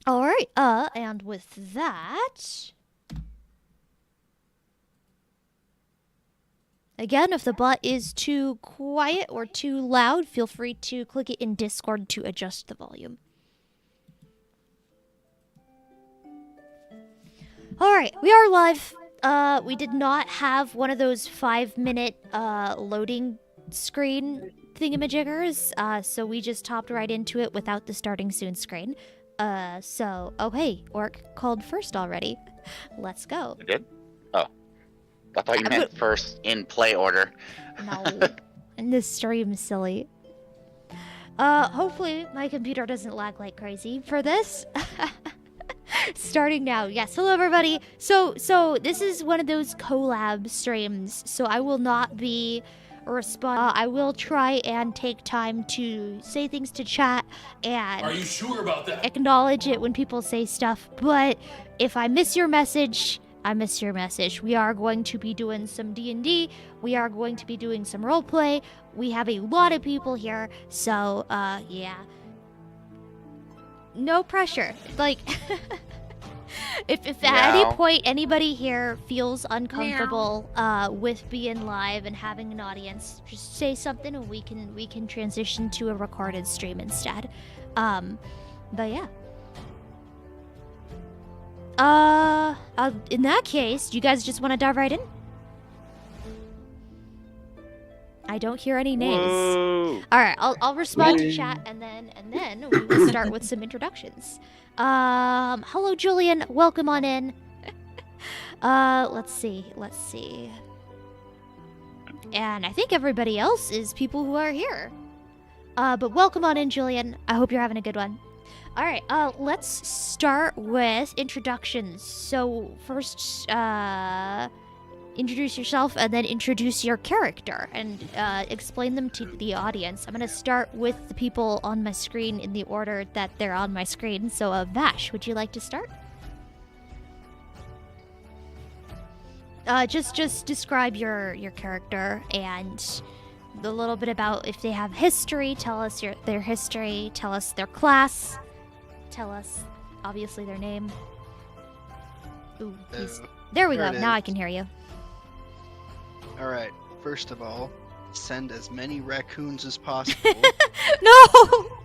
All right. And with that, again, if the bot is too quiet or too loud, feel free to click it in Discord to adjust the volume. All right, we are live. We did not have one of those 5-minute loading screen thingamajiggers, so we just hopped right into it without the starting soon screen. Oh hey, Orc called first already. Let's go. You did? Oh. I thought you meant first in play order. No. And this stream is silly. Hopefully my computer doesn't lag like crazy for this. Starting now. Yes, hello everybody. So this is one of those collab streams, so I will not be I will try and take time to say things to chat and Are you sure about that? acknowledge it when people say stuff, but if I miss your message, I miss your message. We are going to be doing some D&D. We are going to be doing some roleplay. We have a lot of people here, so yeah. No pressure. Like, if at any point anybody here feels uncomfortable with being live and having an audience, just say something and we can transition to a recorded stream instead. But yeah. In that case, do you guys just want to dive right in? I don't hear any names. Whoa. All right, I'll respond to chat and then we will start with some introductions. Hello Julian, welcome on in. Let's see. And I think everybody else is people who are here. But welcome on in, Julian. I hope you're having a good one. All right, let's start with introductions. So first, introduce yourself and then introduce your character and explain them to the audience. I'm going to start with the people on my screen in the order that they're on my screen. So, Vash, would you like to start? Just describe your character and a little bit about if they have history. Tell us their history. Tell us their class. Tell us, obviously, their name. Ooh, there we go. Now I can hear you. Alright, first of all, send as many raccoons as possible. No!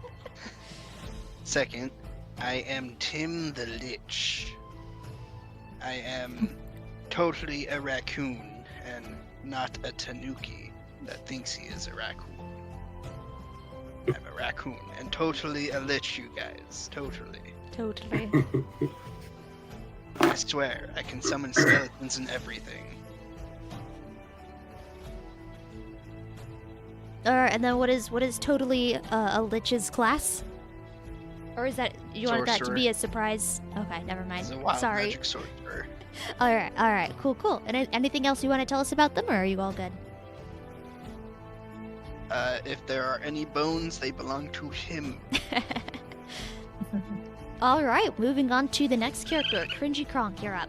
Second, I am Tim the Lich. I am totally a raccoon and not a tanuki that thinks he is a raccoon. I'm a raccoon and totally a lich, you guys. Totally. Totally. I swear, I can summon skeletons and everything. And then what is totally a lich's class? Or is that you wanted that to be a surprise? Okay, never mind. It's a wild Sorry. magic sorcerer. All right, cool. And anything else you want to tell us about them, or are you all good? If there are any bones, they belong to him. All right, moving on to the next character, Cringy Kronk. You're up.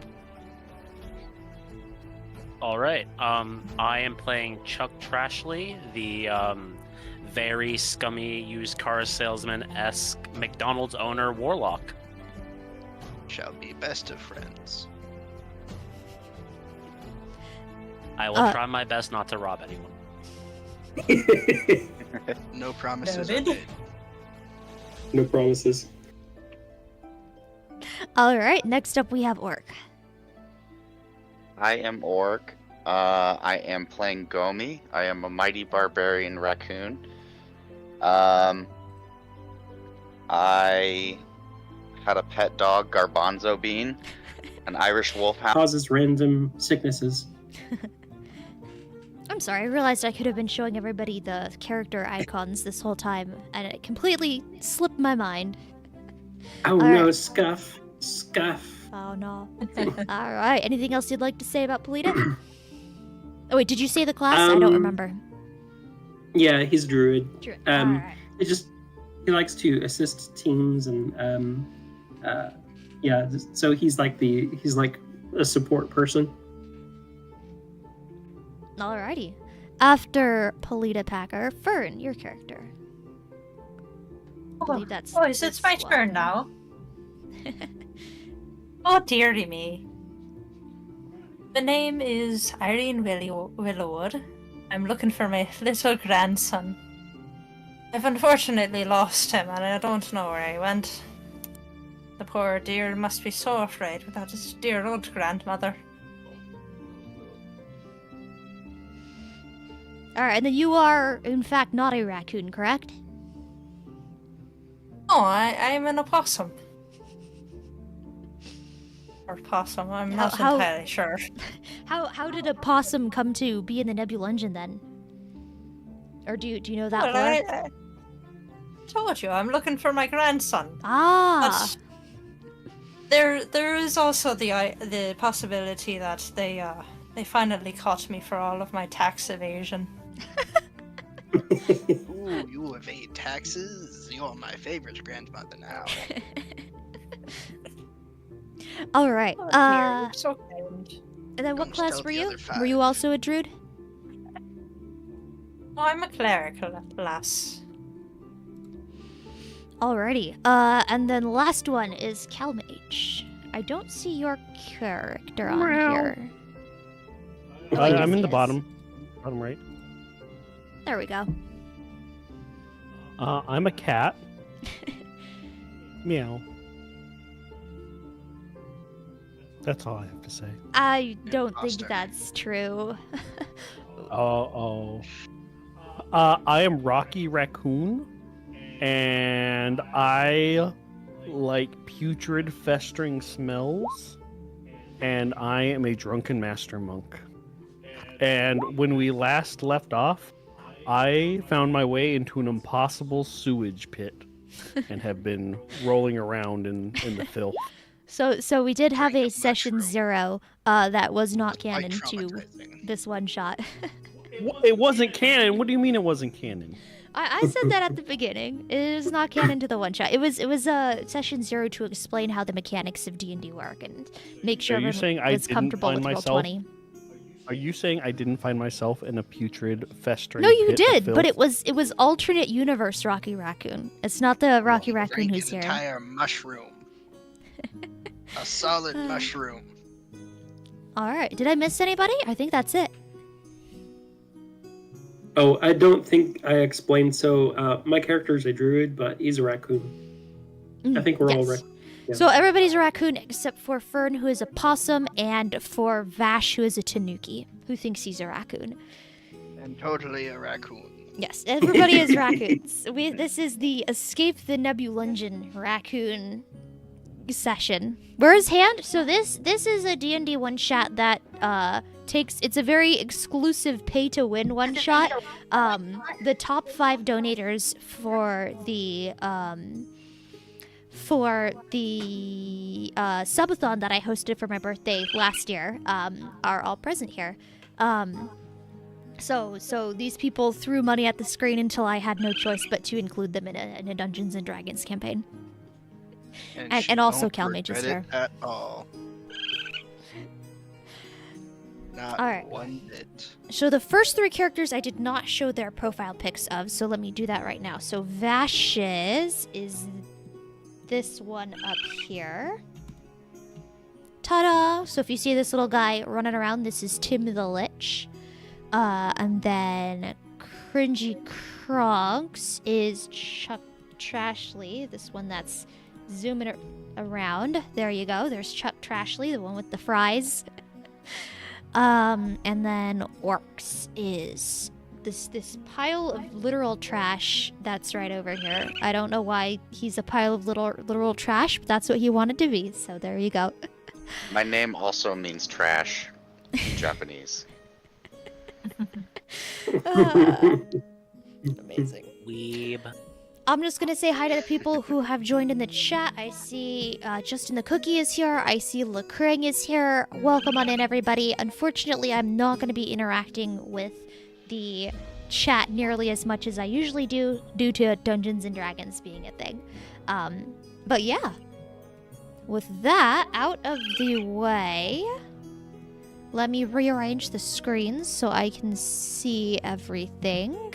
All right. I am playing Chuck Trashley, the very scummy used car salesman-esque McDonald's owner warlock. Shall be best of friends. I will try my best not to rob anyone. No promises are Noted. made. No promises. All right, next up we have Orc. I am Orc. I am playing Gomi. I am a mighty barbarian raccoon. I had a pet dog, Garbanzo Bean, an Irish wolfhound. Causes random sicknesses. I'm sorry, I realized I could have been showing everybody the character icons this whole time, and it completely slipped my mind. Oh All no, right. Scuff. Oh no. All right, anything else you'd like to say about Polita? Oh wait, did you say the class? I don't remember. Yeah, he's a druid. All right. He likes to assist teams and so he's like a support person. Alrighty. After Polita Packer, Fern, your character. I believe that's Oh, is it this my one. turn now? Oh, dearie me. The name is Irene Willowwood. I'm looking for my little grandson. I've unfortunately lost him, and I don't know where he went. The poor dear must be so afraid without his dear old grandmother. Alright, and then you are, in fact, not a raccoon, correct? Oh, I'm an opossum. Or possum, I'm not entirely sure. How did a possum come to be in the Nebulungeon then? Or do you know that Well, lore? I told you, I'm looking for my grandson. Ah! But there is also the possibility that they finally caught me for all of my tax evasion. Ooh, you evade taxes? You're my favorite grandmother now. Alright, Oh, dear, you're so kind. and then what Don't class tell were the you? other five. Were you also a druid? Oh, I'm a clerical lass. Alrighty, and then last one is Calmage. I don't see your character on Meow. here. Oh, yes, I'm in the yes. bottom right. There we go. I'm a cat. Meow. That's all I have to say. I don't think Imposter. that's true. I am Rocky Raccoon, and I like putrid, festering smells, and I am a drunken master monk. And when we last left off, I found my way into an impossible sewage pit and have been rolling around in the filth. So we did have Drink a of session mushroom. 0 that was not Quite canon to traumatizing. this one shot. It wasn't canon. What do you mean it wasn't canon? I said that at the beginning. It is not canon to the one shot. It was session 0 to explain how the mechanics of D&D work and make sure Are you everyone saying I was didn't comfortable find with roll myself 20. Are you saying I didn't find myself in a putrid, festering No, you pit of did, but filth? it was alternate universe Rocky Raccoon. It's not the Rocky Well, Raccoon drank who's an here. entire mushroom. A solid Uh. mushroom. All right, did I miss anybody? I think that's it. Oh, I don't think I explained. So my character is a druid, but he's a raccoon. I think we're all yes. raccoons. Yeah. So everybody's a raccoon except for Fern, who is a possum, and for Vash, who is a tanuki, who thinks he's a raccoon. And totally a raccoon. Yes, everybody is raccoons. This is the Escape the Nebulungeon raccoon session. Where's Hand? So this is a D&D one shot that it's a very exclusive pay to win one shot. The top 5 donators for the subathon that I hosted for my birthday last year are all present here. So these people threw money at the screen until I had no choice but to include them in a Dungeons and Dragons campaign. And she also don't Calmage is regret it at all. Not Alright. one bit. So the first 3 characters I did not show their profile pics of, so let me do that right now. So Vash's is this one up here. Ta-da! So if you see this little guy running around, this is Tim the Lich. And then Cringy Kronks is Chuck Trashly, this one that's zooming around. There you go. There's Chuck Trashly, the one with the fries. And then Orcs is this pile of literal trash that's right over here. I don't know why he's a pile of literal trash, but that's what he wanted to be. So there you go. My name also means trash in Japanese. Amazing. Weeb. I'm just gonna say hi to the people who have joined in the chat. I see Justin the Cookie is here. I see Lacring is here. Welcome on in, everybody. Unfortunately, I'm not gonna be interacting with the chat nearly as much as I usually do, due to Dungeons and Dragons being a thing. But yeah, with that out of the way, let me rearrange the screens so I can see everything.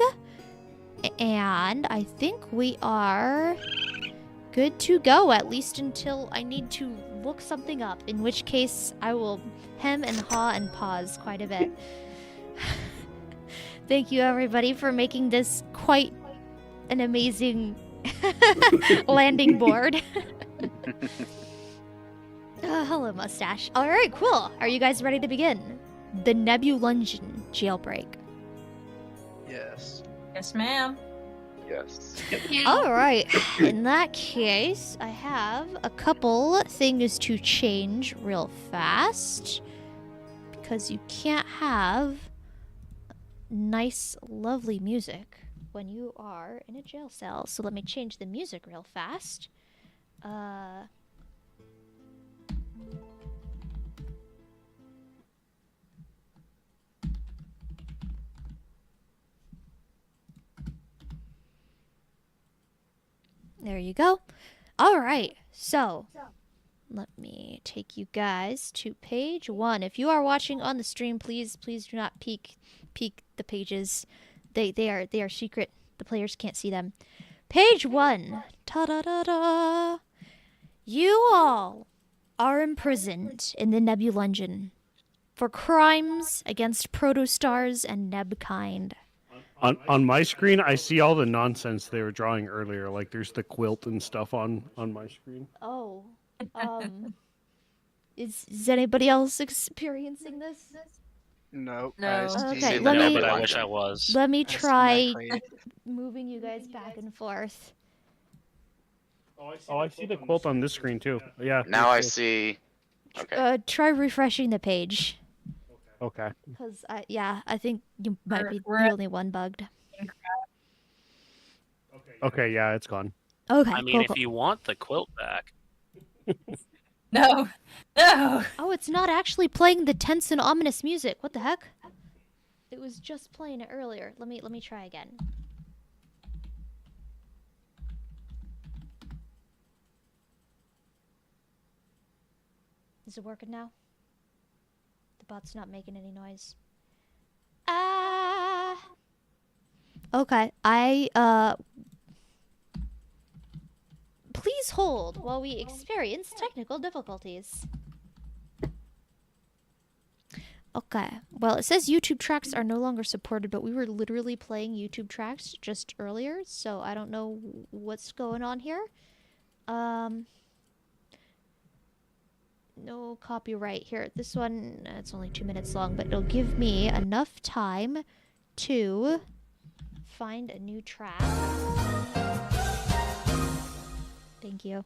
And I think we are good to go, at least until I need to look something up, in which case I will hem and haw and pause quite a bit. Thank you, everybody, for making this quite an amazing landing board. Hello, mustache. All right, cool. Are you guys ready to begin? The Nebulungeon jailbreak. Yes. Yes, ma'am. Yes. All right. In that case, I have a couple things to change real fast, because you can't have nice, lovely music when you are in a jail cell. So let me change the music real fast. There you go. All right. So let me take you guys to page 1. If you are watching on the stream, please do not peek the pages. They are secret. The players can't see them. Page 1. Ta-da-da-da. You all are imprisoned in the Nebulungeon for crimes against protostars and Neb kind. On my screen, I see all the nonsense they were drawing earlier. Like there's the quilt and stuff on my screen. Oh, is anybody else experiencing this? No. No. I Okay, see let No, me- but I wish I was. Let me I see my try crate. moving you guys back and forth. Oh, I see the quilt on this screen too. Yeah. Now I there's see. Okay. Try refreshing the page, the- Okay. because I think you might be We're the at- only one bugged. Okay. Yeah, it's gone. Okay, I mean, cool, if cool. you want the quilt back. No. No. Oh, it's not actually playing the tense and ominous music. What the heck? It was just playing it earlier. Let me try again. Is it working now? The bot's not making any noise. Okay, please hold while we experience technical difficulties. Okay, well, it says YouTube tracks are no longer supported, but we were literally playing YouTube tracks just earlier, so I don't know what's going on here. No copyright here. This one, it's only 2 minutes long, but it'll give me enough time to find a new track. Thank you.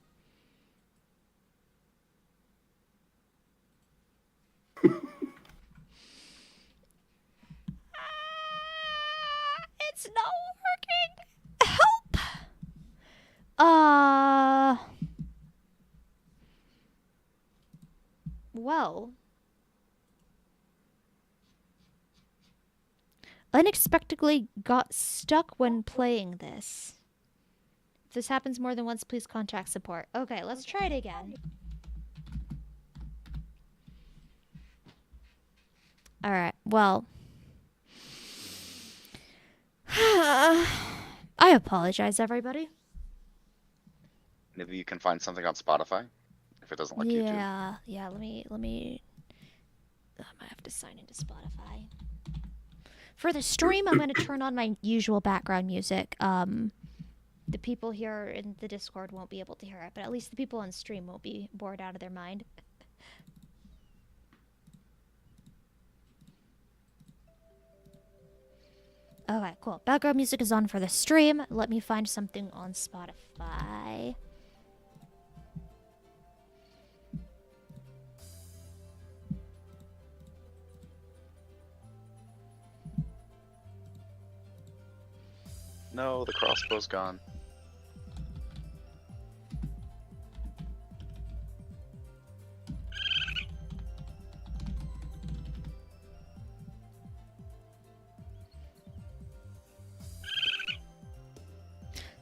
It's not working. Help. Well. Unexpectedly got stuck when playing this. If this happens more than once, please contact support. Okay, let's try it again. Alright, well. I apologize, everybody. Maybe you can find something on Spotify if it doesn't like YouTube. Yeah, let me I might have to sign into Spotify. For the stream, I'm going to turn on my usual background music. The people here in the Discord won't be able to hear it, but at least the people on stream won't be bored out of their mind. Okay, cool. Background music is on for the stream. Let me find something on Spotify. No, the crossbow's gone.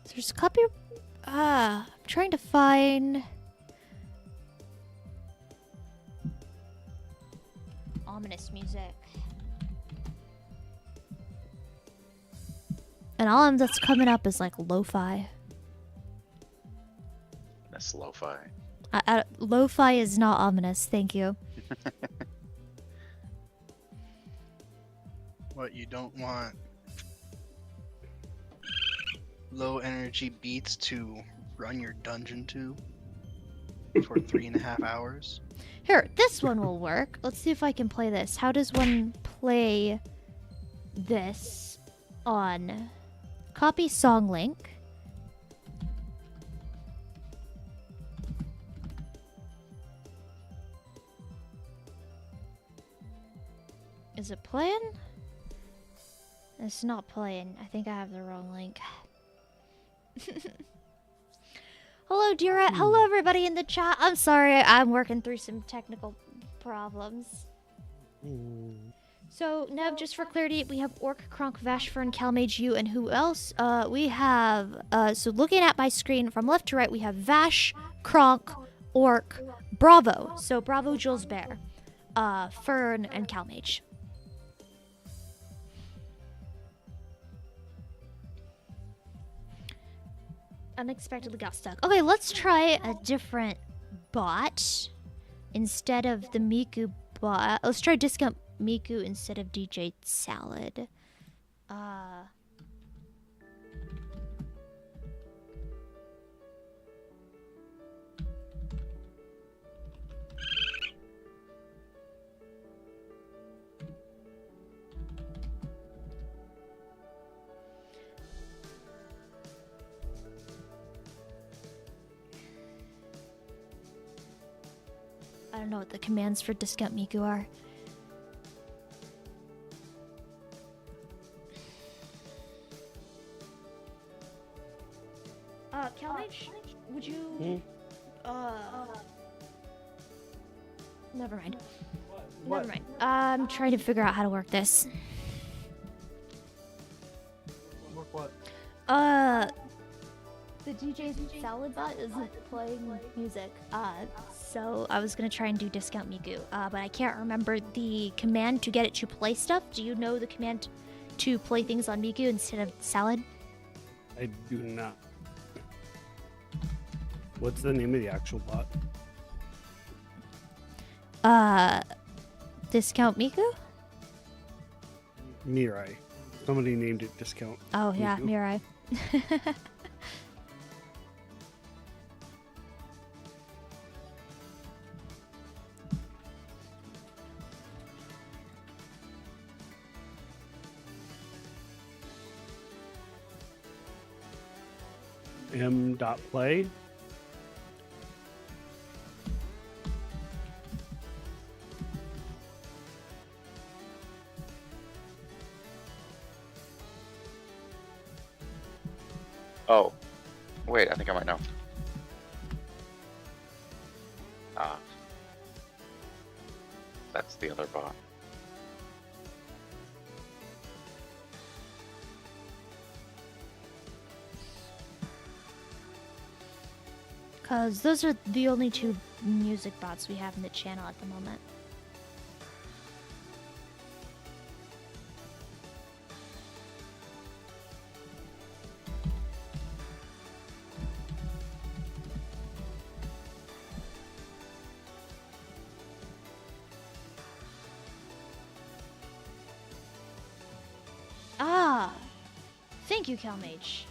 There's a copy. I'm trying to find ominous music. And all that's coming up is like lo-fi. ominous lo-fi. Lo-fi is not ominous, thank you. What you don't want? Low energy beats to run your dungeon to for 3.5 hours. Here, this one will work. Let's see if I can play this. How does one play this on copy song link? Is it playing? It's not playing. I think I have the wrong link. Hello, Duret. Hello, everybody in the chat. I'm sorry, I'm working through some technical problems. So, Neb, just for clarity, we have Orc, Kronk, Vashfern, Calmage, you, and who else? We have, so looking at my screen from left to right, we have Vash, Kronk, Orc, Bravo. So, Bravo, Jules Bear, Fern, and Calmage. Unexpectedly got stuck. Okay, let's try a different bot instead of the Miku bot. Let's try Discount Miku instead of DJ Salad. I don't know what the commands for Discount Miku are. Calmage, would you, never mind. Never mind. I'm trying to figure out how to work this. Work what? The DJ's Salad bot isn't playing music, so I was gonna try and do Discount Miku, but I can't remember the command to get it to play stuff. Do you know the command to play things on Miku instead of Salad? I do not. What's the name of the actual bot? Discount Miku? Mirai. Somebody named it Discount. Oh yeah, Miku. Mirai. M.play. Oh, wait, I think I might know. That's the other bot. Because those are the only two music bots we have in the channel at the moment. Ah! Thank you, Calmage.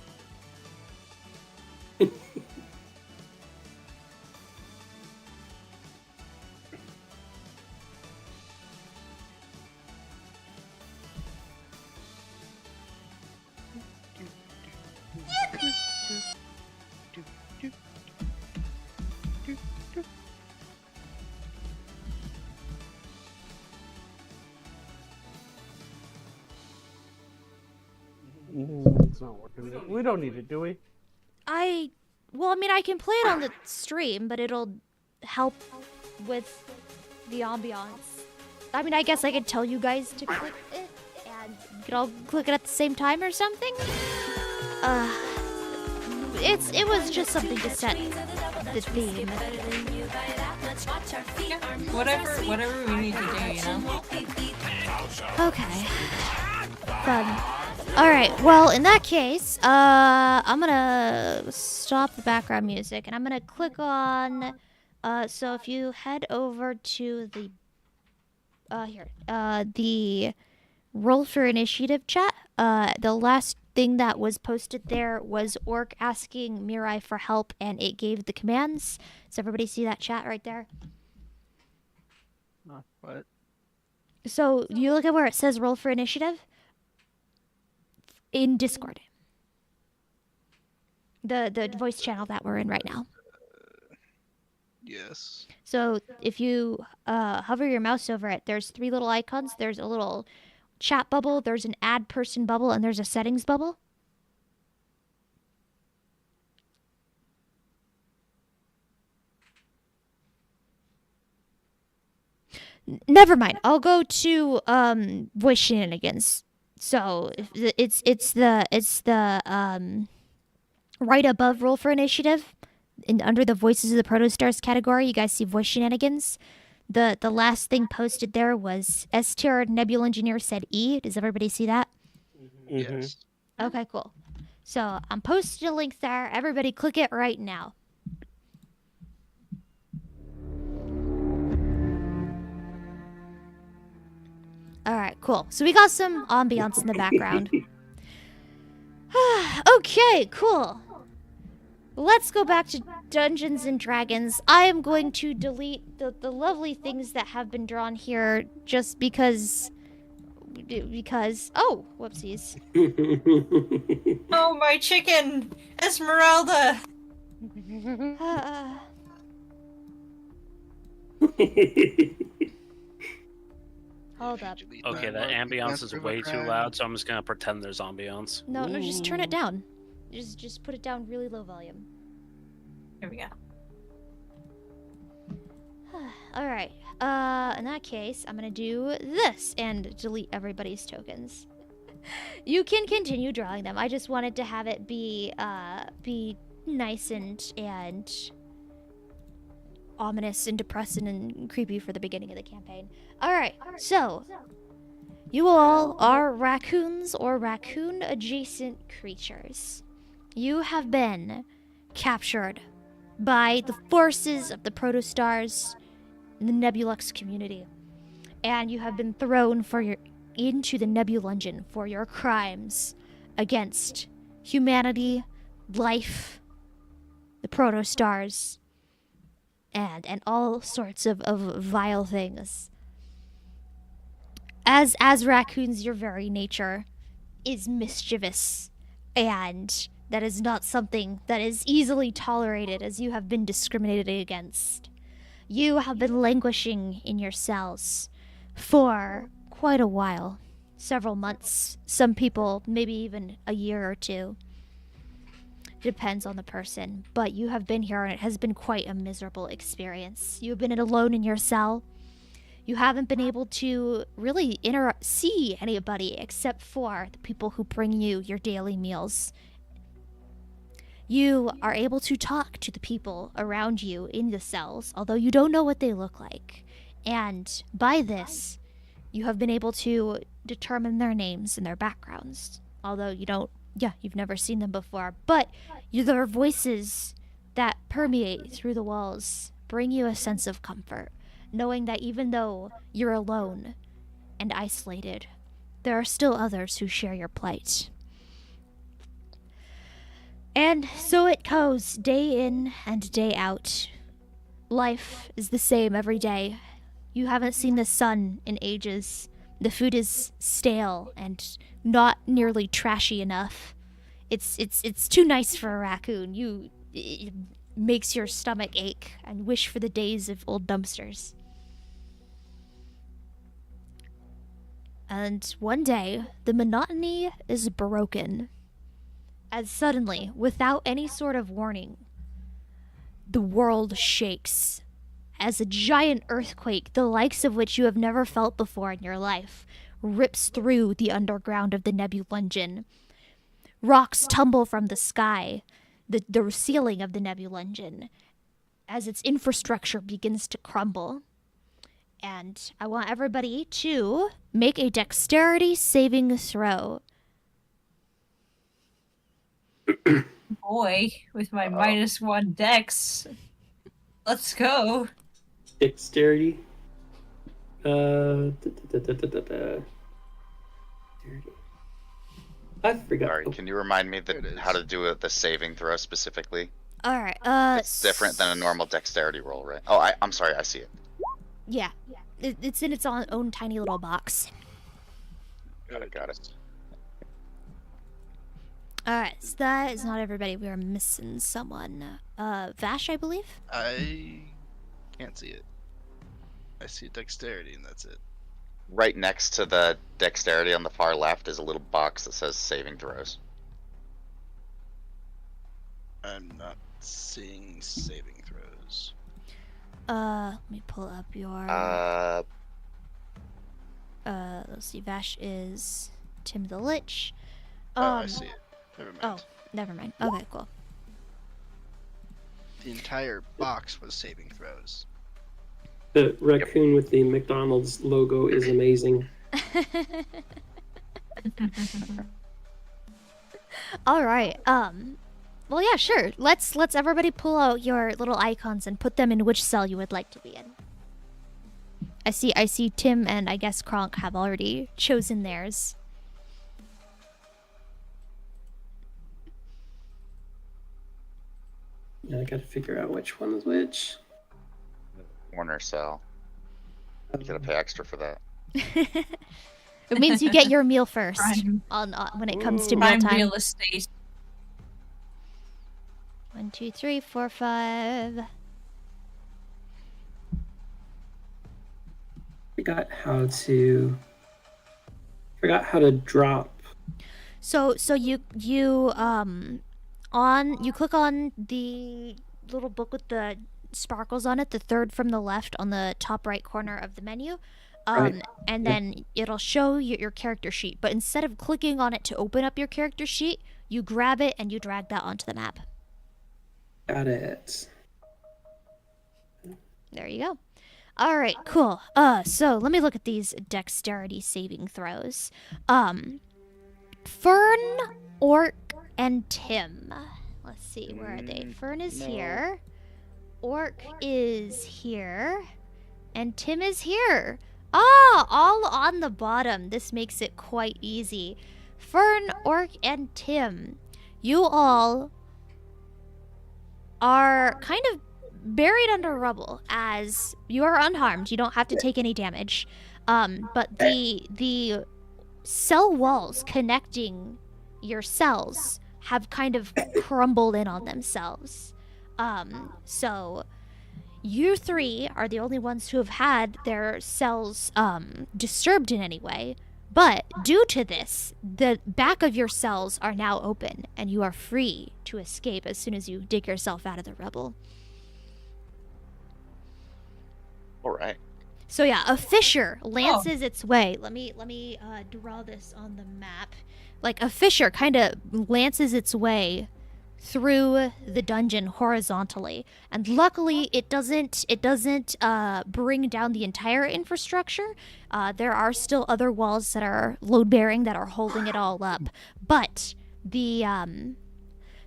It's not working. We don't need it, do we? Well, I mean, I can play it on the stream, but it'll help with the ambiance. I mean, I guess I could tell you guys to click it, and you could all click it at the same time or something. It was just something to set the theme. Whatever we need to do, you know? Okay. Fun. All right. Well, in that case, I'm gonna stop the background music, and I'm gonna click on. So if you head over to the the roll for initiative chat, the last thing that was posted there was Orc asking Mirai for help, and it gave the commands. Does everybody see that chat right there? What? So you look at where it says roll for initiative in Discord. The voice channel that we're in right now. Yes. So if you hover your mouse over it, there's 3 little icons. There's a little chat bubble, there's an add person bubble, and there's a settings bubble. Never mind. I'll go to voice shenanigans. So it's the right above roll for initiative, under the voices of the protostars category. You guys see voice shenanigans. The last thing posted there was S tier Nebulungeon said E. Does everybody see that? Yes. Okay, cool. So I'm posting a link there. Everybody click it right now. All right, cool. So we got some ambiance in the background. Okay, cool. Let's go back to Dungeons and Dragons. I am going to delete the lovely things that have been drawn here just because... Oh, whoopsies. Oh, my chicken! Esmeralda! Hold up. Okay, that ambiance is way too loud, so I'm just gonna pretend there's ambiance. No, just turn it down. Just put it down really low volume. Here we go. All right. In that case, I'm gonna do this and delete everybody's tokens. You can continue drawing them. I just wanted to have it be nice and ominous and depressing and creepy for the beginning of the campaign. All right. So, you all are raccoons or raccoon-adjacent creatures. You have been captured by the forces of the protostars in the Nebulux community, and you have been thrown into the Nebulungeon for your crimes against humanity, life, the protostars, and all sorts of vile things. As raccoons, your very nature is mischievous, and that is not something that is easily tolerated, as you have been discriminated against. You have been languishing in your cells for quite a while. Several months. Some people, maybe even a year or 2. Depends on the person. But you have been here, and it has been quite a miserable experience. You have been alone in your cell. You haven't been able to really see anybody except for the people who bring you your daily meals. You are able to talk to the people around you in the cells, although you don't know what they look like. And by this, you have been able to determine their names and their backgrounds. Although you've never seen them before. But their voices that permeate through the walls bring you a sense of comfort, knowing that even though you're alone and isolated, there are still others who share your plight. And so it goes, day in and day out. Life is the same every day. You haven't seen the sun in ages. The food is stale and not nearly trashy enough. It's too nice for a raccoon. It makes your stomach ache and wish for the days of old dumpsters. And one day, the monotony is broken. As suddenly, without any sort of warning, the world shakes. As a giant earthquake, the likes of which you have never felt before in your life, rips through the underground of the Nebulungeon. Rocks tumble from the sky, the ceiling of the Nebulungeon, as its infrastructure begins to crumble. And I want everybody to make a dexterity saving throw. Boy, with my Uh-oh. -1 dex. Let's go. Dexterity. Dexterity. I forgot. Sorry, can you remind me There it how is. to do the saving throw specifically? All right. It's different than a normal dexterity roll, right? Oh, I'm sorry, I see it. Yeah. It's in its own tiny little box. Got it. All right. So that is not everybody. We are missing someone. Vash, I believe. I can't see it. I see dexterity, and that's it. Right next to the dexterity on the far left is a little box that says saving throws. I'm not seeing saving throws. Let me pull up your. Let's see. Vash is Tim the Lich. I see it. Never mind. Oh, never mind. Okay, cool. The entire box was saving throws. The raccoon with the McDonald's logo is amazing. All right. Well, yeah, sure. Let's everybody pull out your little icons and put them in which cell you would like to be in. I see Tim and I guess Kronk have already chosen theirs. Yeah, I gotta figure out which one is which. Corner cell. You gotta pay extra for that. It means you get your meal first Prime. on when it comes to Prime mealtime. real estate. 1, 2, 3, 4, 5. Forgot how to drop. So you click on the little book with the sparkles on it, the third from the left on the top right corner of the menu. Right. And then it'll show you your character sheet. But instead of clicking on it to open up your character sheet, you grab it and you drag that onto the map. Got it. There you go. All right, cool. So let me look at these dexterity saving throws. Fern, Orc, and Tim. Let's see, where are they? Fern is here. Orc is here. And Tim is here. Ah, all on the bottom. This makes it quite easy. Fern, Orc, and Tim. You all are kind of buried under rubble as you are unharmed. You don't have to take any damage. But the cell walls connecting your cells have kind of crumbled in on themselves. So you three are the only ones who have had their cells disturbed in any way. But due to this, the back of your cells are now open, and you are free to escape as soon as you dig yourself out of the rubble. All right. So yeah, a fissure lances its way. Let me draw this on the map. Like a fissure kind of lances its way through the dungeon horizontally, and luckily it doesn't bring down the entire infrastructure. There are still other walls that are load bearing that are holding it all up, but the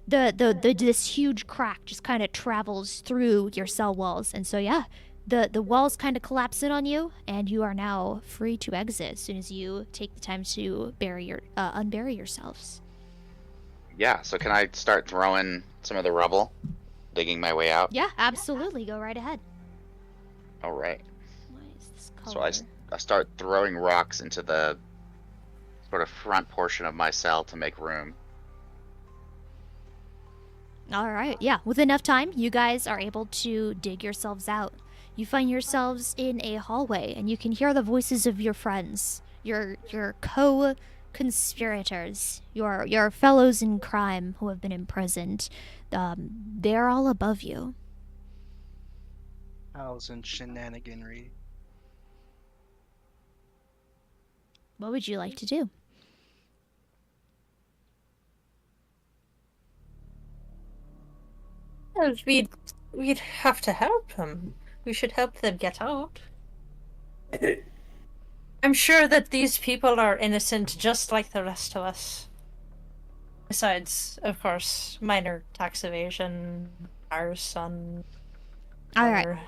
this huge crack just kind of travels through your cell walls, and so yeah. The walls kind of collapse in on you, and you are now free to exit as soon as you take the time to unbury yourselves. Yeah, so can I start throwing some of the rubble? Digging my way out? Yeah, absolutely. Go right ahead. All right. Why is this So color? I start throwing rocks into the sort of front portion of my cell to make room. All right. Yeah, with enough time, you guys are able to dig yourselves out. You find yourselves in a hallway, and you can hear the voices of your friends, your co-conspirators, your fellows in crime who have been imprisoned. They're all above you. Pals and shenaniganry. What would you like to do? Well, we'd have to help them. We should help them get out. I'm sure that these people are innocent just like the rest of us. Besides, of course, minor tax evasion, arson, All right. or,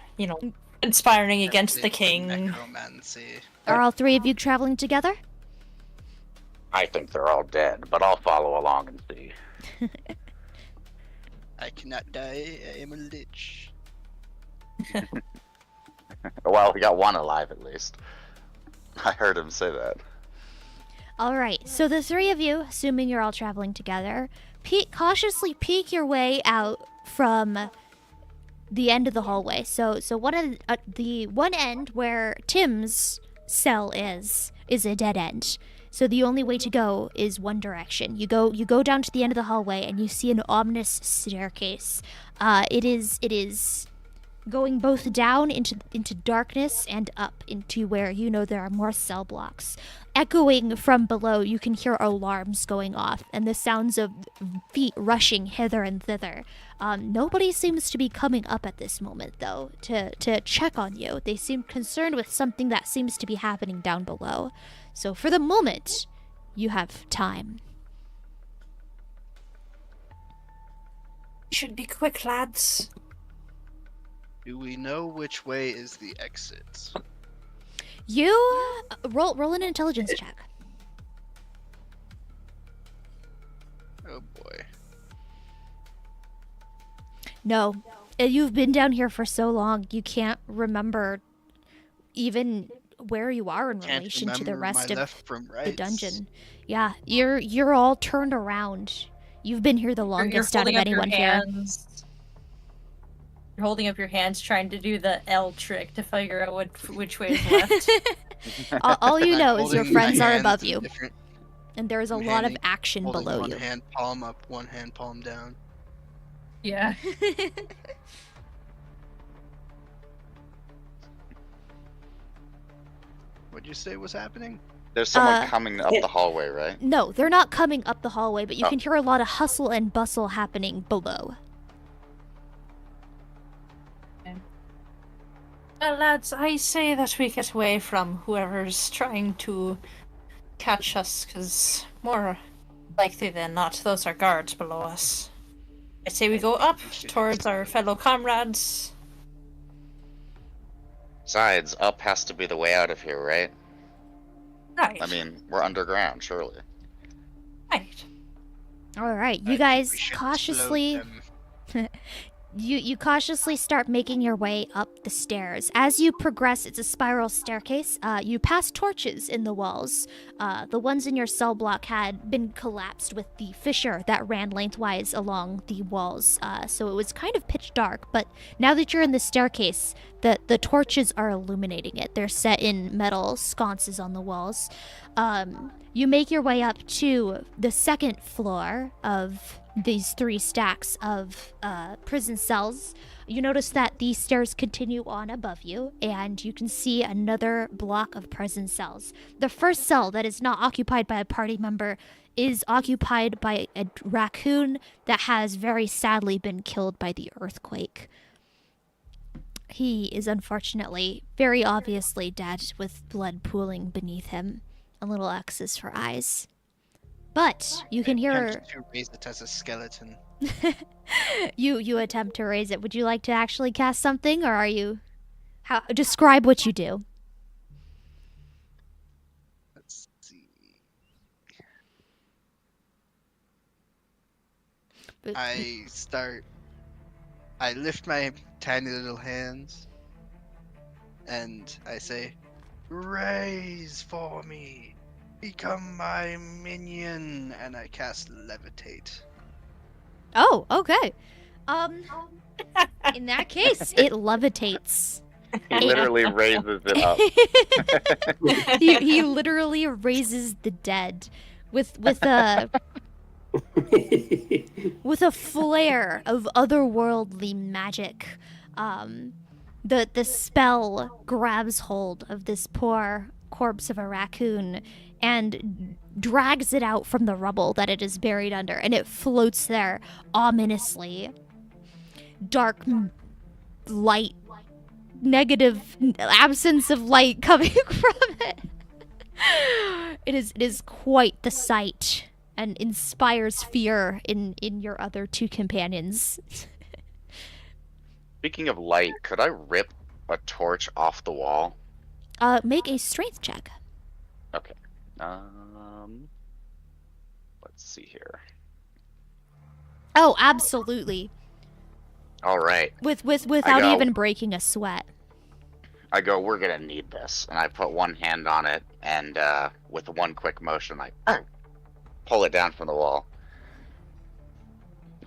conspiring against the Ethics and king. Necromancy. Are all three of you traveling together? I think they're all dead, but I'll follow along and see. I cannot die, I am a lich. Well, we got one alive at least. I heard him say that. All right. So the three of you, assuming you're all traveling together, cautiously peek your way out from the end of the hallway. So one of the one end where Tim's cell is a dead end. So the only way to go is one direction. You go down to the end of the hallway and you see an ominous staircase. It is going both down into darkness and up into where there are more cell blocks. Echoing from below, you can hear alarms going off and the sounds of feet rushing hither and thither. Nobody seems to be coming up at this moment, though, to check on you. They seem concerned with something that seems to be happening down below. So for the moment, you have time. Should be quick, lads. Do we know which way is the exit? You roll an intelligence check. Oh boy. No, you've been down here for so long, you can't remember even where you are in Can't relation to the remember rest my of left from the right. dungeon. Yeah, you're all turned around. You've been here the longest out of anyone here. You're holding up your hands, trying to do the L trick to figure out which way is left. All you I'm know is your holding my friends are hands above in you, different- and there is a I'm lot of handing- action holding below one you. hand palm up, one hand palm down. Yeah. What'd you say was happening? There's someone coming up the hallway, right? No, they're not coming up the hallway, but you Oh. can hear a lot of hustle and bustle happening below. Well, lads, I say that we get away from whoever's trying to catch us, because more likely than not, those are guards below us. I say we go up towards our fellow comrades. Besides, up has to be the way out of here, right? Right. I mean, we're underground, surely. Right. All right, I you think guys we should cautiously explode them. You cautiously start making your way up the stairs. As you progress, it's a spiral staircase. You pass torches in the walls. The ones in your cell block had been collapsed with the fissure that ran lengthwise along the walls. So it was kind of pitch dark, but now that you're in the staircase, the torches are illuminating it. They're set in metal sconces on the walls. You make your way up to the second floor of these three stacks of prison cells. You notice that these stairs continue on above you, and you can see another block of prison cells. The first cell that is not occupied by a party member is occupied by a raccoon that has very sadly been killed by the earthquake. He is unfortunately very obviously dead, with blood pooling beneath him and little X's for eyes. But you can hear Attempt to raise it as a skeleton. you attempt to raise it. Would you like to actually cast something, or are you? How describe what you do? Let's see. I lift my tiny little hands and I say, "Raise for me. Become my minion," and I cast levitate. Oh, okay. In that case, it levitates. He literally raises it up. he literally raises the dead with a flare of otherworldly magic. The spell grabs hold of this poor corpse of a raccoon and drags it out from the rubble that it is buried under, and it floats there ominously. Dark light, negative absence of light coming from it. It is quite the sight and inspires fear in your other two companions. Speaking of light, could I rip a torch off the wall? Make a strength check. Okay. Let's see here. Oh, absolutely. All right. Without go. even breaking a sweat. I go, we're gonna need this, and I put one hand on it, and with one quick motion, I pull it down from the wall,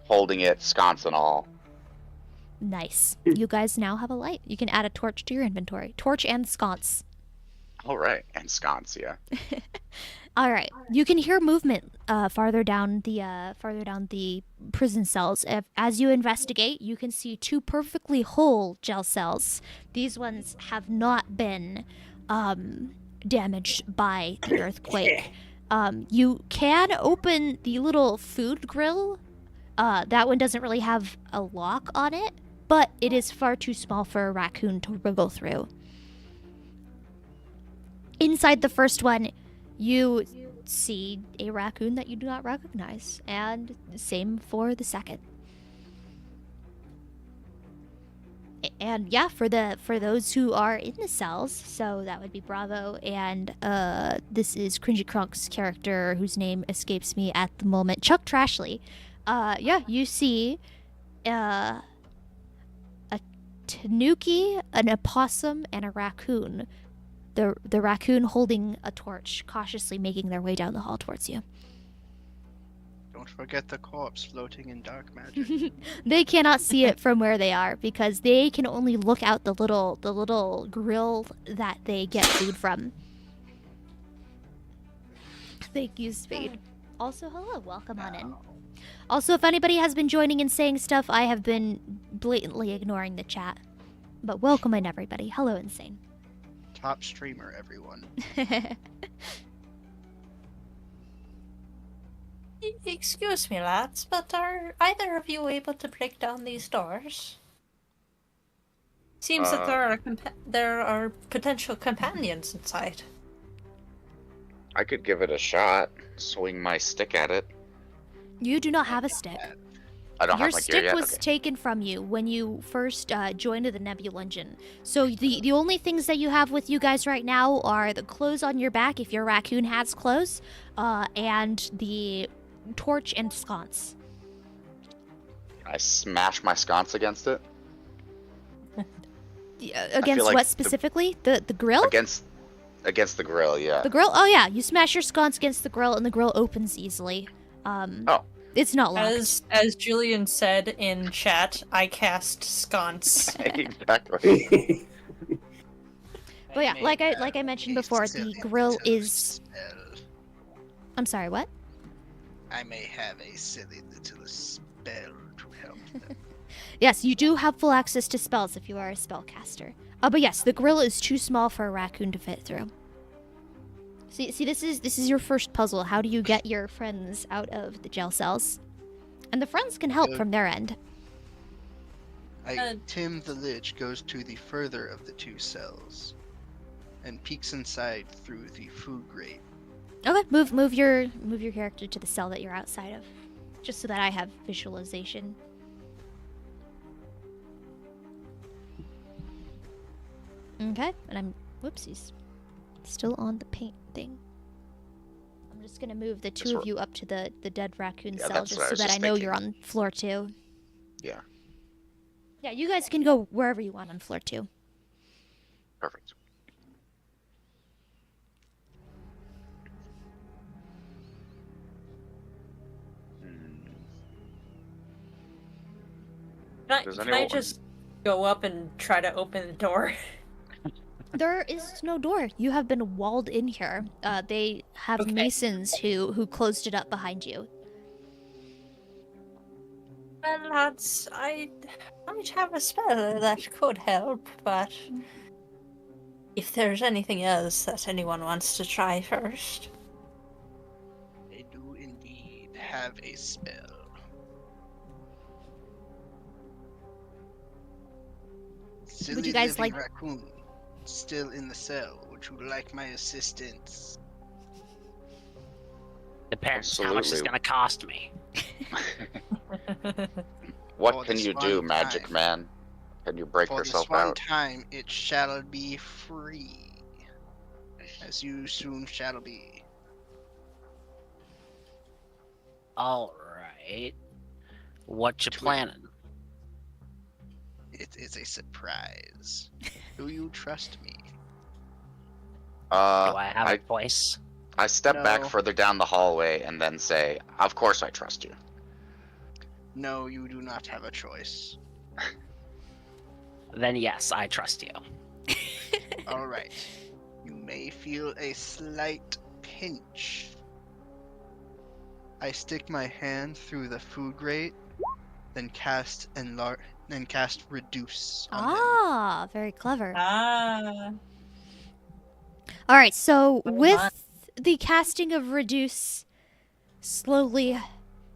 holding it, sconce and all. Nice. You guys now have a light. You can add a torch to your inventory. Torch and sconce. All right, and sconce, yeah. All right. You can hear movement farther down the prison cells. As you investigate, you can see two perfectly whole gel cells. These ones have not been damaged by the earthquake. You can open the little food grill. That one doesn't really have a lock on it, but it is far too small for a raccoon to wriggle through. Inside the first one, you see a raccoon that you do not recognize, and same for the second. And yeah, for those who are in the cells, so that would be Bravo, and this is Cringy Crunk's character, whose name escapes me at the moment, Chuck Trashley. Yeah, you see a tanuki, an opossum, and a raccoon. The raccoon holding a torch, cautiously making their way down the hall towards you. Don't forget the corpse floating in dark magic. They cannot see it from where they are because they can only look out the little grill that they get food from. Thank you, Spade. Also, hello, welcome on in. Also, if anybody has been joining and saying stuff, I have been blatantly ignoring the chat. But welcome in, everybody. Hello, Insane. Top streamer, everyone. Excuse me, lads, but are either of you able to break down these doors? Seems that there are potential companions inside. I could give it a shot, swing my stick at it. You do not have a stick. I don't Your have my gear stick yet? was Okay. taken from you when you first joined the Nebulungeon. So the only things that you have with you guys right now are the clothes on your back, if your raccoon has clothes, and the torch and sconce. I smash my sconce against it. Against like what specifically? The grill? Against the grill, yeah. The grill? Oh yeah, you smash your sconce against the grill and the grill opens easily. Oh. It's not locked. As Julian said in chat, I cast sconce. Exactly. But yeah, like I mentioned before, the grill is... Spell. I'm sorry, what? I may have a silly little spell to help them. Yes, you do have full access to spells if you are a spellcaster. But yes, the grill is too small for a raccoon to fit through. See, this is your first puzzle. How do you get your friends out of the gel cells? And the friends can help from their end. Tim the Lich goes to the further of the two cells and peeks inside through the food grate. Okay, move your character to the cell that you're outside of, just so that I have visualization. Okay, and I'm whoopsies, still on the paint thing. I'm just gonna move the two of you up to the dead raccoon cell, just so that I know you're on floor 2. Yeah. Yeah, you guys can go wherever you want on floor 2. Perfect. Can I just go up and try to open the door? There is no door. You have been walled in here. They have masons who closed it up behind you. Well, lads, I might have a spell that could help, but if there's anything else that anyone wants to try first. I do indeed have a spell. Silly you guys living like- raccoon, still in the cell. Would you like my assistance? Depends how much it's Absolutely. gonna cost me. What For can this you do, one Magic time. Man? Can you break For this yourself one out? time, it shall be free, as you soon shall be. All right. What you Twit. planning? It is a surprise. Do you trust me? Do I have I a choice? step back No. further down the hallway and then say, "Of course I trust you." No, you do not have a choice. Then yes, I trust you. Alright. You may feel a slight pinch. I stick my hand through the food grate, then cast reduce on him. Ah, very clever. Ah. All right, so Well with done. the casting of reduce, slowly,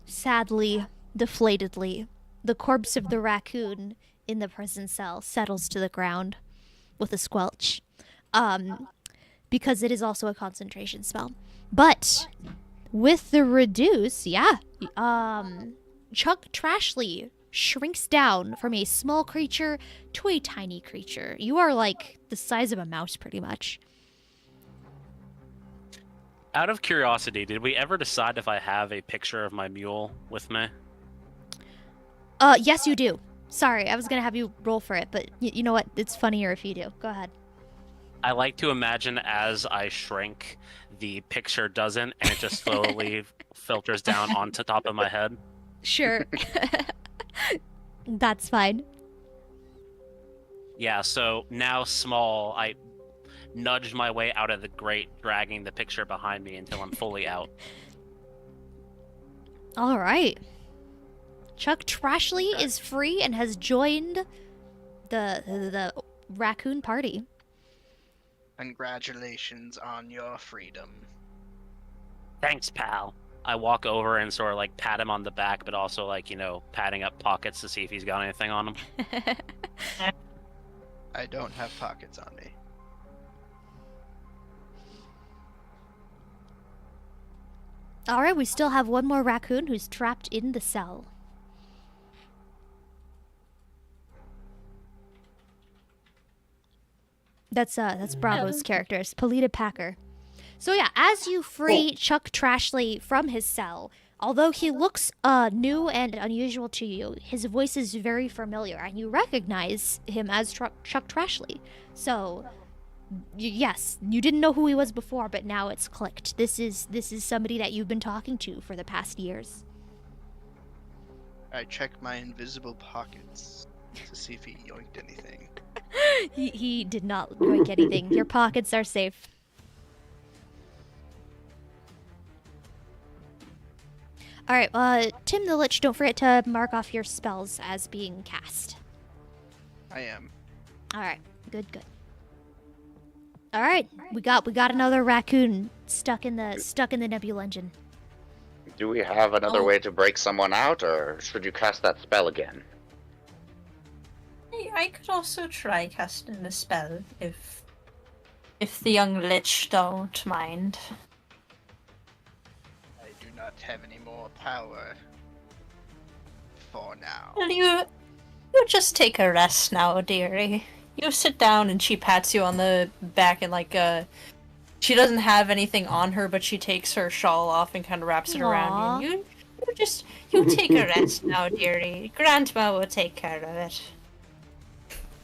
sadly, deflatedly, the corpse of the raccoon in the prison cell settles to the ground with a squelch, because it is also a concentration spell. But with the reduce, Chuck Trashley shrinks down from a small creature to a tiny creature. You are like the size of a mouse, pretty much. Out of curiosity, did we ever decide if I have a picture of my mule with me? Yes, you do. Sorry, I was gonna have you roll for it, but you know what? It's funnier if you do. Go ahead. I like to imagine as I shrink, the picture doesn't, and it just slowly filters down onto top of my head. Sure. That's fine. Yeah, so now small, I nudged my way out of the grate, dragging the picture behind me until I'm fully out. All right. Chuck Trashley is free and has joined the raccoon party. Congratulations on your freedom. Thanks, pal. I walk over and sort of like pat him on the back, but also like, patting up pockets to see if he's got anything on him. I don't have pockets on me. All right, we still have one more raccoon who's trapped in the cell. That's Bravo's character, it's Polita Packer. So yeah, as you free Chuck Trashley from his cell, although he looks new and unusual to you, his voice is very familiar, and you recognize him as Chuck Trashley. So, yes, you didn't know who he was before, but now it's clicked. This is somebody that you've been talking to for the past years. I checked my invisible pockets to see if he yoinked anything. He did not yoink anything. Your pockets are safe. All right, Tim the Lich, don't forget to mark off your spells as being cast. I am. All right, good. All right, we got another raccoon stuck in the Nebulungeon. Do we have another way to break someone out, or should you cast that spell again? I could also try casting the spell if the young lich don't mind. I do not have any more power for now. Well, you just take a rest now, dearie. You sit down and she pats you on the back and she doesn't have anything on her, but she takes her shawl off and kind of wraps it around you. And you take a rest now, dearie. Grandma will take care of it.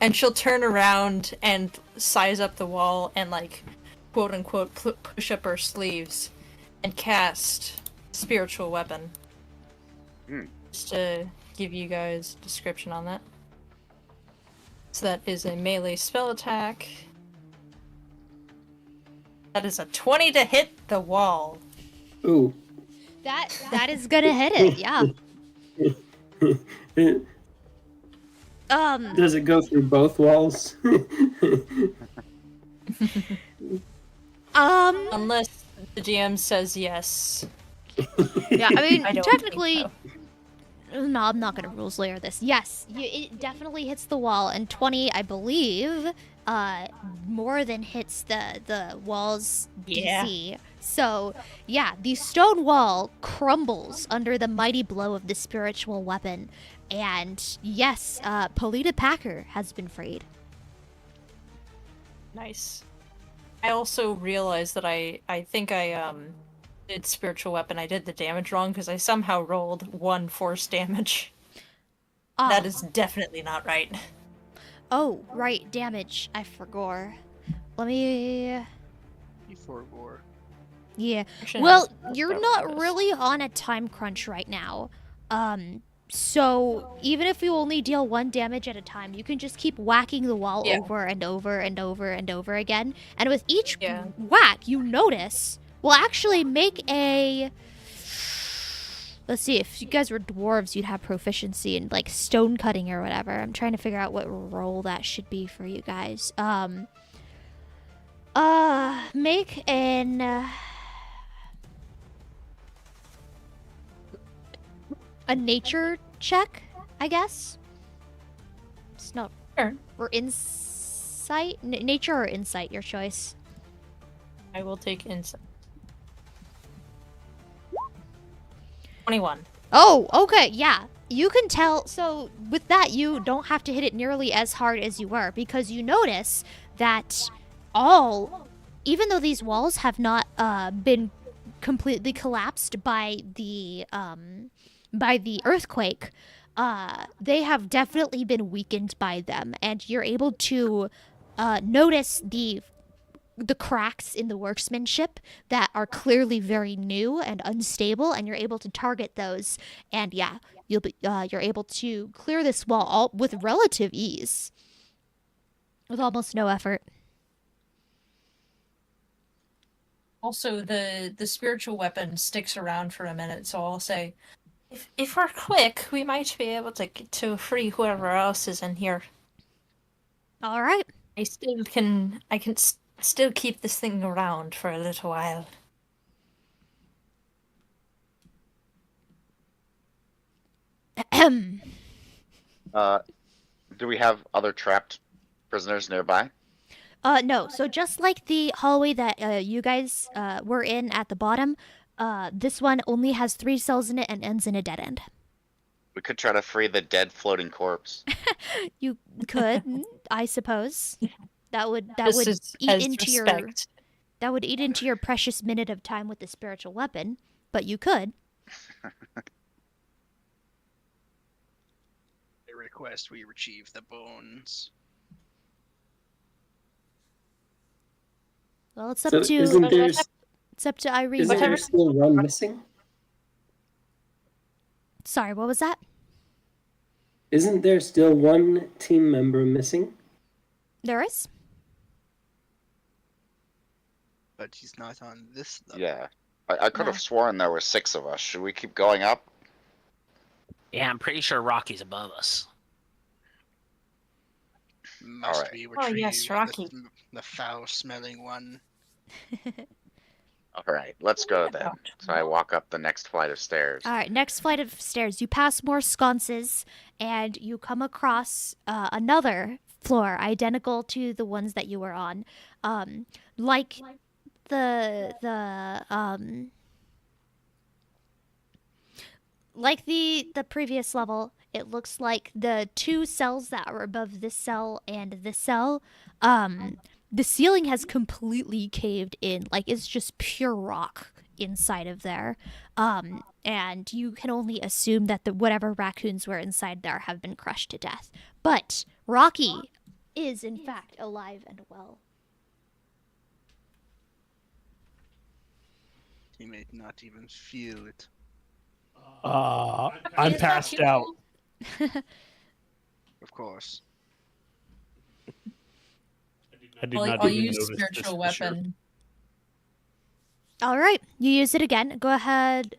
And she'll turn around and size up the wall and quote unquote push up her sleeves and cast spiritual weapon. Just to give you guys a description on that. So that is a melee spell attack. That is a 20 to hit the wall. Ooh. That is gonna hit it, yeah. Does it go through both walls? Unless the GM says yes. Yeah, I mean, I don't technically, think No, I'm not gonna rules layer this. Yes, it definitely hits the wall, and 20, I believe, more than hits the wall's Yeah. DC. So, yeah, the stone wall crumbles under the mighty blow of the spiritual weapon, and yes, Polita Packer has been freed. Nice. I also realized that I think I did spiritual weapon. I did the damage wrong because I somehow rolled 1 force damage. Ah. That is definitely not right. Oh, right, damage. I forgot. Let me. Before war. Yeah. Actually, Well, no, you're that not was- really on a time crunch right now. So even if you only deal 1 damage at a time, you can just keep whacking the wall Yeah. over and over and over and over again. And with each Yeah. whack, you notice. Well, actually, make a. Let's see, if you guys were dwarves, you'd have proficiency in like stone cutting or whatever. I'm trying to figure out what role that should be for you guys. Make an a nature check, I guess. It's not Sure. or insight, nature or insight, your choice. I will take insight. 21. Oh, okay, yeah. You can tell. So with that, you don't have to hit it nearly as hard as you were because you notice that even though these walls have not been completely collapsed by the earthquake, they have definitely been weakened by them, and you're able to notice the cracks in the workmanship that are clearly very new and unstable, and you're able to target those. And yeah, you're able to clear this wall all with relative ease, with almost no effort. Also, the spiritual weapon sticks around for a minute, so I'll say, if we're quick, we might be able to free whoever else is in here. All right. I can still keep this thing around for a little while. Do we have other trapped prisoners nearby? No. So just like the hallway that you guys were in at the bottom, this one only has 3 cells in it and ends in a dead end. We could try to free the dead floating corpse. You could, I suppose. That would This is eat as into respect. that would eat into your precious minute of time with the spiritual weapon, but you could. I request we retrieve the bones. Well, it's up So to isn't there it's up to Irene. isn't there still one missing? Sorry, what was that? Isn't there still one team member missing? There is. But he's not on this level. Yeah. I could No. have sworn there were 6 of us. Should we keep going up? Yeah, I'm pretty sure Rocky's above us. Must Alright. be Oh, retrieved. yes, Rocky. The foul-smelling one. Alright, let's go then. So I walk up the next flight of stairs. All right, next flight of stairs. You pass more sconces, and you come across another floor identical to the ones that you were on. Like the previous level, it looks like the 2 cells that are above this cell and this cell, the ceiling has completely caved in. Like, it's just pure rock inside of there. And you can only assume that whatever raccoons were inside there have been crushed to death. But Rocky is, in fact, alive and well. He may not even feel it. I'm passed out. Of course. I did I'll not I'll even use notice spiritual this for sure. weapon. All right, you use it again. Go ahead.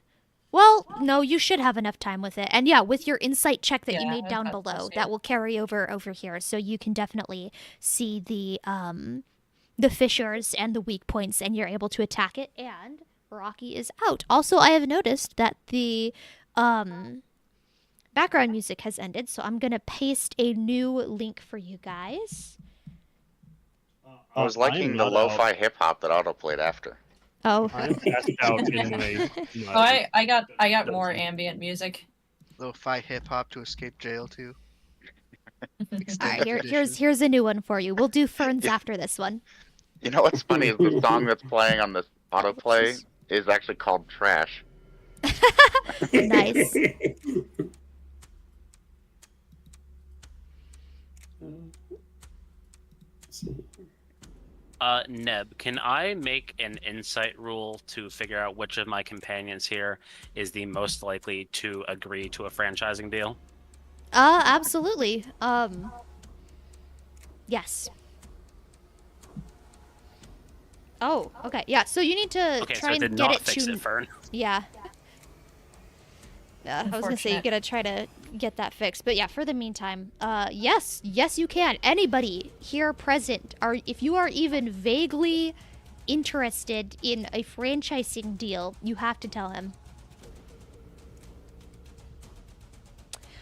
Well, no, you should have enough time with it. And yeah, with your insight check that you Yeah, made down that's below, it. that will carry over here, so you can definitely see the fissures and the weak points, and you're able to attack it. And Rocky is out. Also, I have noticed that background music has ended, so I'm gonna paste a new link for you guys. I was I'm liking the not lo-fi hip hop that autoplayed after. Oh. I'm passed out anyway. Oh, I got more ambient music. Lo-fi hip hop to escape jail too. All Extended right, edition. here's a new one for you. We'll do ferns Yeah. after this one. You know what's funny is the song that's playing on this autoplay is actually called Trash. Nice. Neb, can I make an insight rule to figure out which of my companions here is the most likely to agree to a franchising deal? Absolutely. Yes. Oh, okay. Yeah, so you need to Okay, try so it and did get not it fix to it, Fern. Yeah. I was gonna say you Unfortunate. gotta try to get that fixed, but yeah. For the meantime, yes, you can. Anybody here present, if you are even vaguely interested in a franchising deal, you have to tell him.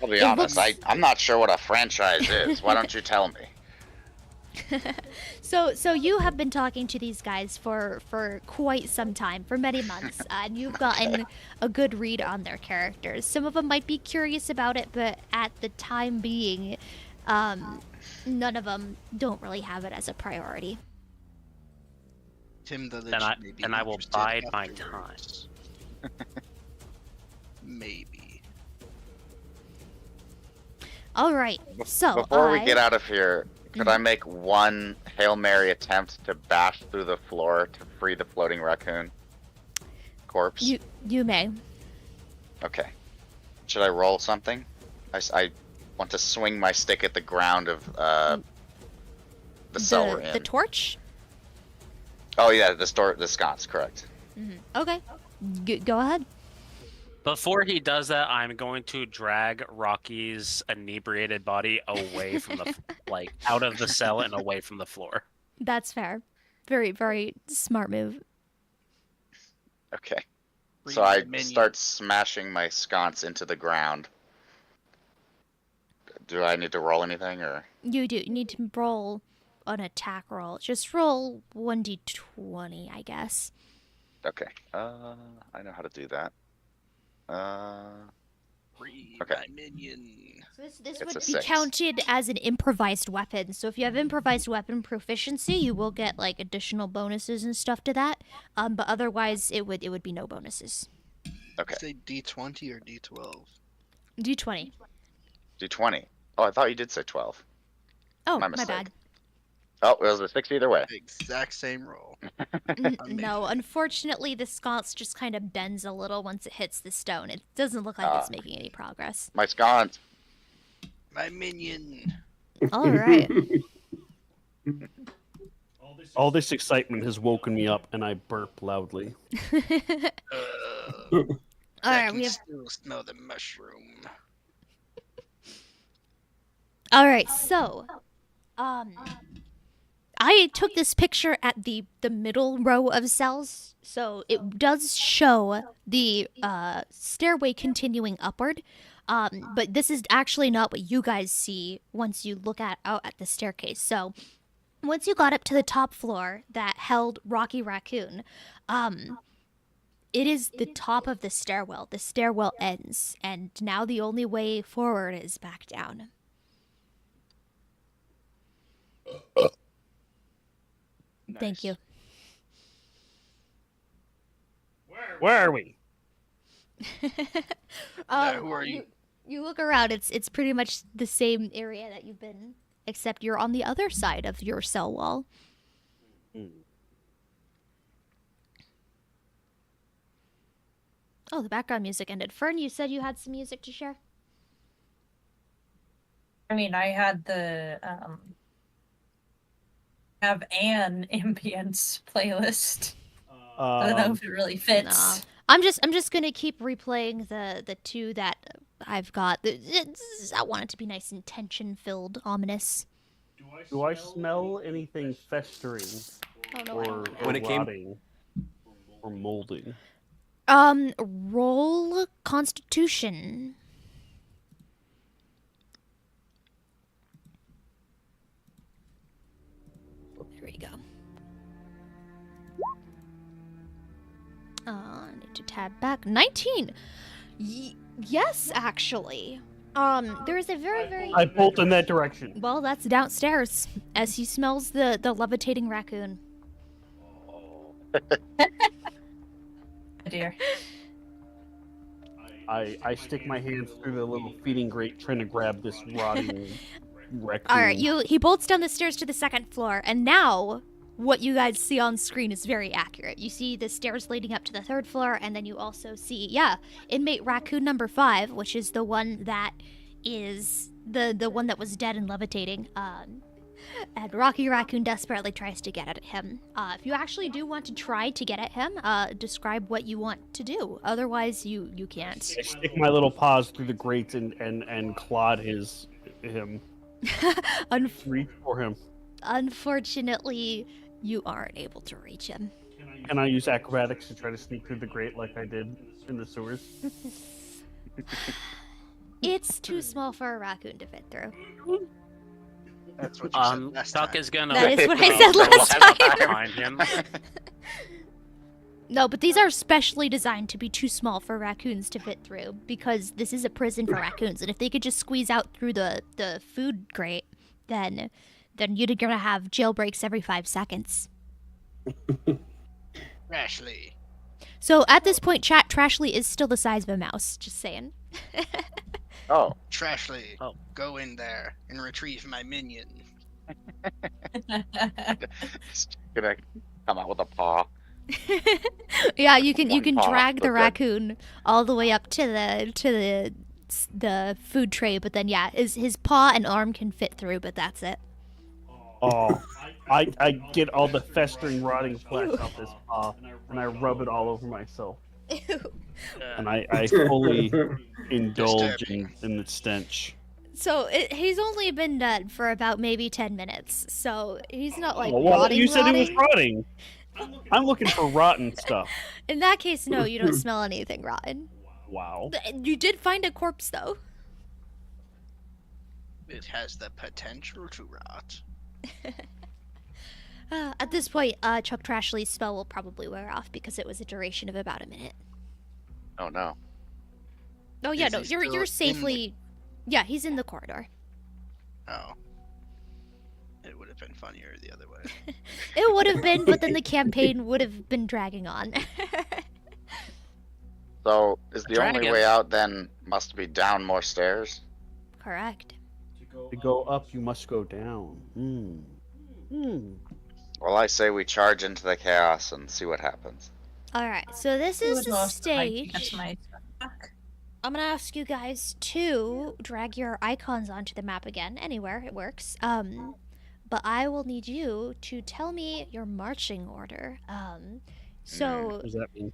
I'll be It honest, looks- I'm not sure what a franchise is. Why don't you tell me? So you have been talking to these guys for quite some time, for many months, and you've gotten a good read on their characters. Some of them might be curious about it, but at the time being, none of them don't really have it as a priority. Tim the Lich Then may be then I will interested bide my afterwards. Maybe. All right. So Before we get out of here, could I make one Hail Mary attempt to bash through the floor to free the floating raccoon corpse? You may. Okay. Should I roll something? I want to swing my stick at the ground of the cell we're in. The torch. Oh yeah, the sconce, correct. Okay. Go ahead. Before he does that, I'm going to drag Rocky's inebriated body away from the like out of the cell and away from the floor. That's fair. Very, very smart move. Okay. Free So I my minion. start smashing my sconce into the ground. Do I need to roll anything or? You do. You need to roll an attack roll. Just roll 1d20, I guess. Okay. I know how to do that. Free Okay. my minion. So this It's would a be 6. counted as an improvised weapon. So if you have improvised weapon proficiency, you will get like additional bonuses and stuff to that. But otherwise, it would be no bonuses. Okay. Say D20 or D12. D20. D20. Oh, I thought you did say 12. Oh, My my mistake. bad. Oh, it was a 6 either way. Exact same roll. No, unfortunately, the sconce just kind of bends a little once it hits the stone. It doesn't look like it's making any progress. My sconce. My minion. All right. All this excitement has woken me up, and I burp loudly. All I right, can we have. still smell the mushroom. All right, so, I took this picture at the middle row of cells, so it does show the stairway continuing upward. But this is actually not what you guys see once you look out at the staircase. So, once you got up to the top floor that held Rocky Raccoon, it is the top of the stairwell. The stairwell ends, and now the only way forward is back down. Thank you. Where are we? Who are you? You look around. It's pretty much the same area that you've been, except you're on the other side of your cell wall. Oh, the background music ended. Fern, you said you had some music to share? I mean, I had have an ambience playlist. I don't know if it really fits. Nah. I'm just gonna keep replaying the two that I've got. I want it to be nice and tension filled, ominous. Do I smell anything festering Oh no, I or don't. When it came- rotting or molding? Roll Constitution. need to tab back. 19. Yes, actually. There is a very I bolt in that direction. well. That's downstairs as he smells the levitating raccoon. Oh dear. I stick my hands through the little feeding grate trying to grab this rotting raccoon. All right, he bolts down the stairs to the second floor, and now what you guys see on screen is very accurate. You see the stairs leading up to the third floor, and then you also see, inmate raccoon number 5, which is the one that is the one that was dead and levitating. And Rocky Raccoon desperately tries to get at him. If you actually do want to try to get at him, describe what you want to do. Otherwise, you can't. I stick my little paws through the grates and clod him. Reach for him. Unfortunately, you aren't able to reach him. Can I use acrobatics to try to sneak through the grate like I did in the sewers? It's too small for a raccoon to fit through. That's what you said last Tuck time. is gonna. That is what I said last time. Behind him. No, but these are specially designed to be too small for raccoons to fit through because this is a prison for raccoons, and if they could just squeeze out through the food grate, then you're gonna have jailbreaks every 5 seconds. Rashly. So at this point, Trashly is still the size of a mouse. Just saying. Oh, Trashly, Oh. go in there and retrieve my minion. it's gonna come out with a paw. Yeah, you can One paw, drag the okay. raccoon all the way up to the food tray, but then his paw and arm can fit through, but that's it. Oh, I get all the festering, rotting flesh off this paw, and I rub it all over myself. And I fully indulge in the stench. So he's only been dead for about maybe 10 minutes, so he's not like well, rotting. you said rotting. it was rotting. I'm looking for rotten stuff. In that case, no, you don't smell anything rotten. Wow. You did find a corpse, though. It has the potential to rot. At this point, Chuck Trashly's spell will probably wear off because it was a duration of about a minute. Oh no. Oh yeah, Is no, he still you're in safely. Yeah, he's in the corridor. Oh. It would have been funnier the other way. It would have been, but then the campaign would have been dragging on. So is the only Dragon. way out then must be down more stairs? Correct. To go up, you must go down. Well, I say we charge into the chaos and see what happens. All right, so this is the That's stage. my back. I'm gonna ask you guys to drag your icons onto the map again, anywhere it works. But I will need you to tell me your marching order. So What does that mean?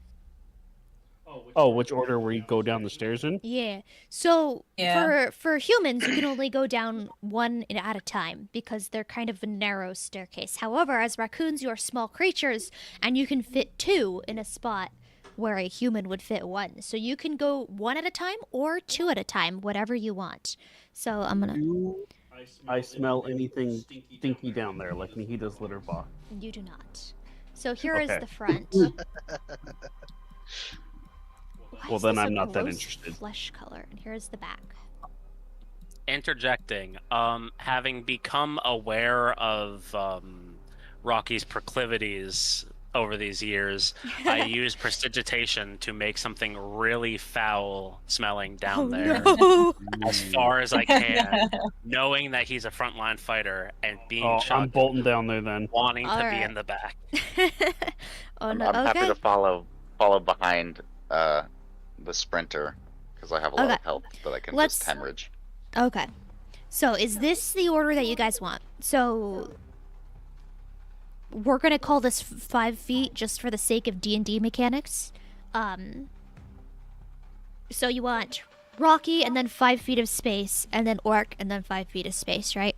Oh, which order where you go down the stairs in? yeah, so Yeah. for humans, you can only go down one at a time because they're kind of a narrow staircase. However, as raccoons, you are small creatures, and you can fit 2 in a spot where a human would fit 1. So you can go 1 at a time or 2 at a time, whatever you want. So I'm gonna. I smell anything stinky down there, like Nihida's litter box. You do not. So here is Okay. the front. Why Well, is then this a I'm not that gross interested. Flesh color, and here's the back. Interjecting. Having become aware of Rocky's proclivities over these years, I use prestidigitation to make something really foul smelling down there No. as far as I can, knowing that he's a frontline fighter and being Oh, I'm Chuck, bolting down there then. wanting to be Alright. in the back. Oh I'm no. happy Okay. to follow behind the sprinter because I have a lot Okay. of health that I can Let's- just hemorrhage. Okay. So is this the order that you guys want? So we're gonna call this 5 feet just for the sake of D&D mechanics. So you want Rocky and then 5 feet of space, and then Orc and then 5 feet of space, right?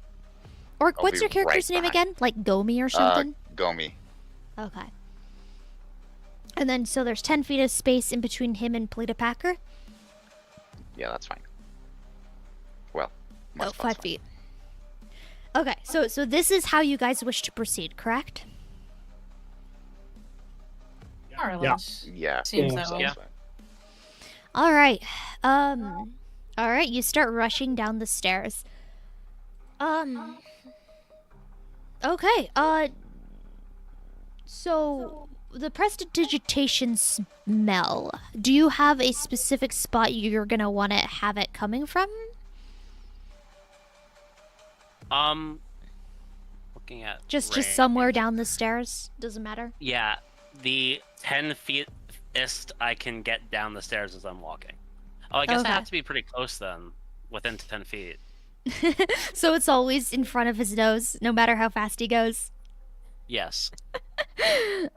Orc, I'll what's be your character's right name behind. again? Like Gomi or something? Gomi. Okay. And then so there's 10 feet of space in between him and Polita Packer? Yeah, that's fine. Well, my Oh, spot's 5 fine. feet. Okay, so this is how you guys wish to proceed, correct? More or Yeah. less. Yeah. Seems Yeah. that way. Yeah. All right. All right, you start rushing down the stairs. Okay, so the prestidigitation smell. Do you have a specific spot you're gonna want to have it coming from? Looking at Just range. somewhere down the stairs. Doesn't matter. Yeah, the 10 feet-ist I can get down the stairs as I'm walking. Oh, I guess Okay. I have to be pretty close then, within 10 feet. So it's always in front of his nose, no matter how fast he goes. Yes.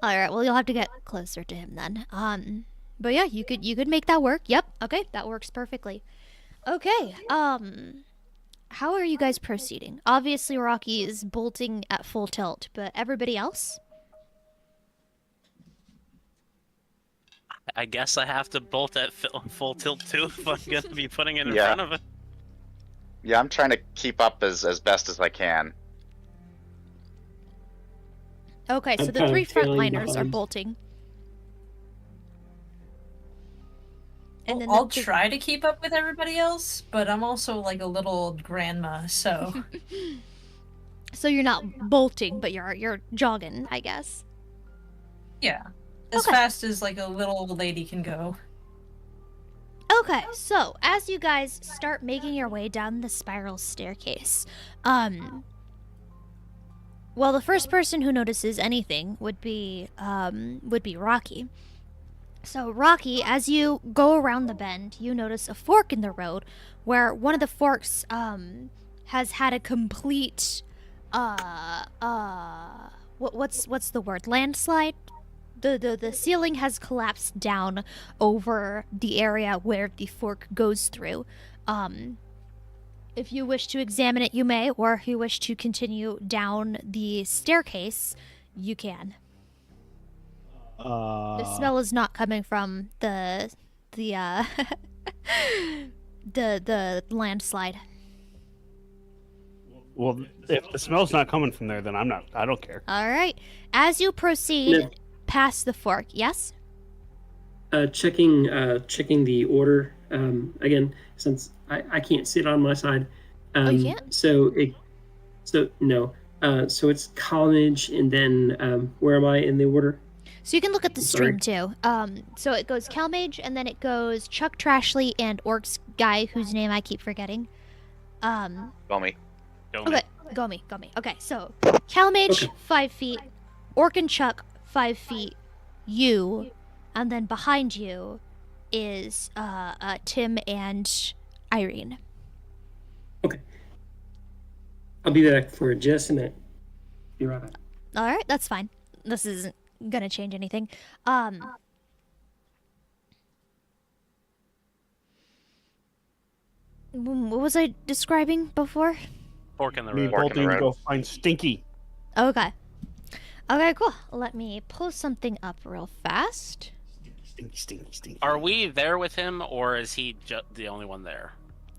All right. Well, you'll have to get closer to him then. But yeah, you could make that work. Yep. Okay, that works perfectly. Okay. How are you guys proceeding? Obviously, Rocky is bolting at full tilt, but everybody else? I guess I have to bolt at full tilt too if I'm going to be putting it in Yeah. front of it. Yeah, I'm trying to keep up as best as I can. Okay, so I'm the kind of 3 trailing frontliners are behind. bolting. And then I'll the- try to keep up with everybody else, but I'm also like a little old grandma, so So you're not bolting, but you're jogging, I guess. yeah. As Okay. fast as like a little old lady can go. Okay, so as you guys start making your way down the spiral staircase, well, the first person who notices anything would be Rocky. So Rocky, as you go around the bend, you notice a fork in the road where one of the forks has had a complete what's the word? Landslide? The ceiling has collapsed down over the area where the fork goes through. If you wish to examine it, you may, or if you wish to continue down the staircase, you can. The smell is not coming from the landslide. Well, if the smell's not coming from there, then I don't care. All right. As you proceed Neb, past the fork, yes? checking the order again, since I can't see it on my side. You can't? So it's college, and then where am I in the order? So you can look at the Sorry. stream too. So it goes Calmage, and then it goes Chuck Trashley and Orc's guy, whose name I keep forgetting. Go me. Go Okay, Gomi. Okay, so Calmage, Okay. 5 feet. Orc and Chuck, 5 feet. You, and then behind you is Tim and Irene. Okay. I'll be back for just a minute. Be right back. All right, that's fine. This isn't gonna change anything. What was I describing before? Fork in the Me road. Fork in the bolting to road. go find Stinky. Okay. Okay, cool. Let me pull something up real fast. Stinky. Are we there with him, or is he the only one there?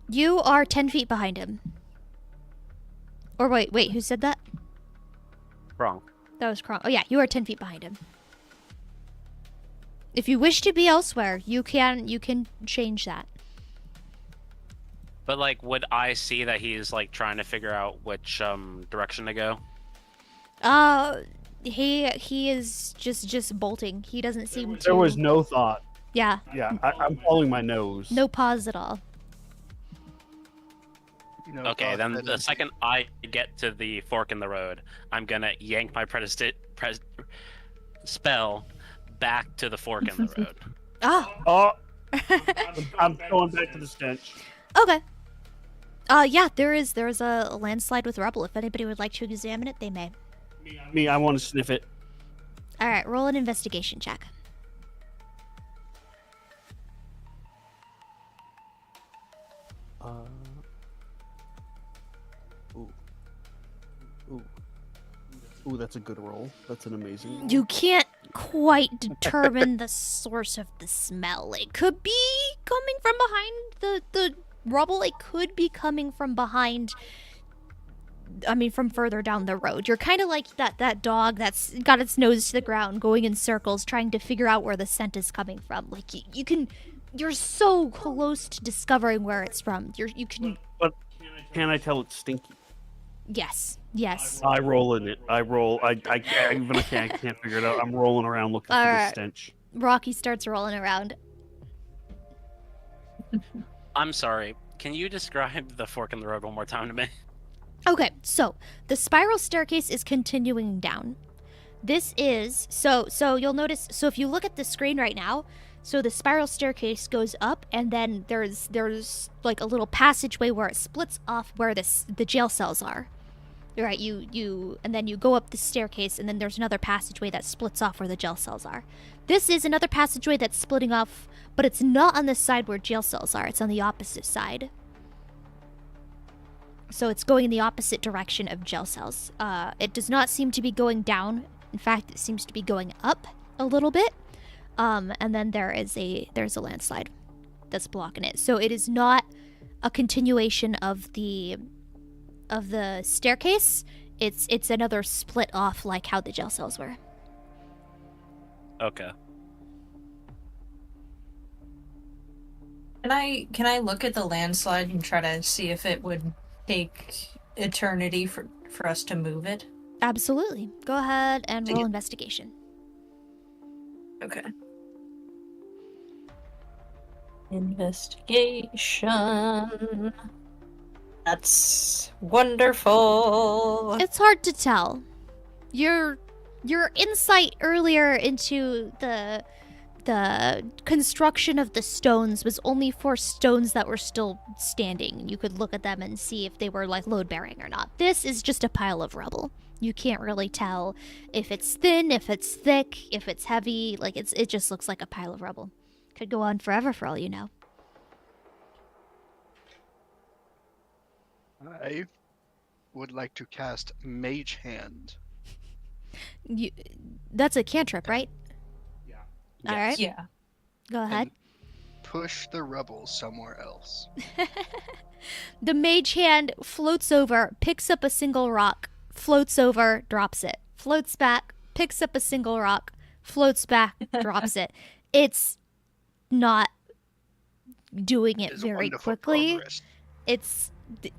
You are 10 feet behind him. Or wait, who said that? Wrong. That was Kron. Oh yeah, you are 10 feet behind him. If you wish to be elsewhere, you can change that. But like, would I see that he's like trying to figure out which direction to go? He is just bolting. He doesn't seem to. There was no thought. Yeah, Yeah, I'm following my nose. no pause at all. Okay, then the second I get to the fork in the road, I'm gonna yank my spell back to the fork in the road. Oh, Oh, I'm going back to the stench. okay. Yeah, there is a landslide with rubble. If anybody would like to examine it, they may. Me, I want to sniff it. All right, roll an investigation check. Ooh, that's a good roll. That's an amazing roll. You can't quite determine the source of the smell. It could be coming from behind the rubble. It could be coming from behind from further down the road. You're kind of like that dog that's got its nose to the ground, going in circles, trying to figure out where the scent is coming from. Like you're so close to discovering where it's from. You can. But can I tell it's stinky? Yes. I roll in it. I can't figure it out. I'm rolling around looking for the stench. Rocky starts rolling around. I'm sorry. Can you describe the fork in the road one more time to me? Okay, so the spiral staircase is continuing down. This is so you'll notice. So if you look at the screen right now, so the spiral staircase goes up, and then there's like a little passageway where it splits off where the jail cells are. Right, and then you go up the staircase, and then there's another passageway that splits off where the jail cells are. This is another passageway that's splitting off, but it's not on the side where jail cells are. It's on the opposite side. So it's going in the opposite direction of jail cells. It does not seem to be going down. In fact, it seems to be going up a little bit. And then there's a landslide that's blocking it. So it is not a continuation of the staircase. It's another split off, like how the jail cells were. Okay. Can I look at the landslide and try to see if it would take eternity for us to move it? Absolutely. Go ahead and roll investigation. Okay. Investigation. That's wonderful. It's hard to tell. Your insight earlier into the construction of the stones was only for stones that were still standing. You could look at them and see if they were like load bearing or not. This is just a pile of rubble. You can't really tell if it's thin, if it's thick, if it's heavy. Like it just looks like a pile of rubble. Could go on forever for all you know. I would like to cast Mage Hand. That's a cantrip, right? Yeah. All right. Yeah. Go ahead. Push the rubble somewhere else. The mage hand floats over, picks up a single rock, floats over, drops it. Floats back, picks up a single rock, floats back, drops it. It's not doing it Is very wonderful quickly. progress. It's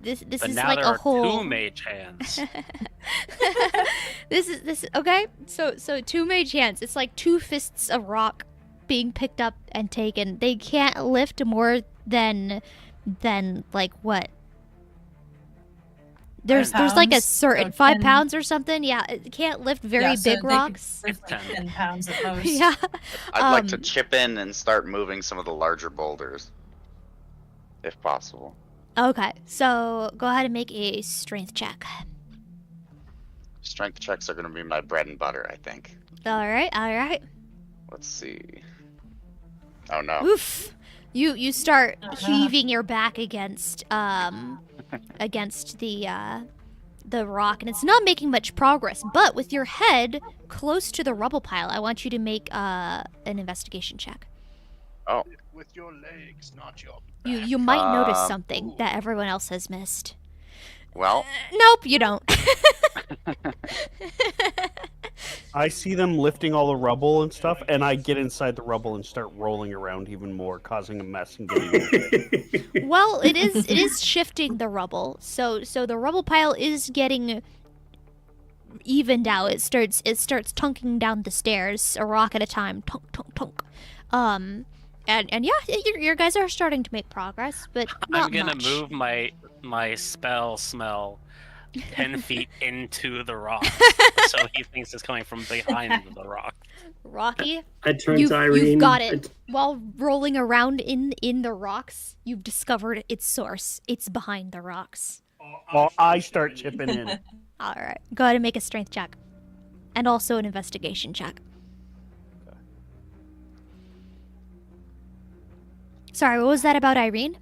this But is now like there a are whole two mage hands. this is okay. So two mage hands. It's like two fists of rock being picked up and taken. They can't lift more than like what? There's like a pounds? certain So 5 10 pounds or something. Yeah, it can't lift very Yeah, so big they could rocks. lift like 10. 10 pounds at most. Yeah. I'd like to chip in and start moving some of the larger boulders, if possible. Okay, so go ahead and make a strength check. Strength checks are going to be my bread and butter, I think. All right. Let's see. Oh no. Oof. You start heaving your back against against the rock, and it's not making much progress. But with your head close to the rubble pile, I want you to make an investigation check. Oh. With your legs, not your back. You might notice something that everyone else has missed. Well, Nope, you don't. I see them lifting all the rubble and stuff, and I get inside the rubble and start rolling around even more, causing a mess and getting Well, it is shifting the rubble. So the rubble pile is getting evened out. It starts tunking down the stairs, a rock at a time, tunk tunk tunk. And yeah, your guys are starting to make progress, but not I'm gonna much. move my spell smell 10 feet into the rock, so he thinks it's coming from behind the rock. Rocky, I turn to Irene. you've got it. While rolling around in the rocks, you've discovered its source. It's behind the rocks. Well, I start chipping in. All right, go ahead and make a strength check, and also an investigation check. Sorry, what was that about Irene?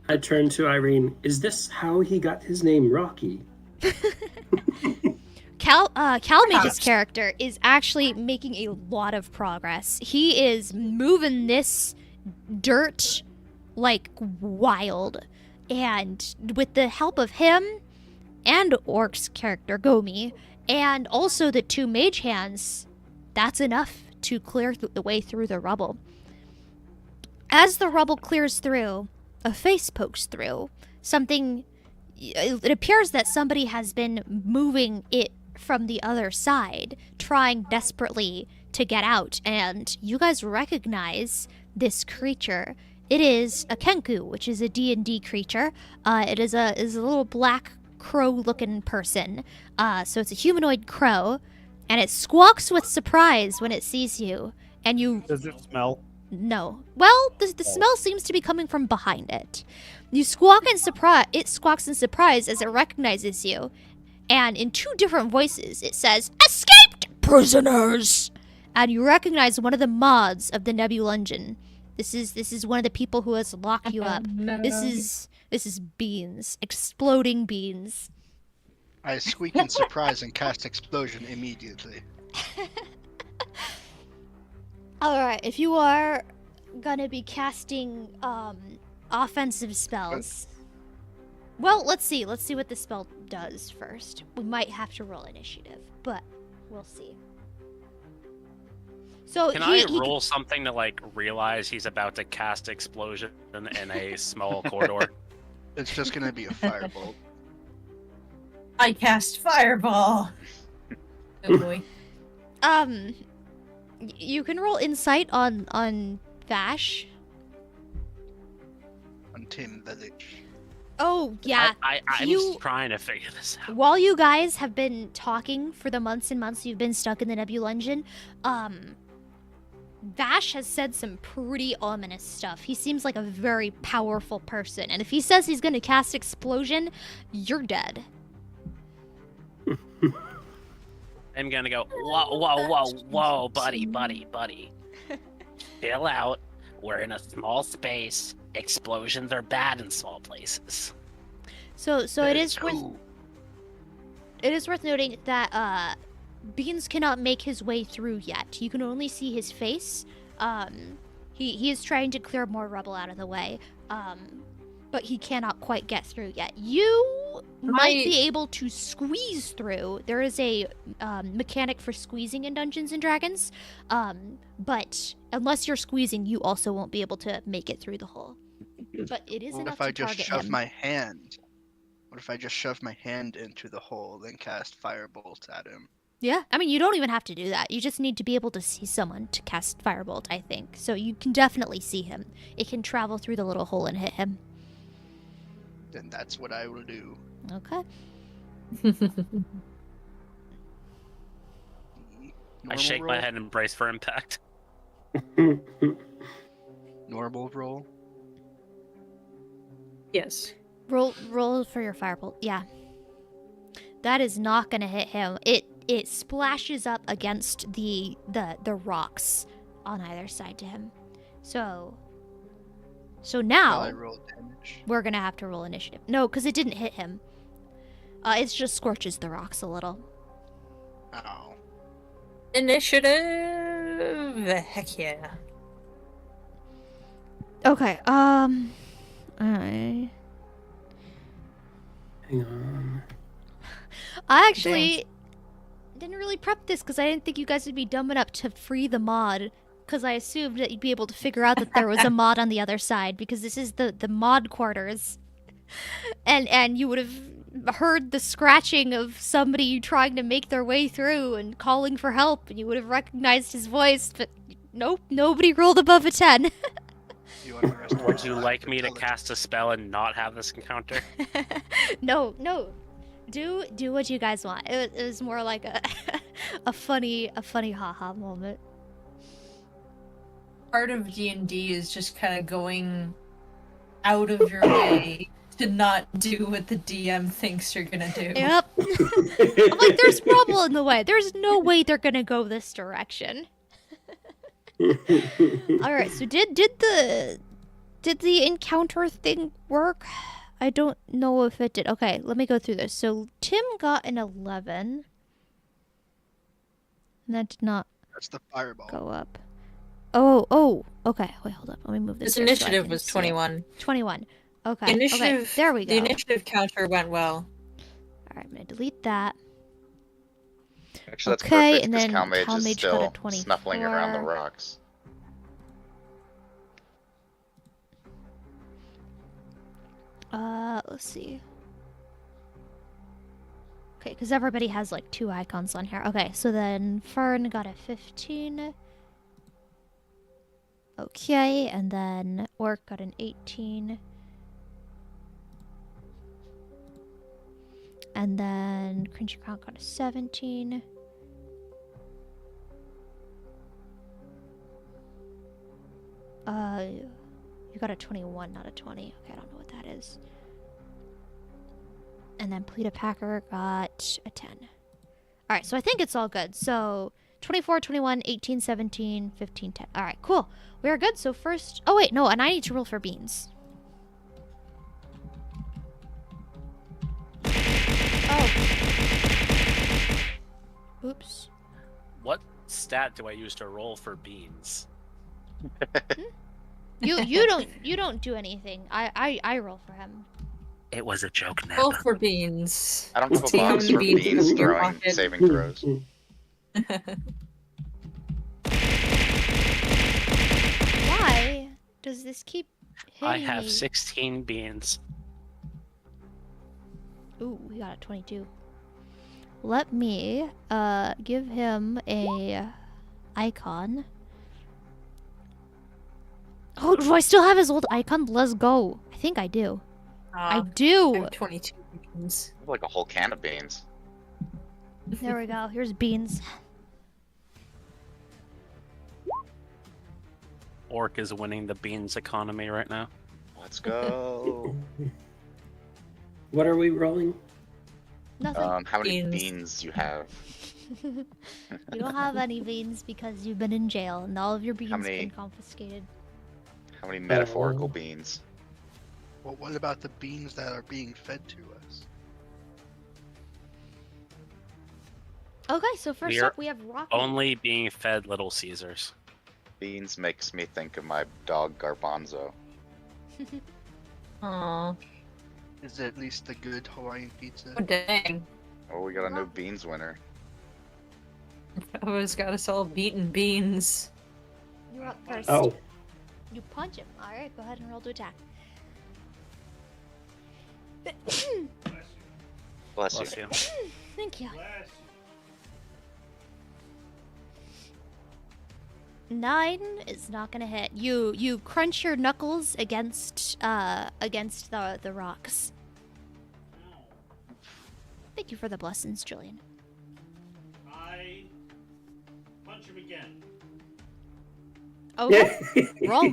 I turn to Irene. Is this how he got his name, Rocky? Calmage's character is actually making a lot of progress. He is moving this dirt like wild, and with the help of him and Orc's character, Gomi, and also the 2 mage hands, that's enough to clear the way through the rubble. As the rubble clears through, a face pokes through. It appears that somebody has been moving it from the other side, trying desperately to get out, and you guys recognize this creature. It is a Kenku, which is a D&D creature. It is a little black crow-looking person. So it's a humanoid crow, and it squawks with surprise when it sees you, and you... Does it smell? No. Well, the smell seems to be coming from behind it. You squawk in surprise. It squawks in surprise as it recognizes you, and in 2 different voices, it says, "Escaped prisoners!" And you recognize one of the mods of the Nebulungeon. This is one of the people who has locked you up. No. This is Beans, exploding Beans. I squeak in surprise and cast explosion immediately. Alright, if you are gonna be casting offensive spells. Well, let's see what the spell does first. We might have to roll initiative, but we'll see. So Can I roll something to like realize he's about to cast explosion in a small corridor? It's just gonna be a firebolt. I cast fireball. Oh boy. You can roll insight on Vash. On Tim the Lich. Oh yeah. I'm just trying to figure this out. While you guys have been talking for the months and months you've been stuck in the Nebulungeon, Vash has said some pretty ominous stuff. He seems like a very powerful person, and if he says he's gonna cast explosion, you're dead. I'm gonna go, whoa, buddy. Chill out. We're in a small space. Explosions are bad in small places. So it is worth noting that Beans cannot make his way through yet. You can only see his face. He is trying to clear more rubble out of the way. But he cannot quite get through yet. You might be able to squeeze through. There is a mechanic for squeezing in Dungeons and Dragons. But unless you're squeezing, you also won't be able to make it through the hole. But it is What enough if I to just target shove him. my hand? What if I just shove my hand into the hole and cast firebolt at him? Yeah, I mean, you don't even have to do that. You just need to be able to see someone to cast Firebolt, I think. So you can definitely see him. It can travel through the little hole and hit him. Then that's what I will do. Okay. I shake my head and brace for impact. Normal roll. Yes. Roll for your Firebolt. Yeah. That is not going to hit him. It splashes up against the rocks on either side to him. So now I roll damage. we're going to have to roll initiative. No, because it didn't hit him. It just scorches the rocks a little. Oh. Initiative. Heck yeah. Okay. Hang on. I actually didn't really prep this because I didn't think you guys would be dumb enough to free the mod. Because I assumed that you'd be able to figure out that there was a mod on the other side. Because this is the mod quarters. And you would have heard the scratching of somebody trying to make their way through and calling for help. And you would have recognized his voice. But nope, nobody rolled above a 10. Would you like me to cast a spell and not have this encounter? No. Do what you guys want. It was more like a funny haha moment. Part of D&D is just kind of going out of your way to not do what the DM thinks you're gonna do. Yep. I'm like, there's rubble in the way. There's no way they're gonna go this direction. All right. So did the encounter thing work? I don't know if it did. Okay, let me go through this. So Tim got an 11. And that did not That's the fireball. go up. Oh, okay. Wait, hold up. Let me move this. This here so I initiative can was see it. 21. 21. Okay. Initiative, Okay, there we go. The initiative counter went well. All Alright, I'm gonna delete that. Actually, that's Okay, perfect and because then Calmage Calmage is got a still snuffling around the 24. rocks. Let's see. Okay, because everybody has like 2 icons on here. Okay, so then Fern got a 15. Okay, and then Orc got an 18. And then Crunchy Crown got a 17. You got a 21, not a 20. Okay, I don't know what that is. And then Pleta Packer got a 10. Alright, so I think it's all good. So 24, 21, 18, 17, 15, 10. Alright, cool. We are good. So first... Oh, wait, no, and I need to roll for beans. Oh. Oops. What stat do I use to roll for beans? You don't do anything. I roll for him. It was a joke, Neb. Roll for beans. I don't have a See how box many for beans beans in your throwing pocket. saving throws. Why does this keep hitting I have me? 16 beans. Ooh, we got a 22. Let me give him a icon. Oh, do I still have his old icon? Let's go. I think I do. I I do. have 22 beans. Like a whole can of beans. There we go. Here's beans. Orc is winning the beans economy right now. Let's go. What are we rolling? Nothing. How many Beans. beans you have? You don't have any beans because you've been in jail and all of your beans have many- been confiscated. How many metaphorical beans? Well, what about the beans that are being fed to us? Okay, so first We're up we have Rocky. Only being fed Little Caesars. Beans makes me think of my dog Garbanzo. Aw. Is it at least the good Hawaiian pizza? Oh, dang. Oh, we got a new beans winner. I always got us all beaten beans. You're up first. Oh, You punch him. Alright, go ahead and roll to attack. Bless Bless you. you. Thank you. 9 is not gonna hit. You crunch your knuckles against the rocks. Thank you for the blessings, Julian. I punch him again. Okay, roll.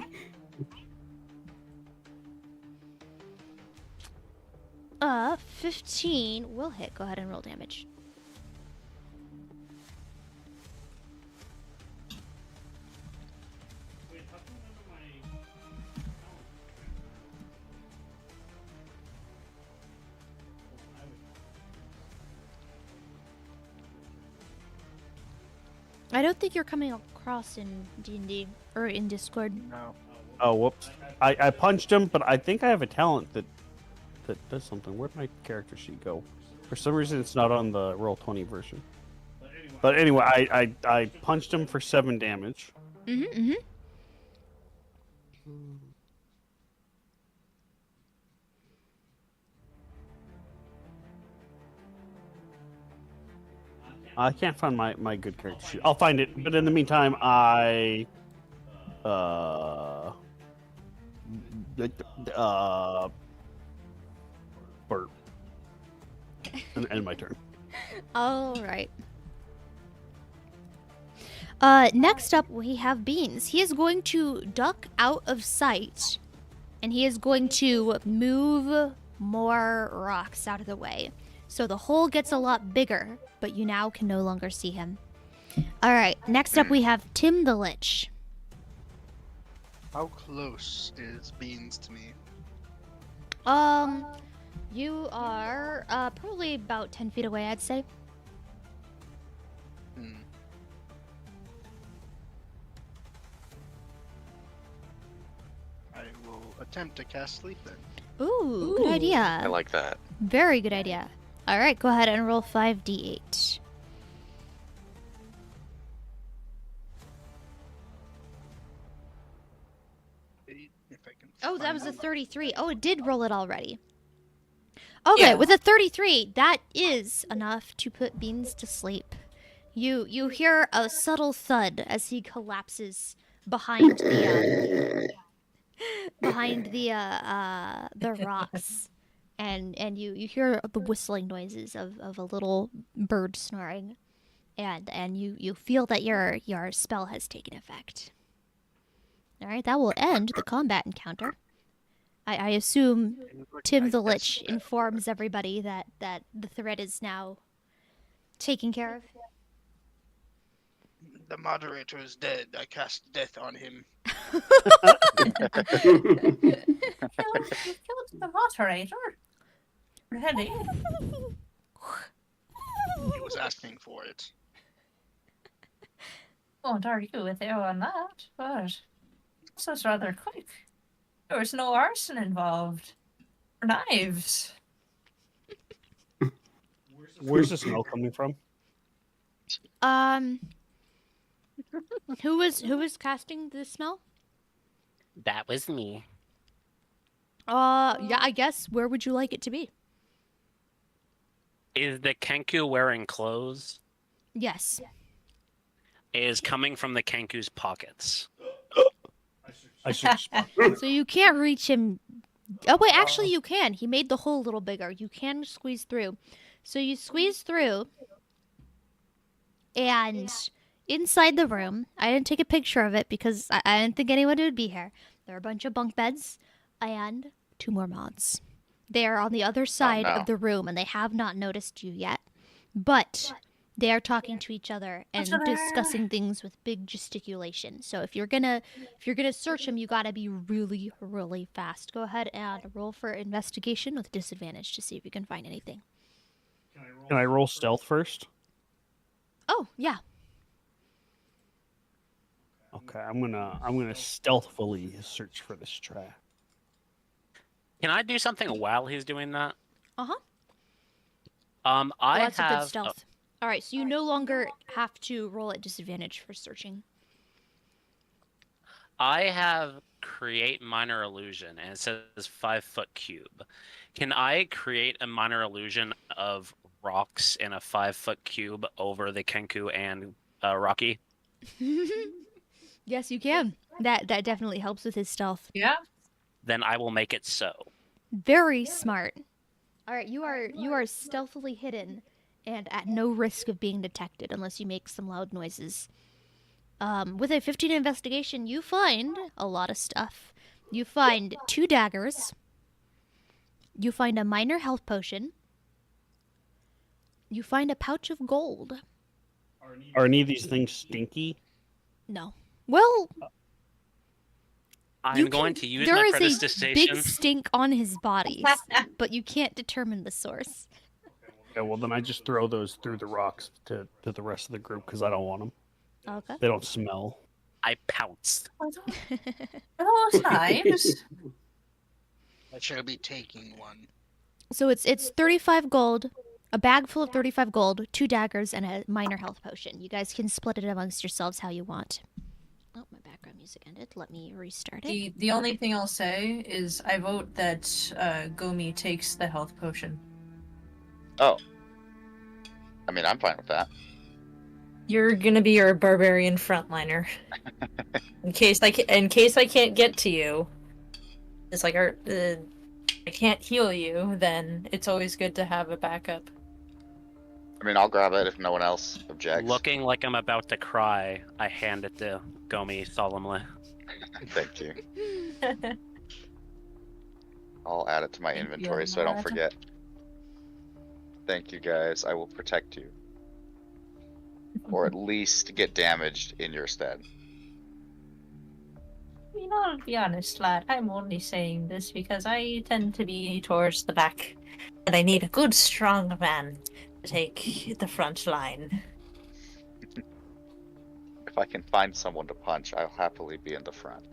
Uh, 15 will hit. Go ahead and roll damage. Wait, how come none of my... I don't think you're coming across in D&D or in Discord. No. Oh, whoops. I punched him, but I think I have a talent that does something. Where'd my character sheet go? For some reason, it's not on the Roll20 version. But anyway, I punched him for 7 damage. Mm-hmm. I can't find my good character sheet. I'll find it, but in the meantime, I burp. And end my turn. All right. Next up, we have Beans. He is going to duck out of sight, and he is going to move more rocks out of the way. So the hole gets a lot bigger, but you now can no longer see him. All right, next up we have Tim the Lich. How close is Beans to me? You are probably about 10 feet away, I'd say. Hmm. I will attempt to cast Sleep then. Ooh, good idea. I like that. Very good idea. All right, go ahead and roll 5d8. If I can Oh, that find was a it. 33. Oh, it did roll it already. Okay, Yeah. with a 33, that is enough to put Beans to sleep. You hear a subtle thud as he collapses behind the rocks, and you hear the whistling noises of a little bird snoring, and you feel that your spell has taken effect. All right, that will end the combat encounter. I assume Tim the Lich informs everybody that the threat is now taken care of. The moderator is dead. I cast death on him. You killed the moderator. Really? He was asking for it. Won't argue with you on that, but this was rather quick. There was no arson involved. Or knives. Where's the smell coming from? Who was casting the smell? That was me. Yeah, I guess where would you like it to be? Is the Kenku wearing clothes? Yes. It is coming from the Kenku's pockets. I should. So you can't reach him. Oh wait, actually you can. He made the hole a little bigger. You can squeeze through. So you squeeze through, and inside the room, I didn't take a picture of it because I didn't think anyone would be here. There are a bunch of bunk beds and 2 more mods. They are on the other side of the room, and they have not noticed you yet. But they are talking to each other and discussing things with big gesticulation. So if you're gonna search them, you gotta be really, really fast. Go ahead and roll for investigation with disadvantage to see if you can find anything. Can I roll stealth first? Oh yeah. Okay, I'm gonna stealthily search for this trap. Can I do something while he's doing that? Uh-huh. I Well, that's have a good stealth. All right, so you no longer have to roll at disadvantage for searching. I have create minor illusion, and it says 5-foot cube. Can I create a minor illusion of rocks in a 5-foot cube over the Kenku and Rocky? Yes, you can. That definitely helps with his stealth. Yeah. Then I will make it so. Very smart. All right, you are stealthily hidden and at no risk of being detected unless you make some loud noises. With a 15 investigation, you find a lot of stuff. You find 2 daggers. You find a minor health potion. You find a pouch of gold. Are any of these things stinky? No. Well, I'm going to use there my is a prestidigitation. big stink on his body, but you can't determine the source. Okay, well then I just throw those through the rocks to the rest of the group because I don't want them. Okay. They don't smell. I pounced. Are those knives? I shall be taking one. So it's 35 gold, a bag full of 35 gold, 2 daggers, and a minor health potion. You guys can split it amongst yourselves how you want. Oh, my background music ended. Let me restart it. The only thing I'll say is I vote that Gomi takes the health potion. Oh. I mean, I'm fine with that. You're gonna be our barbarian frontliner. in case I can't get to you, it's like I can't heal you. Then it's always good to have a backup. I mean, I'll grab it if no one else objects. Looking like I'm about to cry, I hand it to Gomi solemnly. Thank you. I'll add it to my Thank you, inventory so I don't Lord. forget. Thank you guys. I will protect you. Or at least get damaged in your stead. You know, I'll be honest, lad. I'm only saying this because I tend to be towards the back, and I need a good, strong man to take the front line. If I can find someone to punch, I'll happily be in the front.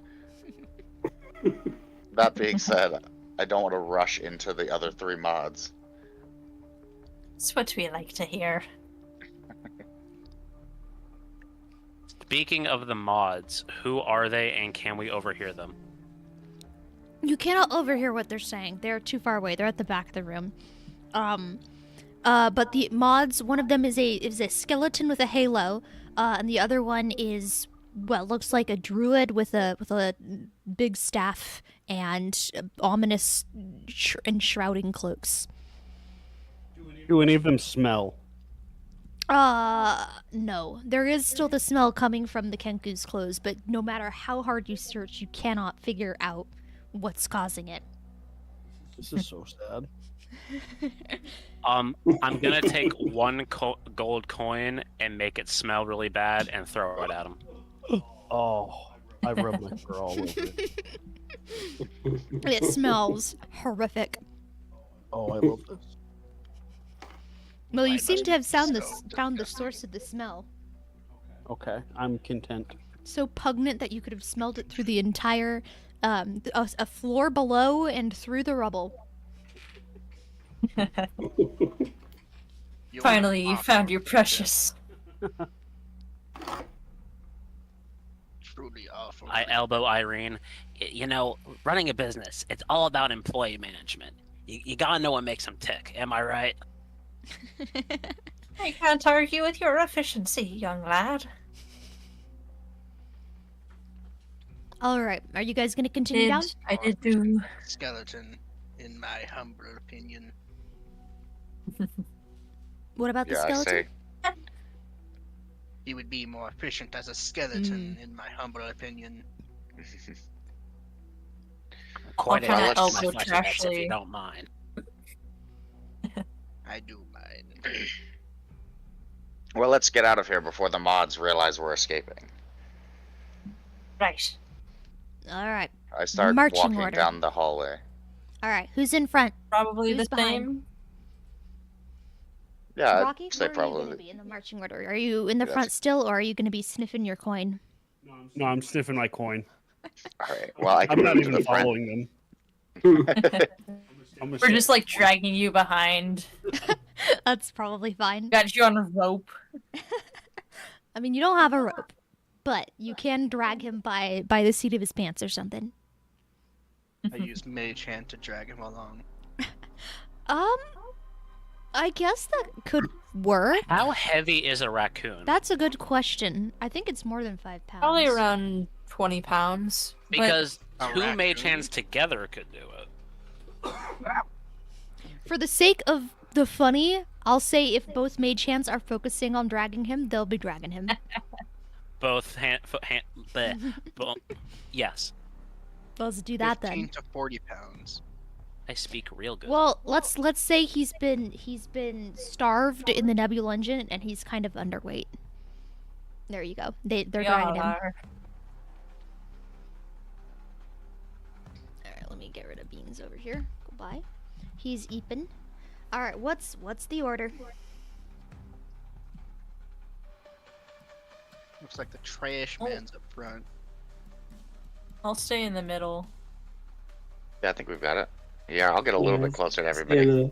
That being said, I don't want to rush into the other 3 mods. That's what we like to hear. Speaking of the mods, who are they and can we overhear them? You cannot overhear what they're saying. They're too far away. They're at the back of the room. But the mods, one of them is a skeleton with a halo, and the other one is what looks like a druid with a big staff and ominous enshrouding cloaks. Do any of them smell? No. There is still the smell coming from the Kenku's clothes, but no matter how hard you search, you cannot figure out what's causing it. This is so sad. I'm gonna take one gold coin and make it smell really bad and throw it at him. Oh, I rubbed my fur all over it. It smells horrific. Oh, I love this. Well, you I seem must to have be found the source of the smell. Okay, I'm content. So pungent that you could have smelled it through the entire, a floor below and through the rubble. You're Finally, you awful. found your precious. Truly awful. I elbow Irene. You know, running a business, it's all about employee management. You gotta know what makes them tick. Am I right? I can't argue with your efficiency, young lad. All right, are you guys gonna continue down? I did do. Skeleton, in my humble opinion. What about the Yeah, I skeleton? say. He would be more efficient as a skeleton, in my humble opinion. Quite kinda a lot elbow if trashly. you don't mind. I do mind. Well, let's get out of here before the mods realize we're escaping. Right. All right, I start Marching walking order. down the hallway. all right. Who's in front? Probably Who's the behind? same. Yeah, Rocky, I'd say where are you gonna probably. be in the marching order? Are you in the Yes. front still, or are you gonna be sniffing your coin? No, I'm sniffing my coin. All right. Well, I can I'm not move to even the front. following them. I'm We're just like dragging you behind. That's probably fine. Got you on a rope. I mean, you don't have a rope, but you can drag him by the seat of his pants or something. I used Mage Hand to drag him along. I guess that could work. How heavy is a raccoon? That's a good question. I think it's more than 5 pounds. Probably around 20 pounds. but- Because A two raccoon? mage hands together could do it. For the sake of the funny, I'll say if both mage hands are focusing on dragging him, they'll be dragging him. Both yes. Let's do that 15 then. to 40 pounds. I speak real good. Well, let's say he's been starved in the Nebulungeon and he's kind of underweight. There you go. They're We dragging all him. are. All right, let me get rid of Beans over here. Goodbye. He's eeping. All right, what's the order? Looks like the trash Oh. man's up front. I'll stay in the middle. Yeah, I think we've got it. Yeah, I'll get a little bit Yes. closer to Stay everybody. in the-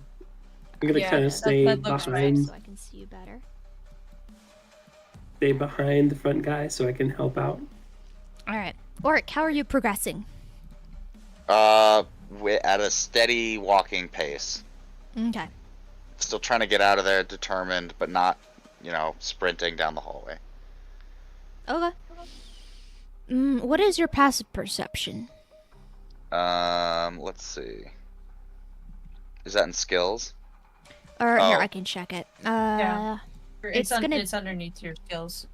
I'm gonna Yeah, kind of that- stay that looks right. behind, So I can see you better. stay behind the front guy so I can help out. All right, Oric, how are you progressing? At a steady walking pace. Okay. Still trying to get out of there, determined, but not, sprinting down the hallway. Okay. What is your passive perception? Let's see. Is that in skills? Or here, Oh. I can check it. Yeah. It's It's, gonna- it's underneath your skills.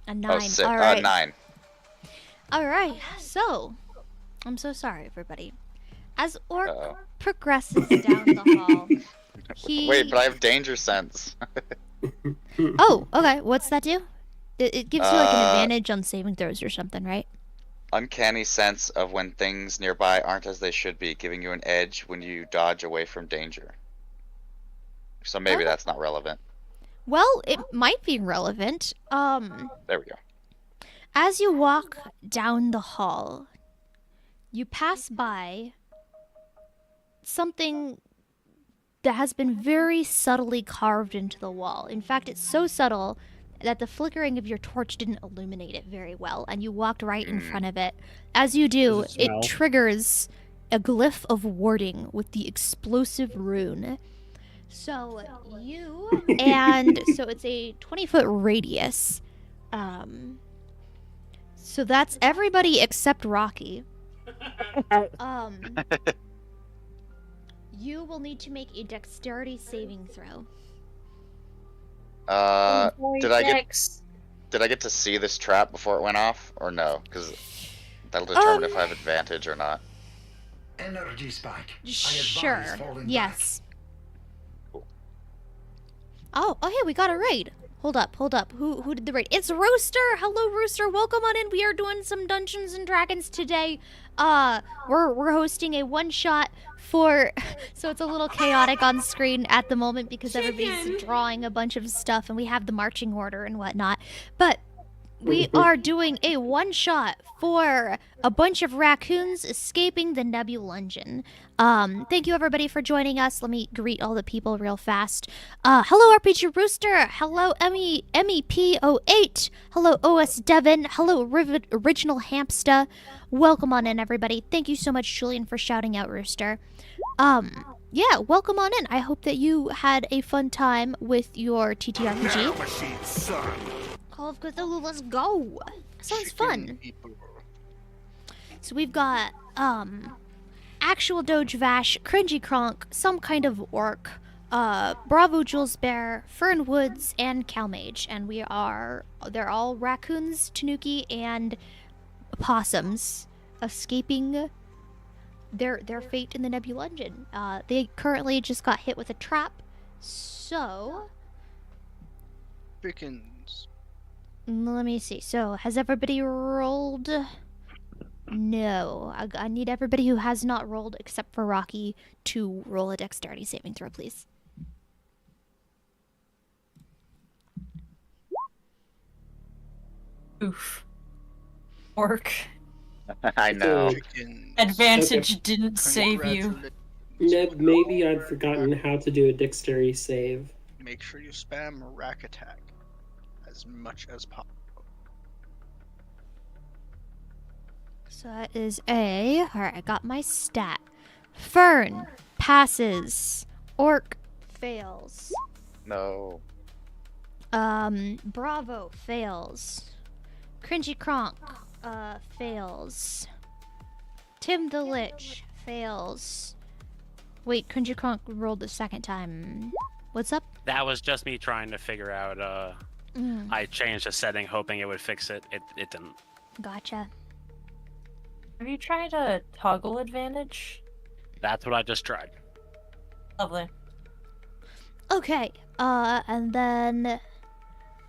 A Oh, 9. six. All right. 9. All right. So, I'm so sorry, everybody. As Orc Uh-oh. progresses down the hall, he. Wait, but I have danger sense. Oh, okay. What's that do? It gives you like an Uh, advantage on saving throws or something, right? Uncanny sense of when things nearby aren't as they should be, giving you an edge when you dodge away from danger. So maybe Okay. that's not relevant. Well, it might be relevant. There we go. As you walk down the hall, you pass by something that has been very subtly carved into the wall. In fact, it's so subtle that the flickering of your torch didn't illuminate it very well, and you walked right in front of it. As you do, Does it smell? it triggers a glyph of warding with the explosive rune. So you and so it's a 20-foot radius. So that's everybody except Rocky. You will need to make a dexterity saving throw. Did I get to see this trap before it went off, or no? Because that'll determine if I have advantage or not. Energy spike. Sure. Yes. Oh, hey, we got a raid. Hold up. Who did the raid? It's Rooster. Hello, Rooster. Welcome on in. We are doing some Dungeons and Dragons today. We're hosting a one shot for, so it's a little chaotic on screen at the moment because everybody's drawing a bunch of stuff and we have the marching order and whatnot. But we are doing a one shot for a bunch of raccoons escaping the Nebulungeon. Thank you everybody for joining us. Let me greet all the people real fast. Hello RPG Rooster. Hello MEP08. Hello OS Devon. Hello Original Hamsta. Welcome on in everybody. Thank you so much Julian for shouting out Rooster. Yeah, welcome on in. I hope that you had a fun time with your TTRPG. Call of Cthulhu, let's go! Sounds fun. So we've got, actual Doge Vash, Cringy Kronk, some kind of orc, Bravo Jules Bear, Fern Woods, and Calmage. And they're all raccoons, tanuki, and possums escaping their fate in the Nebulungeon. They currently just got hit with a trap, so... Freaking... Let me see. So, has everybody rolled? No. I need everybody who has not rolled, except for Rocky, to roll a dexterity saving throw, please. Oof. Orc. I know. Advantage didn't save you. Neb, maybe I'd forgotten how to do a dexterity save. Make sure you spam rack attack as much as possible. So that is a... Alright, I got my stat. Fern passes. Orc fails. No. Bravo fails. Cringy Kronk fails. Tim the Lich fails. Wait, Cringy Kronk rolled the second time. What's up? That was just me trying to figure out, I changed a setting hoping it would fix it. It didn't. Gotcha. Have you tried a toggle advantage? That's what I just tried. Lovely. Okay, and then...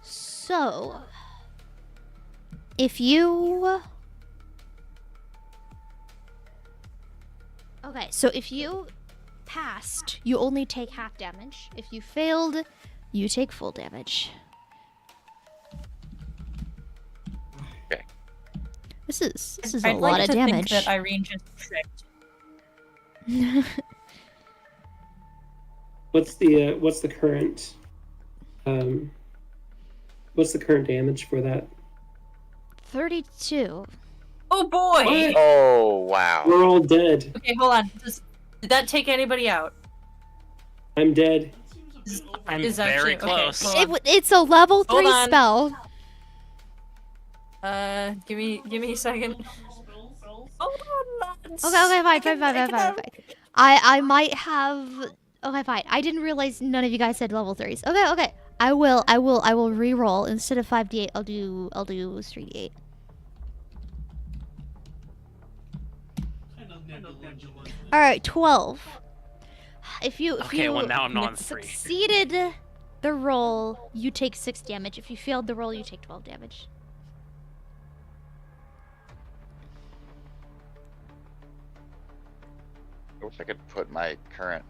So... If you... Okay, so if you passed, you only take half damage. If you failed, you take full damage. Okay. This is I'd a like lot of to damage. think that Irene just tricked. What's the current damage for that? 32. Oh boy! What? Oh, wow. We're all dead. Okay, hold on. Did that take anybody out? I'm dead. I'm Is that very you? Okay, close. hold on. It's a level 3 Hold on. spell. Give me a second. Hold on, lads. Okay, I can fine. I might have... Okay, fine. I didn't realize none of you guys said level 3s. Okay. I will re-roll. Instead of 5d8, I'll do 3d8. Alright, 12. If you now I'm on 3. succeeded the roll, you take 6 damage. If you failed the roll, you take 12 damage. I wish I could put my current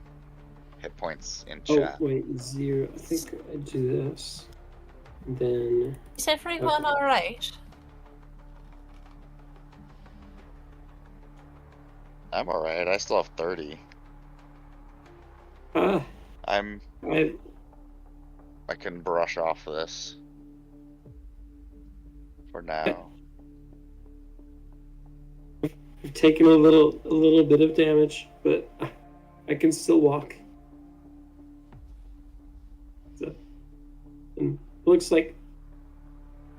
hit points in Oh chat. wait, 0. I think I do this. Then Is everyone alright? I'm alright. I still have 30. I can brush off this for now. I've taken a little bit of damage, but I can still walk. So, and it looks like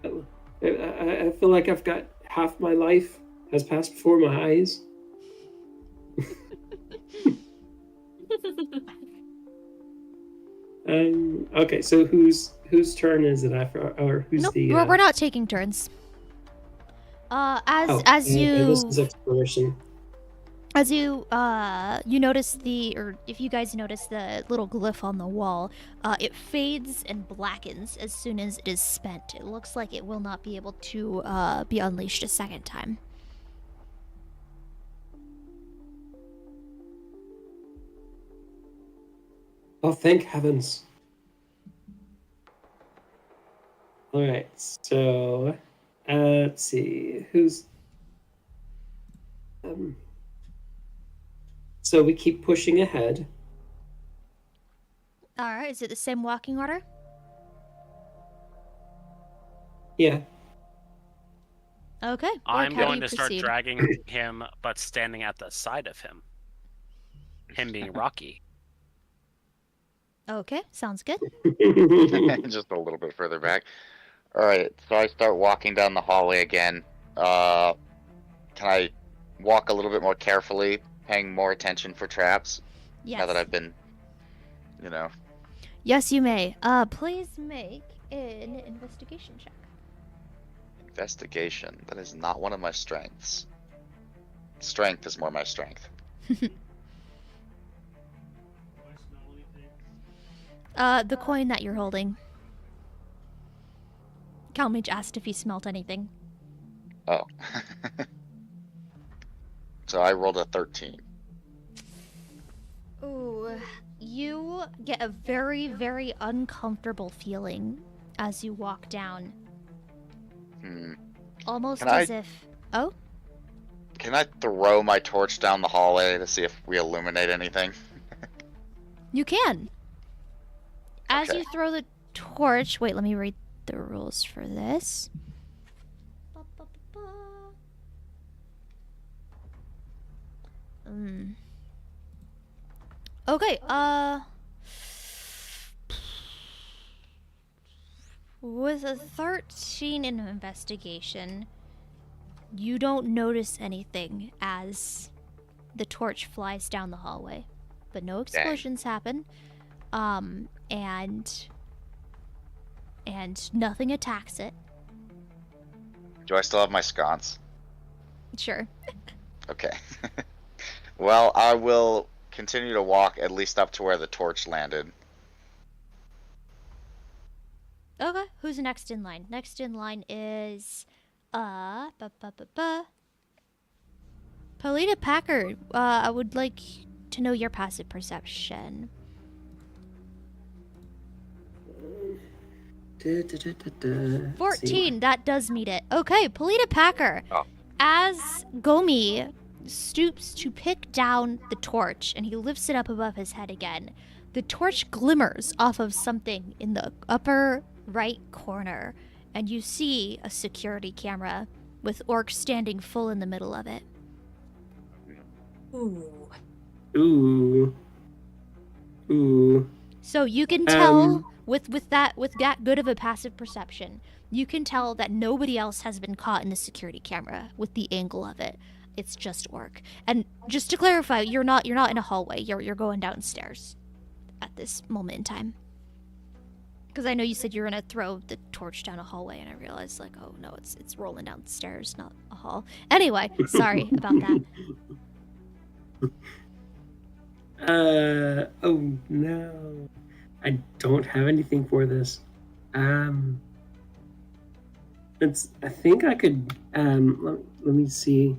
I feel like I've got half my life has passed before my eyes. Okay, so whose turn is it after, or who's Nope, the? we're not taking turns. As this is exploration. As you notice or if you guys notice the little glyph on the wall, it fades and blackens as soon as it is spent. It looks like it will not be able to be unleashed a second time. Oh, thank heavens. Alright, so let's see who's so we keep pushing ahead. Alright, is it the same walking order? Yeah. Okay. I'm how do going you to start proceed? dragging him, but standing at the side of him. Him being Rocky. Okay, sounds good. Just a little bit further back. Alright, so I start walking down the hallway again. Can I walk a little bit more carefully, paying more attention for traps? Yes. Now that I've been, Yes, you may. Please make an investigation check. Investigation. That is not one of my strengths. Strength is more my strength. The coin that you're holding. Calmage asked if he smelt anything. Oh. So I rolled a 13. Ooh, you get a very, very uncomfortable feeling as you walk down. Almost Can as I- if... Oh? Can I throw my torch down the hallway to see if we illuminate anything? You can. As Okay. you throw the torch... Wait, let me read the rules for this. Okay, with a 13 in investigation, you don't notice anything as the torch flies down the hallway. But no explosions happen. And nothing attacks it. Do I still have my sconce? Sure. Okay. Well, I will continue to walk at least up to where the torch landed. Okay, who's next in line? Next in line is Polita Packer. I would like to know your passive perception. 14, that does meet it. Okay, Polita Packer. Oh. As Gomi stoops to pick down the torch and he lifts it up above his head again, the torch glimmers off of something in the upper right corner, and you see a security camera with Orc standing full in the middle of it. Ooh. Ooh. So you can tell with that good of a passive perception, you can tell that nobody else has been caught in the security camera with the angle of it. It's just Orc. And just to clarify, you're not in a hallway. You're going downstairs at this moment in time. Because I know you said you were gonna throw the torch down a hallway, and I realized like, oh no, it's rolling down the stairs, not a hall. Anyway, sorry about that. Oh no. I don't have anything for this. I think I could, let me see.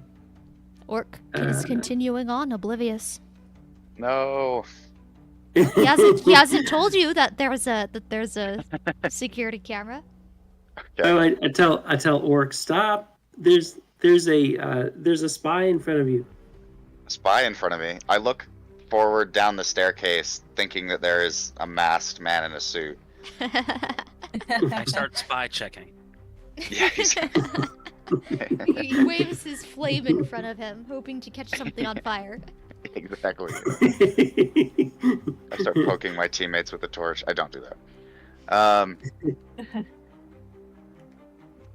Orc is continuing on, oblivious. No. He hasn't told you that there's a security camera. Okay. Oh, I tell Orc, stop. There's a spy in front of you. A spy in front of me. I look forward down the staircase, thinking that there is a masked man in a suit. I start spy checking. Yeah, He waves his flame in front of him, hoping to catch something on fire. exactly. I start poking my teammates with the torch. I don't do that.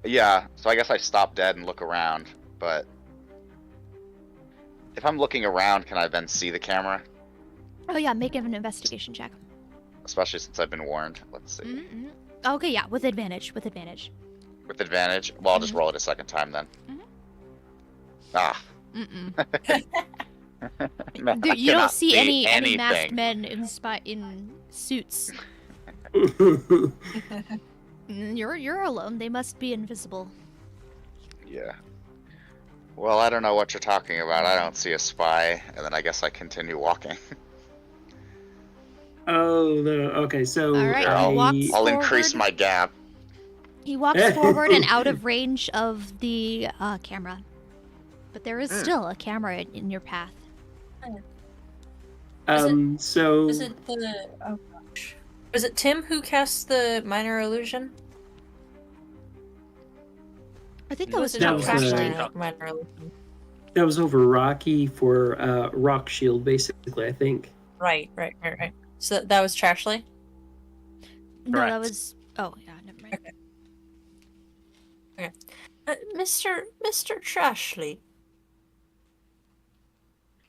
Yeah, so I guess I stop dead and look around, but if I'm looking around, can I then see the camera? Oh yeah, make an investigation check. Especially since I've been warned. Let's see. Mm-hmm. Okay, yeah, with advantage. With advantage. With advantage? Well, I'll just roll it a second time then. Ah. Man, Dude, I you don't cannot see any anything. masked men in suits. You're alone. They must be invisible. Yeah. Well, I don't know what you're talking about. I don't see a spy, and then I guess I continue walking. Okay, so All right, I'll- he walks I'll increase forward. my gap. He walks forward and out of range of the camera. But there is still a camera in your path. So Was it the? Oh gosh. Was it Tim who cast the minor illusion? I think that was That was, actually. minor illusion. that was over Rocky for Rock Shield, basically, I think. Right. So that was Trashley. No, that Correct. was. Oh, yeah, never mind. Okay. Mr. Trashley.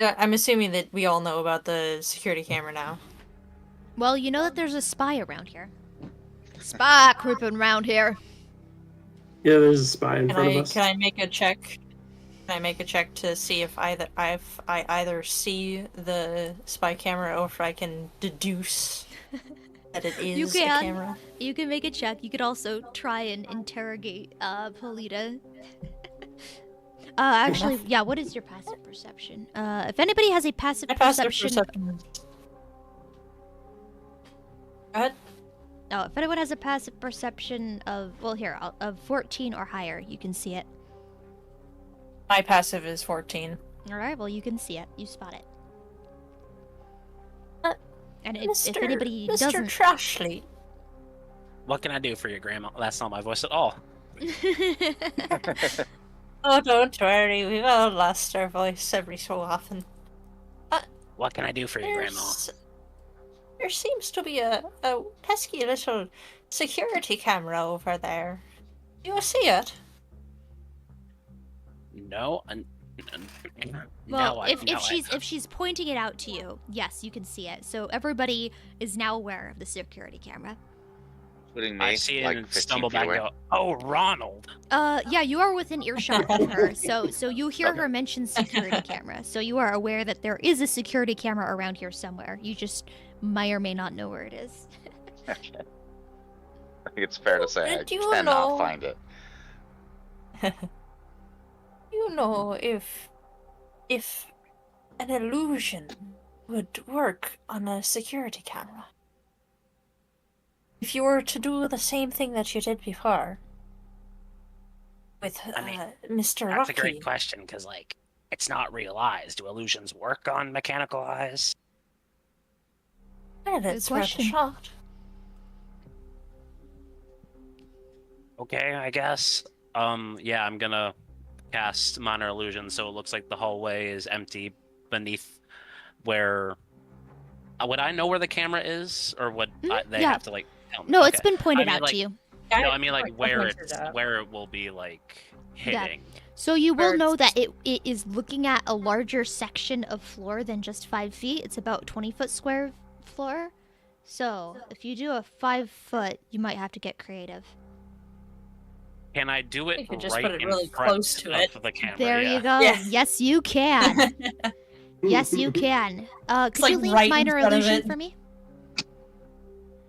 I'm assuming that we all know about the security camera now. Well, you know that there's a spy around here. Spy creeping around here. Yeah, there's a spy in Can front of I us. can I make a check? Can I make a check to see if I either see the spy camera or if I can deduce that it is You a can. camera? You can make a check. You could also try and interrogate Polita. Actually, yeah, what is your passive perception? If anybody has a passive My passive perception... perception. Go ahead. Oh, if anyone has a passive perception of... Well, here, of 14 or higher, you can see it. My passive is 14. Alright, well, you can see it. You spot it. And if Mr. anybody Mr. doesn't... Trashley. What can I do for you, Grandma? That's not my voice at all. Oh, don't worry. We've all lost our voice every so often. What can I do for you, Grandma? There seems to be a pesky little security camera over there. Do you see it? No. Well, no, if she's pointing it out to you, yes, you can see it. So everybody is now aware of the security camera. Including me, I see it like and 15 stumble feet back away. and go, "Oh, Ronald." Yeah, you are within earshot of her, so you hear her mention security camera. So you are aware that there is a security camera around here somewhere. You just may or may not know where it is. I think it's fair to say I Did you cannot know- find it. You know, if an illusion would work on a security camera. If you were to do the same thing that you did before with Mr. That's Rocky. a great question because, like, it's not real eyes. Do illusions work on mechanical eyes? Well, it's worth a question. shot. Okay, I guess. Yeah, I'm gonna cast minor illusion, so it looks like the hallway is empty beneath where. Would I know where the camera is, or would they yeah. have to like? Tell me? No, it's Okay. been pointed I mean, out like, to you. No, I mean like where pointed out. where it will be like hitting. So you will Or know it's- that it is looking at a larger section of floor than just 5 feet. It's about 20-foot square floor. So if you do a 5 foot, you might have to get creative. Can I do it You could just right put it in really front close to of it. the camera? There yeah. you go. Yeah. Yes, you can. Yes, you can. Could like you leave right in minor front of illusion it. for me?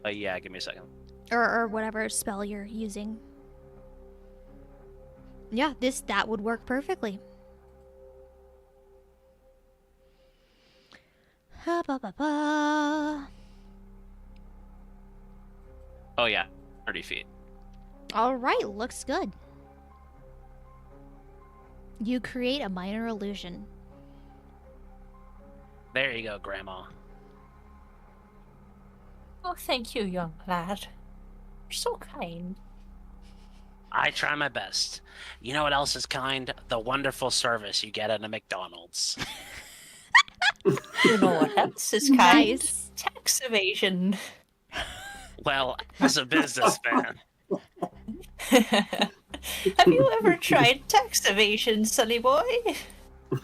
Yeah, give me a second. Or whatever spell you're using. Yeah, that would work perfectly. Ha, ba, ba, ba. Oh yeah, 30 feet. All right, looks good. You create a minor illusion. There you go, Grandma. Oh, thank you, young lad. You're so kind. I try my best. You know what else is kind? The wonderful service you get at a McDonald's. You know what else is kind? Nice. Tax evasion. Well, as a businessman, Have you ever tried tax evasion, sonny boy?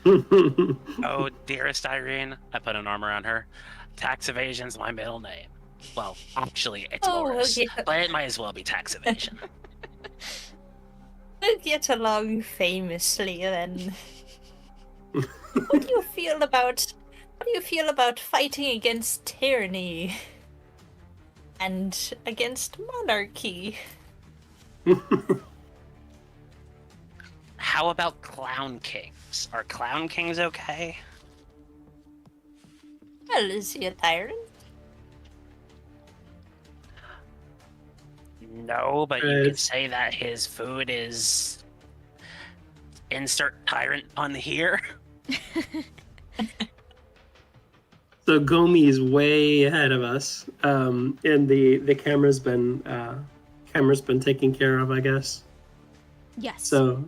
oh, dearest Irene, I put an arm around her. Tax evasion's my middle name. Well, actually, it's Loris, yeah. but it might as well be tax evasion. We'll get along famously then. What do you feel about fighting against tyranny and against monarchy? How about clown kings? Are clown kings okay? Well, is he a tyrant? No, but you could say that his food is... Insert tyrant pun here. So Gomi is way ahead of us, and the camera's been taken care of, I guess. Yes. So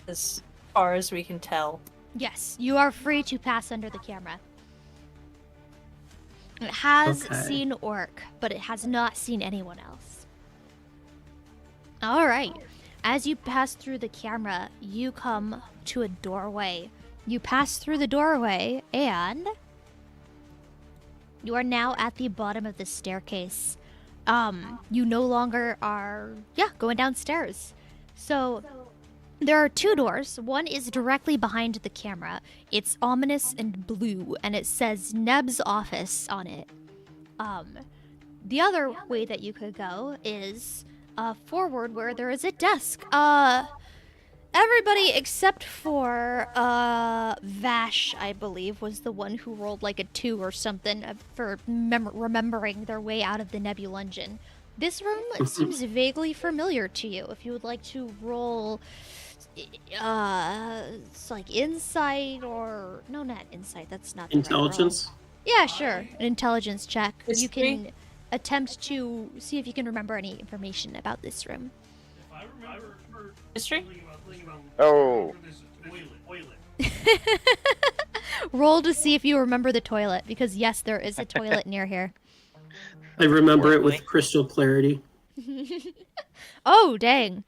As far as we can tell. Yes, you are free to pass under the camera. It has Okay. seen Orc, but it has not seen anyone else. All right. As you pass through the camera, you come to a doorway. You pass through the doorway, and you are now at the bottom of the staircase. You no longer are, going downstairs. So there are two doors. One is directly behind the camera. It's ominous and blue, and it says Neb's office on it. The other way that you could go is forward, where there is a desk. Everybody except for Vash, I believe, was the one who rolled like a 2 or something for remembering their way out of the Nebulungeon. This room seems vaguely familiar to you. If you would like to roll, it's like insight or no, not insight. That's not the right roll. intelligence. Yeah, sure. An intelligence check. You History? can attempt to see if you can remember any information about this room. History? Oh, Roll to see if you remember the toilet, because yes, there is a toilet near here. I remember it Horribly. with crystal clarity. Oh, dang.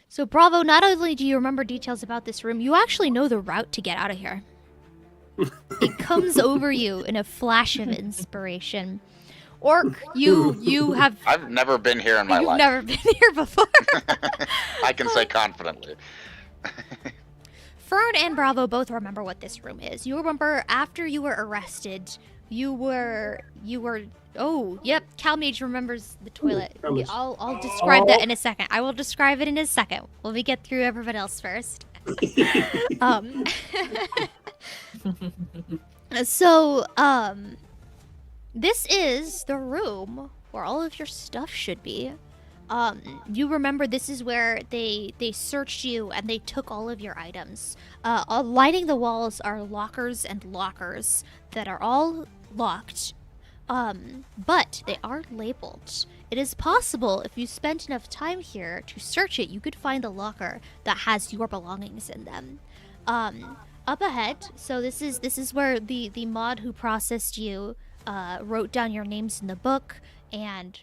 So, Bravo, not only do you remember details about this room, you actually know the route to get out of here. It comes over you in a flash of inspiration. Orc, you have... I've never been here in my You've life. never been here before. I can say confidently. Fern and Bravo both remember what this room is. You remember after you were arrested, you were oh, yep, Calmage remembers the toilet. Calmage. I'll describe that in a second. I will describe it in a second. Let me get through everyone else first. So, this is the room where all of your stuff should be. You remember this is where they searched you and they took all of your items. Lining the walls are lockers and lockers that are all locked. But they are labeled. It is possible if you spent enough time here to search it, you could find a locker that has your belongings in them. Up ahead, so this is where the mod who processed you wrote down your names in the book and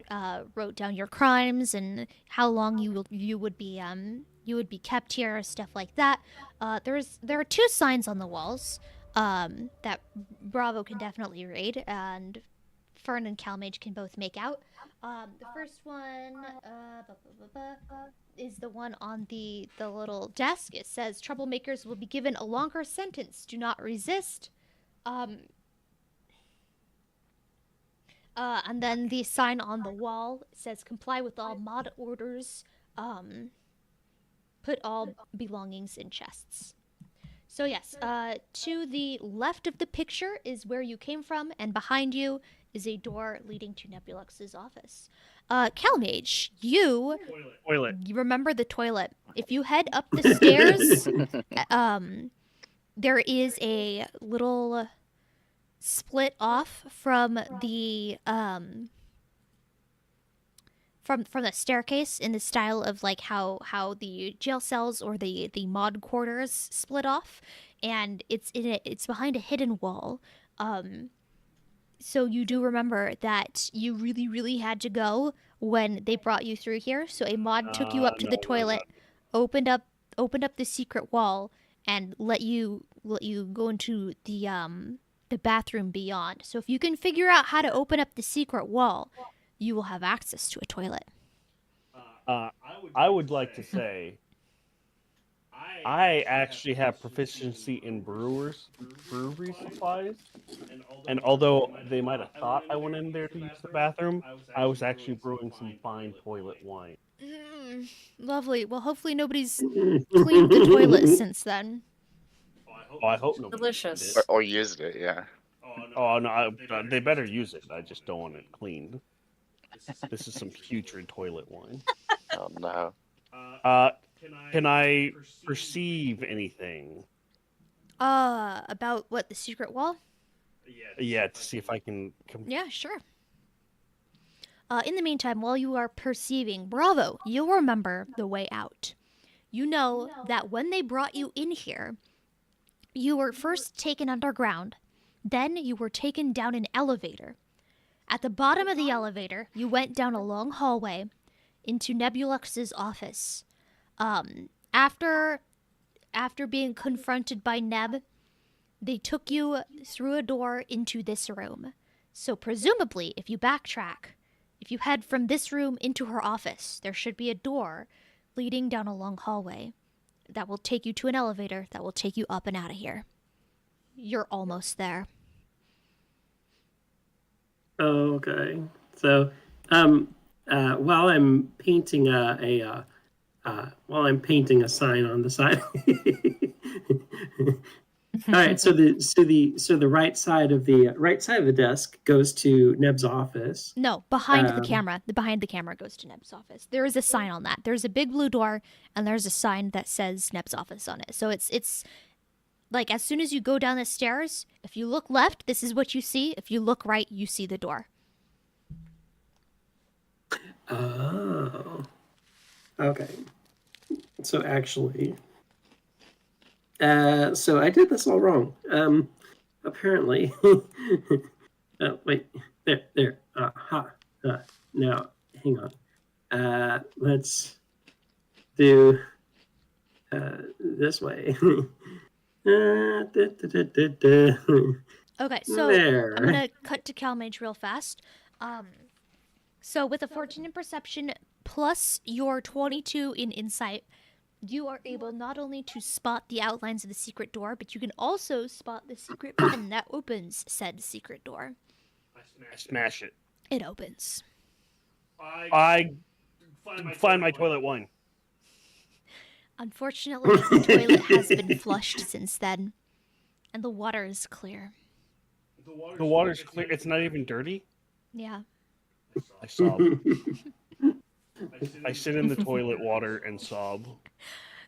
wrote down your crimes and how long you would be kept here, stuff like that. There are 2 signs on the walls that Bravo can definitely read, and Fern and Calmage can both make out. The first one is the one on the little desk. It says troublemakers will be given a longer sentence. Do not resist. And then the sign on the wall says comply with all mod orders. Put all belongings in chests. So yes, to the left of the picture is where you came from, and behind you is a door leading to Nebulux's office. Calmage, you remember the toilet. If you head up the stairs, there is a little split off from the from the staircase in the style of like how the jail cells or the mod quarters split off, and it's behind a hidden wall. So you do remember that you really had to go when they brought you through here. So a mod took you up to the toilet, opened up the secret wall, and let you go into the bathroom beyond. So if you can figure out how to open up the secret wall, you will have access to a toilet. I would like to say I actually have proficiency in brewery supplies, and although they might have thought I went in there to use the bathroom, I was actually brewing some fine toilet wine. Lovely. Well, hopefully nobody's cleaned the toilet since then. Oh, I hope nobody Delicious. did. Or used it, yeah. Oh no, they better use it. I just don't want it cleaned. This is some putrid toilet wine. Oh no. Can I perceive anything? About what, the secret wall? Yeah, to see if I can. Yeah, sure. In the meantime, while you are perceiving, bravo, you'll remember the way out. You know that when they brought you in here, you were first taken underground, then you were taken down an elevator. At the bottom of the elevator, you went down a long hallway into Nebulux's office. After being confronted by Neb, they took you through a door into this room. So presumably, if you backtrack, if you head from this room into her office, there should be a door leading down a long hallway that will take you to an elevator that will take you up and out of here. You're almost there. Okay. So, while I'm painting a sign on the side. All right. So the right side of the desk goes to Neb's office. No, behind the camera. Behind the camera goes to Neb's office. There is a sign on that. There's a big blue door, and there's a sign that says Neb's office on it. So it's like as soon as you go down the stairs, if you look left, this is what you see. If you look right, you see the door. Oh. Okay. So actually, so I did this all wrong. Apparently. Oh, wait. There. Now, hang on. Let's do this way. Okay, so There. I'm gonna cut to CalMage real fast. So with a 14 in perception plus your 22 in insight, you are able not only to spot the outlines of the secret door, but you can also spot the secret button that opens said secret door. I smash it. It opens. I find my toilet wine. Unfortunately, the toilet has been flushed since then, and the water is clear. The water's clear. It's not even dirty. Yeah. I sob. I sit in the toilet water and sob.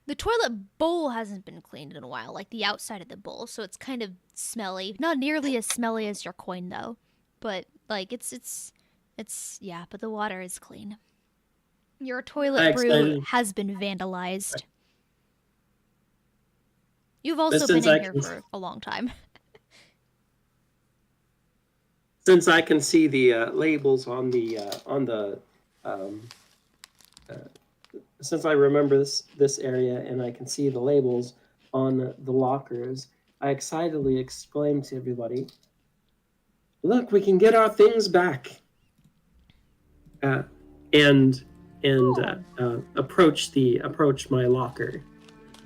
The toilet bowl hasn't been cleaned in a while, like the outside of the bowl, so it's kind of smelly. Not nearly as smelly as your coin, though. But, like, it's yeah, but the water is clean. Your toilet brew has been vandalized. You've also been in here for a long time. Since I can see the labels on the since I remember this area and I can see the labels on the lockers, I excitedly exclaimed to everybody, "Look, we can get our things back!" And approach my locker.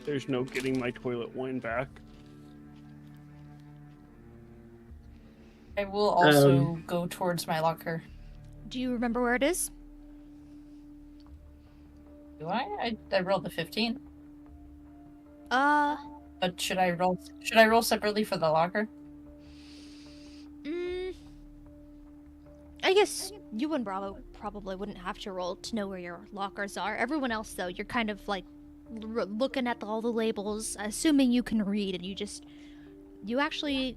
There's no getting my toilet wine back. I will also go towards my locker. Do you remember where it is? Do I? I rolled a 15. But should I roll separately for the locker? I guess you and Bravo probably wouldn't have to roll to know where your lockers are. Everyone else, though, you're kind of like looking at all the labels, assuming you can read, and you actually.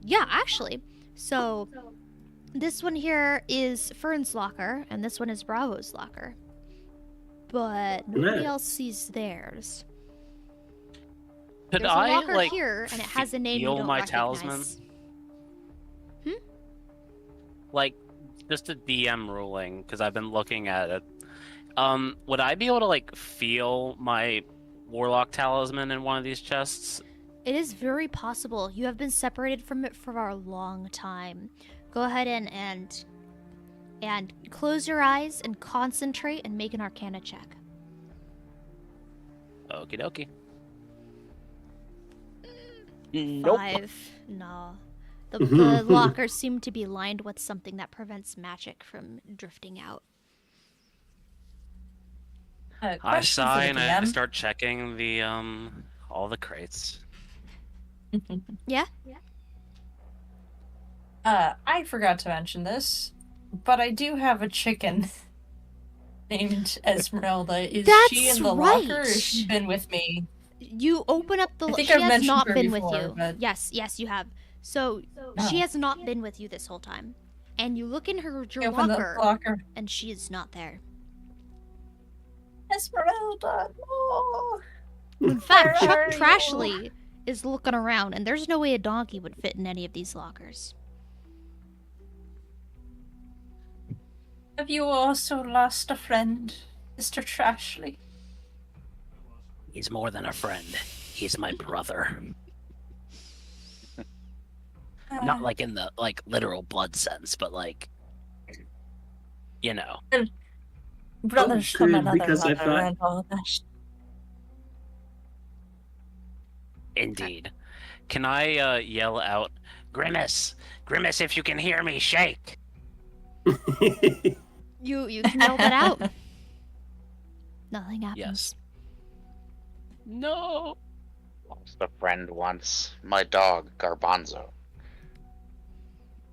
So, this one here is Fern's locker, and this one is Bravo's locker. But nobody else sees theirs. Could There's a I locker like here, and it has a name you feel don't my recognize. talisman? Like, just a DM ruling, because I've been looking at it. Would I be able to like feel my warlock talisman in one of these chests? It is very possible. You have been separated from it for a long time. Go ahead and close your eyes and concentrate and make an Arcana check. Okie dokie. 5. No. The lockers seem to be lined with something that prevents magic from drifting out. I Question sigh for and the I DM. start checking the all the crates. Yeah? I forgot to mention this, but I do have a chicken named Esmeralda. Is she That's in the right. locker, or has she been with me? You open up the I think she I've has mentioned not her been before, with you. but- Yes, you have. So she has not been with you this whole time. And you look in your Open the locker, locker. and she is not there. Esmeralda, no. In fact, Where Chuck are you? Trashley is looking around, and there's no way a donkey would fit in any of these lockers. Have you also lost a friend, Mr. Trashley? He's more than a friend. He's my brother. Not like in the like literal blood sense, but like, you know. Brothers Oh, from good, another because I mother thought- and all that. Indeed. Can I yell out, Grimace? Grimace, if you can hear me, shake! You can yell that out. Nothing happens. Yes. No! Lost a friend once. My dog, Garbanzo.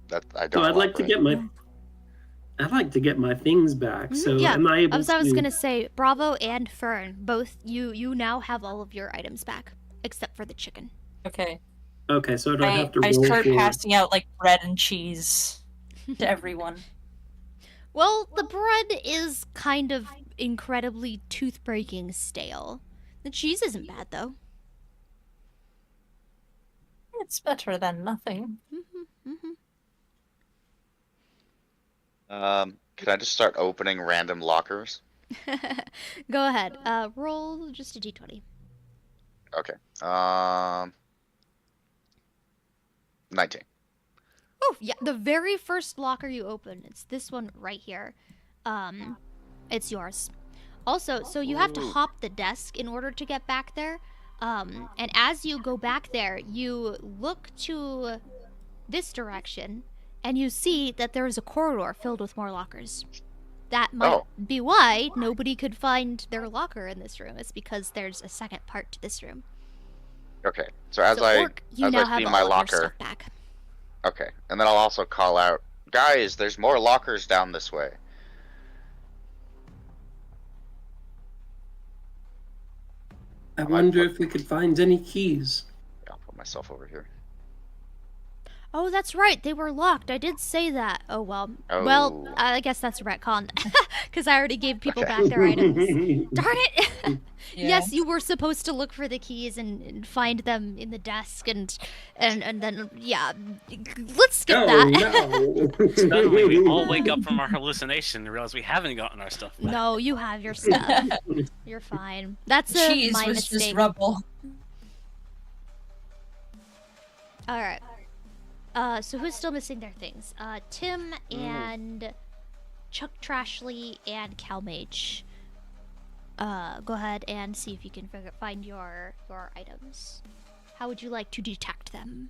That I don't. So I'd like to get my things back. Mhm, So yeah, am I able I was to? gonna say, Bravo and Fern, both you now have all of your items back, except for the chicken. Okay. Okay, so I don't have to I roll start for. passing out like bread and cheese to everyone. Well, the bread is kind of incredibly tooth-breaking stale. The cheese isn't bad though. It's better than nothing. Can I just start opening random lockers? Go ahead. Roll just a d20. Okay. 19. Oh, yeah, the very first locker you open, it's this one right here. It's yours. Also, so you have to Ooh. hop the desk in order to get back there. And as you go back there, you look to this direction, and you see that there is a corridor filled with more lockers. That might be why nobody could find their locker in this room. It's because there's a second part to this room. Okay. So as So, I Orc, you as now I have see all my of your locker. stuff back. Okay, and then I'll also call out, guys. There's more lockers down this way. I wonder if we could find any keys. I'll put myself over here. Oh, that's right. They were locked. I did say that. Oh, well. Well, Oh. I guess that's a retcon. Because I already gave people Okay. back their items. Darn it! Yeah. Yes, you were supposed to look for the keys and find them in the desk and then, yeah. Let's skip Oh that. no! Suddenly we all wake up from our hallucination and realize we haven't gotten our stuff back. No, you have your stuff. You're fine. That's a Cheese my was mistake. just rubble. Alright. So who's still missing their things? Tim and Chuck Trashley and Calmage. Go ahead and see if you can find your items. How would you like to detect them?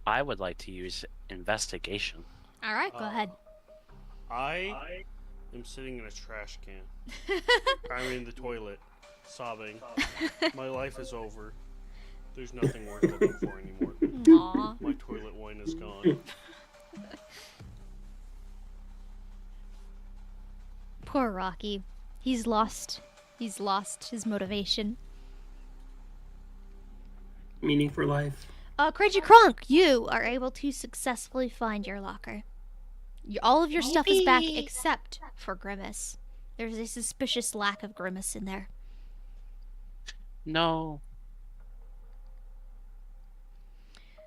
I would like to use investigation. Alright, go ahead. I am sitting in a trash can. I'm in the toilet, sobbing. My life is over. There's nothing worth looking for anymore. Aw. My toilet wine is gone. Poor Rocky. He's lost his motivation. Meaning for life. Crazy Kronk, you are able to successfully find your locker. All of your stuff is back except for Grimace. There's a suspicious lack of Grimace in there. No.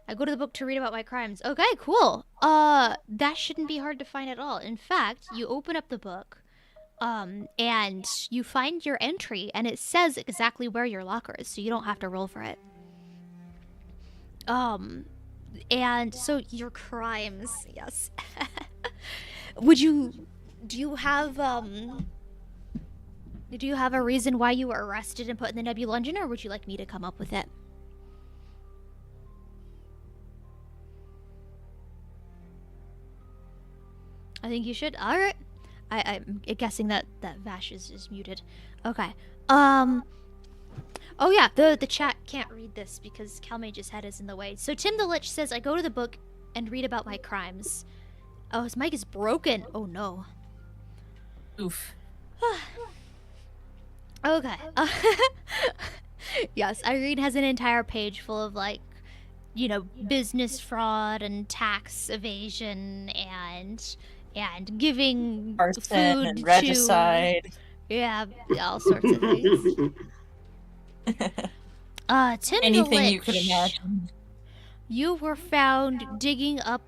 I go to the book to read about my crimes. Okay, cool. That shouldn't be hard to find at all. In fact, you open up the book, and you find your entry, and it says exactly where your locker is, so you don't have to roll for it. And so your crimes, yes. Do you have a reason why you were arrested and put in the Nebulungeon, or would you like me to come up with it? I think you should. Alright. I'm guessing that Vash is muted. Okay. Oh yeah, the chat can't read this because Calmage's head is in the way. So Tim the Lich says, I go to the book and read about my crimes. Oh, his mic is broken. Oh no. Oof. Okay. Yes, Irene has an entire page full of, like, you know, business fraud and tax evasion and giving Arson food and to... regicide. Yeah, all sorts of things. Tim Anything the you could Lich, imagine. you were found digging up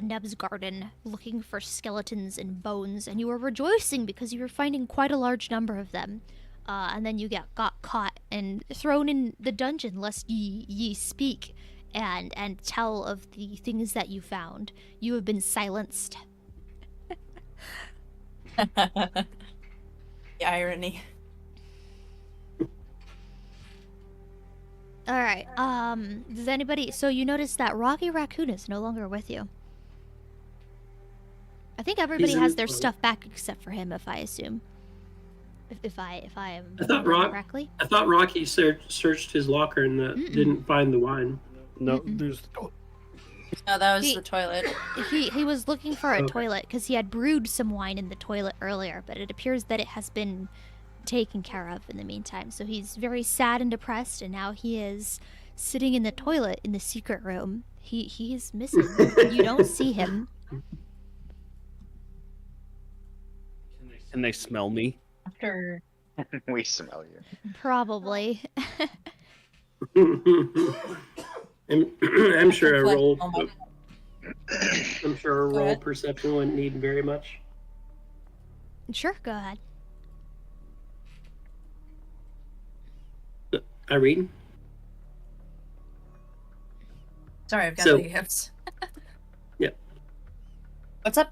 Neb's garden, looking for skeletons and bones, and you were rejoicing because you were finding quite a large number of them. And then you got caught and thrown in the dungeon lest ye speak and tell of the things that you found. You have been silenced. The irony. Alright, does anybody... So you notice that Rocky Raccoon is no longer with you. I think everybody has their stuff back except for him, if I assume. If I am correctly. I thought Rocky searched his locker and didn't find the wine. No, there's. No, that was the toilet. He was looking for a toilet because he had brewed some wine in the toilet earlier, but it appears that it has been taken care of in the meantime. So he's very sad and depressed, and now he is sitting in the toilet in the secret room. He is missing. You don't see him. Can they smell me? After We smell you. Probably. I'm sure a roll. Oh my- I'm sure a Go roll ahead. perception wouldn't need very much. Sure, go ahead. Irene. Sorry, I've got So- the hips. Yeah. What's up?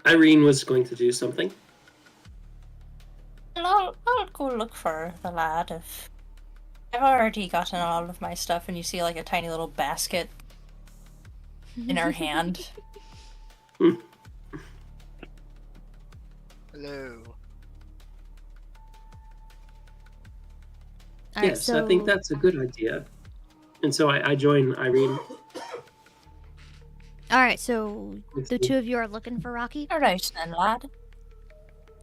Irene was going to do something. I'll go look for the lad. If I've already gotten all of my stuff, and you see like a tiny little basket in her hand. Hello. All right, Yes, so I think that's a good idea. And so I join Irene. all right, so the two of you are looking for Rocky. All right then, lad.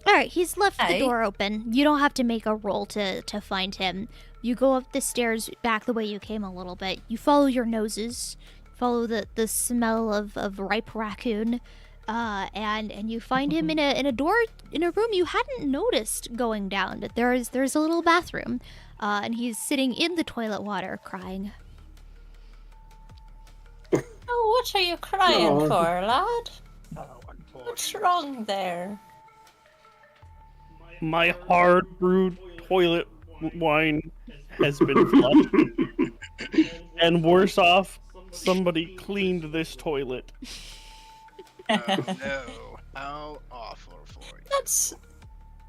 All right, he's left the Hey. door open. You don't have to make a roll to find him. You go up the stairs back the way you came a little bit. You follow your noses, follow the smell of ripe raccoon, and you find him in a door in a room you hadn't noticed going down. But there's a little bathroom, and he's sitting in the toilet water crying. Oh, what are you crying Aw. for, lad? Oh, What's unfortunate. wrong there? My hard brewed toilet wine has been flushed. And worse off, somebody cleaned this toilet. Oh no. How awful for you.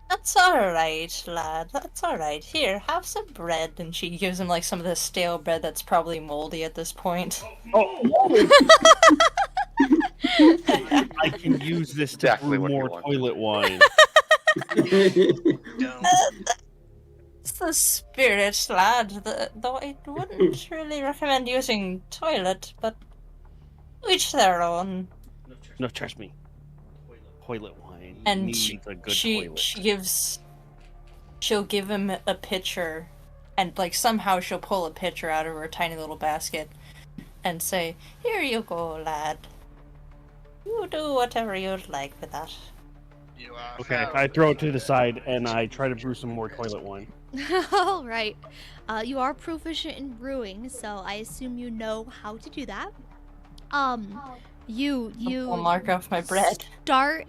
That's alright, lad. That's alright. Here, have some bread. And she gives him like some of the stale bread that's probably moldy at this point. Oh, I can use this to Exactly brew what you more want. toilet wine. Don't. It's the spirit, lad. Though I wouldn't really recommend using toilet, but each their own. No, trust me. Toilet wine And needs a good toilet. she'll give him a pitcher And, like, somehow she'll pull a pitcher out of her tiny little basket and say, "Here you go, lad. You do whatever you'd like with that." You are Okay, foul. I throw it to the side and I try to brew some more toilet wine. All right. You are proficient in brewing, so I assume you know how to do that. You I'll mark off my bread. start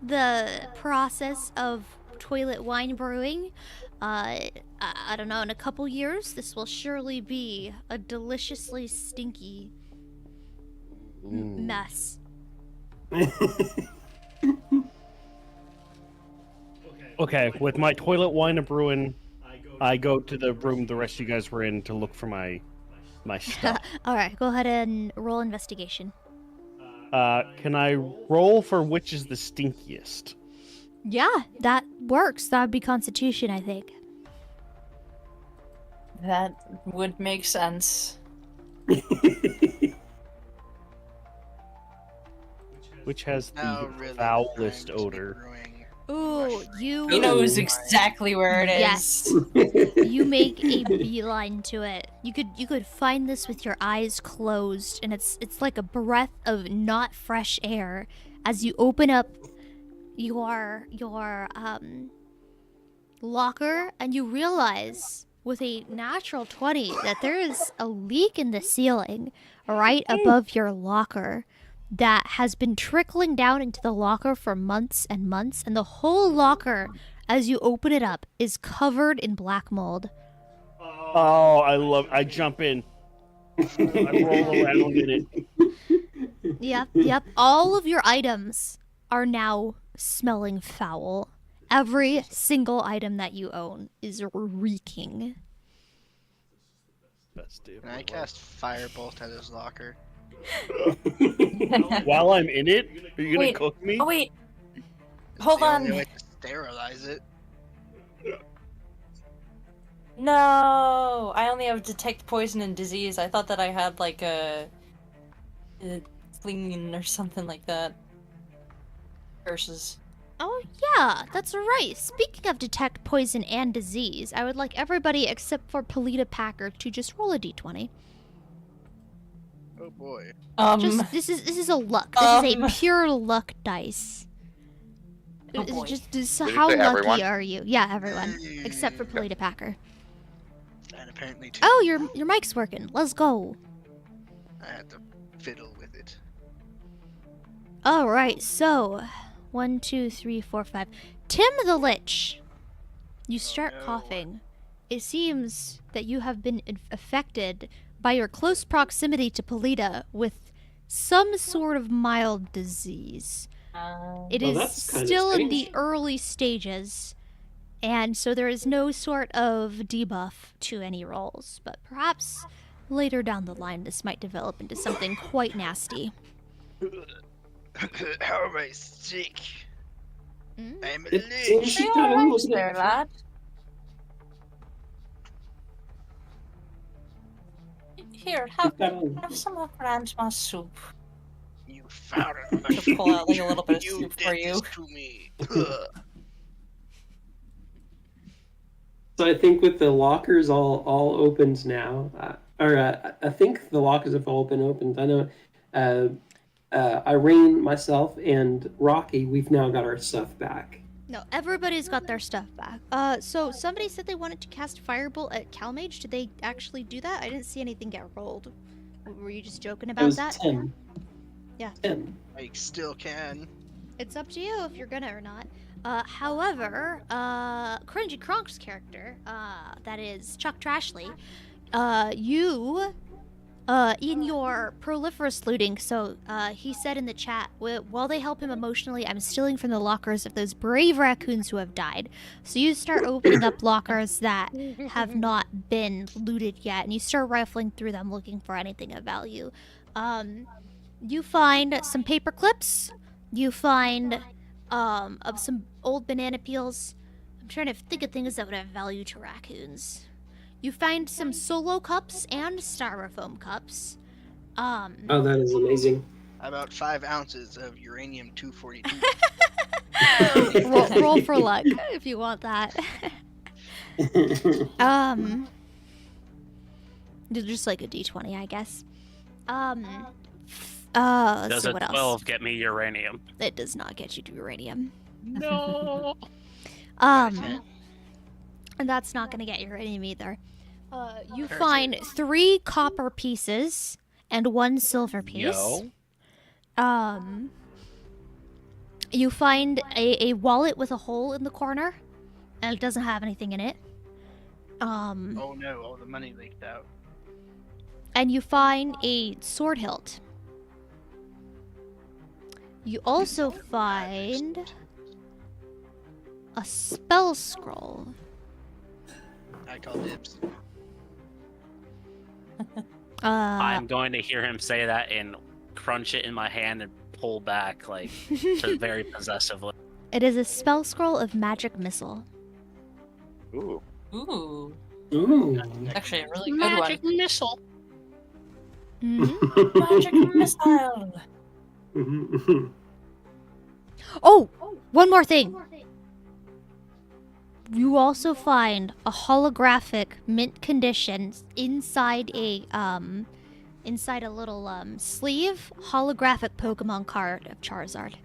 the process of toilet wine brewing. I don't know, in a couple years, this will surely be a deliciously stinky mess. Okay, with my toilet wine and brewing, I go to the room the rest of you guys were in to look for my stuff. All right, go ahead and roll investigation. Can I roll for which is the stinkiest? Yeah, that works. That would be Constitution, I think. That would make sense. Which has Now the really foulest time to be odor? brewing. Ooh, you He knows Ooh. exactly where it is. Yes. You make a beeline to it. You could find this with your eyes closed, and it's like a breath of not fresh air as you open up your locker, and you realize with a natural 20 that there is a leak in the ceiling right above your locker that has been trickling down into the locker for months and months, and the whole locker, as you open it up, is covered in black mold. Oh, I jump in. I roll around in it. Yep. All of your items are now smelling foul. Every single item that you own is reeking. Best day of Can my I life. cast Firebolt at his locker? While I'm in it, are you gonna Wait. cook me? Oh wait, It's hold the on. only way to sterilize it. No, I only have detect poison and disease. I thought that I had like a clean or something like that. Curses. Oh yeah, that's right. Speaking of detect poison and disease, I would like everybody except for Polita Packer to just roll a d20. Oh boy. This is a luck. This is a Um. pure luck dice. Oh, It's boy. just Did you how say lucky everyone? are you? Yeah, everyone except for Polita Packer. And apparently too. Oh, your mic's working. Let's go. I had to fiddle with it. All right, so 1, 2, 3, 4, 5. Tim the Lich. You start no. coughing. It seems that you have been affected by your close proximity to Polita with some sort of mild disease. It Well, is that's kinda still in the strange. early stages, and so there is no sort of debuff to any rolls, but perhaps later down the line this might develop into something quite nasty. How am I sick? Mm? I'm a It lich. She Are got you almost alright there, lad? Here, have some of Grandma's soup. You foul To pull out like a little bit of You soup did for you. this to me. Ugh. So I think with the lockers all opened now, I think the lockers have all been opened. I know Irene, myself, and Rocky, we've now got our stuff back. No, everybody's got their stuff back. So somebody said they wanted to cast Firebolt at Calmage. Did they actually do that? I didn't see anything get rolled. Were you just joking It about was that? Tim. Yeah. Tim. I still can. It's up to you if you're gonna or not. However, Cringy Kronk's character, that is Chuck Trashley, you, in your proliferous looting, so, he said in the chat, while they help him emotionally, I'm stealing from the lockers of those brave raccoons who have died. So you start opening up lockers that have not been looted yet, and you start rifling through them looking for anything of value. You find some paper clips, you find, of some old banana peels. I'm trying to think of things that would have value to raccoons. You find some solo cups and styrofoam cups. Oh, that is amazing. About 5 ounces of uranium-242. roll for luck if you want that. Just like a D20, I guess. Let's Does see a what 12 else. get me uranium? It does not get you to uranium. No. And that's not gonna get uranium either. You find 3 copper pieces and 1 silver piece. Yo. You find a wallet with a hole in the corner, and it doesn't have anything in it. Oh no, all the money leaked out. And you find a sword hilt. You also find a spell scroll. I call dibs. I'm going to hear him say that and crunch it in my hand and pull back, like, very possessively. It is a spell scroll of magic missile. Ooh. Ooh, Ooh. actually a really good Magic one. missile. Mm-hmm. Magic missile. Oh, one more thing. You also find a holographic mint condition inside a little sleeve holographic Pokemon card of Charizard.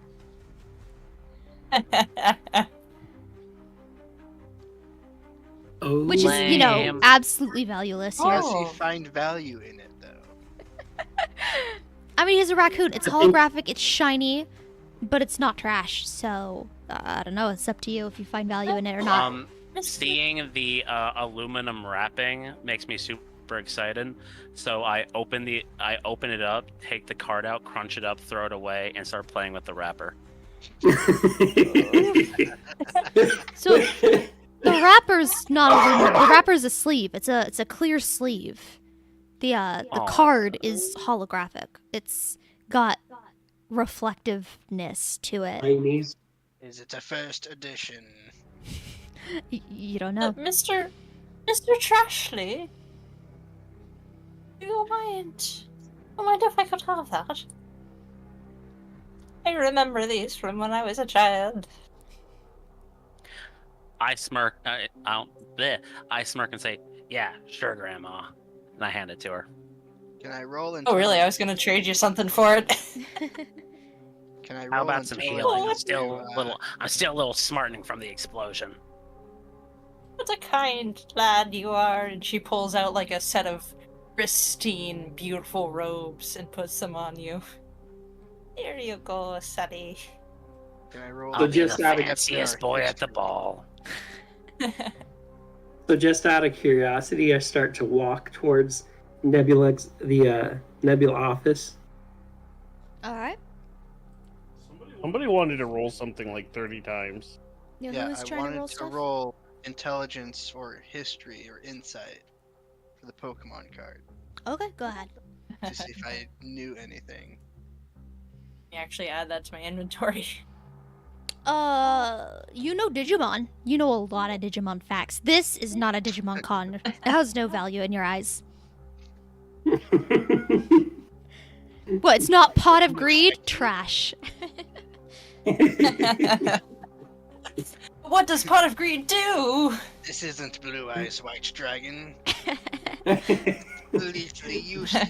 Oh. Which is, Lame. absolutely valueless here. Does Oh. he find value in it though? I mean, he's a raccoon. It's holographic, it's shiny, but it's not trash. So, I don't know. It's up to you if you find value in it or not. Seeing the aluminum wrapping makes me super excited. So I open it up, take the card out, crunch it up, throw it away, and start playing with the wrapper. So, the wrapper's not aluminum. The wrapper's a sleeve. It's a clear sleeve. The Aw. card is holographic. It's got reflectiveness to it. Chinese. Is it a first edition? You don't know. Mr. Trashley, do you mind? Oh, mind if I could have that? I remember these from when I was a child. I smirk. I smirk and say, "Yeah, sure, Grandma," and I hand it to her. Can I roll Oh, really? I was gonna trade you something for it. Can I roll How about some intelligence healing? I'm to, still a little smartening from the explosion. What a kind lad you are. And she pulls out like a set of pristine, beautiful robes and puts them on you. Here you go, Sonny. Can I roll? So I'll be just the out of fanciest boy at the ball. So just out of curiosity, I start to walk towards Nebulux, the Nebula office. Alright. Somebody wanted to roll something like 30 times. Yeah, who's I trying to wanted roll to stuff? roll intelligence or history or insight for the Pokemon card Okay, go ahead. to see if I knew anything. You actually add that to my inventory. You know Digimon. You know a lot of Digimon facts. This is not a Digimon con. It has no value in your eyes. What, it's not Pot of Greed? Trash. What does Pot of Greed do? This isn't Blue Eyes White Dragon. Lethally useless.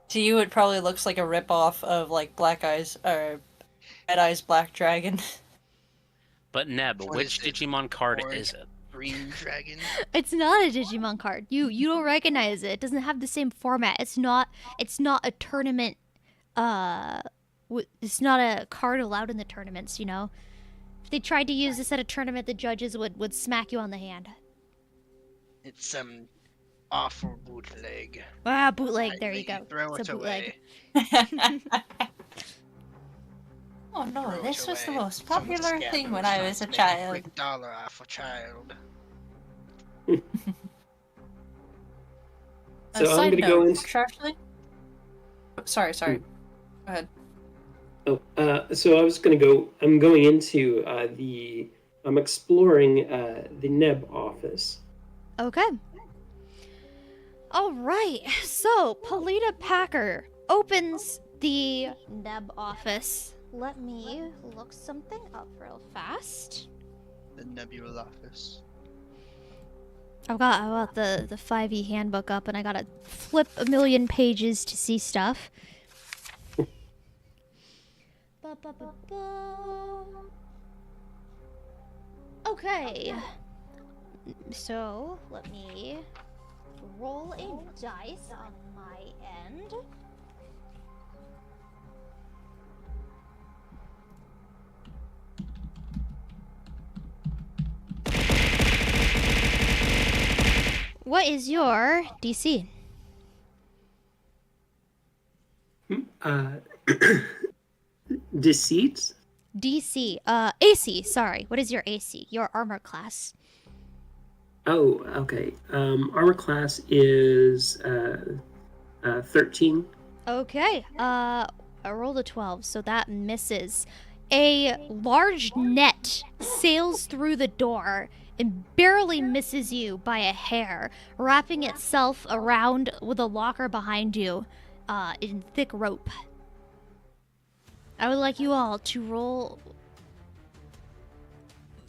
To you, it probably looks like a ripoff of like Black Eyes or Red Eyes Black Dragon. But Neb, What which is it? Digimon card Orange? is it? Green Dragon. It's not a Digimon card. You don't recognize it. It doesn't have the same format. It's not a tournament. It's not a card allowed in the tournaments. You know, if they tried to use this at a tournament, the judges would smack you on the hand. It's some awful bootleg. Ah, bootleg. There I you go. Throw It's it a bootleg. away. Oh no, Throw this it was the away. most Someone popular scam thing it when or I was a something. child. Quick dollar off a child. So I'm Side gonna go note, into. Charlie? Sorry. Go ahead. So I was gonna go. I'm going into I'm exploring the Neb office. Okay. All right. So Polita Packer opens the Neb office. Let me look something up real fast. The Nebula office. I've got the 5e handbook up, and I gotta flip a million pages to see stuff. Okay. So, let me roll a dice on my end. What is your DC? Deceit? DC. AC, sorry. What is your AC? Your armor class. Oh, okay. Armor class is 13. Okay. I rolled a 12, so that misses. A large net sails through the door and barely misses you by a hair, wrapping itself around with a locker behind you in thick rope. I would like you all to roll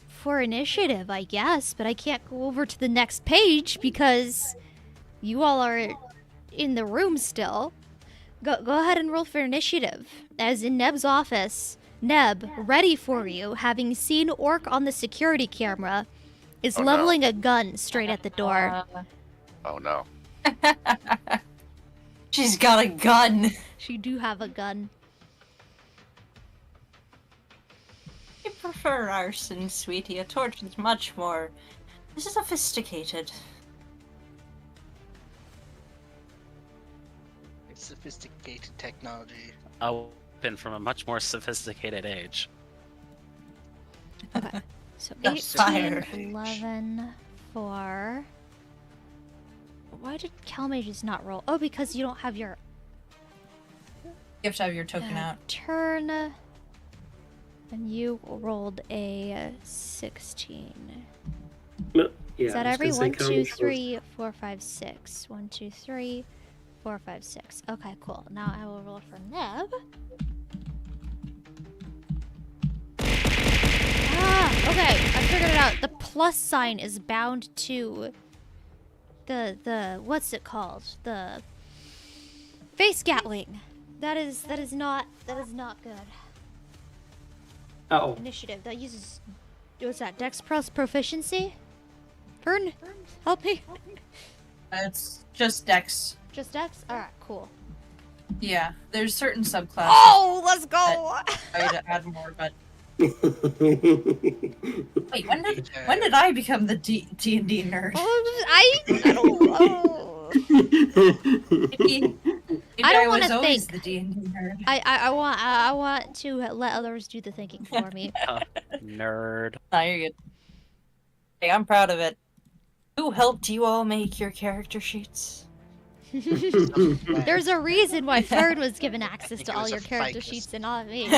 for initiative, I guess, but I can't go over to the next page because you all are in the room still. Go ahead and roll for initiative. As in Neb's office, Neb, ready for you, having seen Orc on the security camera, is Oh, no. leveling a gun straight at the door. Oh no. She's got a gun. She do have a gun. I prefer arson, sweetie. A torch is much more sophisticated. Sophisticated technology. A weapon from a much more sophisticated age. Okay. So The 18, fire. 11 for... Why did Calmages not roll? Oh, because you don't have your You have to have your token out. turn. And you rolled a 16. No, yeah, Is that I was every gonna say 1, 2, combos was- 3, 4, 5, 6? 1, 2, 3, 4, 5, 6. Okay, cool. Now I will roll for Neb. Ah, okay. I figured it out. The plus sign is bound to the what's it called? The face gatling. That is not good. Oh, Initiative that uses what's that? Dex plus proficiency? Fern, help me. It's just Dex. Just Dex? Alright, cool. Yeah, there's certain subclasses Oh, let's go! I to add more, but wait, wait, when did I become the D&D nerd? I don't know. Maybe I don't was wanna always think. the D&D nerd. I want to let others do the thinking for me. Nerd. No, you're good. Hey, I'm proud of it. Who helped you all make your character sheets? There's a reason why Fern was given access think to it all was your a character ficus. sheets and not me.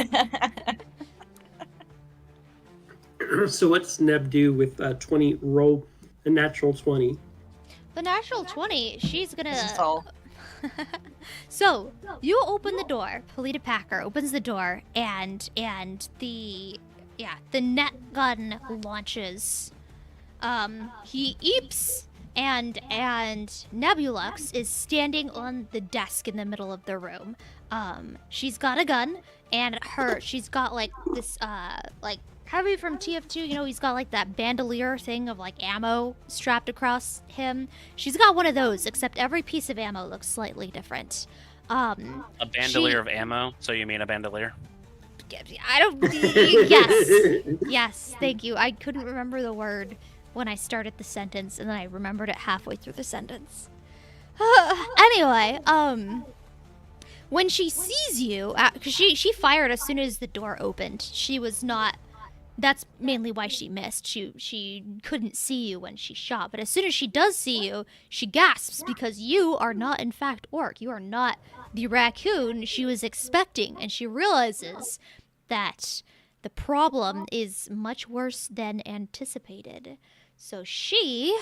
So what's Neb do with 20 roll a natural 20? The natural 20, she's This is gonna... all. So, you open the door. Polita Packer opens the door, and the net gun launches. He eeps, and Nebulux is standing on the desk in the middle of the room. She's got a gun, and she's got like this like Heavy from TF2, you know, he's got like that bandolier thing of like ammo strapped across him. She's got one of those, except every piece of ammo looks slightly different. A bandolier of ammo? So you mean a bandolier? I don't. Yes, yes. Thank you. I couldn't remember the word when I started the sentence, and then I remembered it halfway through the sentence. Anyway, when she sees you, because she fired as soon as the door opened. She was not. That's mainly why she missed. She couldn't see you when she shot, but as soon as she does see you, she gasps because you are not in fact Orc. You are not the raccoon she was expecting, and she realizes that the problem is much worse than anticipated. So she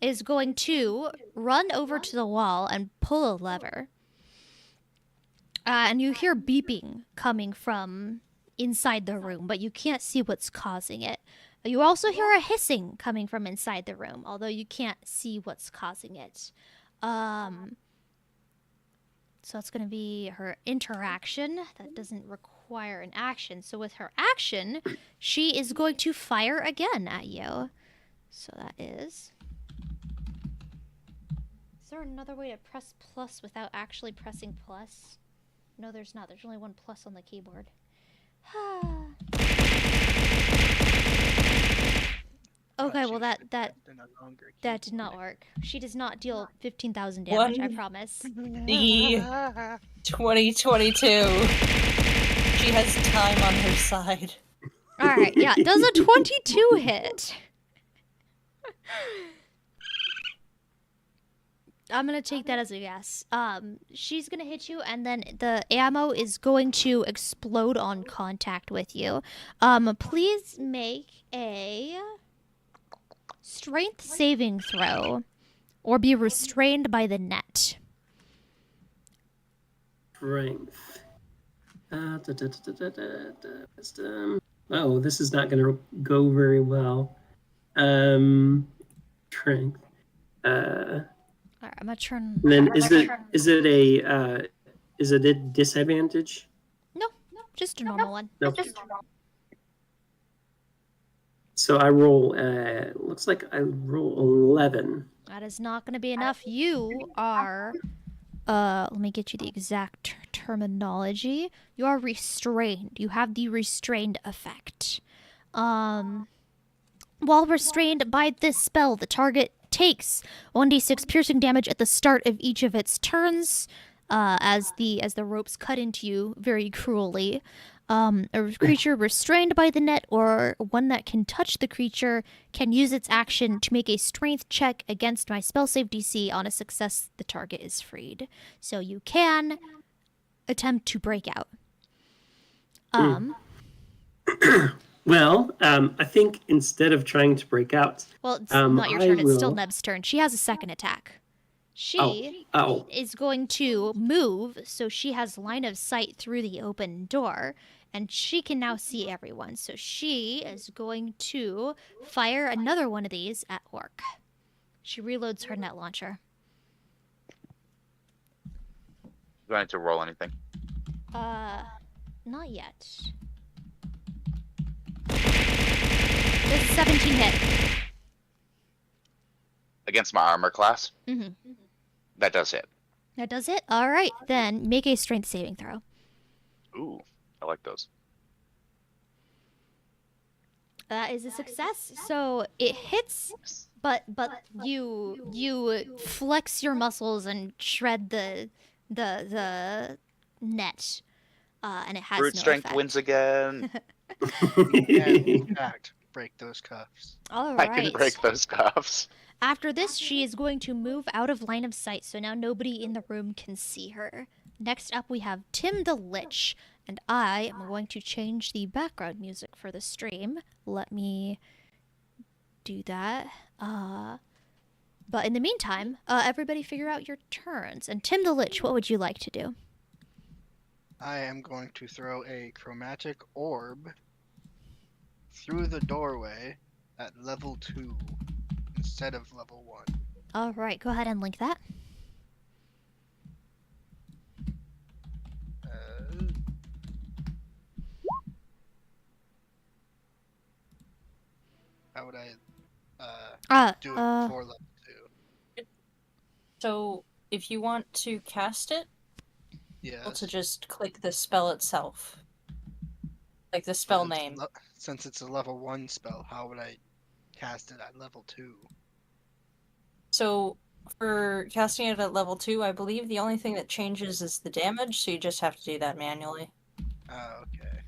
is going to run over to the wall and pull a lever. And you hear beeping coming from inside the room, but you can't see what's causing it. You also hear a hissing coming from inside the room, although you can't see what's causing it. So that's going to be her interaction. That doesn't require an action. So with her action, she is going to fire again at you. So that is... Is there another way to press plus without actually pressing plus? No, there's not. There's only one plus on the keyboard. Okay, well that did not work. She does not deal 15,000 damage, I promise. The 2022. She has time on her side. Alright, yeah, does a 22 hit? I'm gonna take that as a yes. She's gonna hit you, and then the ammo is going to explode on contact with you. Please make a strength saving throw, or be restrained by the net. Strength. Wisdom. Oh, this is not gonna go very well. Strength. Alright, I'm gonna turn... Then is it a disadvantage? No, just a normal one. Nope. So I roll, looks like I roll 11. That is not gonna be enough. You are... let me get you the exact terminology. You are restrained. You have the restrained effect. While restrained by this spell, the target takes 1d6 piercing damage at the start of each of its turns, as the ropes cut into you very cruelly. A creature restrained by the net or one that can touch the creature can use its action to make a strength check against my spell save DC. On a success, the target is freed. So you can attempt to break out. Well, I think instead of trying to break out... Well, it's not your turn. It's still Neb's turn. She has a second attack. She is going to move, so she has line of sight through the open door, and she can now see everyone. So she is going to fire another one of these at Orc. She reloads her net launcher. Do I need to roll anything? Not yet. There's a 17 hit. Against my armor class? Mm-hmm. That does hit. That does it? Alright, then make a strength saving throw. Ooh, I like those. That is a success. So it hits, but you flex your muscles and shred the net, and it has Brute no strength effect. wins again. And in fact, break those cuffs. All I right. can break those cuffs. After this, she is going to move out of line of sight, so now nobody in the room can see her. Next up, we have Tim the Lich, and I am going to change the background music for the stream. Let me do that. But in the meantime, everybody figure out your turns. And Tim the Lich, what would you like to do? I am going to throw a chromatic orb through the doorway at level 2 instead of level 1. All right, go ahead and link that. How would I do it before level 2? So, if you want to cast it, Yes. to just click the spell itself. Like the spell name. Since it's a level 1 spell, how would I cast it at level 2? So, for casting it at level 2, I believe the only thing that changes is the damage, so you just have to do that manually. Oh, okay.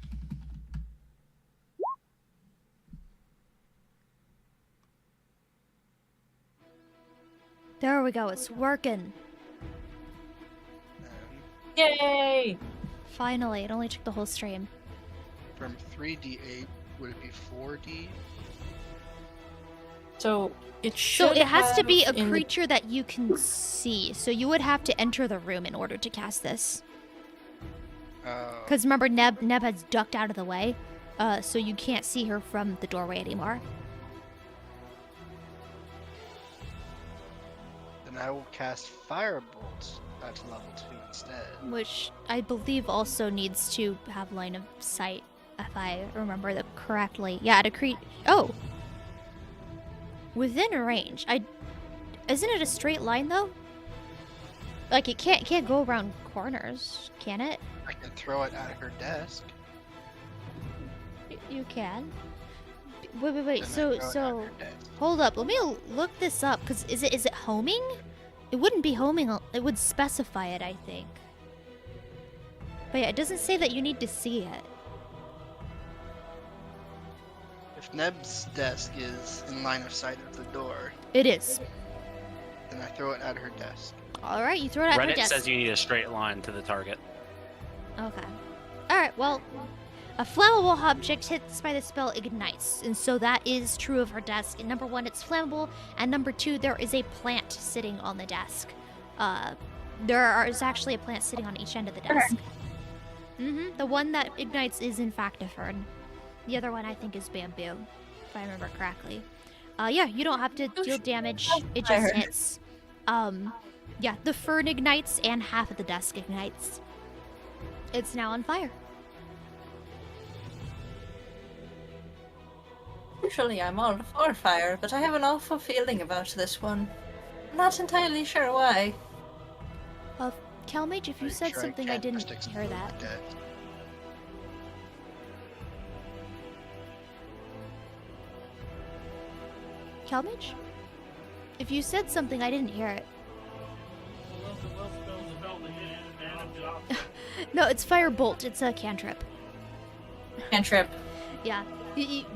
There we go, it's working. Yay! Finally, it only took the whole stream. From 3d8, would it be 4d? So, it So should it has to have be a in the- creature that you can see. So you would have to enter the room in order to cast this. Oh. Because remember, Neb has ducked out of the way. so you can't see her from the doorway anymore. Then I will cast Firebolt at level 2 instead. Which I believe also needs to have line of sight, if I remember that correctly. Yeah, to create. Oh! Within range. Isn't it a straight line, though? Like, it can't go around corners, can it? I can throw it at her desk. You can. Wait. Then I throw it at So her desk. hold up. Let me look this up. Cause is it homing? It wouldn't be homing. It would specify it, I think. But yeah, it doesn't say that you need to see it. If Neb's desk is in line of sight of the door, It is. then I throw it at her desk. All right, you throw it at her Reddit desk. says you need a straight line to the target. Okay. All right. Well, a flammable object hits by the spell ignites, and so that is true of her desk. And number 1, it's flammable, and number 2, there is a plant sitting on the desk. Is actually a plant sitting on each end of the desk. The one that ignites is in fact a fern. The other one I think is bamboo, if I remember correctly. Yeah, you don't have to deal damage. It just hits. Yeah, the fern ignites and half of the desk ignites. It's now on fire. Usually I'm all for fire, but I have an awful feeling about this one. I'm not entirely sure why. Calmage, if you said Sure, something I can't didn't just hear explode that. the desk. Calmage? If you said something I didn't hear it. No, it's firebolt. It's a cantrip. Cantrip. Yeah.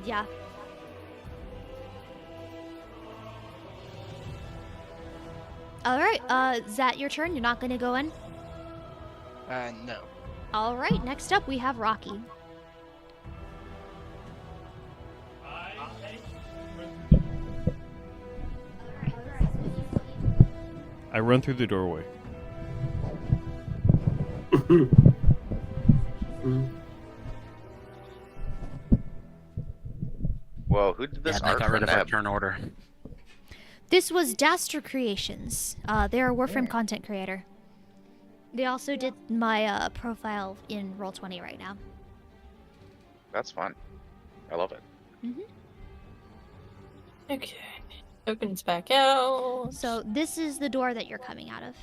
Yeah. Alright, is that your turn? You're not gonna go in? No. Alright, next up we have Rocky. I run through the doorway. Whoa, who did this Yeah, they art got for rid of our Neb? turn order. This was Daster Creations. They're a Warframe content creator. They also did my profile in Roll20 right now. That's fun. I love it. Okay. Tokens back out. So this is the door that you're coming out of.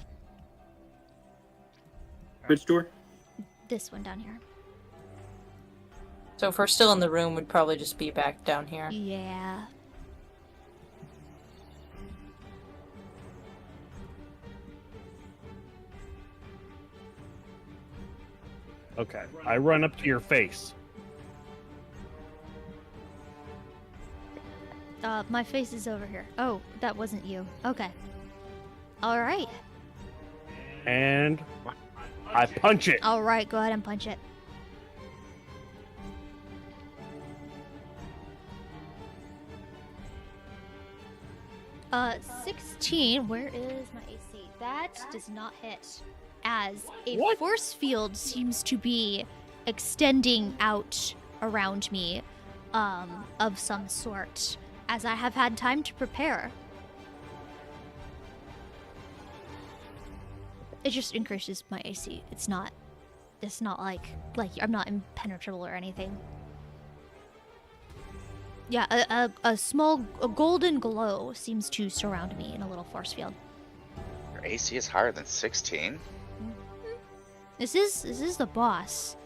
Which door? This one down here. So if we're still in the room, we'd probably just be back down here. Yeah. Okay. I run up to your face. My face is over here. Oh, that wasn't you. Okay. All right. And I punch it. All right, go ahead and punch it. Uh, 16. Where is my AC? That does not hit. As a force field seems to be extending out around me, of some sort, as I have had time to prepare. It just increases my AC. It's not like I'm not impenetrable or anything. Yeah, a golden glow seems to surround me in a little force field. Your AC is higher than 16? This is the boss.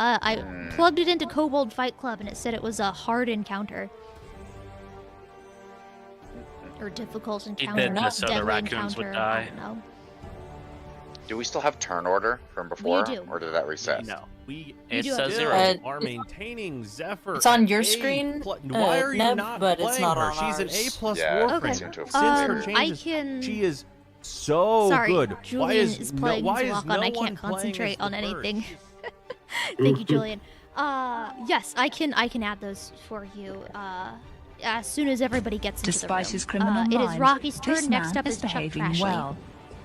I plugged it into Kobold Fight Club and it said it was a hard encounter. Or difficult encounter, did not this so the deadly raccoons would encounter. die. I don't know. Do we still have turn order from before? do. Or did that reset? No. It do have says to- zero. are maintaining Zephyr. It's on at your A screen, Why are you Neb, not but it's playing not her? on She's an ours. A plus Yeah, Warframe. I Okay. seem to have Since her figured. I changes, can. she is so Sorry, good. Why Julian is is no, playing why his is lock no on. I one can't playing as concentrate the on bird? anything. Thank you, Julian. Yes, I can add those for you. As soon as everybody gets into Despite the room. his criminal it is mind, Rocky's this turn. Next man up is Chuck behaving Trashley. well.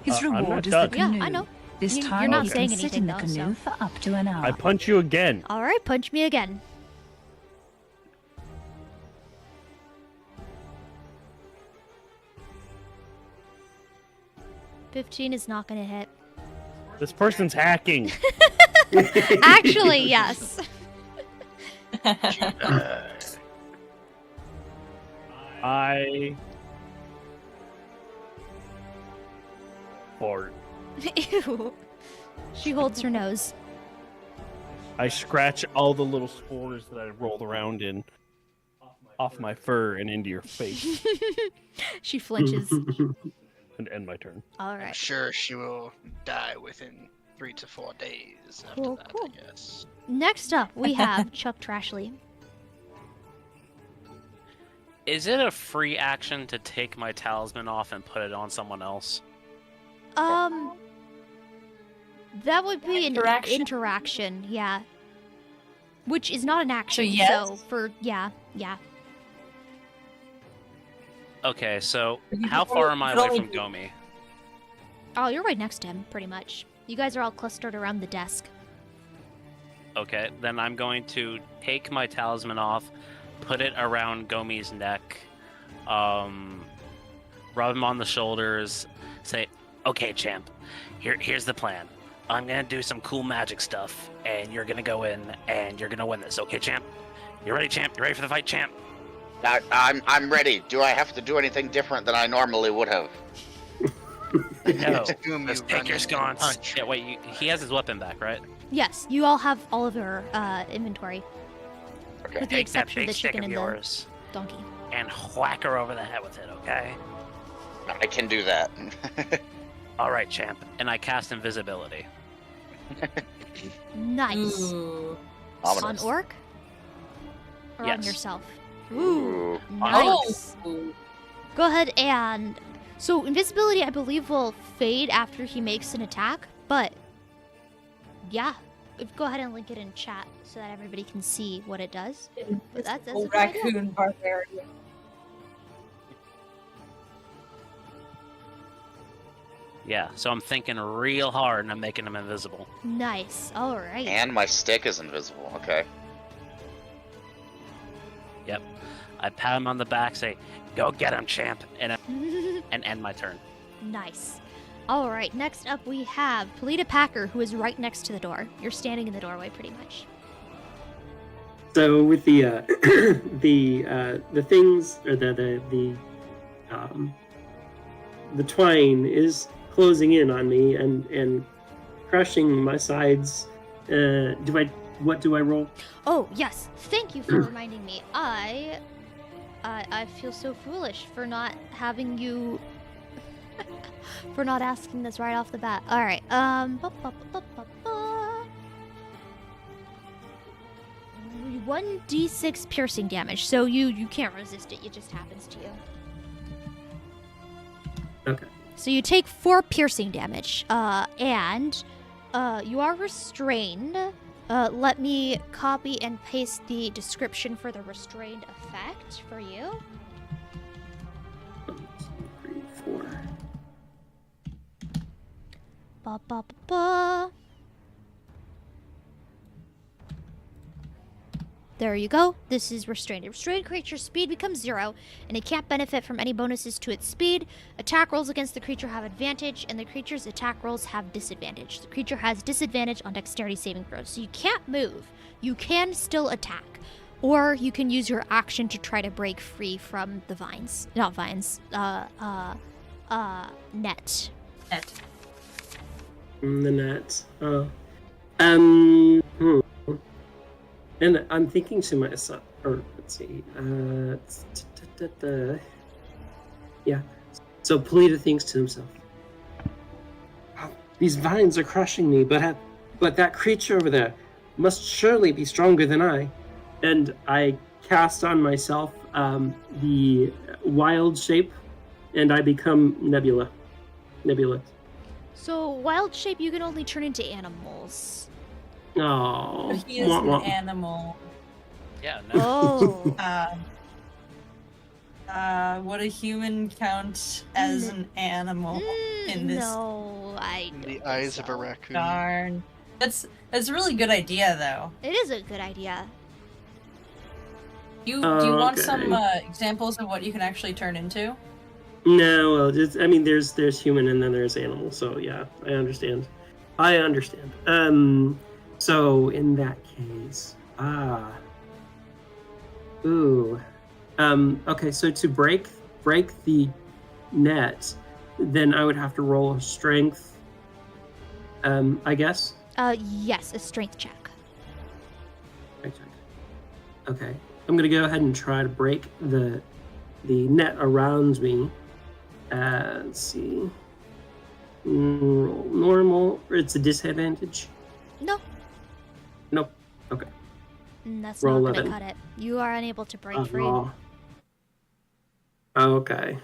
His I'm reward not is done. the Yeah, canoe. I know. This You're time not he saying can sit anything, in the though, canoe so. for up to an hour. I punch you again. All right, punch me again. 15 is not gonna hit. This person's hacking. Actually, yes. I fart. Ew. She holds her nose. I scratch all the little spores that I rolled around in off my fur and into your face She flinches. and end my turn. All I'm right. sure she will die within 3 to 4 days after Cool, that, cool. I guess. Next up, we have Chuck Trashley. Is it a free action to take my talisman off and put it on someone else? That would be an Interaction? interaction, yeah. Which is not an action. yes. So for yeah. Okay, so You how can far only- am I you can away only from do- Gomi? Oh, you're right next to him, pretty much. You guys are all clustered around the desk. Okay, then I'm going to take my talisman off, put it around Gomi's neck, rub him on the shoulders, say, "Okay, champ, here's the plan. I'm gonna do some cool magic stuff, and you're gonna go in, and you're gonna win this. Okay, champ? You ready, champ? You ready for the fight, champ?" I'm ready. Do I have to do anything different than I normally would have? No. Assume Just you take run your in and sconce. punch. Yeah, wait, he has his weapon back, right? Yes, you all have all of your inventory. Okay. With the Take that exception of big the stick chicken of and yours the donkey. and whack her over the head with it, okay? I can do that. All right, champ. And I cast invisibility. Nice. Ooh. On Ominous. Orc? Or on Yes. yourself? Ooh. Nice. Oh. Go ahead and... So, invisibility, I believe, will fade after he makes an attack, but... Yeah. Go ahead and link it in chat so that everybody can see what it does. But that's a good idea. Raccoon barbarian. Yeah, so I'm thinking real hard and I'm making him invisible. Nice. Alright. And my stick is invisible. Okay. Yep. I pat him on the back, say, "Go get him, champ," and end my turn. Nice. Alright, next up we have Polita Packer, who is right next to the door. You're standing in the doorway, pretty much. So with the the things or the twine is closing in on me and crushing my sides. What do I roll? Oh, yes. Thank you for reminding me. I feel so foolish for not having you... for not asking this right off the bat. Alright, 1d6 piercing damage, so you can't resist it, it just happens to you. Okay. So you take 4 piercing damage, and you are restrained. Let me copy and paste the description for the restrained effect for you. 1, 2, 3, 4. Ba, ba, ba, ba. There you go. This is restrained. A restrained creature's speed becomes 0, and it can't benefit from any bonuses to its speed. Attack rolls against the creature have advantage, and the creature's attack rolls have disadvantage. The creature has disadvantage on dexterity saving throws, so you can't move. You can still attack, or you can use your action to try to break free from the vines. Not vines. Net. Net. From the net. And I'm thinking to myself, or let's see, yeah. So Polita thinks to himself, "Wow, these vines are crushing me, but that creature over there must surely be stronger than I." And I cast on myself the wild shape, and I become Nebulux. So, wild shape, you can only turn into animals. Oh, But he is an animal. Yeah, no. Oh. Would a human count as an animal in this? No, I In don't the think eyes of a so. raccoon. Darn. That's a really good idea, though. It is a good idea. Do you want Okay. some examples of what you can actually turn into? No, well, there's human and then there's animal. So yeah, I understand. So in that case, okay. So to break the net, then I would have to roll a strength. I guess. Yes, a strength check. Okay, I'm gonna go ahead and try to break the net around me. Let's see. Roll normal. It's a disadvantage. No. Nope. Okay. That's Roll not gonna 11. cut it. You are unable to break free. Okay.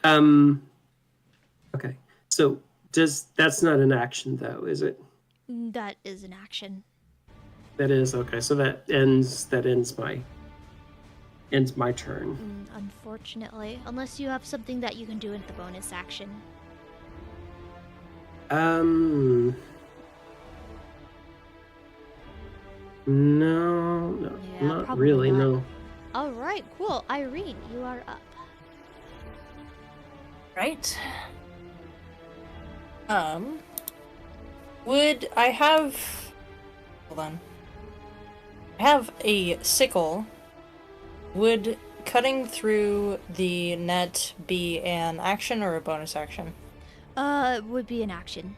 Okay. So that's not an action though, is it? That is an action. That is okay. So that ends my turn. Unfortunately, unless you have something that you can do in the bonus action. No, Yeah, not probably really. not. No. All right, cool. Irene, you are up. Right. Would I have... Hold on. I have a sickle. Would cutting through the net be an action or a bonus action? Would be an action.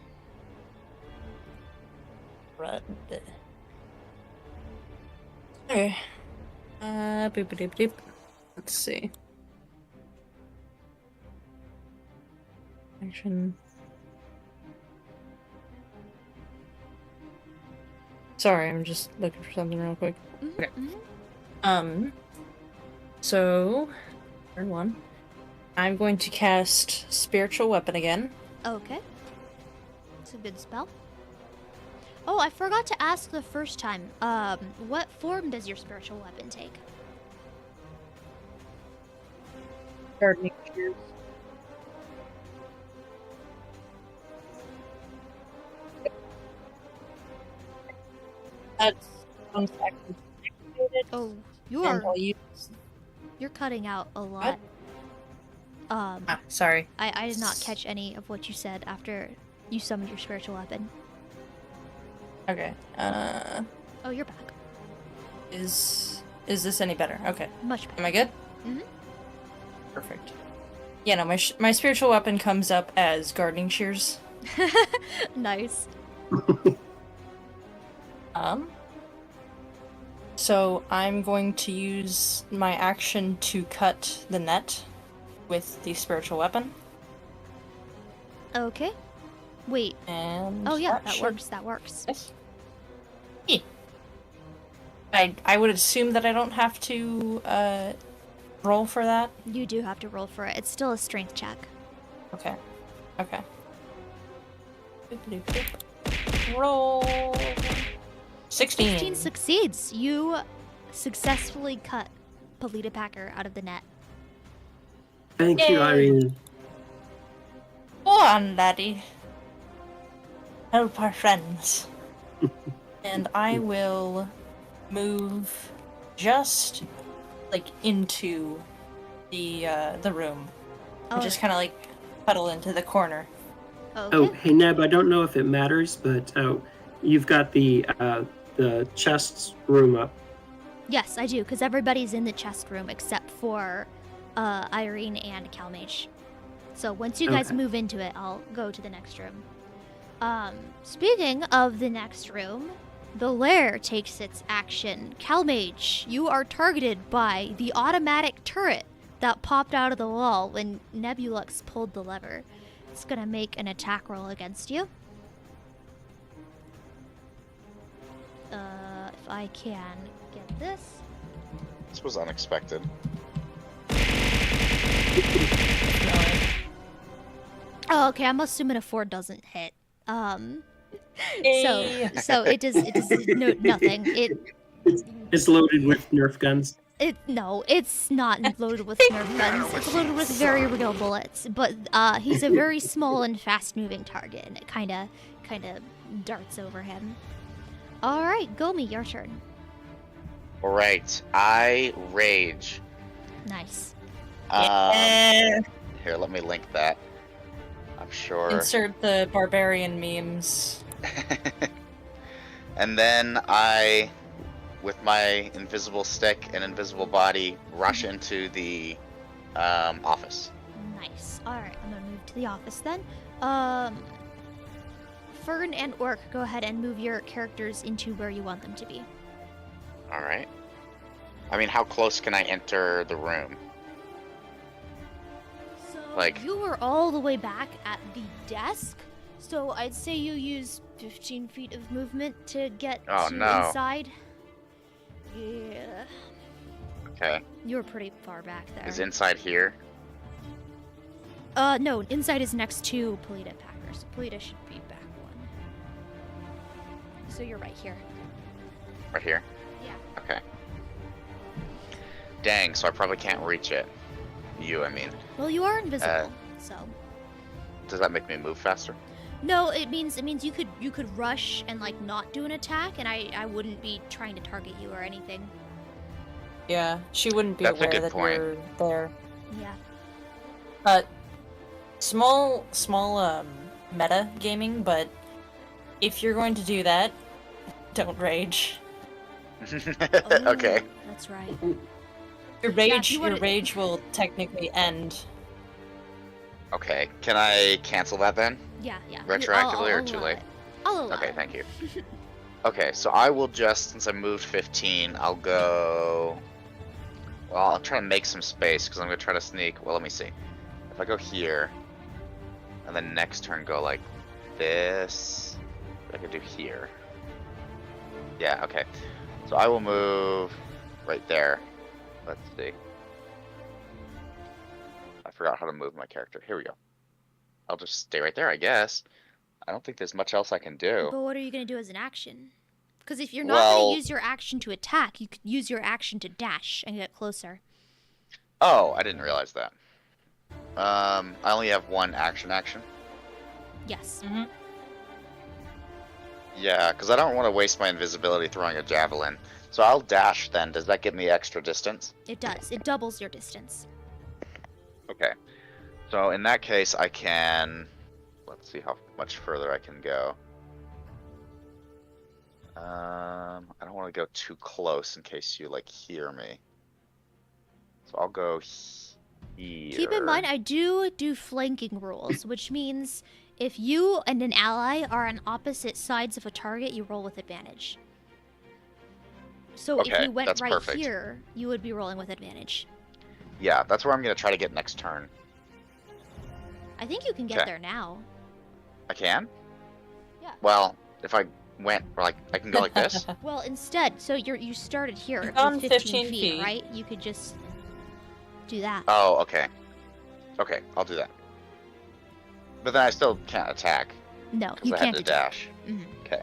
Right. Okay. Boop-a-doop-doop. Let's see. Action. Sorry, I'm just looking for something real quick. Okay. So, turn one. I'm going to cast Spiritual Weapon again. Okay. It's a good spell. Oh, I forgot to ask the first time. What form does your spiritual weapon take? Gardening shears. That's one second. Oh, And I'll use... you're cutting out a lot. Sorry. I did not catch any of what you said after you summoned your spiritual weapon. Okay. Oh, you're back. Is this any better? Okay. Much better. Am I good? Mhm. Perfect. Yeah, no, my spiritual weapon comes up as gardening shears. Nice. So I'm going to use my action to cut the net with the spiritual weapon. Okay. Wait. And Oh yeah, that should- works. That works. Yes. Yeah. I would assume that I don't have to roll for that. You do have to roll for it. It's still a strength check. Okay. Roll 16. 16 succeeds. You successfully cut Polita Packer out of the net. Thank you, Yay. Irene. Go on, laddie. Help our friends. And I will move just like into the room. And just kind of like huddle into the corner. Okay. Oh, hey Neb, I don't know if it matters, but you've got the chest room up. Yes, I do, because everybody's in the chest room except for Irene and Calmage. So once you guys Okay. move into it, I'll go to the next room. Speaking of the next room, the lair takes its action. Calmage, you are targeted by the automatic turret that popped out of the wall when Nebulux pulled the lever. It's gonna make an attack roll against you. If I can get this. This was unexpected. Oh, okay. I'm assuming a 4 doesn't hit. Yay. So it does nothing. It's loaded with Nerf guns. No, it's not loaded with Nerf guns. It's loaded with very real bullets. But he's a very small and fast-moving target, and it kind of darts over him. All right, Gomi, your turn. Alright, I rage. Nice. Yeah. Here, let me link that. I'm sure. Insert the barbarian memes. And then I, with my invisible stick and invisible body, rush into the office. Nice. All right, I'm gonna move to the office then. Fern and Orc, go ahead and move your characters into where you want them to be. All right. I mean, how close can I enter the room? So Like- you were all the way back at the desk, so I'd say you use 15 feet of movement to get Oh, to no. inside. Yeah, Okay. you were pretty far back there. Is inside here? No, inside is next to Polita Packers. Polita should be back one. So you're right here. Right here? Yeah. Okay. Dang, so I probably can't reach it. I mean. Well, you are invisible, so. Does that make me move faster? No, it means you could rush and like not do an attack, and I wouldn't be trying to target you or anything. Yeah, she wouldn't be That's a aware good that point. you're there. Yeah. Small meta gaming, but if you're going to do that, don't rage. Okay. Oh, that's right. Your Yeah, rage, if you your wanna- rage will technically end. Okay. Can I cancel that then? Yeah, yeah. Retroactively or I'll too allow late? it. I'll allow Okay, it. thank you. Okay, so I will just, since I moved 15, I'll go... Well, I'll try to make some space, because I'm going to try to sneak... Well, let me see. If I go here, and then next turn go like this, I could do here. Yeah, okay. So I will move right there. Let's see. I forgot how to move my character. Here we go. I'll just stay right there, I guess. I don't think there's much else I can do. But what are you gonna do as an action? Because if you're not Well- gonna use your action to attack, you could use your action to dash and get closer. Oh, I didn't realize that. I only have one action. Yes. Yeah, because I don't want to waste my invisibility throwing a javelin. So I'll dash then. Does that give me extra distance? It does. It doubles your distance. Okay. So in that case, I can... Let's see how much further I can go. I don't want to go too close in case you, like, hear me. So I'll go here. Keep in mind, I do flanking rules, which means if you and an ally are on opposite sides of a target, you roll with advantage. So if Okay, you went that's right perfect. here, you would be rolling with advantage. Yeah, that's where I'm going to try to get next turn. I think you can get Okay. there now. I can? Yeah. Well, if I went, like, I can go like this? Well, instead, so you started here You've with gone 15 15 feet, feet. right? You could just do that. Oh, okay. Okay, I'll do that. But then I still can't attack, No, because you I had can't to attack. dash. Mhm. Okay.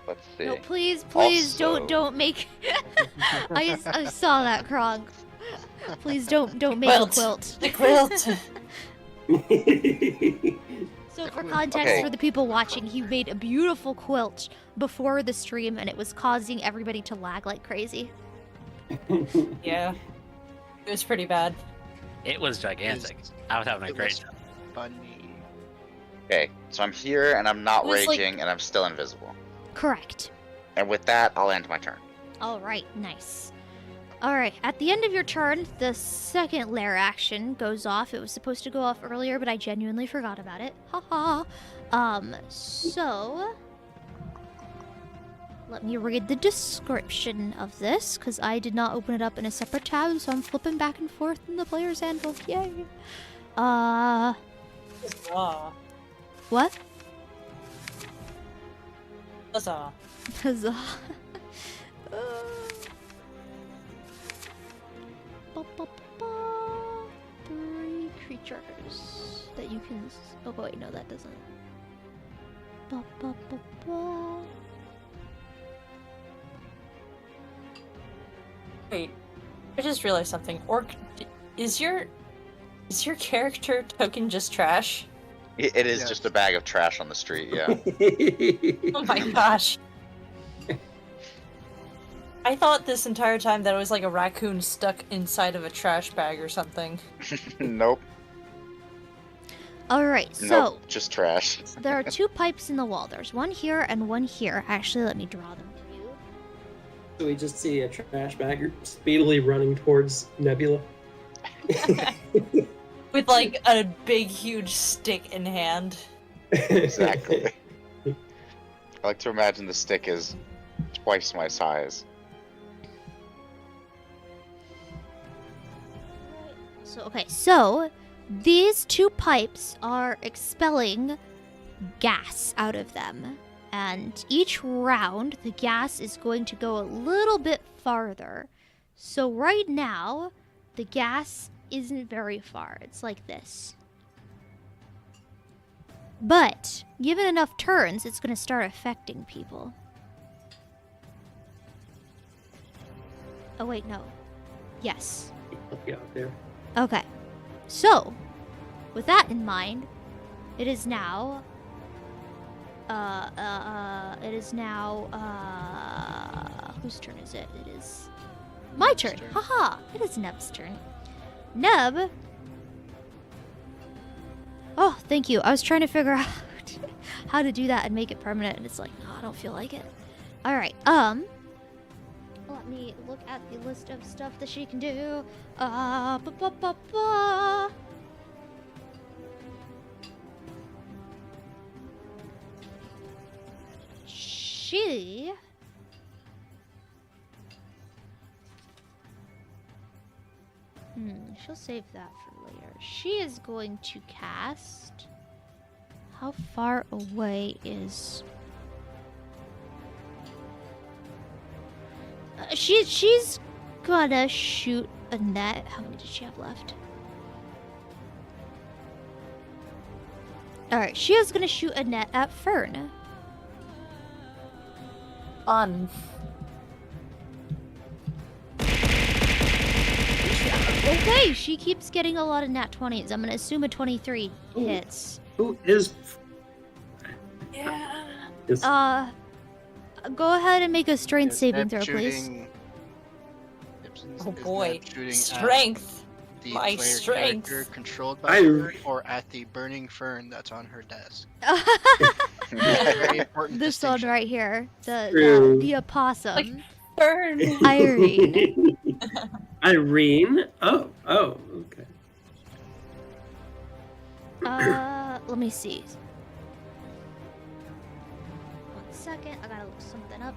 Let's see. No, please, Also- don't make. I saw that, Kronk. Please don't make Quilt. a quilt. The quilt. So for context Okay. for the people watching, he made a beautiful quilt before the stream, and it was causing everybody to lag like crazy. Yeah. It was pretty bad. It was gigantic. I was having a It great was time. funny. Okay, so I'm here and I'm not It was like- raging and I'm still invisible. Correct. And with that, I'll end my turn. All right, nice. All right, at the end of your turn, the second lair action goes off. It was supposed to go off earlier, but I genuinely forgot about it. Haha. So let me read the description of this because I did not open it up in a separate tab, so I'm flipping back and forth in the player's handbook. Yay. Huzzah. What? Huzzah. Huzzah. Ba, ba, ba. 3 creatures that you can. Oh wait, no, that doesn't. Ba, ba, ba, ba. Wait, I just realized something. Is your character token just trash? It is Yes. just a bag of trash on the street, yeah. Oh my gosh. I thought this entire time that it was like a raccoon stuck inside of a trash bag or something. Nope. Alright, so Nope. Just trash. there are 2 pipes in the wall. There's one here and one here. Actually, let me draw them for you. So we just see a trash bagger speedily running towards Nebula. With like a big, huge stick in hand. Exactly. I like to imagine the stick is twice my size. So these 2 pipes are expelling gas out of them. And each round, the gas is going to go a little bit farther. So right now, the gas isn't very far. It's like this. But, given enough turns, it's going to start affecting people. Oh, wait, no. Yes. Yeah, there. Okay. So, with that in mind, it is now... whose turn is it? It is... my turn! Haha! It is Neb's turn. Neb... Oh, thank you. I was trying to figure out how to do that and make it permanent, and it's like, no, I don't feel like it. Alright, let me look at the list of stuff that she can do. She'll save that for later. She is going to cast... How far away is... she's gonna shoot a net. How many did she have left? Alright, she is gonna shoot a net at Fern. Fun. Okay, she keeps getting a lot of nat 20s. I'm gonna assume a 23 hits. Who is... Yeah. is... Go ahead and make a strength Is saving Neb throw, please. shooting- Oh is boy. Neb shooting at Strength. the My player strength. character controlled by I- her, or at the burning fern that's on her desk? Very important This one distinction. right here. True. The opossum. Like- Burn. Irene. Irene? Oh, okay. Let me see. 1 second, I gotta look something up.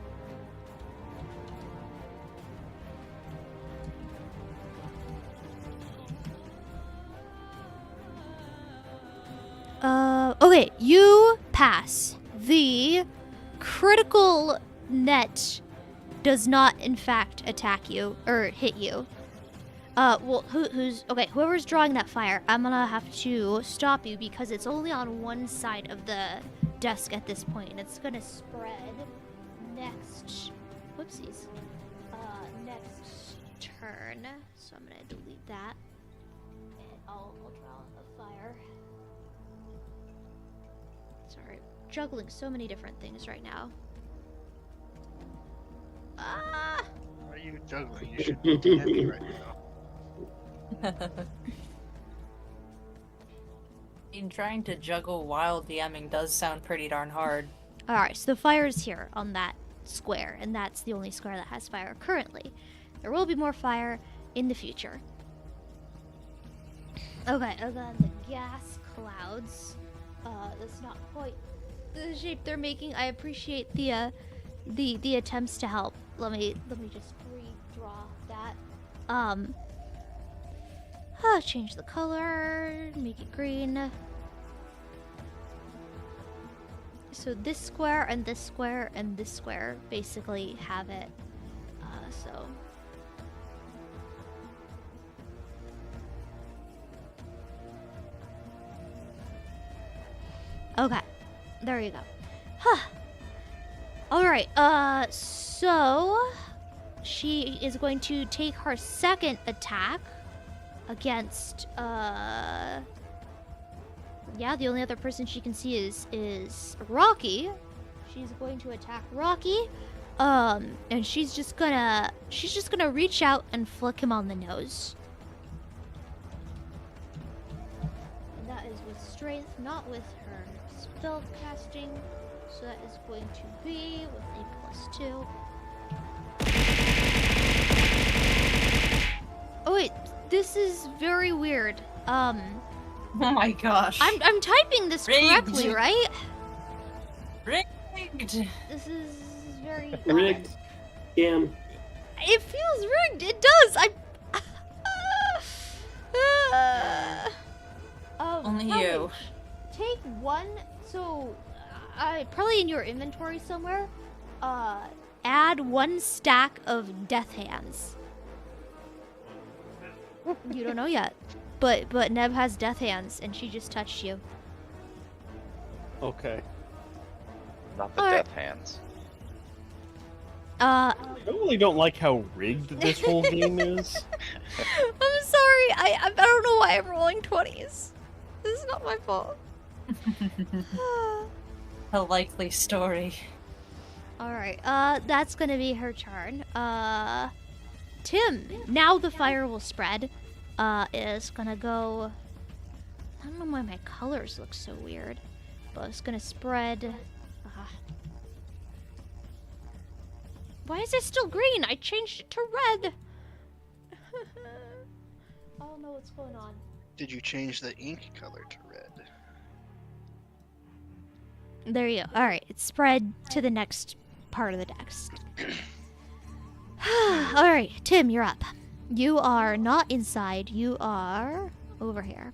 Okay, you pass. The critical net does not, in fact, attack you, or hit you. Well, whoever's drawing that fire, I'm gonna have to stop you because it's only on one side of the desk at this point, and it's gonna spread next, whoopsies, next turn. So I'm gonna delete that, and I'll draw a fire. Sorry, juggling so many different things right now. Ah! Why are you juggling? You should be DnD right now. Trying to juggle while DMing does sound pretty darn hard. Alright, so the fire is here on that square, and that's the only square that has fire currently. There will be more fire in the future. Okay, and then the gas clouds. That's not quite the shape they're making. I appreciate the attempts to help. Let me just redraw that. Change the color, make it green. So this square and this square and this square basically have it. Okay, there you go. Alright, so she is going to take her second attack against, yeah, the only other person she can see is Rocky. She's going to attack Rocky And she's just gonna reach out and flick him on the nose. And that is with strength, not with her spell casting. So that is going to be with a +2. Oh wait, this is very weird. Oh my gosh. I'm typing this Rigged. correctly, right? Rigged. This is very Rigged. Scam. It feels rigged. It does. Only Helmy, you. Take one. So, probably in your inventory somewhere. Add 1 stack of death hands. You don't know yet, but Neb has death hands, and she just touched you. Okay. Not the Alright. death hands. I really don't like how rigged this whole game is. I'm sorry. I don't know why I'm rolling 20s. This is not my fault. A likely story. Alright, that's gonna be her turn. Tim, now the fire will spread, is gonna go... I don't know why my colors look so weird, but it's gonna spread... Why is it still green? I changed it to red! I don't know what's going on. Did you change the ink color to red? There you go. Alright, it's spread to the next part of the text. Alright, Tim, you're up. You are not inside, you are over here.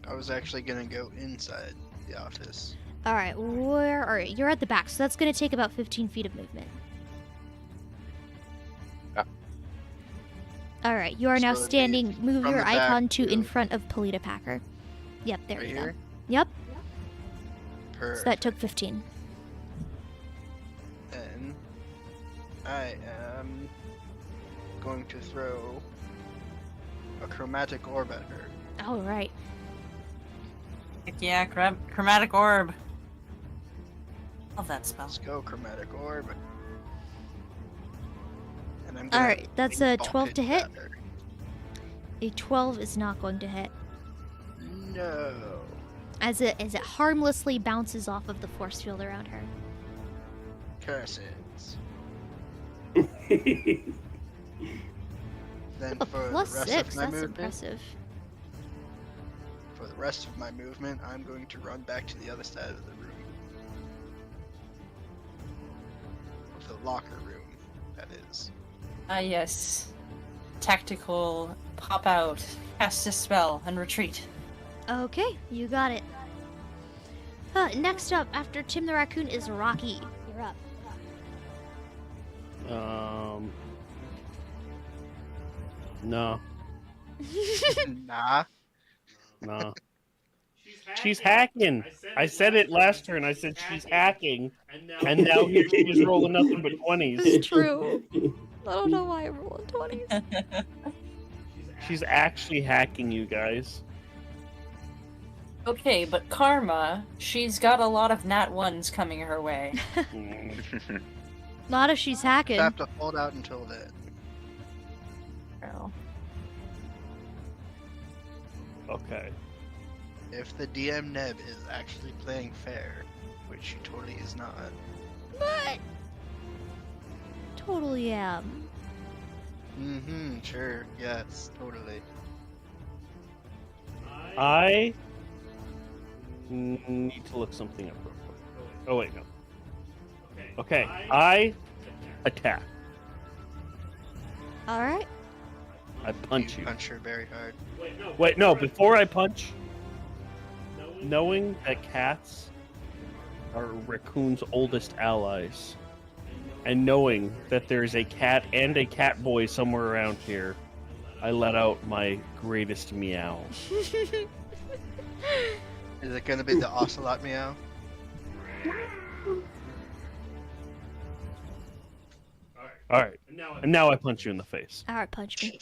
I was actually gonna go inside the office. Alright, where are you? You're at the back, so that's gonna take about 15 feet of movement. Alright, you are now So it'd be standing. Move from your the back icon to in to- front of Polita Packer. Yep, there Right you here? go. Yep, Perfect. so that took 15. Then I am going to throw a chromatic orb at her. Alright. Heck yeah, chromatic orb. Love that spell. Let's go, chromatic orb. And I'm gonna Alright, that's a paintball 12 to it hit. at her. A 12 is not going to hit. No. As it harmlessly bounces off of the force field around her. Curses. Then A for the plus rest 6, of my that's movement, impressive. for the rest of my movement, I'm going to run back to the other side of the room. The locker room, that is. Ah, yes. Tactical pop out, cast a spell, and retreat. Okay, you got it. Next up, after Tim the Raccoon, is Rocky. You're up. No. Nah. No. She's hacking. I said it last turn. I said she's hacking, and now here she is rolling nothing but 20s. It's true. I don't know why I'm rolling 20s. She's actually hacking you guys. Okay, but Karma, she's got a lot of nat 1s coming her way. Not if she's hacking. Have to hold out until then. So, Okay. If the DM Neb is actually playing fair, which she totally is not. But totally am. Mm-hmm, sure, yes, totally. I need to look something up real quick. Oh, wait, no. Okay, I attack. All right. I punch you. Punch her very hard. Wait, no, before I punch, knowing that cats are Raccoon's oldest allies, and knowing that there's a cat and a cat boy somewhere around here, I let out my greatest meow. Is it gonna be the ocelot meow? Alright, and now I punch you in the face. All right, punch me.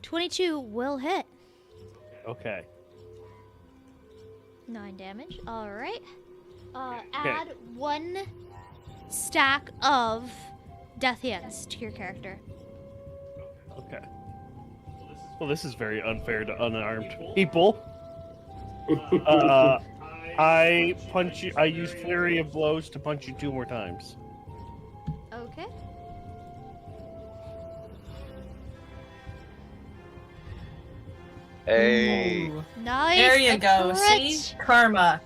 22 will hit. Okay. 9 damage. All right. Add 1 stack of death hands to your character. Okay. Well, this is very unfair to unarmed people. I punch you. I use flurry of blows to punch you 2 more times. Okay. Hey. Ooh, nice. There you a go. crit. See? Karma.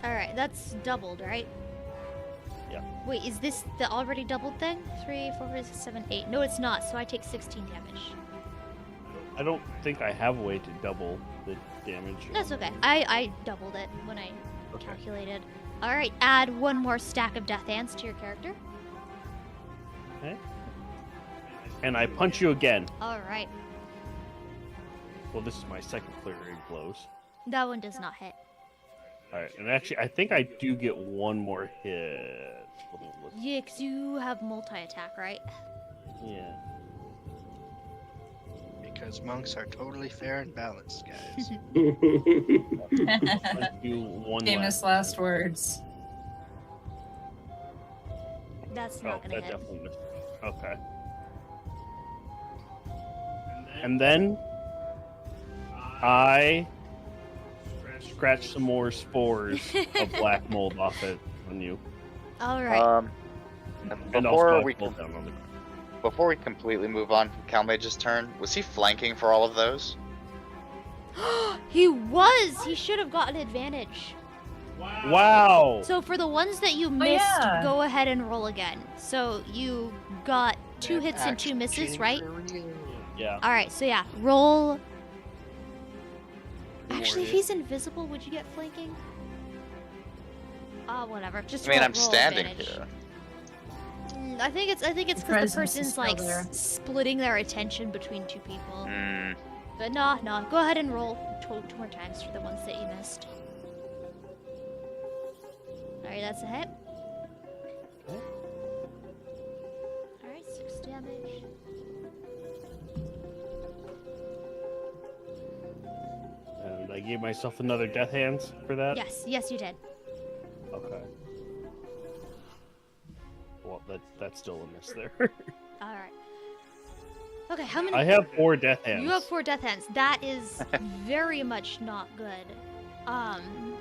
All right, that's doubled, right? Yeah. Wait, is this the already doubled thing? 3, 4, 5, 6, 7, 8. No, it's not. So I take 16 damage. I don't think I have a way to double the damage. That's okay. I doubled it when I calculated. All right, add 1 more stack of death hands to your character. Okay. And I punch you again. All right, Well, this is my second flurry of blows. that one does not hit. All right, and actually, I think I do get 1 more hit. Let me look. Yeah, 'cause you have multi-attack, right? Yeah. Because monks are totally fair and balanced, guys. Punch you 1 Famous last words. That's Oh, not gonna that hit. definitely missed. Okay. And then I scratch some more spores of black mold off it on you. All right. And also Before I we fall down on the ground. before we completely move on from Calmage's turn, was he flanking for all of those? He was. He should have gotten advantage. Wow! So for the ones that you missed, yeah. go ahead and roll again. So you got 2 Man, hits and 2 action misses, cheating right? for real. Yeah. All right. So yeah, roll. Who Actually, were if you? he's invisible, would you get flanking? Whatever. Just I mean, roll, I'm roll standing advantage. here. I think it's because the presence is person's still like there. splitting their attention between 2 people. Hmm. But no. Go ahead and roll 2 more times for the ones that you missed. Alright, that's a hit. Alright, 6 damage. And I gave myself another death hands for that? Yes, you did. Okay. Well, that's still a miss there. Alright. Okay, how many? I have 4 death hands. You have 4 death hands. That is very much not good. Let me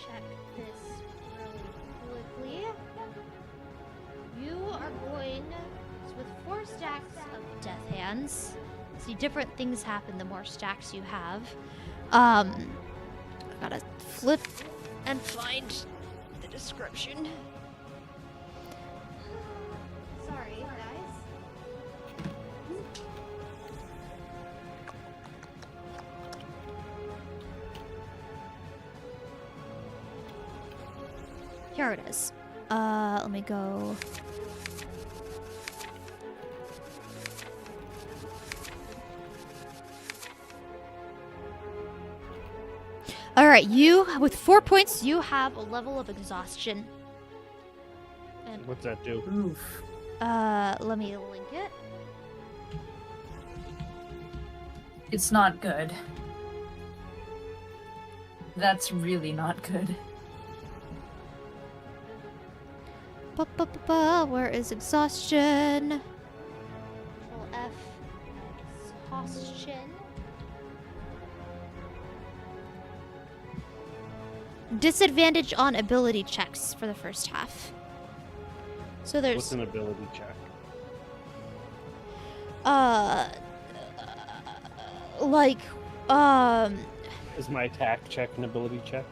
check this really quickly. You are going so with 4 stacks of death hands. See, different things happen the more stacks you have. I gotta flip and find the description. Sorry, guys. Here it is. Let me go. All right, you with 4 points, you have a level of exhaustion. And What's that do? Oof. let me link it. It's not good. That's really not good. Where is exhaustion? Control F. Exhaustion. Disadvantage on ability checks for the first half. So there's What's an ability check? like Is my attack check an ability check?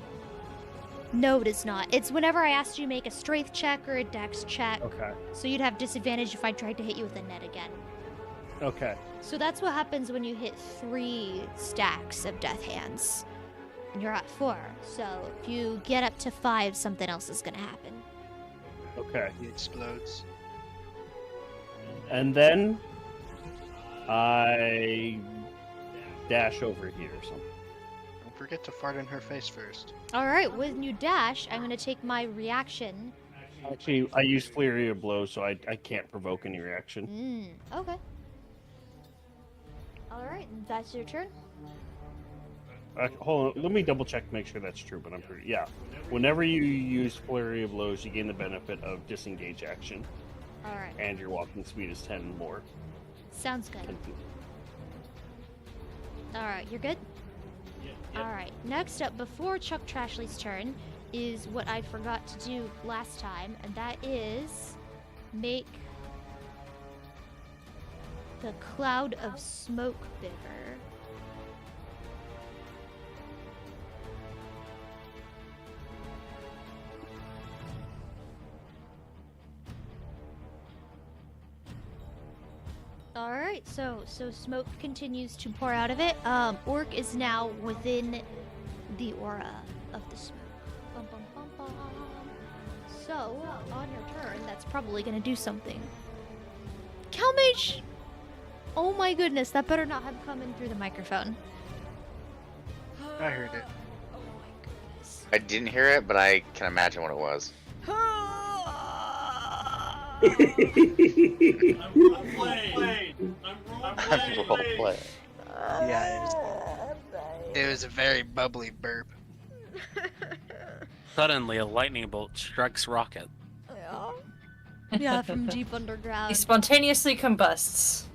no, it is not. It's whenever I asked you to make a strength check or a dex check. Okay. So you'd have disadvantage if I tried to hit you with a net again. Okay. So that's what happens when you hit 3 stacks of death hands. And you're at 4. So if you get up to 5, something else is gonna happen. Okay. He explodes. And then I dash over here or something. Don't forget to fart in her face first. Alright, when you dash, I'm gonna take my reaction Actually, I use Flurry of Blows, so I can't provoke any reaction. Okay. Alright, that's your turn. Hold on, let me double check to make sure that's true, but I'm pretty... Yeah. Whenever you use Flurry of Blows, you gain the benefit of disengage action. Alright. And your walking speed is 10 more. Sounds good. Alright, you're good? Yeah. Alright, next up, before Chuck Trashley's turn, is what I forgot to do last time, and that is make the cloud of smoke bigger. Alright, so smoke continues to pour out of it. Orc is now within the aura of the smoke. Bum, bum, bum, bum. So, on your turn, that's probably gonna do something. Calmage! Oh my goodness, that better not have come in through the microphone. I heard it. Oh my goodness. I didn't hear it, but I can imagine what it was. I'm role-playing. Yeah, it was a very bubbly burp. Suddenly, a lightning bolt strikes Rocket. Yeah, from deep underground. He spontaneously combusts.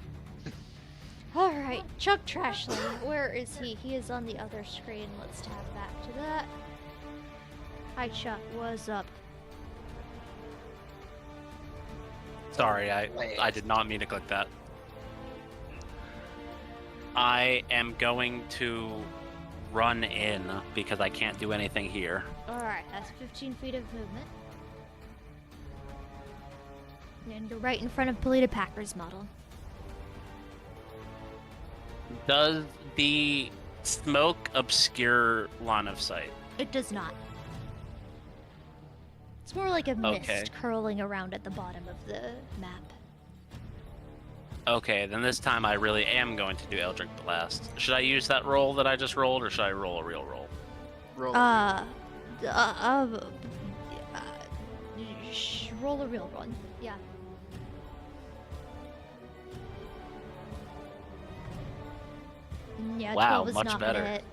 Alright, Chuck Trashley, where is he? He is on the other screen. Let's tab back to that. Hi Chuck, what's up? Sorry, I did not mean to click that. I am going to run in because I can't do anything here. Alright, that's 15 feet of movement. And you're right in front of Polita Packer's model. Does the smoke obscure line of sight? It does not. It's more like a mist Okay. curling around at the bottom of the map. Okay, then this time I really am going to do Eldritch Blast. Should I use that roll that I just rolled, or should I roll a real roll? Roll. Roll a real one. Yeah. Yeah, Wow, 12 is much not better. gonna hit.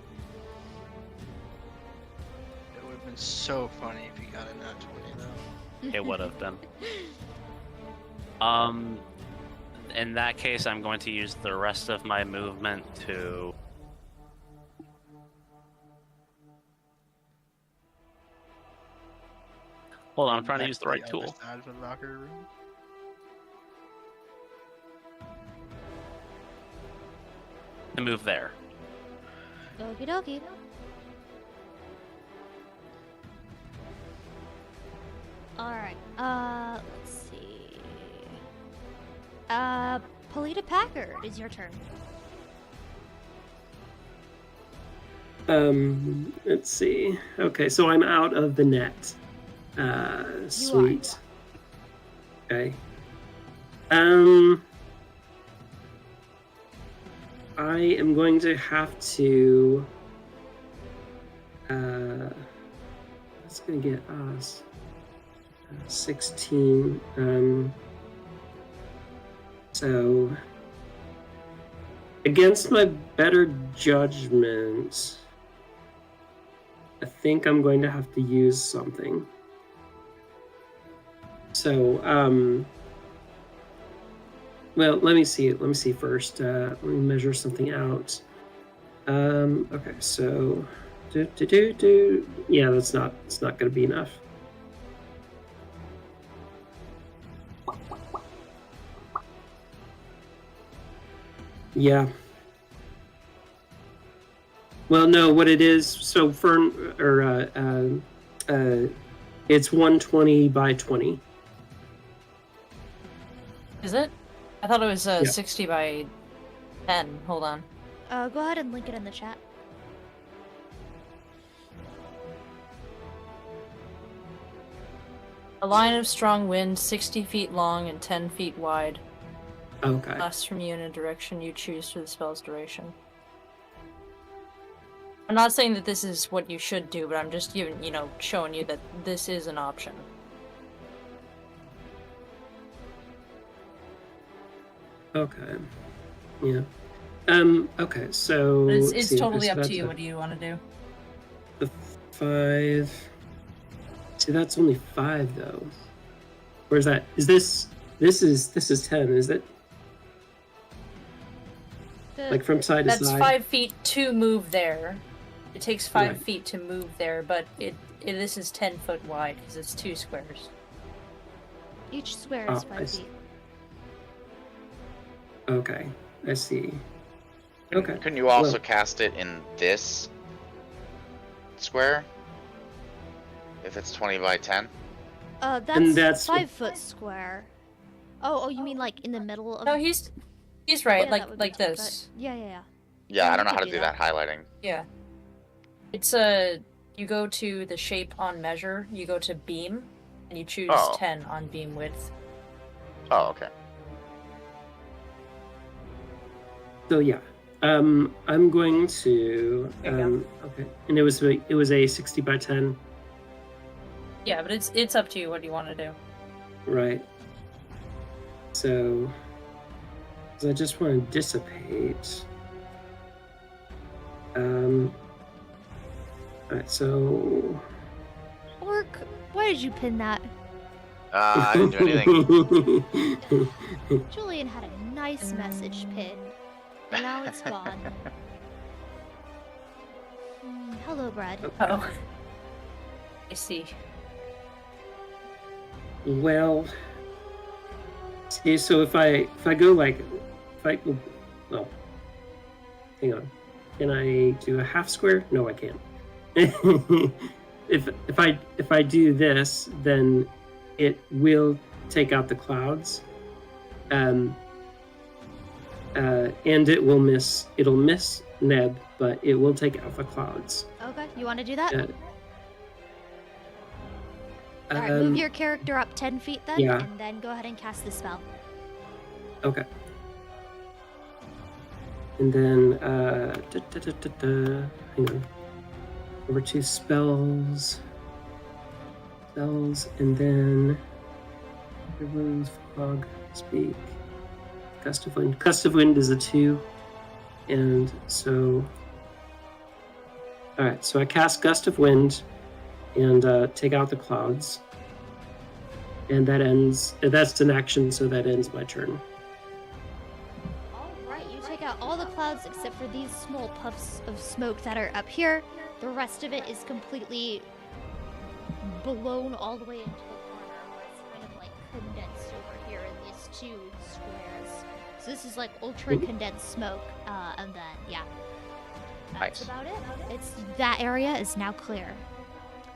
It would have been so funny if you got a nat 20 though. It would have been. In that case, I'm going to use the rest of my movement to... Hold on, I'm trying to use the right other tool. side of the locker room. To move there. Okie dokie. Alright, let's see. Polita Packard, is your turn. Let's see. Okay, so I'm out of the net. Sweet. Okay. I am going to have to. That's gonna get us 16. So against my better judgment, I think I'm going to have to use something. So, well, let me see. Let me see first. Let me measure something out. Okay, so, yeah, it's not going to be enough. Yeah. Well, no, what it is, so it's 120 by 20. Is it? I thought it was Yeah. 60 by 10. Hold on. Go ahead and link it in the chat. A line of strong wind, 60 feet long and 10 feet wide. Okay. Blasts from you in a direction you choose for the spell's duration. I'm not saying that this is what you should do, but I'm just giving, showing you that this is an option. Okay. Yeah. Okay, so But let's it's see, totally so up that's to you. What do you want to do? the 5. See, that's only 5 though. Where's that? Is this is 10, is it? Like from side to That's side? 5 feet to move there. It takes 5 Right. feet to move there, but this is 10 foot wide because it's 2 squares. Each square is Oh, I 5 see. feet. Okay, I see. Okay. Couldn't you also Well- cast it in this square? If it's 20 by 10? That's that's- 5-foot square. Oh, you mean like in the middle of? No, he's right. Yeah, that would be like tough, this. but- Yeah. Yeah, we I don't know could how to do that highlighting. Yeah. It's you go to the shape on measure. You go to beam, and you choose Oh. 10 on beam width. Oh, okay. So yeah, I'm going to There you okay, and it was a 60 by 10, Yeah, but it's up to you. What do you want to do? right? So I just want to dissipate. Alright, so Orc, why did you pin that? I didn't do anything. Julian had a nice message pinned, and now it's gone. Hello, Brad. Oh. I see. Well, see, so if I go like, well, hang on, can I do a half square? No, I can't. if I do this, then it will take out the clouds, and it'll miss Neb, but it will take out the clouds. Okay, you want to do that? Uh, Alright, move your character up 10 feet then, yeah. and then go ahead and cast the spell. Okay. And then, hang on. Over to spells. And then Rose, Fog, Speak, Gust of Wind. Gust of Wind is a 2. And so, alright, so I cast Gust of Wind and take out the clouds. And that ends, that's an action, so that ends my turn. Alright, you take out all the clouds except for these small puffs of smoke that are up here. The rest of it is completely blown all the way into the corner, where it's kind of like condensed over here in these 2 squares. So this is like ultra condensed smoke, and then, yeah. That's Nice. about it. That area is now clear.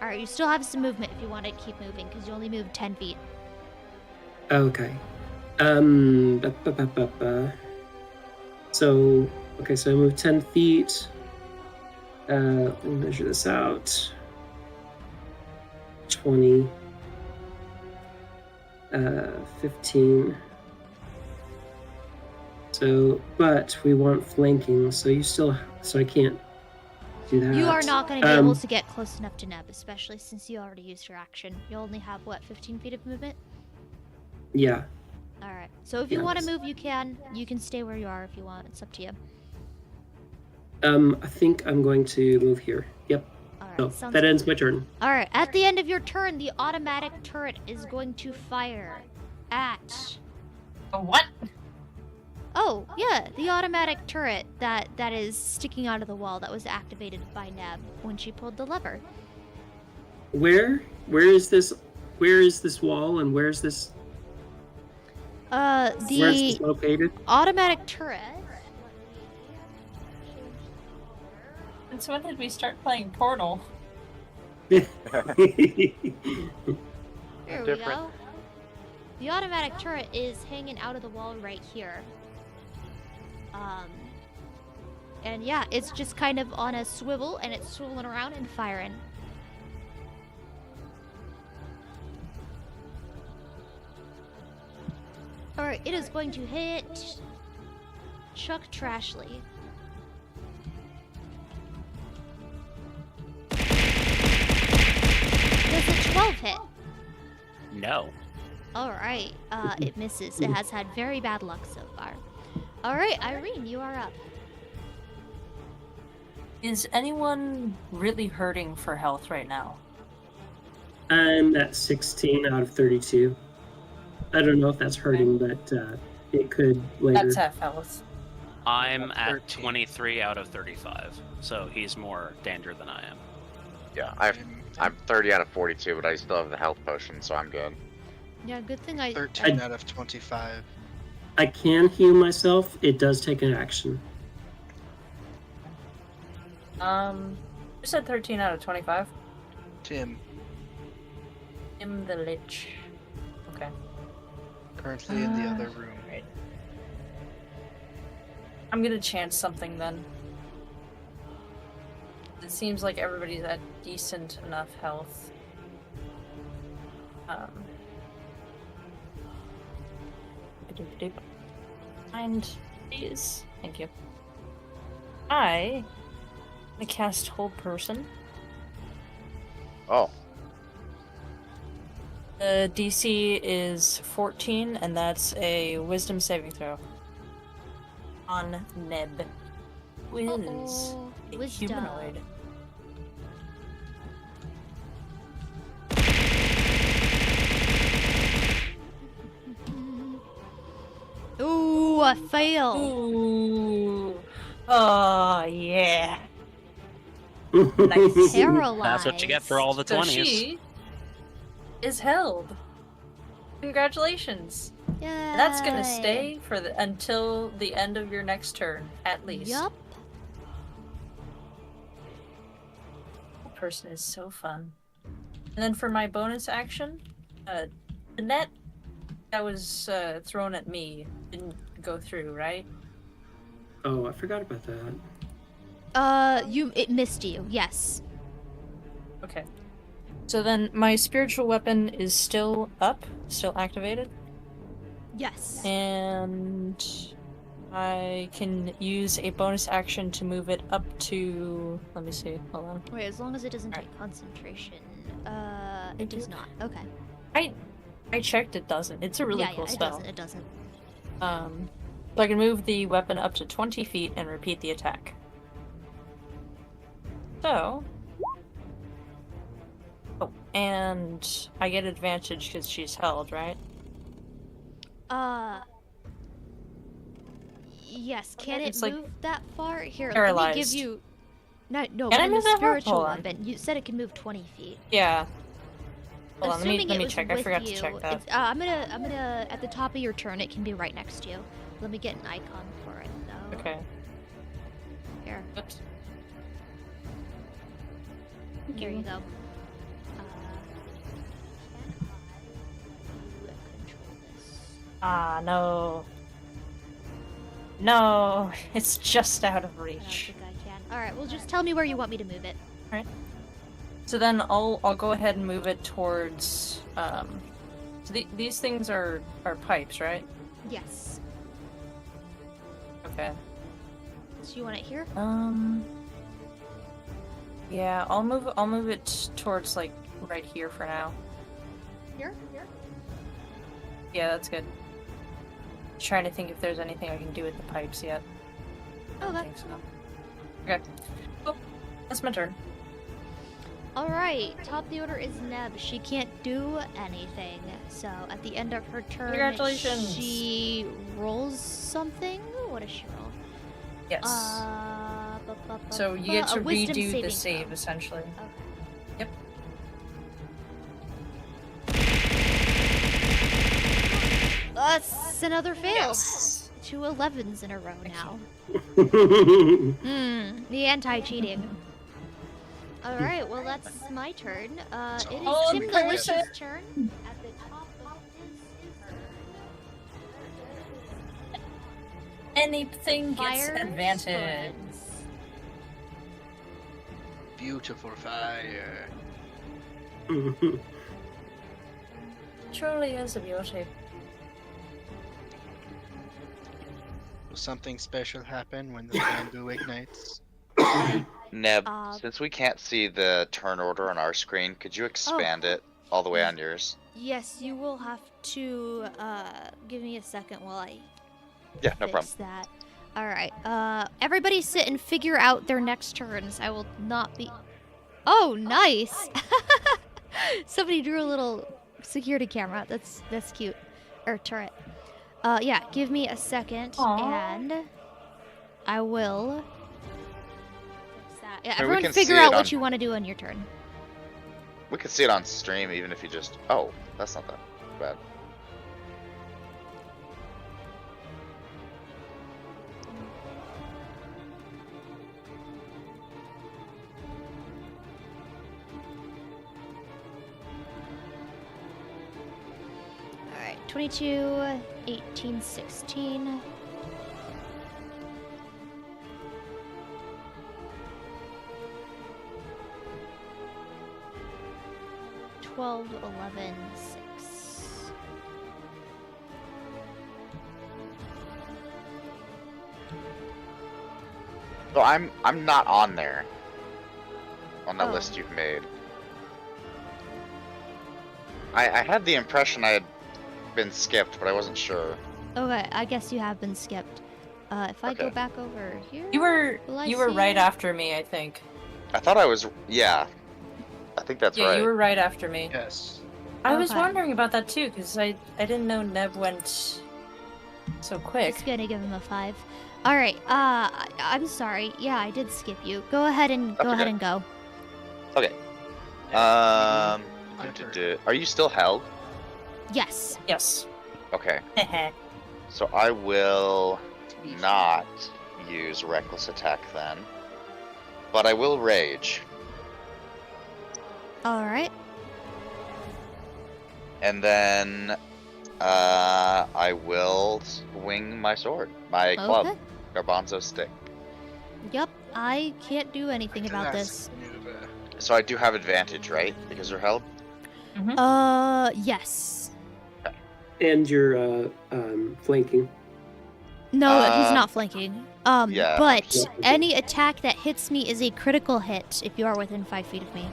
Alright, you still have some movement if you want to keep moving, because you only moved 10 feet. Okay. So, okay, so I move 10 feet. Let me measure this out. 20. 15. So, but we want flanking, so I can't do that. You are not going to be able to get close enough to Neb, especially since you already used your action. You only have, 15 feet of movement? Yeah. Alright, so if you Yeah, want to that's- move, you can. You can stay where you are if you want. It's up to you. I think I'm going to move here. Yep. Alright, So sounds that good. ends my turn. Alright, at the end of your turn, the automatic turret is going to fire at... What? Oh, yeah, the automatic turret that is sticking out of the wall that was activated by Neb when she pulled the lever. Where is this wall and where's this where's The this located? automatic turret... And so when did we start playing Portal? Here we Different. go. The automatic turret is hanging out of the wall right here. And yeah, it's just kind of on a swivel, and it's swiveling around and firing. Alright, it is going to hit Chuck Trashley. Does a 12 hit? No. Alright, it misses. It has had very bad luck so far. All right, Irene, you are up. Is anyone really hurting for health right now? I'm at 16 out of 32. I don't know if that's hurting, but it could later. That's half health. I'm at 13. 23 out of 35, so he's more danger than I am. Yeah, I'm 30 out of 42, but I still have the health potion, so I'm good. Yeah, good thing I. 13 out of 25. I can heal myself. It does take an action. You said 13 out of 25? Tim, Tim the Lich. Okay. currently in the other room. Right. I'm gonna chance something then. It seems like everybody's at decent enough health. And please, thank you. I'm gonna cast Hold Person. Oh, The DC is 14, and that's a Wisdom saving throw. On Neb. Who is Uh-oh. a Wisdom. humanoid. Ooh, a fail. Ooh. Oh, yeah. Nice. Paralyzed. That's what you get for all the So 20s. she is held. Congratulations. Yeah. That's gonna stay for until the end of your next turn, at least. Yup. That person is so fun. And then for my bonus action, the net that was thrown at me didn't go through, right? Oh, I forgot about that. It missed you. Yes. Okay. So then my spiritual weapon is still up, still activated, Yes. and I can use a bonus action to move it up to. Let me see. Hold on. Wait, as long as it doesn't Alright. take concentration. It does not. Okay. I checked. It doesn't. It's a really yeah, cool it spell. doesn't. It doesn't. So I can move the weapon up to 20 feet and repeat the attack. So. Oh, and I get advantage because she's held, right? Yes. Can It's it like move that far? Here, let me paralyzed. give you. No, Can but I in move the that far? spiritual Hold on. weapon, you said it can move 20 feet. Yeah. Hold on, Assuming let it me was check. I with forgot you, to check that. it's- I'm gonna at the top of your turn. It can be right next to you. Let me get an icon for it though. Okay. Here, Oops. here you go. Control this. Ah, no. No, it's just out of I don't reach. think I can. All right. Well, just tell me where you want me to move it. So then I'll go ahead and move it towards so these things are pipes, right? Yes. Okay. So you want it here? Yeah, I'll move it towards like right here for now. Here. Yeah, that's good. Just trying to think if there's anything I can do with the pipes yet. I don't Okay. think so. Okay. Oh, that's my turn. All right. Top of the order is Neb. She can't do anything. So at the end of her turn, Congratulations. she rolls something. What does she roll? Yes. So you a get to wisdom redo saving the save throw. essentially. Okay. Yep. That's another fail. Yes. 2 11s in a row now. The anti-cheating. All right, well that's my turn. It is Oh, Tim the perfect. Lich's turn. At the top of his turn. Anything gets Fire advantage. spreads. Beautiful fire. Truly is a beauty. Will something special happen when the bamboo ignites? Neb, Uh, since we can't see the turn order on our screen, could you expand it all the way on yours? Yes, you will have to give me a second while I Yeah, no fix problem. that. All right. Everybody sit and figure out their next turns. I will not be. Oh, nice. Somebody drew a little security camera. That's cute. Or turret. Yeah. Give me a second, Aw. and I will. Fix that. Yeah. I mean, we Everyone, can figure see out it what on- you want to do on your turn. We could see it on stream even if you just. Oh, that's not that bad. All right. 22, 18, 16. 12, 11, 6. So I'm not on there. On the Oh. list you've made. I had the impression I had been skipped, but I wasn't sure. Okay, I guess you have been skipped. If I go Okay. back over here, You were will I you were see right you? after me, I think. I thought I was. Yeah. I think that's Yeah, right. you were right after me. Yes. I was Okay. wondering about that too, because I didn't know Neb went so quick. Just gonna give him a 5. All right. I'm sorry. Yeah, I did skip you. Go ahead and That's go ahead okay. and go. Okay. My turn. Are you still held? Yes. Yes. Okay. So I will not use reckless attack then, but I will rage, All right. and then I will swing my sword, my club, Okay. garbanzo stick. Yep. I can't do anything about this. Classic maneuver. So I do have advantage, right? Because you're held. Yes. And you're flanking. No, he's Uh, not flanking. yeah. But Yeah. any attack that hits me is a critical hit if you are within 5 feet of me.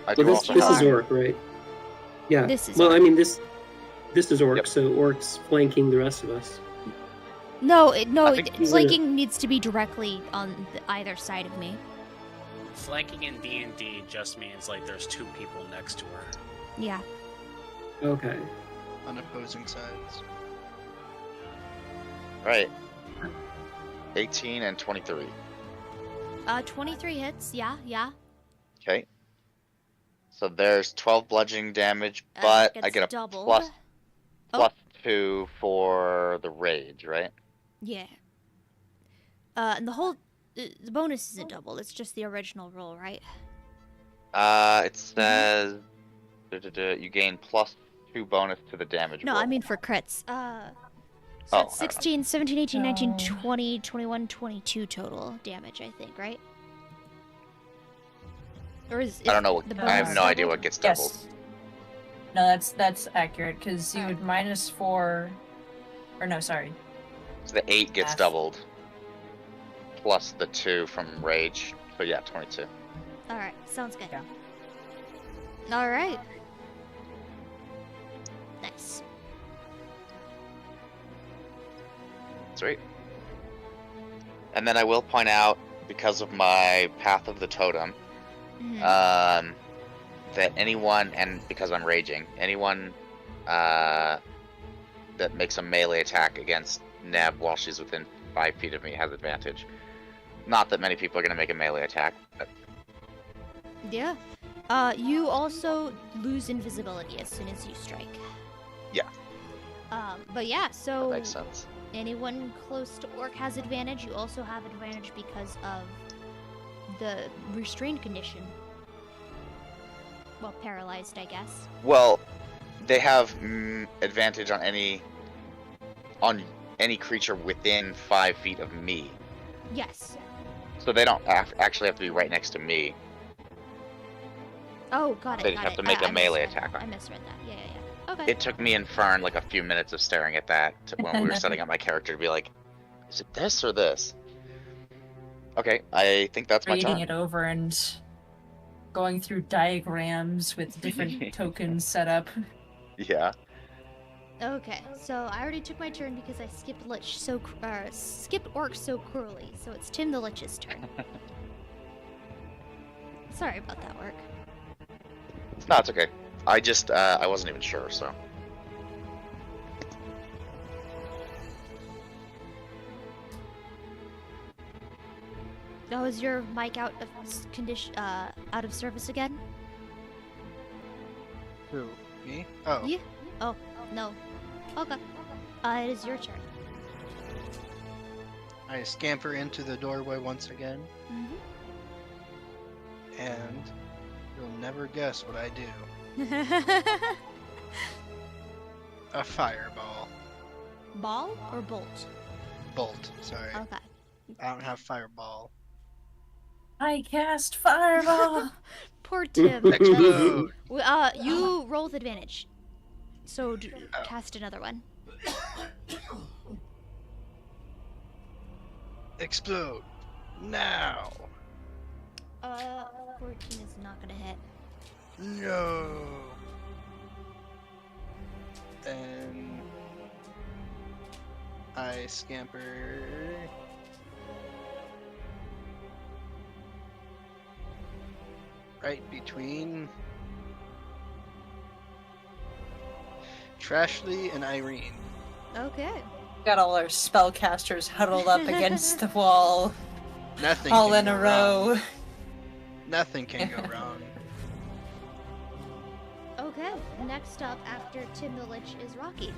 I Well, do this also this have. is orc, right? Yeah. This is well, orc. I mean this is orc, Yep. so orcs flanking the rest of us. No, I think he's flanking needs to be directly on either side of me. Flanking in D&D just means like there's two people next to her. Yeah. Okay. On opposing sides. Right. 18 and 23. 23 hits. Yeah, yeah. Okay. So there's 12 bludgeoning damage, That but I gets get a doubled. plus Oh. +2 for the rage, right? Yeah. And the whole the bonus isn't doubled. It's just the original roll, right? It says you gain +2 bonus to the damage No, roll. I mean for crits. So Oh, it's 16, 17, 18, 19, 20, 21, 22 total damage, I think, right? Or is I don't know. the I have bonus no idea doubled? what gets doubled. Yes. No, that's accurate because you would -4, or no, sorry. So the 8 gets Math. doubled, plus the 2 from rage. So yeah, 22. All right, sounds good. Yeah. All right. Nice. Sweet. And then I will point out, because of my Path of the Totem, Mhm. that anyone, and because I'm raging, anyone that makes a melee attack against Neb while she's within 5 feet of me has advantage. Not that many people are going to make a melee attack, but Yeah. You also lose invisibility as soon as you strike. Yeah. But yeah, that so makes sense. anyone close to orc has advantage. You also have advantage because of the restrained condition. Well, paralyzed, I guess. Well, they have advantage on any creature within 5 feet of me. Yes. So they don't actually have to be right next to me. Oh, got it. They got have it. to make a I melee misread attack that. on I misread that. Yeah, yeah, yeah. Okay. It took me and Fern like a few minutes of staring at that when we were setting up my character to be like, is it this or this? Okay, I think that's my Reading turn. it over and going through diagrams with different tokens set up. Yeah. Okay, so I already took my turn because I skipped Lich skipped Orc so cruelly. So it's Tim the Lich's turn. Sorry about that, Orc. No, it's okay. I just, I wasn't even sure, so. Oh, is your mic out of out of service again? Who? Me? Oh. You? Oh, no. Okay. It is your turn. I scamper into the doorway once again, Mm-hmm. and you'll never guess what I do. A fireball. Ball or bolt? Bolt, sorry. Okay. I don't have fireball. I cast fireball. Poor Tim. Explode! You roll with advantage. So Oh. cast another one. Explode! Now! 14 is not gonna hit. No! Then I scamper right between Trashly and Irene. Okay. Got all our spellcasters huddled up against the wall, Nothing all can in a go row. wrong. Nothing can go wrong. Okay. Next up after Tim the Lich is Rocky.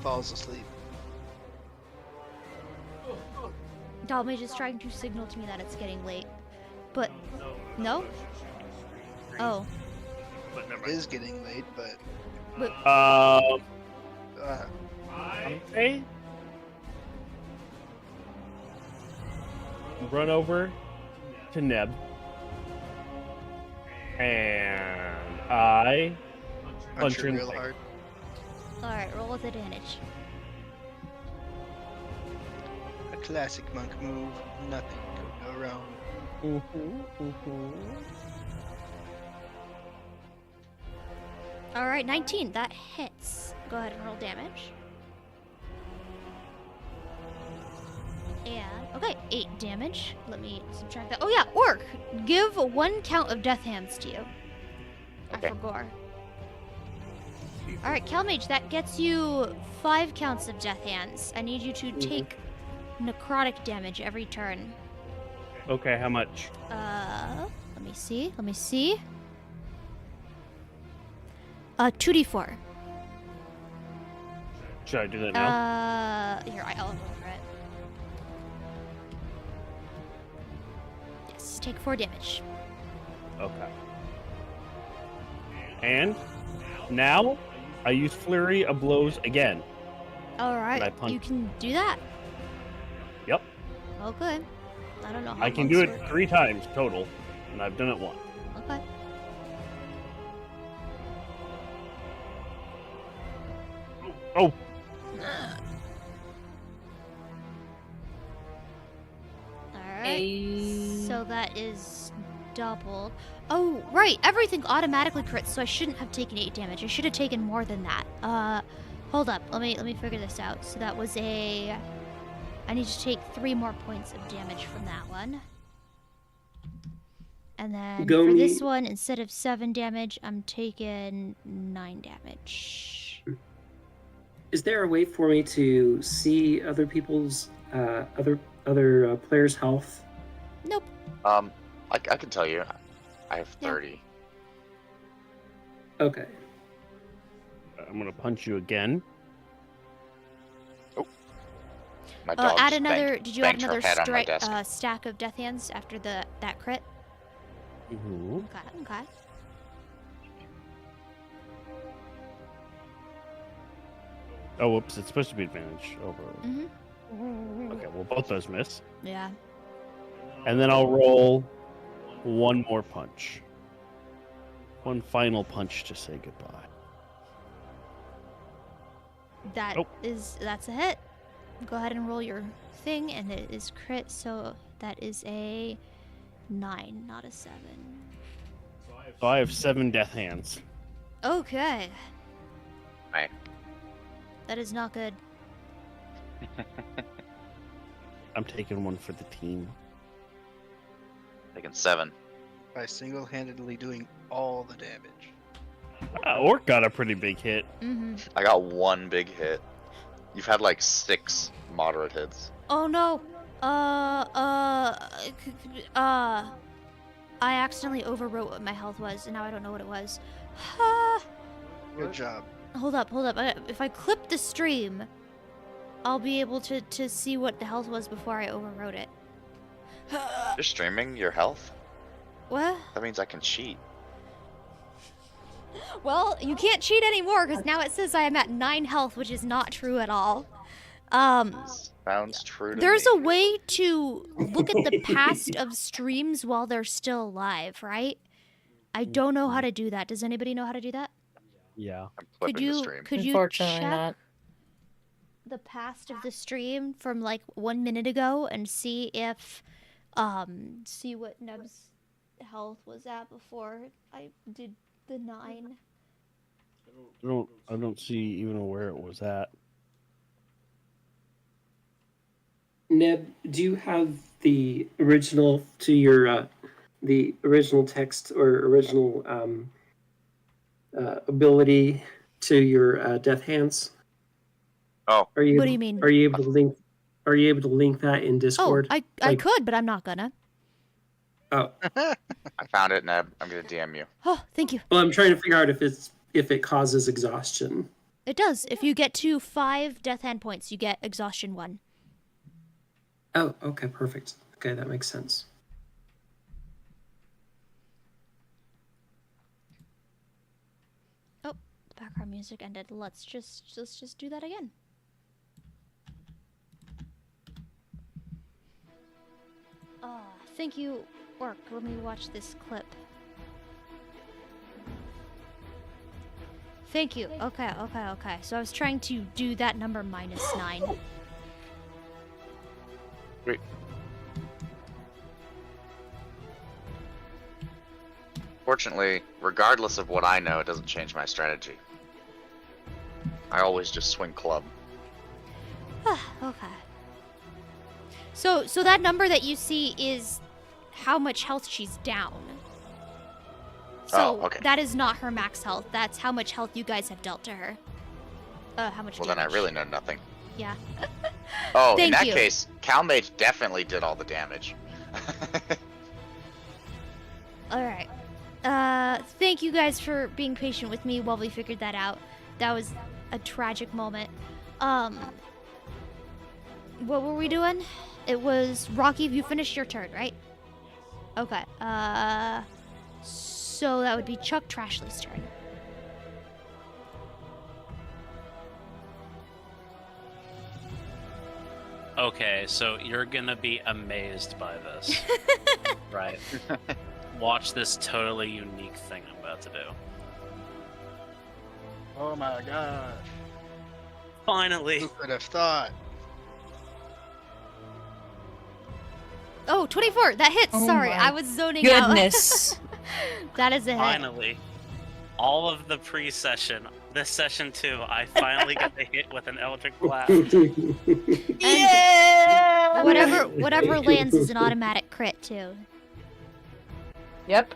Falls asleep. Dalmage is trying to signal to me that it's getting late. But no? Oh. It is getting late, but Okay. Run over to Neb. And I punch her her in the real face. hard. Alright, roll with advantage. A classic monk move. Nothing could go wrong. Alright, 19. That hits. Go ahead and roll damage. And, okay, 8 damage. Let me subtract that. Oh yeah, Orc! Give 1 count of death hands to you. Okay. After gore. Alright, Calmage, that gets you 5 counts of death hands. I need you to take necrotic damage every turn. Okay, how much? Let me see. 2d4. Should I do that now? Here, I'll roll for it. Yes, take 4 damage. Okay. And now I use Flurry of Blows again. I Alright, punch? you can do that. Yep. Okay. I don't know how I can do monks it work. 3 times total, and I've done it once. Okay. Oh, Alright. So that is doubled. Oh, right. Everything automatically crits, so I shouldn't have taken 8 damage. I should have taken more than that. Hold up. Let me figure this out. So that was I need to take 3 more points of damage from that one. And then Go for me. this one, instead of 7 damage, I'm taking 9 damage. Is there a way for me to see other people's other players' health? Nope. I can tell you. I have Yeah. 30. Okay. I'm gonna punch you again. My dog Add just another. banged- Did you add banged her another head on my desk. stack of death hands after that crit? Mm-hmm. Okay. Oh, whoops! It's supposed to be advantage over. Mhm. Okay, well both those miss, Yeah. and then I'll roll one more punch. One final punch to say goodbye. That's a hit. Go ahead and roll your thing, and it is crit, so that is a 9, not a 7. So I have So I have 7 death hands. Okay. Right. That is not good. I'm taking one for the team. Taking 7. By single-handedly doing all the damage. Orc got a pretty big hit. Mm-hmm. I got 1 big hit. You've had like 6 moderate hits. Oh no. I accidentally overwrote what my health was, and now I don't know what it was. Good job. Hold up. If I clip the stream, I'll be able to see what the health was before I overwrote it. You're streaming your health? What? That means I can cheat. Well, you can't cheat anymore because now it says I am at 9 health, which is not true at all. Sounds true to There's me. a way to look at the past of streams while they're still live, right? I don't know how to do that. Does anybody know how to do that? Yeah. I'm clipping the stream. Could you Unfortunately check not. the past of the stream from like 1 minute ago and see if see what Neb's health was at before I did the 9? I don't see even where it was at. Neb, do you have the original to your the original text or original ability to your death hands? Oh, Are you? What do you mean? Are you able to link? Are you able to link that in Discord? Oh, I could, but I'm not gonna. Oh, I found it, Neb. I'm gonna DM you. Oh, thank you. well, I'm trying to figure out if it causes exhaustion. It does. If you get to 5 death hand points, you get exhaustion 1. Oh, okay, perfect. Okay, that makes sense. Oh, the background music ended. Let's just do that again. Thank you, Orc. Let me watch this clip. Thank you. Okay. So I was trying to do that number -9. Great. Fortunately, regardless of what I know, it doesn't change my strategy. I always just swing club. Okay. So that number that you see is how much health she's down. So Oh, okay. that is not her max health. That's how much health you guys have dealt to her. How much Well, then I damage. really know nothing. Yeah. Oh, in Thank that you. case, Calmage definitely did all the damage. All right. Thank you guys for being patient with me while we figured that out. That was a tragic moment. What were we doing? It was Rocky. You finished your turn, right? Okay. So that would be Chuck Trashley's turn. Okay, so you're gonna be amazed by this. Right. Watch this totally unique thing I'm about to do. Oh my gosh. Finally! Who could have thought? Oh, 24. That hits. Oh Sorry, my I was zoning out. Goodness. That is a hit. Finally. All of the pre-session, this session too, I finally got the hit with an electric blast. Yeah! Whatever lands is an automatic crit too. Yep.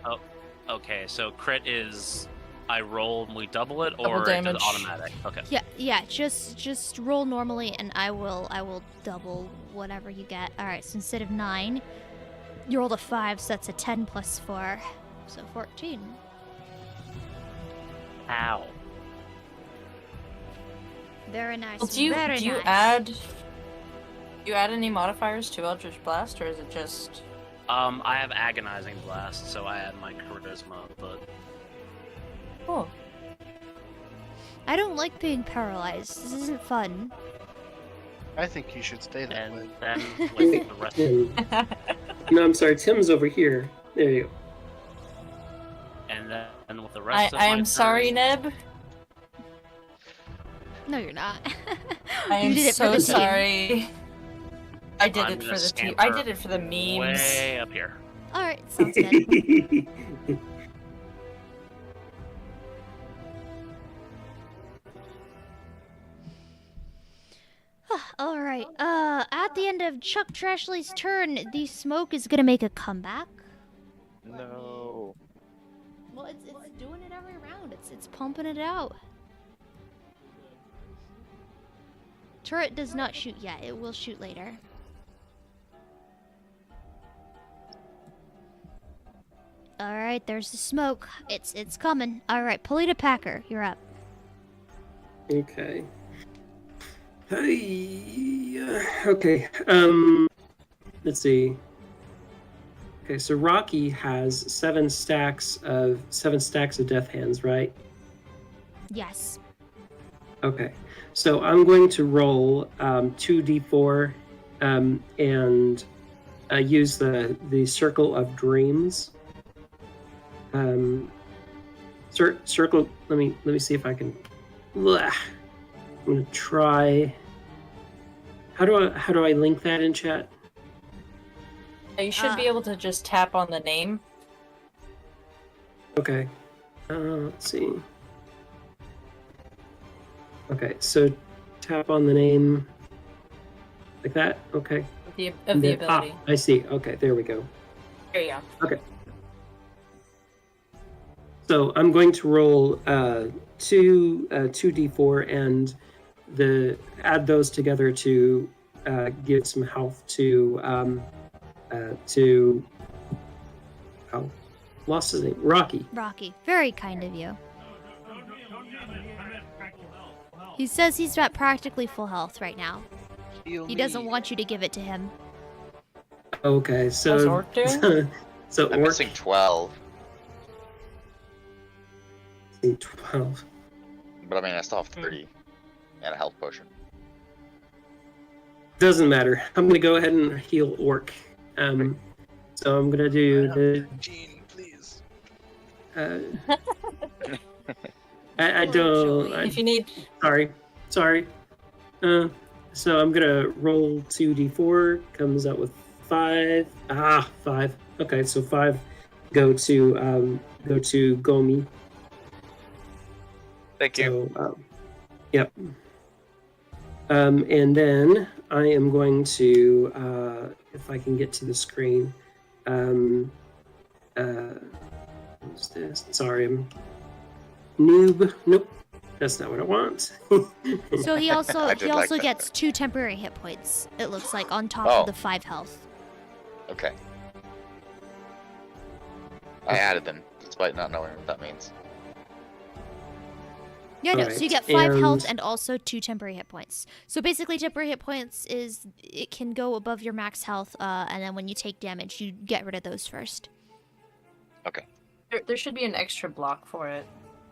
Okay, so crit is I roll and we double it, Double or is it damage. automatic? Okay. Yeah. Just roll normally, and I will double whatever you get. All right. So instead of 9, you rolled a 5, so that's a 10 plus 4, so 14. Ow. Very nice. Well, do you very nice. add any modifiers to Eldritch Blast, or is it just? I have agonizing blast, so I add my charisma, but Oh. I don't like being paralyzed. This isn't fun. I think you should stay that and way. then with the rest No, I'm sorry. Tim's over here. There you go. and then with the rest of I my am sorry, turn- Neb. No, you're not. I You am did it for so the team. sorry. I did I'm it gonna for the team. scamper I did it for the memes. way up here. All right, sounds good. right. At the end of Chuck Trashley's turn, the smoke is gonna make a comeback. No. Well, it's doing it every round. It's pumping it out. Turret does not shoot yet. It will shoot later. All right, there's the smoke. It's coming. All right, Polita Packer, you're up. Okay. Hey, okay. Let's see. Okay, so Rocky has 7 stacks of death hands, right? Yes. Okay. So I'm going to roll 2d4 and use the circle of dreams. Circle. Let me see if I can. I'm gonna try. How do I link that in chat? You should be able to just tap on the name. Okay. Let's see. Okay, so tap on the name like that. Okay. Of the And then- ability. I see. Okay, there we go. There you go. Okay. So I'm going to roll 2d4 and add those together to give some health to lost his name, Rocky. Rocky, very kind of you. He says he's at practically full health right now. Heal He doesn't me. want you to give it to him. Okay, so How's Orc doing? so I'm Orc missing 12, 12. but I mean I still have 30 and a health potion. Doesn't matter. I'm gonna go ahead and heal Orc. So I'm gonna do the. Gene, please. I don't. If you need, Sorry. So I'm gonna roll 2d4. Comes out with 5. 5. Okay, so 5 go to Gomi. Thank you. So, yep. And then I am going to, if I can get to the screen, what's this? Sorry, I'm noob. Nope, that's not what I want. So he also I he did like also that. gets 2 temporary hit points. It looks like on top Oh. of the 5 health. Okay. I added them, despite not knowing what that means. Yeah, no. So Alright, you get 5 health and- and also 2 temporary hit points. So basically, temporary hit points is it can go above your max health, and then when you take damage, you get rid of those first. Okay. there should be an extra block for it.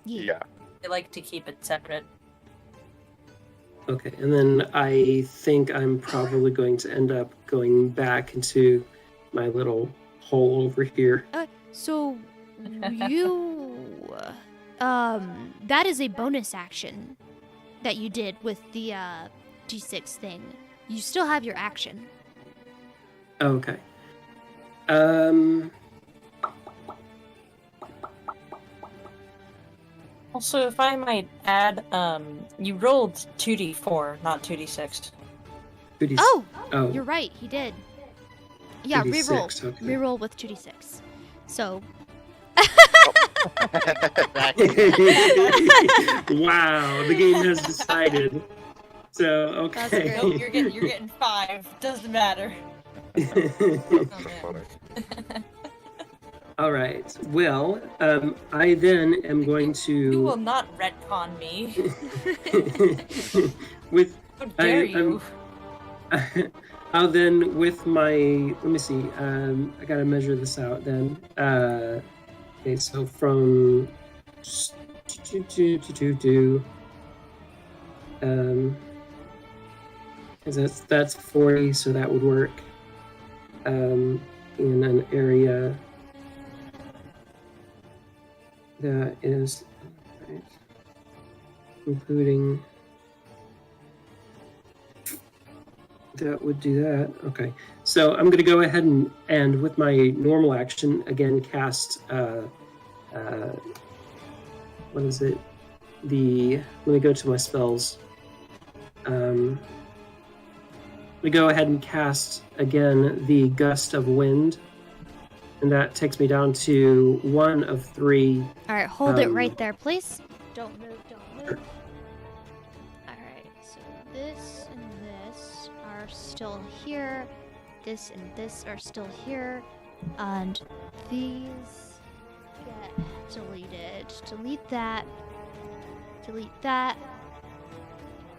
Yeah. They like to keep it separate. Okay, and then I think I'm probably going to end up going back into my little hole over here. So you, that is a bonus action that you did with the G6 thing. You still have your action. Okay. Also, if I might add, you rolled 2d4, not 2d6. 2d6. Oh, Oh, you're right. He did. Yeah, 2d6, reroll. okay. Reroll with 2d6. So wow, the game has decided. So That's okay. great. Nope, you're getting 5. Doesn't matter. All right. Well, I then am going You will to not retcon me. with How dare I'm- you? I'll then with my let me see. I gotta measure this out then. Okay, so from that's 40, so that would work. In an area that is including that would do that. Okay, so I'm going to go ahead and with my normal action again cast what is it? Let me go to my spells. We go ahead and cast again the Gust of Wind. And that takes me down to 1 of 3. All right, hold it right there, please. Don't move, don't move. All right, so this and this are still here. This and this are still here. And these get deleted. Delete that. Delete that.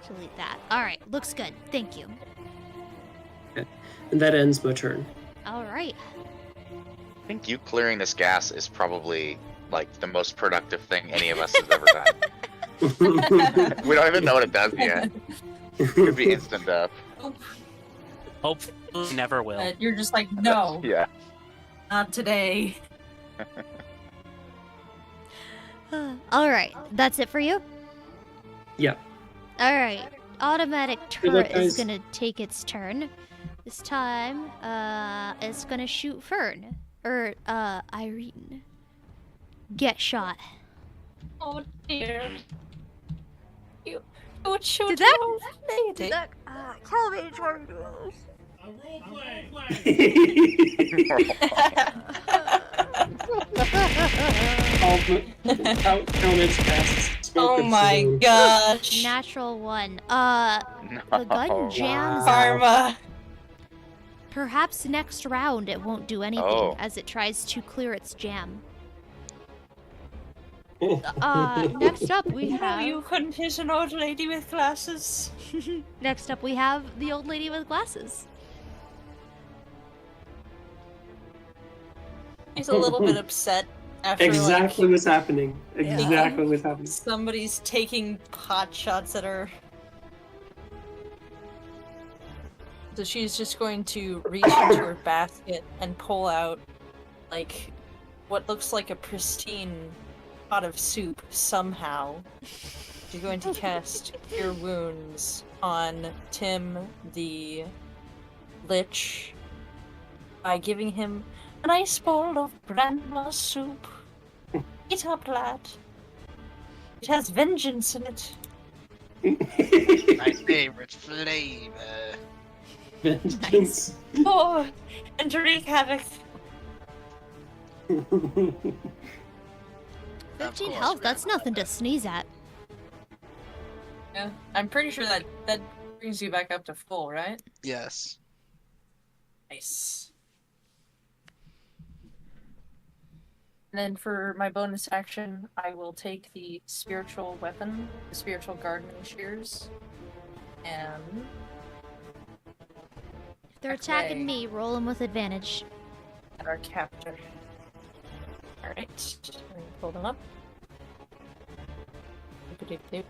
Delete that. All right, looks good. Thank you. Okay. And that ends my turn. All right. I think you clearing this gas is probably like the most productive thing any of us has ever done. We don't even know what it does yet. Could be instant death. Hopefully never will. You're just like, no, Yeah. not today. All right, that's it for you? Yep. All right, automatic Good luck, turret is guys. gonna take its turn. This time, it's gonna shoot Fern. Or, Irene. Get shot. Oh dear. You would shoot Did that- your lady. Tell me, Jordan. Counter's cast. Oh my gosh. Natural 1. No. The gun jams. Karma. Perhaps next round it won't do anything Oh. as it tries to clear its jam. Next up we No, have... you couldn't hit an old lady with glasses. Next up we have the old lady with glasses. He's a little bit upset after Exactly what's happening. Yeah. Exactly what's happening. like somebody's taking pot shots at her. So she's just going to reach into her basket and pull out like what looks like a pristine pot of soup somehow. She's going to cast Cure Wounds on Tim the Lich by giving him a nice bowl of grandma soup. Eat up, lad. It has vengeance in it. My favorite flavor. Vengeance. Oh, and to wreak havoc. 15 course, health, that's nothing to sneeze at. Yeah, I'm pretty sure that brings you back up to full, right? Yes. Nice. And then for my bonus action, I will take the spiritual weapon, the spiritual gardening shears, and If they're attacking me, roll them with advantage. at our captor. Alright, let me pull them up. Doop-a-doop-doop.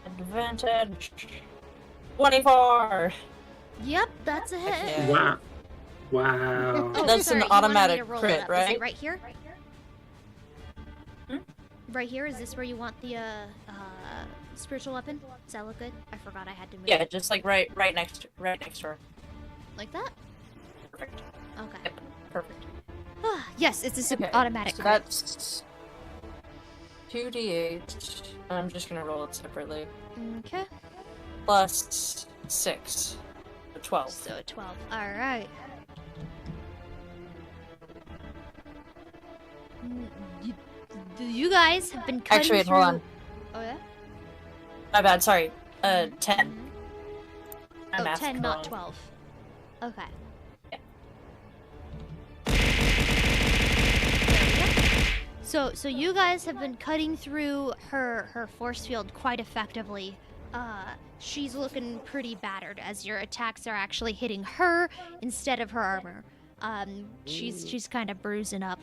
Advantage 24! Yep, that's a hit. Yeah. Wow. Wow. Oh, That's sorry, an you wanted me automatic to roll crit, it up. Is right? it right here? Hmm? Right here? Is this where you want the spiritual weapon? Does that look good? I forgot I had to move. Yeah, just like right next to her. Like that? Perfect. Okay. Yep, perfect. Yes, it's an Okay, automatic so crit. that's 2d8. I'm just gonna roll it separately. Okay. Plus 6. So 12. So 12. Alright. You guys have been cutting Actually, wait, through... hold on. Oh, yeah? My bad, sorry. 10. My Oh, math's 10, not wrong. 12. Okay. Yeah. There we go. So you guys have been cutting through her force field quite effectively. She's looking pretty battered as your attacks are actually hitting her instead of her armor. She's kind of bruising up.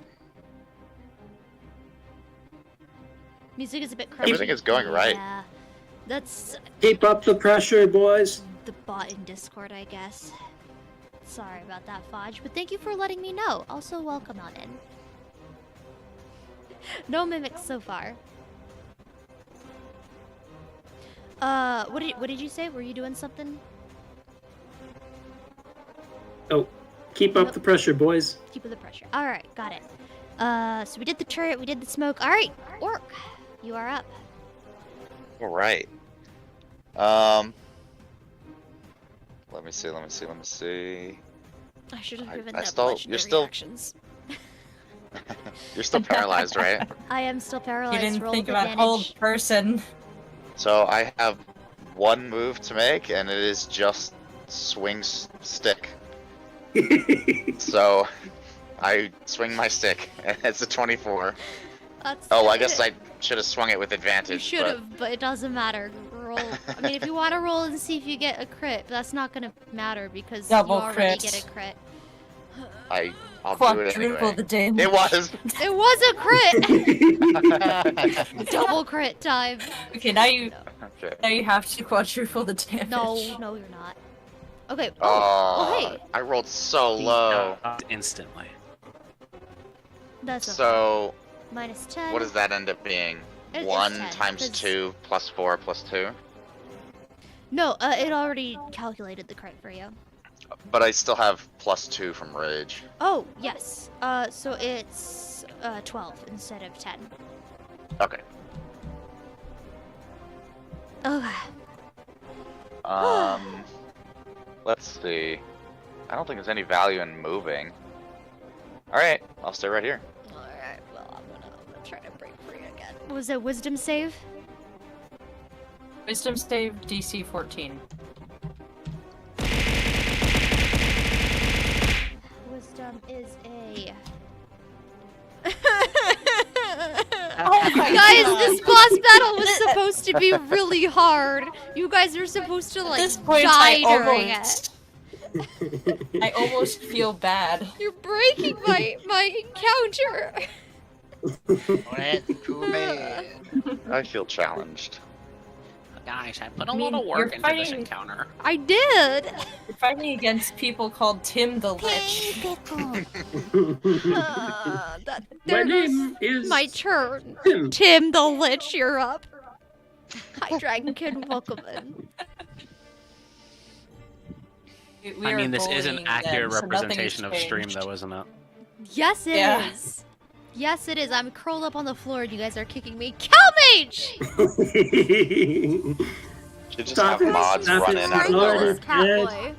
Music is a bit crazy. Everything is going right. Yeah. That's Keep up the pressure, boys. the bot in Discord, I guess. Sorry about that, Fudge, but thank you for letting me know. Also, welcome on in. No mimics so far. What did you say? Were you doing something? Oh, keep up the pressure, boys. Keep with the pressure. All right, got it. So we did the turret, we did the smoke. All right, Orc, you are up. All right. me see. Let me see. Let me see. I should have given I them still- you're legendary still- actions. You're still paralyzed, right? I am still You paralyzed. didn't Roll think with about advantage. old person. So I have one move to make, and it is just swing stick. So I swing my stick, and it's a 24. That's Oh, I guess I should have swung it with advantage. You should have, but it doesn't matter. Roll. I mean, if you want to roll and see if you get a crit, that's not gonna matter because Double you already crit. get a crit. I'll do it Quadruple anyway. the damage. It was. It was a crit. Double crit time. Okay, now you Okay. have to quadruple the damage. No, no, you're not. Okay. Oh, Oh, hey. I rolled so He low. died instantly. That's okay. So Minus 10. what does that end up being? It's 1 10, times 'cause- 2 plus 4 plus 2? No, it already calculated the crit for you. But I still have plus 2 from rage. Oh, yes. So it's 12 instead of 10. Okay. Okay. Let's see. I don't think there's any value in moving. Alright, I'll stay right here. Alright, well, I'm gonna try to break free again. Was it wisdom save? Wisdom save DC 14. Wisdom is a... Oh my Guys, God. this boss battle was supposed to be really hard. You guys are supposed to, At like, this point, die during it. I almost feel bad. You're breaking my encounter. Went too bad. I feel challenged. Guys, I put a I mean, lot of you're work into this fighting- encounter. I did. You're fighting against people called Tim the Lich. My name is My turn. Tim. Tim the Lich, you're up. Hi, Dragonkin, welcome in. We I are mean, this is an bullying accurate them, so nothing representation has of stream, changed. though, isn't it? Yes, it is. Yeah. Yes, it is. I'm curled up on the floor and you guys are kicking me. Calmage! You just Stop have it, mods stop it, running out of Lord. nowhere. Catboy.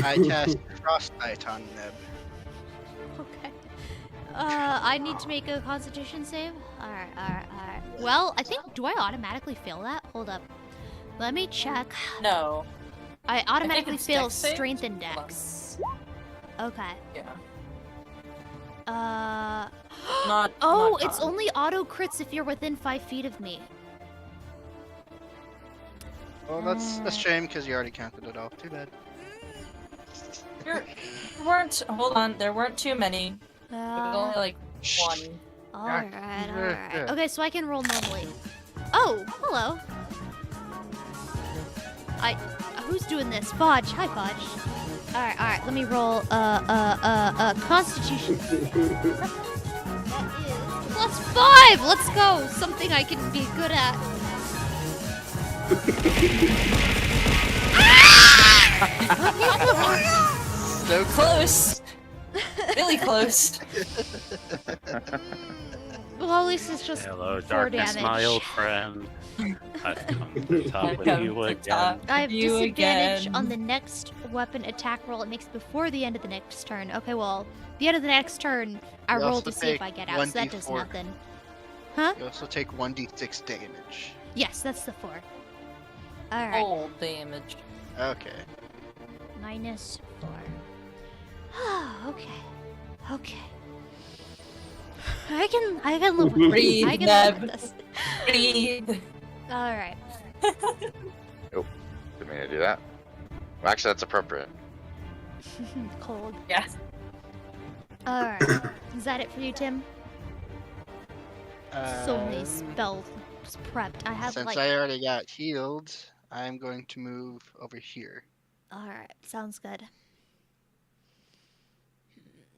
I cast Frostbite on Neb. Okay. I need to make a constitution save? Alright. Well, I think, do I automatically fail that? Hold up. Let me check. No. I automatically it's fail dex save. strength and dex. Okay. Yeah. Oh, not it's con. only auto crits if you're within 5 feet of me. Well, that's a shame because you already counted it off. Too bad. There weren't. Hold on. There weren't too many. There was only like one. Alright. Yeah. Okay, so I can roll normally. Oh, hello. Who's doing this? Fudge. Hi, Fudge. Alright, let me roll, Constitution. That is +5! Let's go! Something I can be good at. So Close. Really close. Well, at least it's just Hello, 4 darkness, damage. my old friend. I've come to the top I've with come you to again. top. I have You disadvantage again. on the next weapon attack roll it makes before the end of the next turn. Okay, well, the end of the next turn, I You roll also to see if take I get out, so that does 1d4. nothing. Huh? you also take 1d6 damage. Yes, that's the 4. Alright, Old damage. Okay. minus 4. Okay. I can live with this. Breathe, I can live with Neb. this. Breathe. Alright. Didn't mean to do that. Well, actually, that's appropriate. Cold. Yeah. Alright. Is that it for you, Tim? So many spells prepped. I have Since like. I already got healed, I'm going to move over here. Alright, sounds good.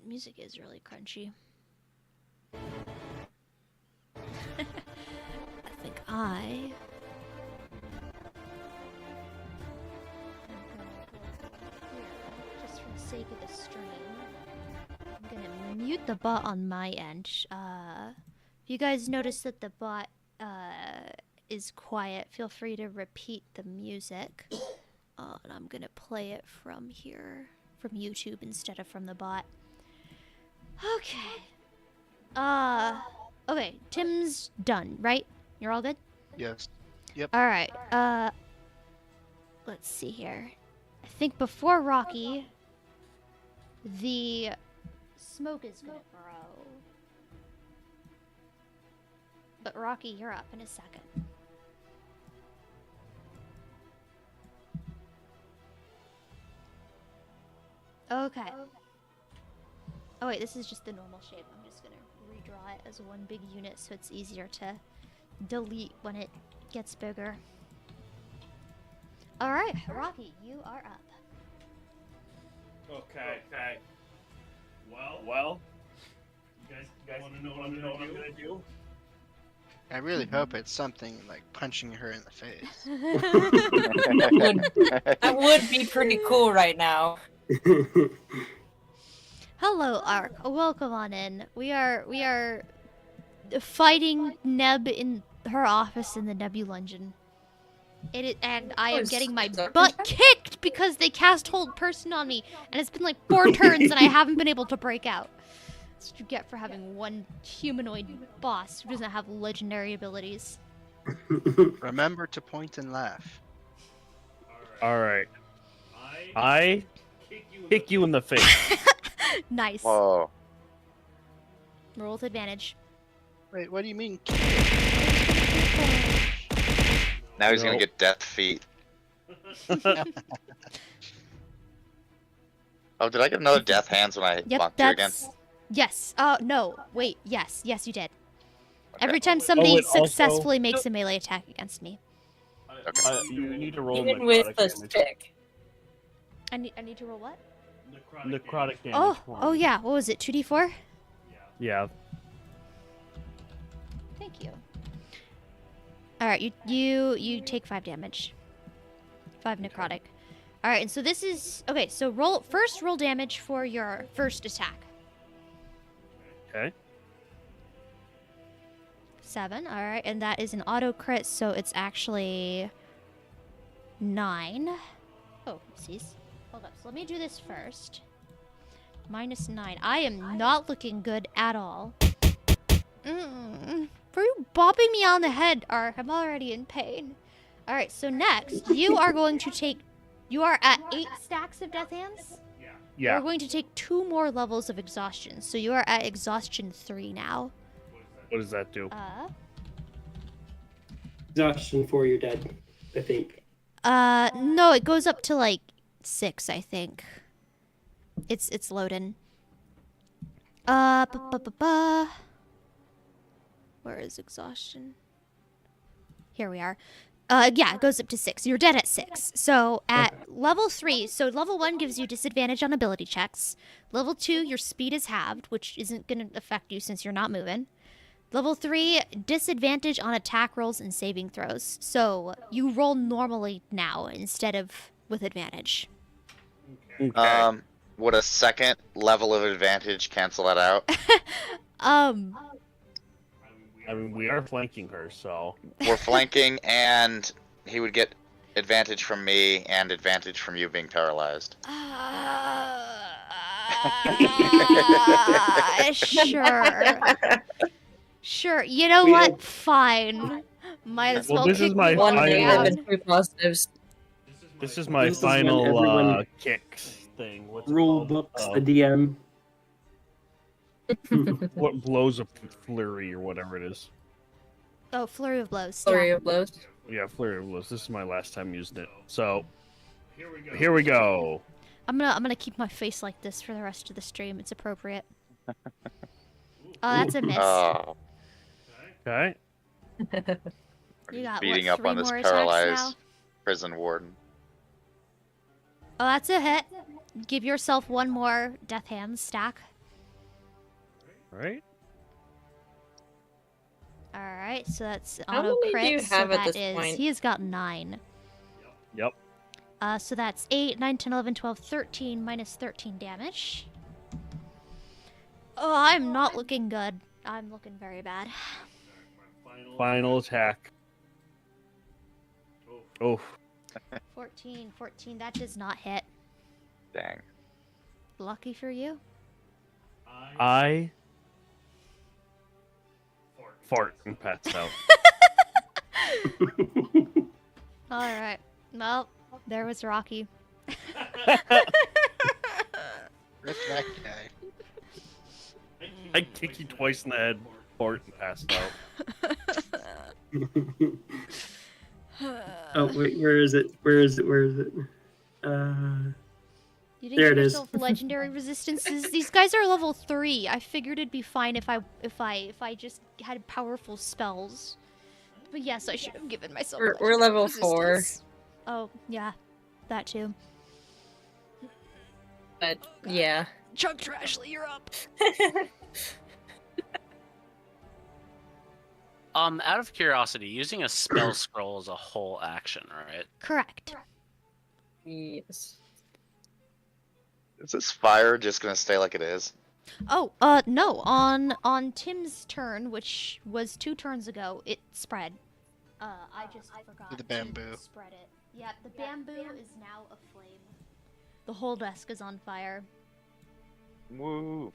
Music is really crunchy. I think I. Just for the sake of the stream, I'm gonna mute the bot on my end. If you guys notice that the bot is quiet, feel free to repeat the music. And I'm gonna play it from here, from YouTube instead of from the bot. Okay. Okay, Tim's done, right? You're all good? Yes. Alright, let's see here. I think before Rocky, the smoke is gonna grow. But Rocky, you're up in a second. Okay. Oh wait, this is just the normal shape. I'm just gonna redraw it as one big unit so it's easier to delete when it gets bigger. Alright, Rocky, you are up. Okay. Well. You guys want to know what I'm gonna do? I really hope it's something like punching her in the face. That would be pretty cool right now. Hello, Ark. Welcome on in. We are fighting Neb in her office in the Nebulungeon. And I am getting my butt kicked because they cast Hold Person on me, and it's been like 4 turns and I haven't been able to break out. That's what you get for having one humanoid boss who doesn't have legendary abilities. Remember to point and laugh. Alright. I kick you in the face. Nice. Whoa. Roll with advantage. Wait, what do you mean? Now he's gonna get death feet. Oh, did I get another death hands when I Yep, bumped you again? that's... Yes. No. Wait. Yes, you did. Okay. Every time somebody it also- successfully makes a melee attack against me. You need to roll Even with necrotic the damage. stick. I need to roll what? Necrotic damage. Oh yeah. What was it? 2d4? Yeah. Thank you. All right, you take 5 damage. 5 necrotic. All right, and so this is okay. So roll damage for your first attack. Okay. 7. All right, and that is an auto crit, so it's actually 9. Oh, oopsies. Hold up. So let me do this first. -9. I am not looking good at all. For you bopping me on the head, Ark, I'm already in pain. Alright, so next, you are going to take... You are at 8 stacks of death hands? Yeah. You're going to take 2 more levels of exhaustion. So you are at exhaustion 3 now. What does that do? Exhaustion 4, you're dead, I think. No, it goes up to, like, 6, I think. It's loading. Where is exhaustion? Here we are. Yeah, it goes up to 6. You're dead at 6. So at level 3, so level 1 gives you disadvantage on ability checks. Level 2, your speed is halved, which isn't going to affect you since you're not moving. Level 3, disadvantage on attack rolls and saving throws. So you roll normally now instead of with advantage. Okay. Would a second level of advantage cancel that out? I mean, we are flanking her, so... We're flanking, and he would get advantage from me and advantage from you being paralyzed. Sure. Sure. You know what? Fine. Might as well this kick is my me One while I'm final- down. negative and 2 positives. This is my This is when final everyone- kicks thing. What's it Rule called? books the DM. What blows of flurry or whatever it is. Oh, flurry of blows. Flurry Yeah. of blows. Yeah, flurry of blows. This is my last time using it. So, here we go. I'm gonna keep my face like this for the rest of the stream. It's appropriate. Oh, that's a miss. Oh, Okay. You got beating what, up 3 on this more attacks now? paralyzed prison warden. Oh, that's a hit. Give yourself 1 more death hands stack. Right. All right, so that's How auto many crit. do you so have at that this is point? he has got 9. Yep. So that's 8, 9, 10, 11, 12, 13 minus 13 damage. Oh, I'm not looking good. I'm looking very bad. Final attack. Oh. 14, 14. That does not hit. Dang. Lucky for you. I fart and pass out. All right. Well, there was Rocky. Rip that guy. I kick you twice in the head, fart and pass out. Oh wait, where is it? Where is it? Where is it? You didn't There give it is. yourself legendary resistances. These guys are level 3. I figured it'd be fine if I just had powerful spells. But yes, I should have given myself. We're level legendary 4. resistance. Oh yeah, that too. But yeah. Chug Trashly, you're up. Out of curiosity, using a spell scroll is a whole action, right? Correct. Yes. Is this fire just gonna stay like it is? Oh, no. On Tim's turn, which was 2 turns ago, it spread. I just forgot The bamboo. to spread it. Yeah, the bamboo is now aflame. The whole desk is on fire. Woo.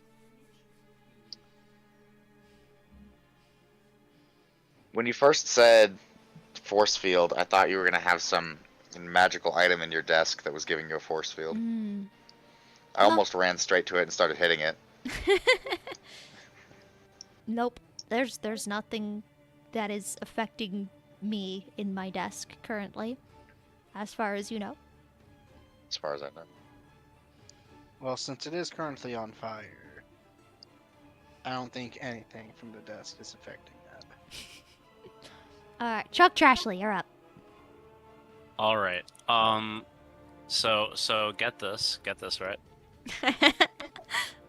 When you first said force field, I thought you were gonna have some magical item in your desk that was giving you a force field. I almost ran straight to it and started hitting it. Nope. There's nothing that is affecting me in my desk currently, as far as you know. As far as I know. Well, since it is currently on fire, I don't think anything from the desk is affecting that. Alright, Chuck Trashly, you're up. All right. So get this right.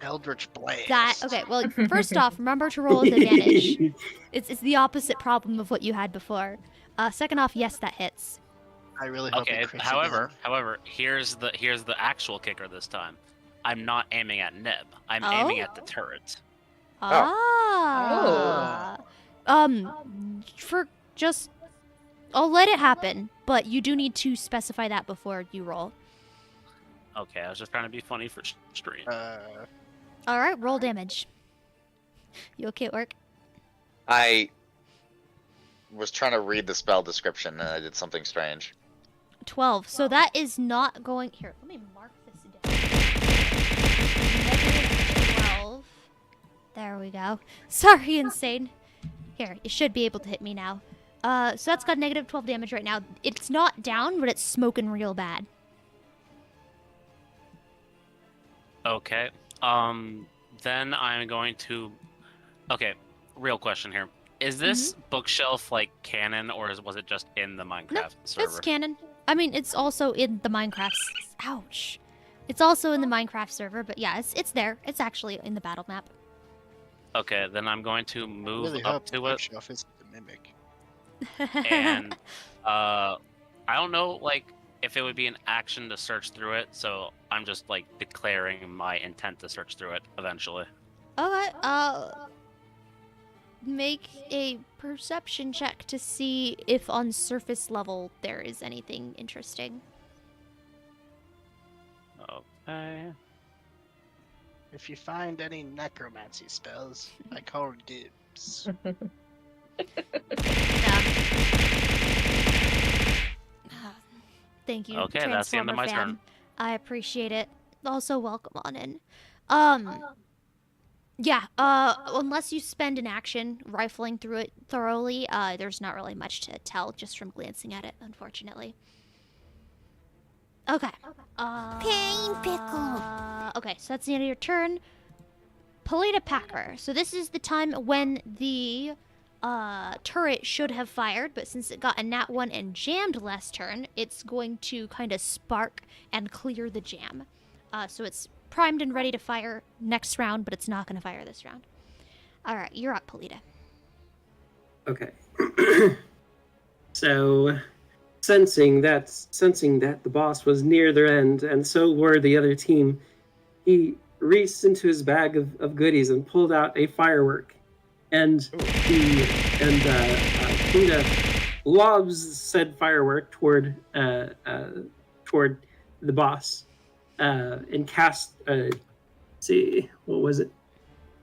Eldritch Blast. That okay, well first off, remember to roll with advantage. It's the opposite problem of what you had before. Second off, yes, that hits. I really hope Okay. it crits However, again. here's the actual kicker this time. I'm not aiming at Neb. I'm aiming Oh? at the turret. Ah. For just I'll let it happen, but you do need to specify that before you roll. Okay, I was just trying to be funny for stream. Alright, roll damage. You okay at work? I was trying to read the spell description and I did something strange. 12. So that is not going here. Let me mark this down. -12. There we go. Sorry, insane. Here, it should be able to hit me now. So that's got -12 damage right now. It's not down, but it's smoking real bad. Okay. Then I'm going to. Okay, real question here. Is this bookshelf like canon, or was it just in the Minecraft server? It's canon. I mean, it's also in the Minecraft. Ouch. It's also in the Minecraft server, but yeah, it's there. It's actually in the battle map. Okay, then I'm going to I move really up hope the to it, bookshelf isn't the mimic. and I don't know, like, if it would be an action to search through it. So I'm just like declaring my intent to search through it eventually. Okay, make a perception check to see if on surface level there is anything interesting. Okay. If you find any necromancy spells, I call dibs. Thank you. Okay, that's the end of my Transformer turn. fan. I appreciate it. Also, welcome on in. Yeah, unless you spend an action rifling through it thoroughly, there's not really much to tell just from glancing at it, unfortunately. Okay. Pain pickle. Okay, so that's the end of your turn. Polita Packer. So this is the time when the turret should have fired, but since it got a nat 1 and jammed last turn, it's going to kind of spark and clear the jam. So it's primed and ready to fire next round, but it's not going to fire this round. All right, you're up, Polita. Okay. So, sensing that the boss was near their end, and so were the other team, he reached into his bag of goodies and pulled out a firework. And Polita lobs said firework toward the boss, and cast. See, what was it?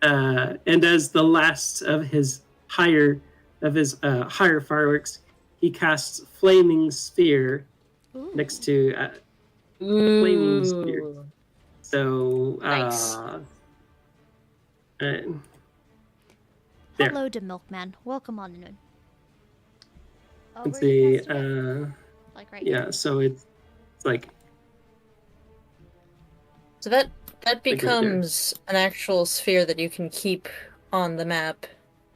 And as the last of his higher fireworks, he casts flaming sphere Ooh. next to flaming sphere. Ooh. So Nice. there. Hello to Milkman. Welcome on in. Oh, Let's where'd you see. cast it? Like right Yeah. here. So it's like. So that Like right there. becomes an actual sphere that you can keep on the map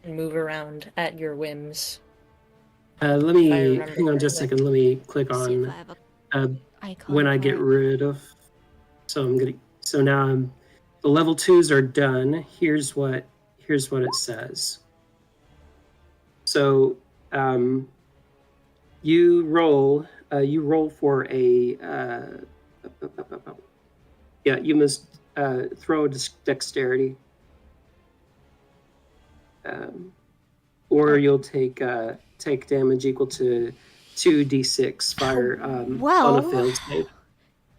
and move around at your whims. Let I me remember hang on just a correctly. second. Let me click See if on I have a icon when I for get it. rid of. So I'm gonna. So now the level 2s are done. Here's what it says. So you roll for a yeah, you must throw a dexterity, or you'll take damage equal to 2d6 fire on a Well, failed save.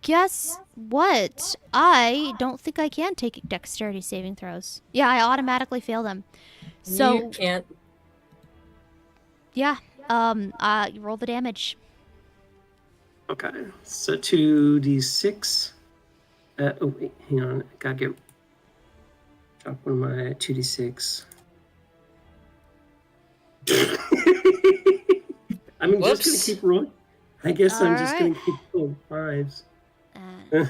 guess what? I don't think I can take dexterity saving throws. Yeah, I automatically fail them. So You can't. yeah, you roll the damage. Okay, so 2d6. Oh wait, hang on. I gotta drop one of my 2d6. I'm just Whoops. gonna keep rolling. I guess I'm just Alright. gonna keep rolling 5s. And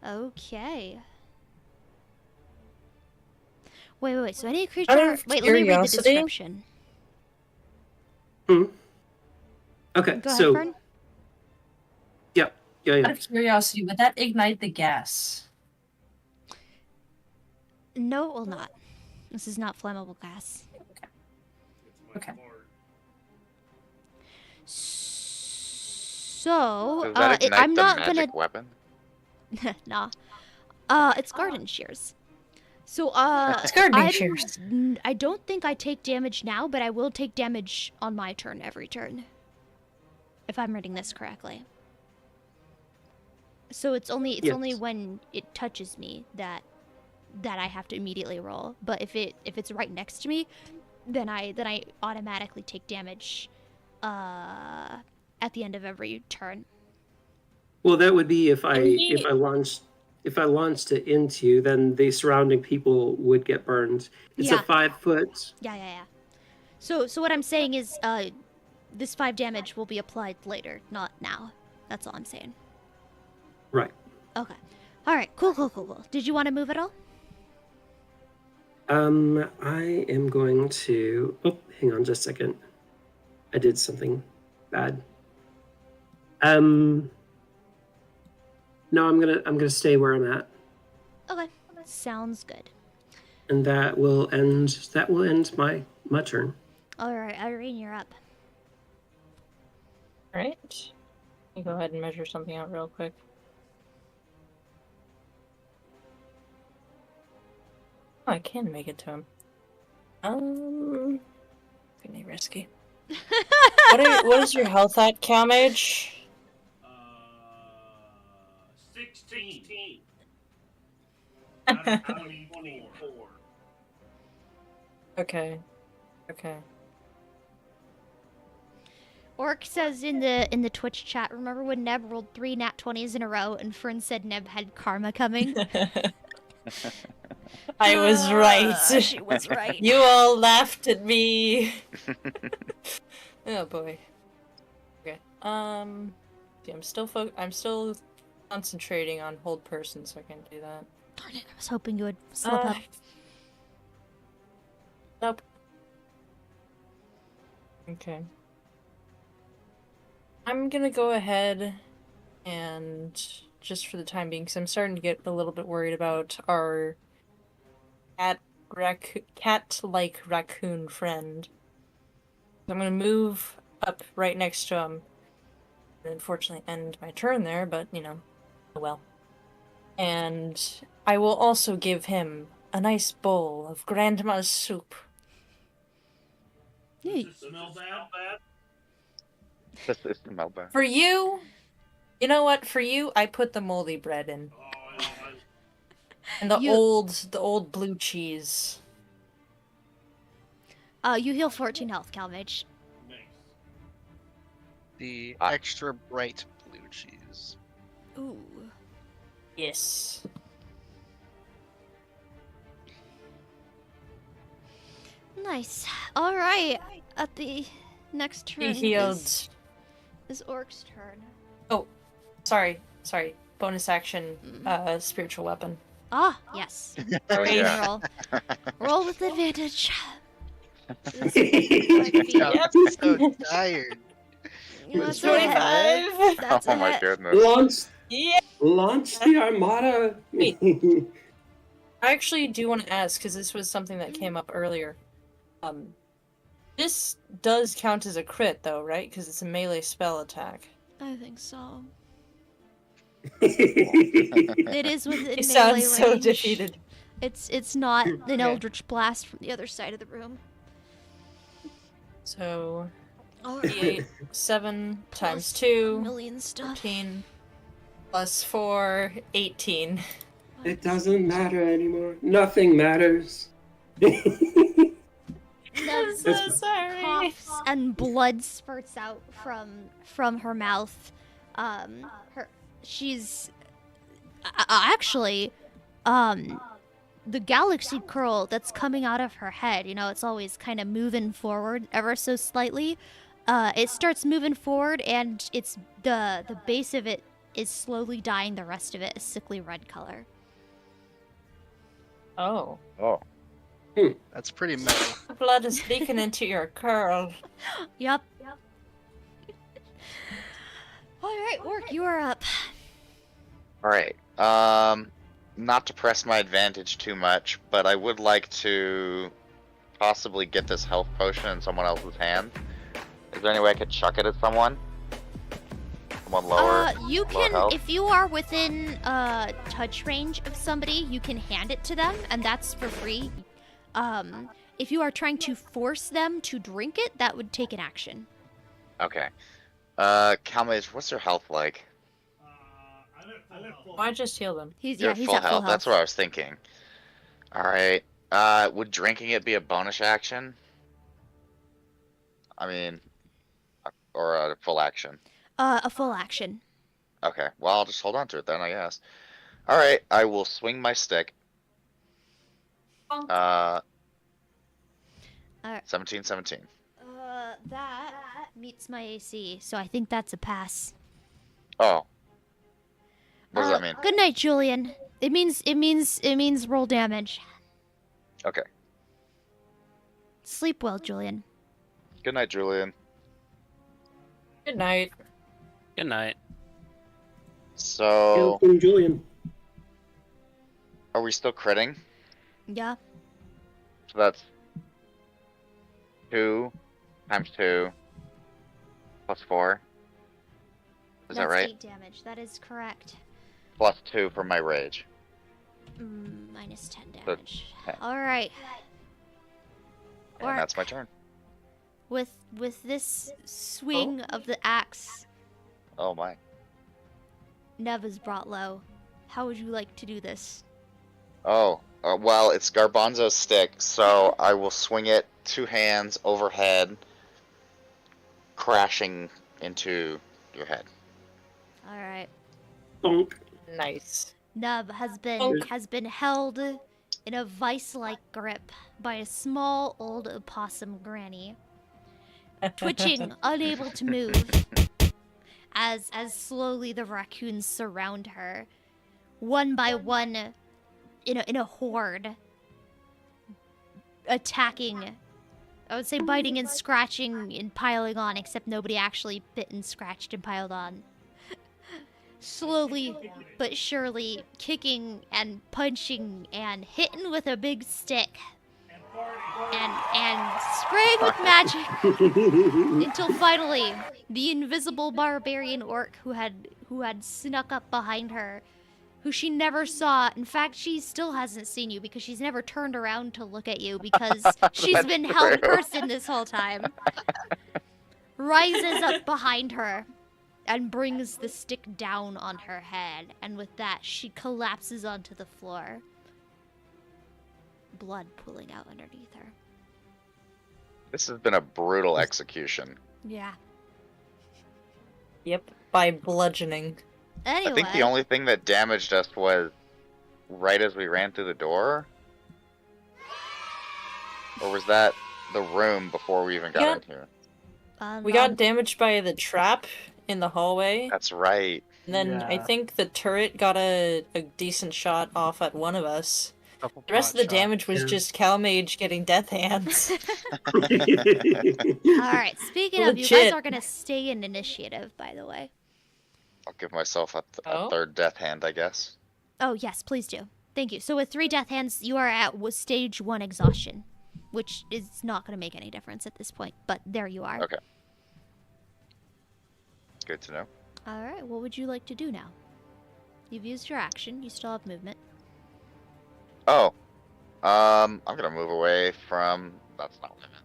okay. Wait. So any creature. Out of Wait, let me read the curiosity- description. Okay, Go ahead, so Fern. yeah. Out of curiosity, would that ignite the gas? No, it will not. This is not flammable gas. Okay. So, Does that ignite I'm the not magic gonna. weapon? Nah. It's garden shears. So, It's gardening I'm- shears. I don't think I take damage now, but I will take damage on my turn every turn. If I'm reading this correctly. So it's only Yes. when it touches me that I have to immediately roll. But if it's right next to me, then I automatically take damage at the end of every turn. Well, that would be if I he- if I launched it into you, then the surrounding people would get burned. It's Yeah. a 5-foot. Yeah. So what I'm saying is this 5 damage will be applied later, not now. That's all I'm saying. Right. Okay. All right. Cool. Did you want to move at all? I am going to. Oh, hang on just a second. I did something bad. No, I'm gonna stay where I'm at, Okay. Sounds good. and that will end my turn. All right, Irene, you're up. Alright. Let me go ahead and measure something out real quick. Oh, I can make it to him. Pretty risky. What is your health at, Calmage? 16. Okay. Orc says in the Twitch chat, remember when Neb rolled 3 nat 20s in a row and Fern said Neb had karma coming? I was right. She was right. You all laughed at me. Oh boy. Okay. See, I'm still concentrating on hold person, so I can't do that. Darn it, I was hoping you would slip up. Nope. Okay. I'm gonna go ahead and just for the time being, because I'm starting to get a little bit worried about our cat-like raccoon friend. I'm gonna move up right next to him. And unfortunately end my turn there, but you know, oh well. And I will also give him a nice bowl of grandma's soup. This is the Melba. For you, you know what? For you, I put the moldy bread in. And the old blue cheese. You heal 14 health, Calmage. The extra bright blue cheese. Ooh. Yes. Nice. All right. At the next turn He healed. is Orc's turn. Oh, sorry. Bonus action, spiritual weapon. Ah, yes. Oh yeah. Roll. Roll with advantage. I'm so tired. That's It's a hit. That's Oh a my hit. goodness. Launch, Yeah. launch the armada. I actually do want to ask, because this was something that came up earlier. This does count as a crit, though, right? Because it's a melee spell attack. I think so. It is within melee He sounds so range. defeated. It's not an eldritch blast from the other side of the room. So, All 8, 7 times Plus 2, million stuff. 13, plus 4, 18. It doesn't matter anymore. Nothing matters. I'm so sorry. Coughs and blood spurts out from her mouth. She's actually the galaxy curl that's coming out of her head. You know, it's always kind of moving forward ever so slightly. It starts moving forward, and it's the base of it is slowly dyeing the rest of it a sickly red color. Oh. Oh. That's pretty metal. The blood is leaking into your curl. Yep. All right, Orc, you are up. All right. Not to press my advantage too much, but I would like to possibly get this health potion in someone else's hand. Is there any way I could chuck it at someone? Someone lower. You lower can, health? if you are within touch range of somebody, you can hand it to them, and that's for free. If you are trying to force them to drink it, that would take an action. Okay. Calmage, what's their health like? I just healed him. He's You're at full full health. That's what I was thinking. All right. Would drinking it be a bonus action? I mean, or a full action? A full action. Okay. Well, I'll just hold on to it then, I guess. All right. I will swing my stick. 17. That meets my AC, so I think that's a pass. Oh. What does that mean? Good night, Julian. It means roll damage. Okay. Sleep well, Julian. Good night, Julian. Good night. Good night. So, King Julian. are we still critting? Yeah. So that's 2 times 2 plus 4. Is that right? 8 damage. That is correct. Plus 2 for my rage. Minus 10 So, damage. 10. All right. And Orc, that's my turn. with this swing of the axe, Oh my. Neb is brought low. How would you like to do this? Oh, well, it's Garbanzo's stick, so I will swing it 2 hands overhead, crashing into your head. All right. Bonk. Nice. Neb has been held in a vice-like grip by a small old opossum granny, twitching, unable to move, as slowly the raccoons surround her, one by one, in a horde, attacking. I would say biting and scratching and piling on, except nobody actually bit and scratched and piled on. Slowly but surely kicking and punching and hitting with a big stick. And spraying with magic until finally the invisible barbarian orc who had snuck up behind her who she never saw. In fact, she still hasn't seen you because she's never turned around to look at you because she's That's been held true. person this whole time. Rises up behind her and brings the stick down on her head, and with that, she collapses onto the floor. Blood pooling out underneath her. This has been a brutal execution. Yeah. Yep, by bludgeoning. Anyway. I think the only thing that damaged us was right as we ran through the door. Or was that the room before we even got in here? We got damaged by the trap in the hallway. That's right. And then I Yeah. think the turret got a decent shot off at one of us. Couple The rest of the pot shots. damage was Yeah. just Calmage getting death hands. Alright, speaking of, you guys Legit. are gonna stay in initiative, by the way. I'll give myself a Oh? third death hand, I guess. Oh, yes, please do. Thank you. So with 3 death hands, you are at stage 1 exhaustion, which is not going to make any difference at this point, but there you are. Okay. Good to know. All right, what would you like to do now? You've used your action. You still have movement. Oh, I'm gonna move away from. That's not what I meant.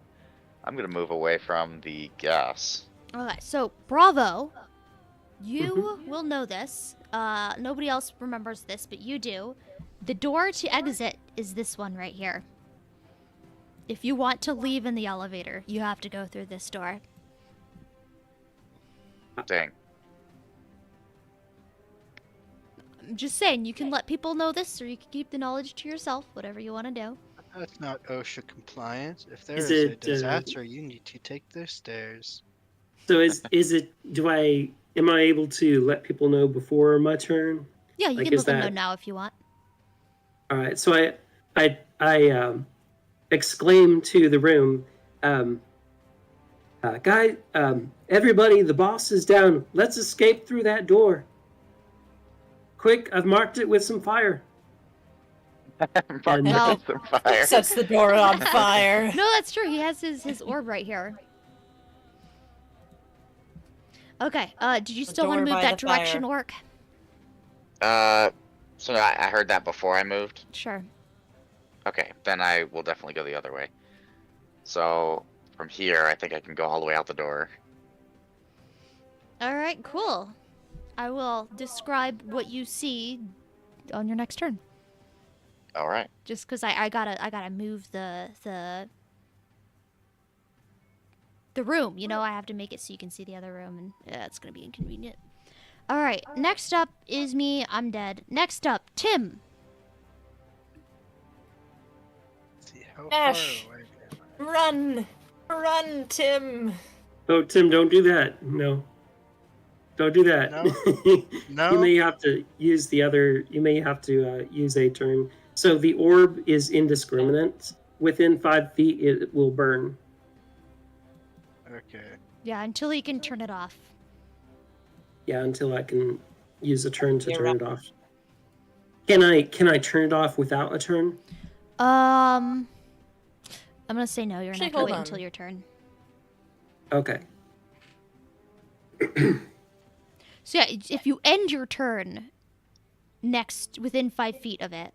I'm gonna move away from the gas. Okay, so Bravo, you will know this. Nobody else remembers this, but you do. The door to exit is this one right here. If you want to leave in the elevator, you have to go through this door. Dang. I'm just saying, you can let people know this, or you can keep the knowledge to yourself, whatever you want to do. That's not OSHA compliant. If there Is is a it, disaster, you need to take the stairs. So is it? Am I able to let people know before my turn? Yeah, you Like, can is let them know that- now if you want. All right. So I exclaim to the room, guy, everybody, the boss is down. Let's escape through that door. Quick! I've marked it with some fire. Mark No. some fire. Sets the door on fire. No, that's true. He has his orb right here. Okay, did you still want to door move by that the direction, fire. Orc? So I heard that before I moved. Sure. Okay, then I will definitely go the other way. So from here, I think I can go all the way out the door. All right, cool. I will describe what you see on your next turn. All right. Just because I gotta move the room. You know, I have to make it so you can see the other room, and yeah, it's gonna be inconvenient. All right, next up is me. I'm dead. Next up, Tim. Let's see how Ash. far away. Run! Run, Tim! Oh, Tim, don't do that. No. Don't do that. No? You may have to use the other. You may have to use a turn. So the orb is indiscriminate. Within 5 feet, it will burn. Okay. Yeah, until you can turn it off. Yeah, until I can use a turn to You're turn up. it off. Can I turn it off without a turn? I'm gonna say no. You're gonna Actually, have to hold wait on. until your turn. Okay. So yeah, if you end your turn within 5 feet of it.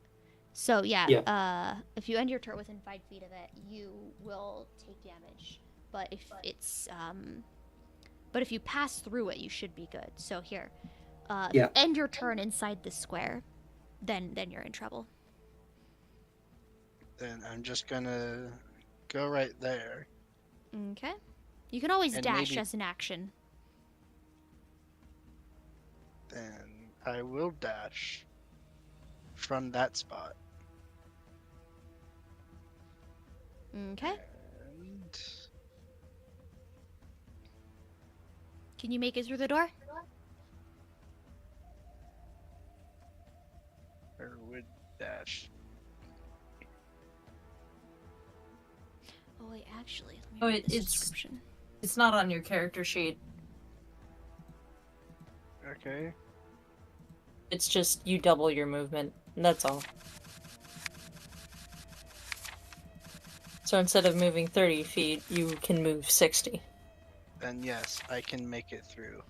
So yeah, if you end your turn within 5 feet of it, you will take damage. But if you pass through it, you should be good. So here, if you end your turn inside this square, then you're in trouble. Then I'm just gonna go right there. Okay. You can always And dash maybe- as an action. Then I will dash from that spot. Okay. And Can you make it through the door? or would dash. Oh wait, actually, let me Oh, read this it's- description. It's not on your character sheet. Okay. It's just you double your movement. That's all. So instead of moving 30 feet, you can move 60. Then yes, I can make it through.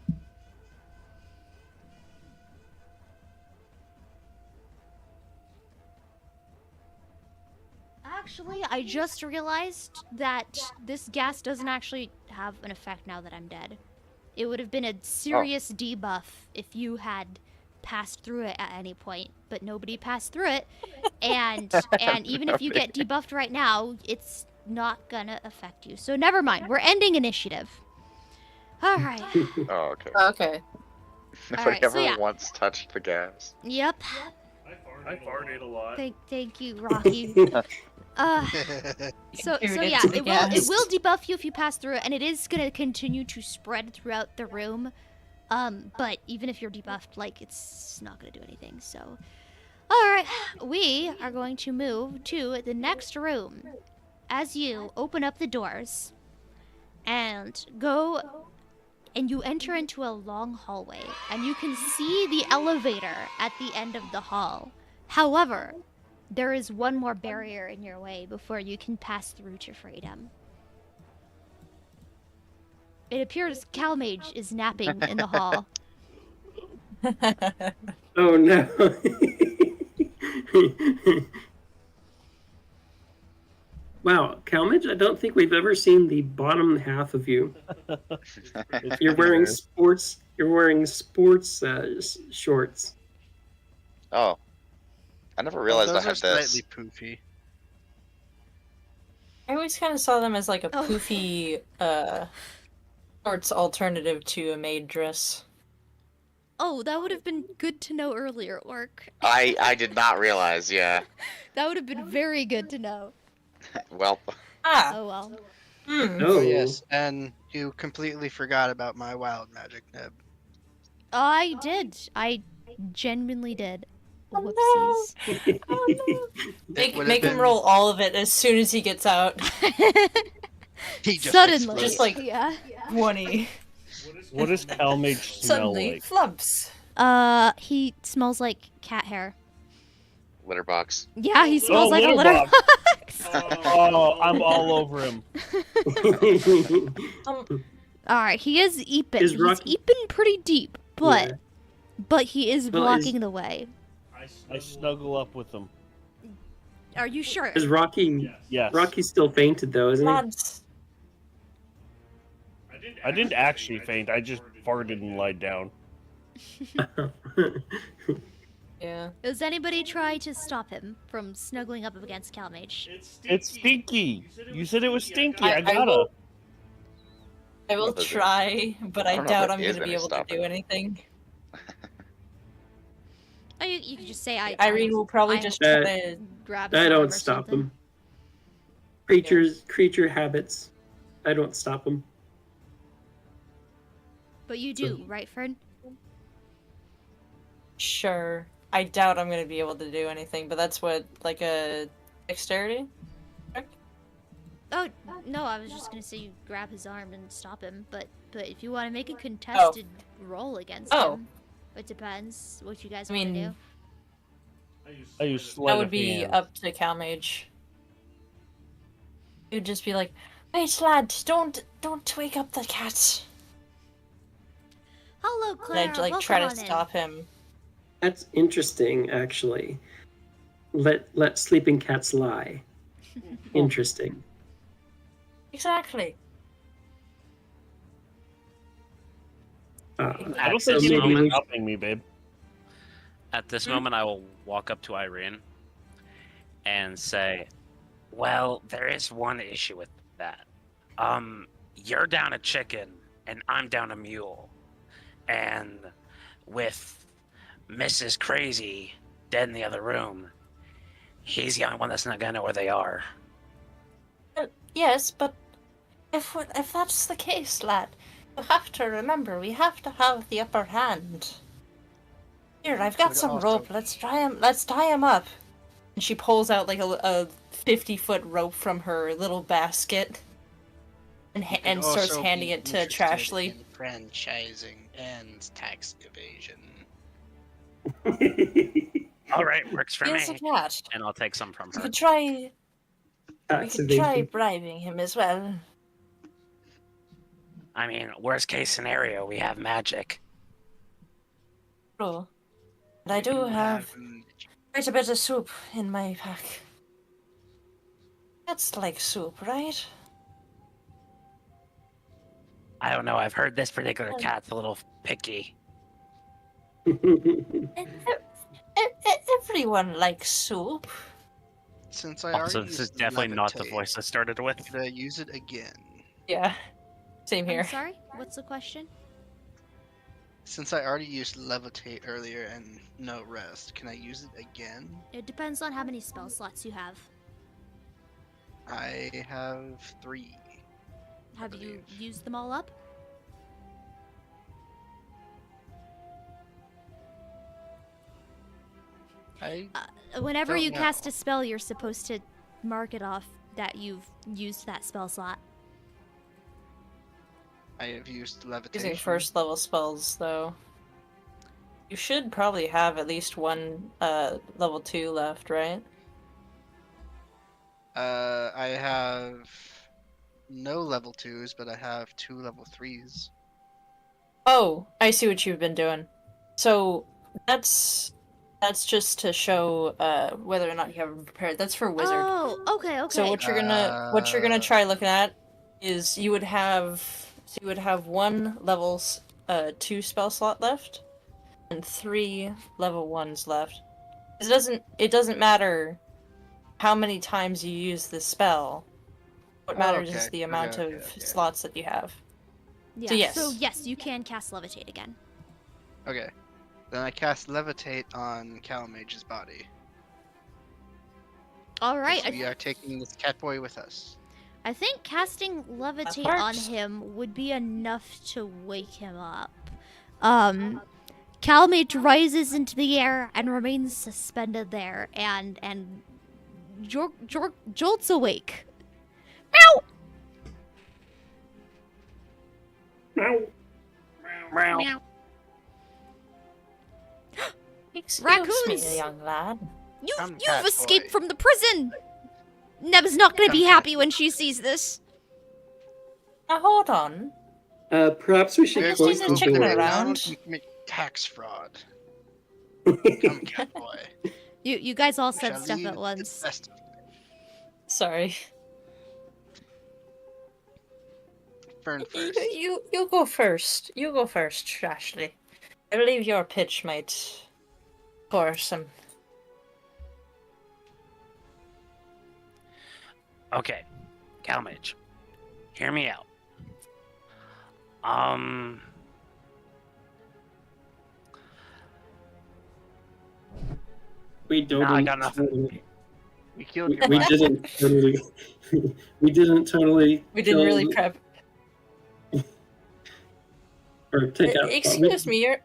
Actually, I just realized that this gas doesn't actually have an effect now that I'm dead. It would have been a serious debuff if you had passed through it at any point, but nobody passed through it. And even if you get debuffed right now, it's not gonna affect you. So never mind. We're ending initiative. All right. Oh, okay. Okay. Nobody Alright, so ever yeah. once touched the gas. Yep. I farted a lot. Thank you, Rocky. So Contributed yeah, to the it gas. will debuff you if you pass through it, and it is gonna continue to spread throughout the room. But even if you're debuffed, like, it's not gonna do anything. So, all right, we are going to move to the next room as you open up the doors and go. And you enter into a long hallway, and you can see the elevator at the end of the hall. However, there is one more barrier in your way before you can pass through to freedom. It appears Calmage is napping in the hall. Oh no. Wow, Calmage, I don't think we've ever seen the bottom half of you. You're wearing sports. You're wearing sports shorts. Oh. I never realized those I are had this. slightly poofy. I always kind of saw them as like a Oh. poofy shorts alternative to a maid dress. Oh, that would have been good to know earlier, Orc. I did not realize, yeah. That would have been very good to know. Well, Ah. Oh well. Hmm. Oh, Oh yes, and you completely forgot about my wild magic, Neb. I did. I genuinely did. Oh, Whoopsies. Make would've him been- roll all of it as soon as he gets out. He just Suddenly. exploded. Just like- Yeah. 20. What does Calmage smell Suddenly, like? flumps. He smells like cat hair. litter box. Yeah, he smells Oh, like a litter litter box. box. Oh, I'm all over him. Alright, he is eeping. Is He's Rocky- eeping pretty deep, but he is Well, blocking the way. I snuggle up with him. Are you sure? Is Rocky? Yes. Rocky's still fainted though, isn't he? Lads. I didn't actually faint. I just farted and lied down. Yeah. Does anybody try to stop him from snuggling up against Calmage? It's stinky. You said it was stinky. I I gotta. I will What is it? try, but I I don't know doubt if I'm there is going to be any able to stopping do it. anything. Oh, you can just say Irene will probably I just Uh, try to... grab I his arm don't or stop something. them. Creature habits. I don't stop them. But you do, right, Fern? Sure. I doubt I'm going to be able to do anything, but that's what, like a dexterity? Oh, no, I was just gonna say you grab his arm and stop him, but if you want to make a contested roll against him, it depends what you guys I want to mean, do. I use sleight That of would be hand. up to Calmage. You'd just be like, "Wait, lad, don't wake up the cat." Hello, And Claire. I'd like welcome try to on in. stop him. That's interesting, actually. Let sleeping cats lie. Interesting. Exactly. I don't At think this you need to be moment- stopping me, babe. At this moment, I will walk up to Irene and say, "Well, there is one issue with that. You're down a chicken, and I'm down a mule, and with Mrs. Crazy dead in the other room, he's the only one that's not gonna know where they are." Yes, but if that's the case, lad, you have to remember we have to have the upper hand. Here, I've got Could some also rope. Let's tie him up. And she pulls out like a 50-foot rope from her little basket, and Could and starts also handing be it to interested Trashly. in franchising and tax evasion. All right, works for He is a me. cat. And I'll take some from We her. could try. We could try Activation. bribing him as well. I mean, worst case scenario, we have magic. True. But I do have um, quite a bit of soup in my pack. That's like soup, right? I don't know. I've heard this particular cat's a little picky. Everyone likes soup. Since I Also, already this is used definitely not the levitate, voice I started with. could I use it again? Yeah. Same I'm here. sorry. What's the question? Since I already used levitate earlier and no rest, can I use it again? It depends on how many spell slots you have. I have 3. Have you believe. used them all up? Whenever don't you cast know. a spell, you're supposed to mark it off that you've used that spell slot. I have used levitation. Using first level spells, though. You should probably have at least one level 2 left, right? I have no level 2s, but I have 2 level 3s. Oh, I see what you've been doing. So that's just to show whether or not you have them prepared. That's for wizard. Oh, okay, okay. So what you're gonna try looking at is you would have one level 2 spell slot left and 3 level 1s left. It doesn't matter how many times you use the spell. What matters is the amount of slots that you have. Yeah, So yes. yes, you can cast Levitate again. Okay. Then I cast levitate on Calamage's body. Alright, We are taking this cat boy with us. I think casting Levitate That on works. him would be enough to wake him up. Calamage rises into the air and remains suspended there, and jolts awake. Meow! Meow. Excuse Raccoons! me, young lad. Come, You've cat escaped boy. from the prison! Neb's not gonna be Come, happy cat when she sees this. Now hold on. Perhaps we should We're close just the checking door. around. And commit tax fraud. Come, cat boy. You guys all We said shall stuff leave at the once. best of Sorry. Fern first. You go first. You go first, Ashley. I believe your pitch might pour some. Okay, Calmage, hear me out. We don't. No, I got nothing. We killed your We wife. didn't totally. We didn't totally. We didn't kill- really prep. Or take out. Excuse me, your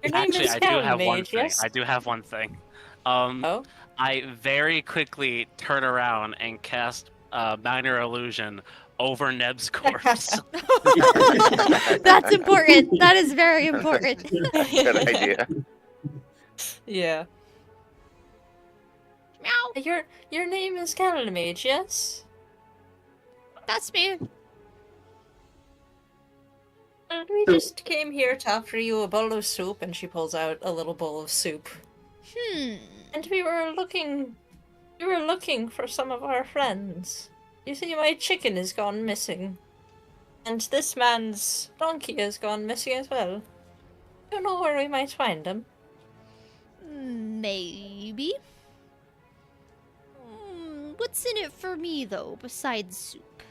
name Actually, is I do have one Calmage, thing. yes? I do have one thing. Oh? I very quickly turn around and cast minor illusion over Neb's corpse. That's important. That is very important. Good idea. Yeah. Meow. Your name is Calmage, yes? That's me. And we just came here to offer you a bowl of soup, and she pulls out a little bowl of soup. And we were looking for some of our friends. You see, my chicken has gone missing. And this man's donkey has gone missing as well. Do you know where we might find him? Maybe. What's in it for me, though, besides soup?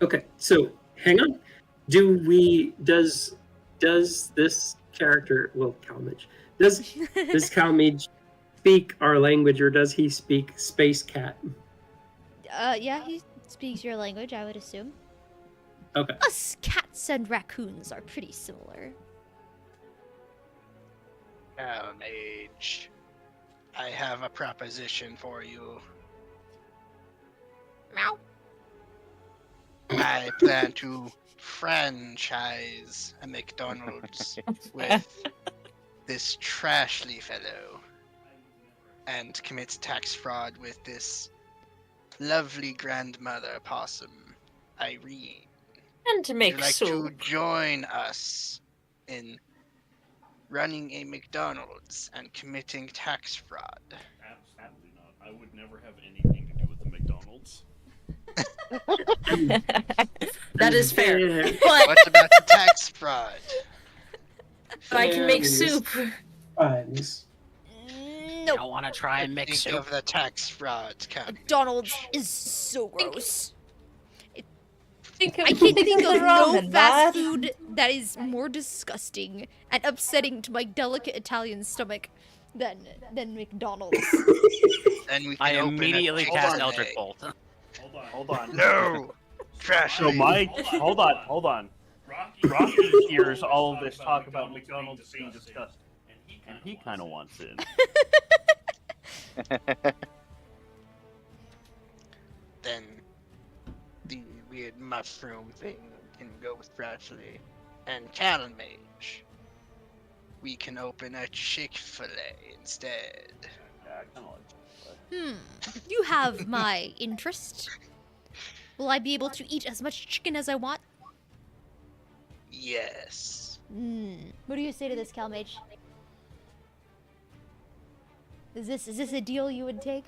Okay, so hang on. Does this character, well, Calmage, does Calmage speak our language, or does he speak Space Cat? Yeah, he speaks your language, I would assume. Okay. Us cats and raccoons are pretty similar. Mage, I have a proposition for you. Meow. I plan to franchise a McDonald's with this Trashly fellow and commit tax fraud with this lovely grandmother possum, Irene. And to Would make you like soup. to join us in running a McDonald's and committing tax fraud? I would never have anything to do with the McDonald's. That is fair. Fair. But What about the tax fraud? I can make Fair soup. Funds. You No, don't want to try and mix Think soup? of the tax fraud, Captain. McDonald's is so gross. Think of, I can't think of no ramen, fast man. food that is more disgusting and upsetting to my delicate Italian stomach than McDonald's. Then we can I open immediately a cast gourmet. Eldritch Bolt. Hold on. No! Trash. So hold on. Rocky hears all of this talk about McDonald's being disgusting, and he kind of wants in. Then the weird mushroom thing can go with Bradley. And Calamage. We can open a Chick-fil-A instead. Yeah, I kind of like that. You have my interest. Will I be able to eat as much chicken as I want? Yes. What do you say to this, Calmage? Is this a deal you would take?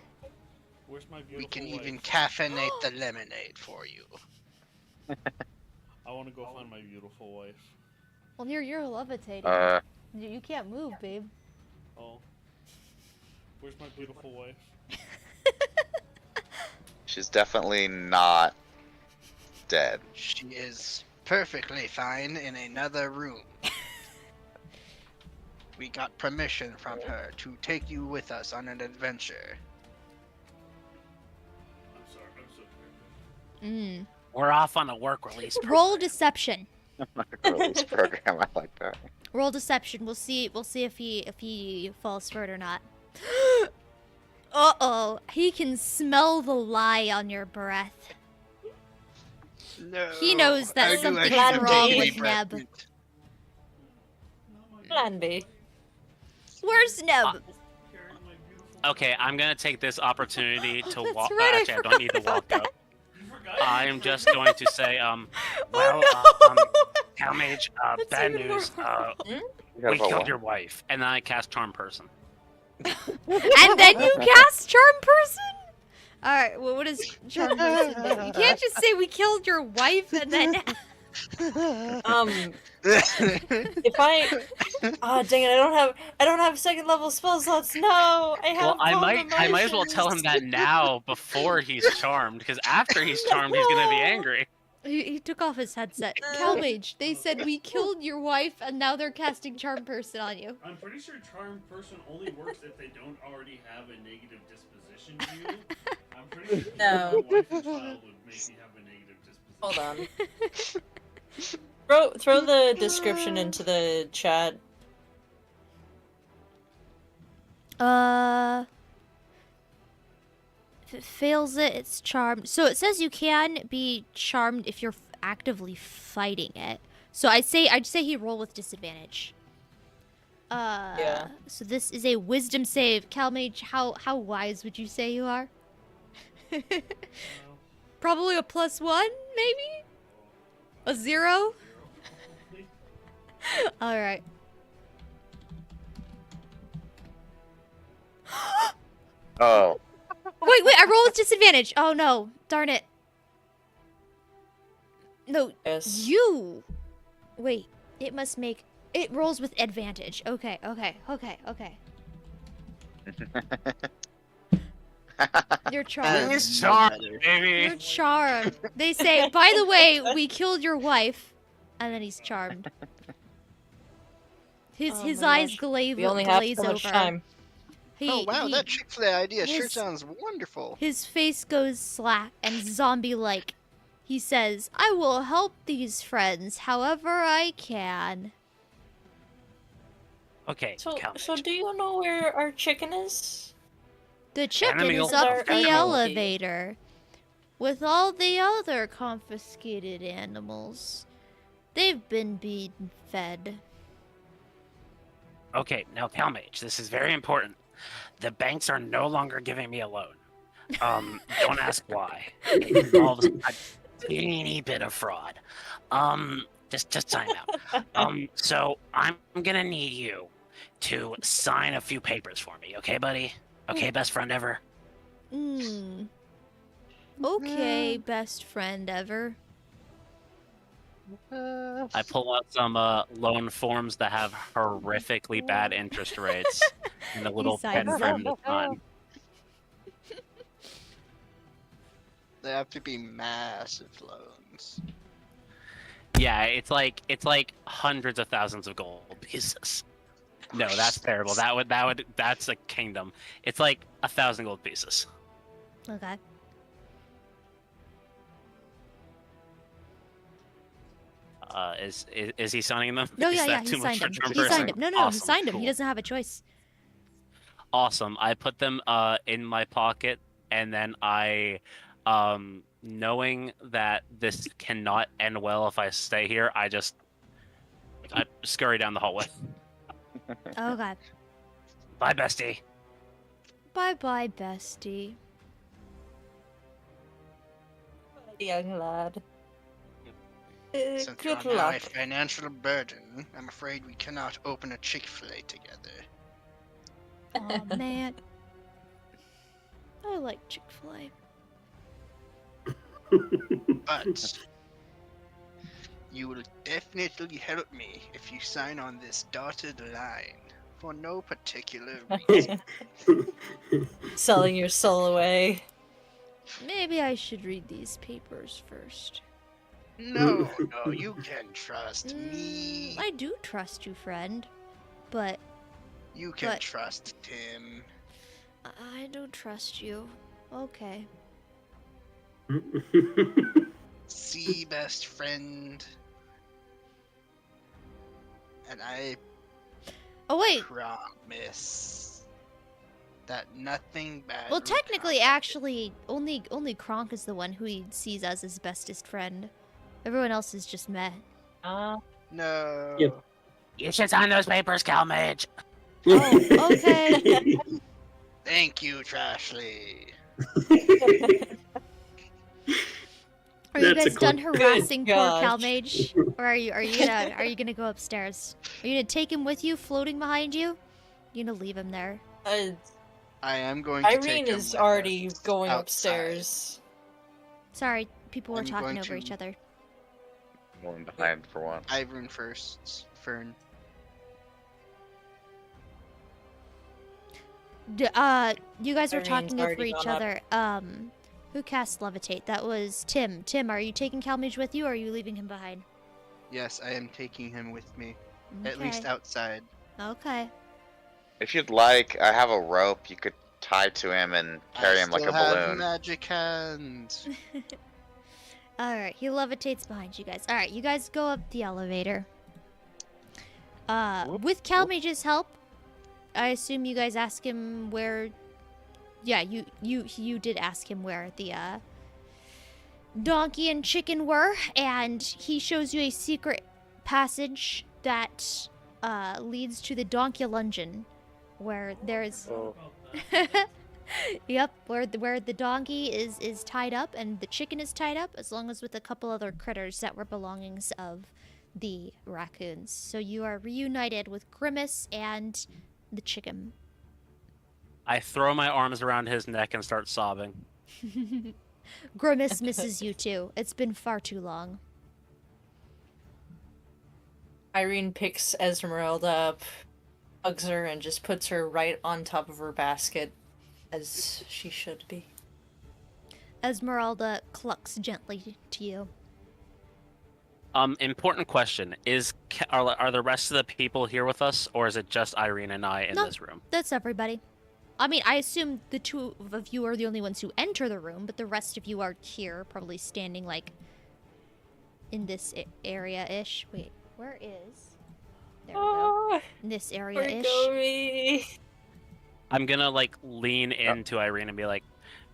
Where's my beautiful We can wife? even caffeinate the lemonade for you. I want to go find my beautiful wife. Well, you're levitating. You can't move, babe. Oh. Where's my beautiful wife? She's definitely not dead. She is perfectly fine in another room. We got permission from her to take you with us on an adventure. I'm sorry, I'm so We're off on a work release. Roll deception. Release program, I like that. Roll deception. We'll see if he falls for it or not. Uh-oh. He can smell the lie on your breath. No. He knows that I knew I something's should have wrong taken with a breath Neb. mint. Plan B. Where's Neb? Okay, I'm gonna take this opportunity to That's walk. right, I Actually, I don't need to forgot walk about out. I am just going to say, well, Oh, no! Calmage, That's bad even news. more We killed your wife, and then I cast Charm Person. And then you cast Charm Person? Alright, well, what does Charm Person do? You can't just say we killed your wife and then... If I, dang it, I don't have second level spell slots. No, I have. Well, I Calm might as well tell him that Emotions. now before he's charmed, because after he's charmed, he's gonna be angry. He took off his headset. Calmage, they said we killed your wife and now they're casting Charm Person on you. I'm pretty sure Charm Person only works if they don't already have a negative disposition to you. I'm pretty sure No. my wife and child would make me have a negative disposition. Hold on. Throw the description into the chat. If it fails it, it's charmed. So it says you can be charmed if you're actively fighting it. So I'd say he roll with disadvantage. Yeah. So this is a wisdom save. Calmage, how wise would you say you are? Probably a +1, maybe? A 0? Alright. Oh, Wait, I roll with disadvantage. Oh no, darn it. No, Yes. you. Wait, it rolls with advantage. Okay. You're charmed. He's charmed, baby. You're charmed. They say, by the way, we killed your wife, and then he's charmed. His my eyes gosh. glaze We only have glaze so much over. time. Oh wow, that Chick-fil-A idea sure his- sounds wonderful. His face goes slack and zombie-like. He says, I will help these friends however I can. Okay, So Calmage. do you know where our chicken is? The chicken Animal- is up the Animal. elevator with all the other confiscated animals. They've been being fed. Okay, now Calmage, this is very important. The banks are no longer giving me a loan. Don't ask why. It involves a teeny bit of fraud. Just time out. So I'm gonna need you to sign a few papers for me, okay, buddy? Okay, best friend ever? Okay, best friend ever. I pull out some loan forms that have horrifically bad interest rates and a little pen signs for him them. to sign. They have to be massive loans. Yeah, it's like hundreds of thousands of gold pieces. No, that's terrible. That's a kingdom. It's like 1,000 gold pieces. Okay. Is he signing them? No, Is yeah, that he too much signed for him. one He signed person? him. No, he Awesome, signed him. He cool. doesn't have a choice. Awesome. I put them in my pocket, and then I, knowing that this cannot end well if I stay here, I scurry down the hallway. Okay. Bye, bestie. Bye-bye, bestie. Young lad. Since you're Good now a luck. financial burden, I'm afraid we cannot open a Chick-fil-A together. Oh man. I like Chick-fil-A. But you will definitely help me if you sign on this dotted line for no particular reason. Selling your soul away. Maybe I should read these papers first. No, you can trust me. I do trust you, friend. But You can but- trust Tim. I don't trust you. Okay. See, best friend. And I Oh wait. promise that nothing bad. Well, will technically, happen. actually, only Kronk is the one who he sees as his bestest friend. Everyone else is just meh. No. Yep. You should sign those papers, Calmage. Oh, okay. Thank you, Trashly. Are you That's a guys done cool- harassing poor gosh. Calmage? Or are you gonna go upstairs? Are you gonna take him with you, floating behind you? You're gonna leave him there. I am going to take Irene him is with already us going outside. upstairs. Sorry, people were I'm talking going over to- each other. One behind for once. Irene first. Fern. You guys were Irene's talking over already each gone up. other. Who cast Levitate? That was Tim. Tim, are you taking Calmage with you, or are you leaving him behind? Yes, I am taking him with me. At least Okay. outside. Okay. If you'd like, I have a rope you could tie to him and carry him like a I still have balloon. magic hands. Alright, he levitates behind you guys. Alright, you guys go up the elevator. With Calmage's help, I assume you guys ask him where... Yeah, you did ask him where the, donkey and chicken were, and he shows you a secret passage that, leads to the Nebulungeon, where there's... Yep, where the donkey is tied up and the chicken is tied up, as long as with a couple other critters that were belongings of the raccoons. So you are reunited with Grimace and the chicken. I throw my arms around his neck and start sobbing. Grimace misses you too. It's been far too long. Irene picks Esmeralda up, hugs her, and just puts her right on top of her basket, as she should be. Esmeralda clucks gently to you. Important question: are the rest of the people here with us, or is it just Irene and I in No. this room? That's everybody. I mean, I assume the two of you are the only ones who enter the room, but the rest of you are here, probably standing, like, in this area-ish. Wait, where is... There we go. In this area-ish. me. I'm gonna like lean into Irene and be like,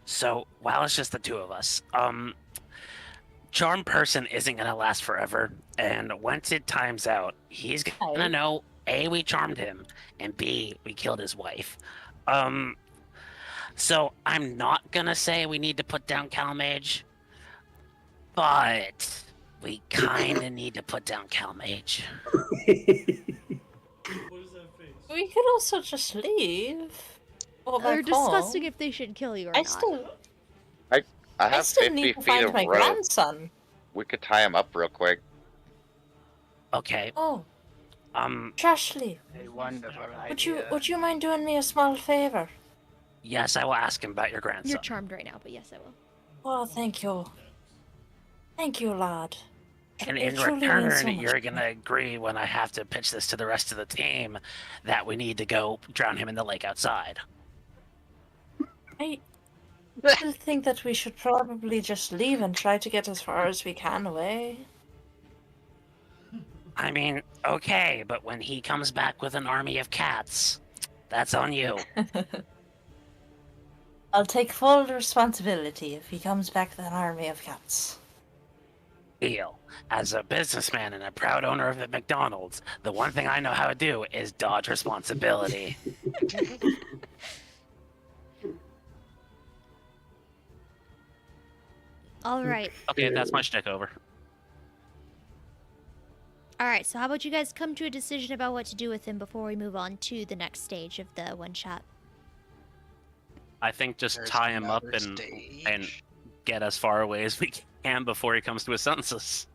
"So while it's just the two of us, Charm Person isn't gonna last forever, and once it times out, he's gonna Hi. know A, we charmed him, and B, we killed his wife. So I'm not gonna say we need to put down Calmage, but we kinda need to put down Calmage." We could also just leave. Well, They're back home, discussing if they should kill you or I not. still, I I have still 50 need to feet find of my rope. grandson. We could tie him up real quick. Okay. Oh, Um. Trashly, A wonderful idea. would you mind doing me a small favor? Yes, I will ask him about your You're grandson. charmed right now, but yes, I will. Oh, thank you. Thank you, lad. And It in truly means return, so much you're to gonna me. agree when I have to pitch this to the rest of the team that we need to go drown him in the lake outside. I still think that we should probably just leave and try to get as far as we can away. I mean, okay, but when he comes back with an army of cats, that's on you. I'll take full responsibility if he comes back with an army of cats. Deal. As a businessman and a proud owner of the McDonald's, the one thing I know how to do is dodge responsibility. All right. Okay, that's my shtick over. All right. So how about you guys come to a decision about what to do with him before we move on to the next stage of the one shot? I think just There's tie him up another and stage. get as far away as we can before he comes to his senses.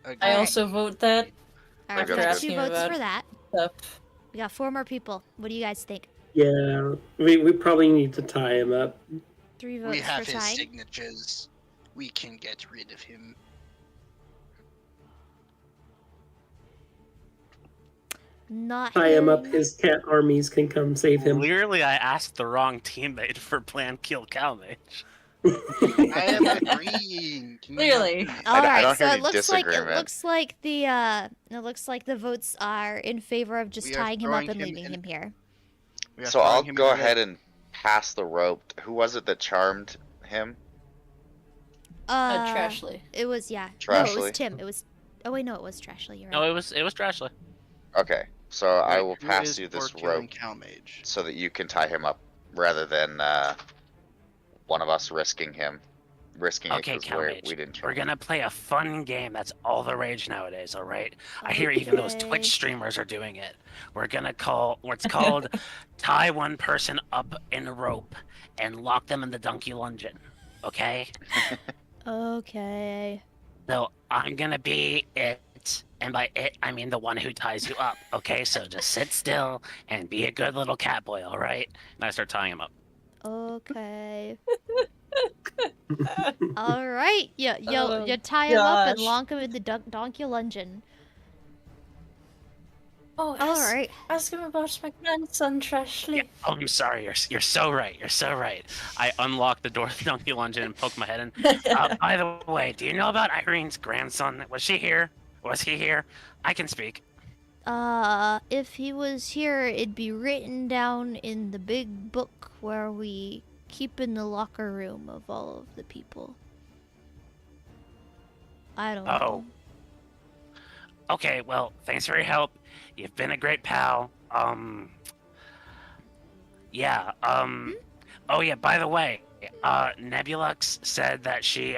I Agreed. also vote that. All right. After We got asking 2 votes about for that. stuff. We got 4 more people. What do you guys think? Yeah, we probably need to tie him up. 3 We votes have for his tying. signatures. We can get rid of him. Not Tie him up, hearing- his cat armies can come save him. Clearly, I asked the wrong teammate for plan kill cow mage. I am agreeing. Can you Clearly. not do it? All I right, don't so hear it any looks like the votes are in favor of just We are tying him up throwing and him leaving in- him here. We are So I'll throwing him go in the ahead red. and pass the rope. Who was it that charmed him? Trashly. It was No, it was Trashly? Tim. It was. Oh wait, no, it was Trashly. You're right. No, it was Trashly. Okay, so I Wait, will who pass is you for this killing rope Cow Mage? so that you can tie him up rather than one of us risking it Okay, because cow mage. we didn't We're try. gonna play a fun game. That's all the rage nowadays. All right. I hear even those Okay. Twitch streamers are doing it. We're gonna call what's called tie one person up in a rope and lock them in the Dunkelungen. Okay. Okay. So I'm gonna be it, and by it I mean the one who ties you up. Okay. So just sit still and be a good little cat boy. All right. And I start tying him up. Okay. All right. You Oh, tie him up and gosh. lock him in the Dunkelungen. Oh, All right. ask him about my grandson, Trashly. Yeah. Oh, I'm sorry. You're so right. You're so right. I unlock the door of the Dunkelungen and poke my head in. By the way, do you know about Irene's grandson? Was she here? Was he here? I can speak. If he was here, it'd be written down in the big book where we keep in the locker room of all of the people. I don't know. Okay, well, thanks for your help. You've been a great pal. Yeah, oh yeah, by the way, Nebulux said that she,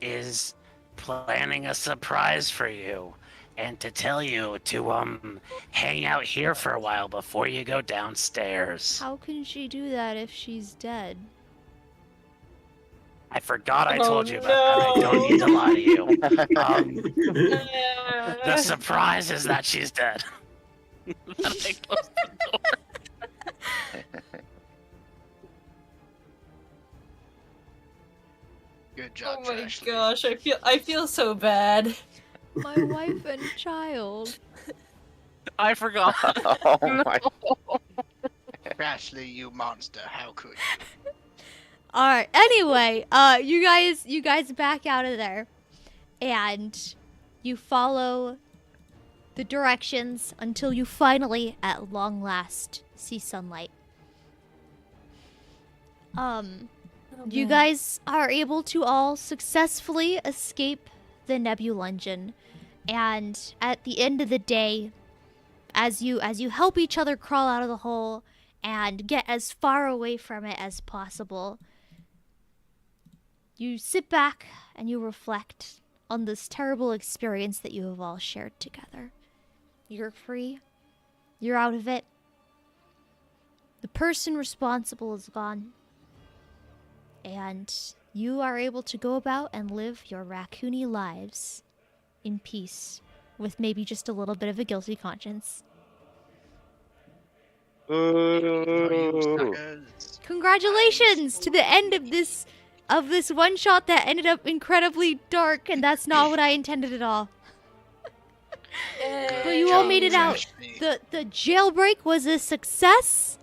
is planning a surprise for you. And to tell you to, hang out here for a while before you go downstairs. How can she do that if she's dead? I forgot I Oh, told you about that. I don't need to lie to you. The surprise is that she's dead. Then I close the door. Good job, Oh my Trashly. gosh, I feel so bad. My wife and child. I forgot. Oh my! Trashly, you monster! How could you? All right. Anyway, you guys back out of there, and you follow the directions until you finally, at long last, see sunlight. You guys are able to all successfully escape the Nebulungeon, and at the end of the day, as you help each other crawl out of the hole and get as far away from it as possible, you sit back and you reflect on this terrible experience that you have all shared together. You're free. You're out of it. The person responsible is gone. And you are able to go about and live your raccoony lives in peace, with maybe just a little bit of a guilty conscience. Ooh. Congratulations to the end of this one shot that ended up incredibly dark, and that's not what I intended at all. But you all made it out. The jailbreak was a success.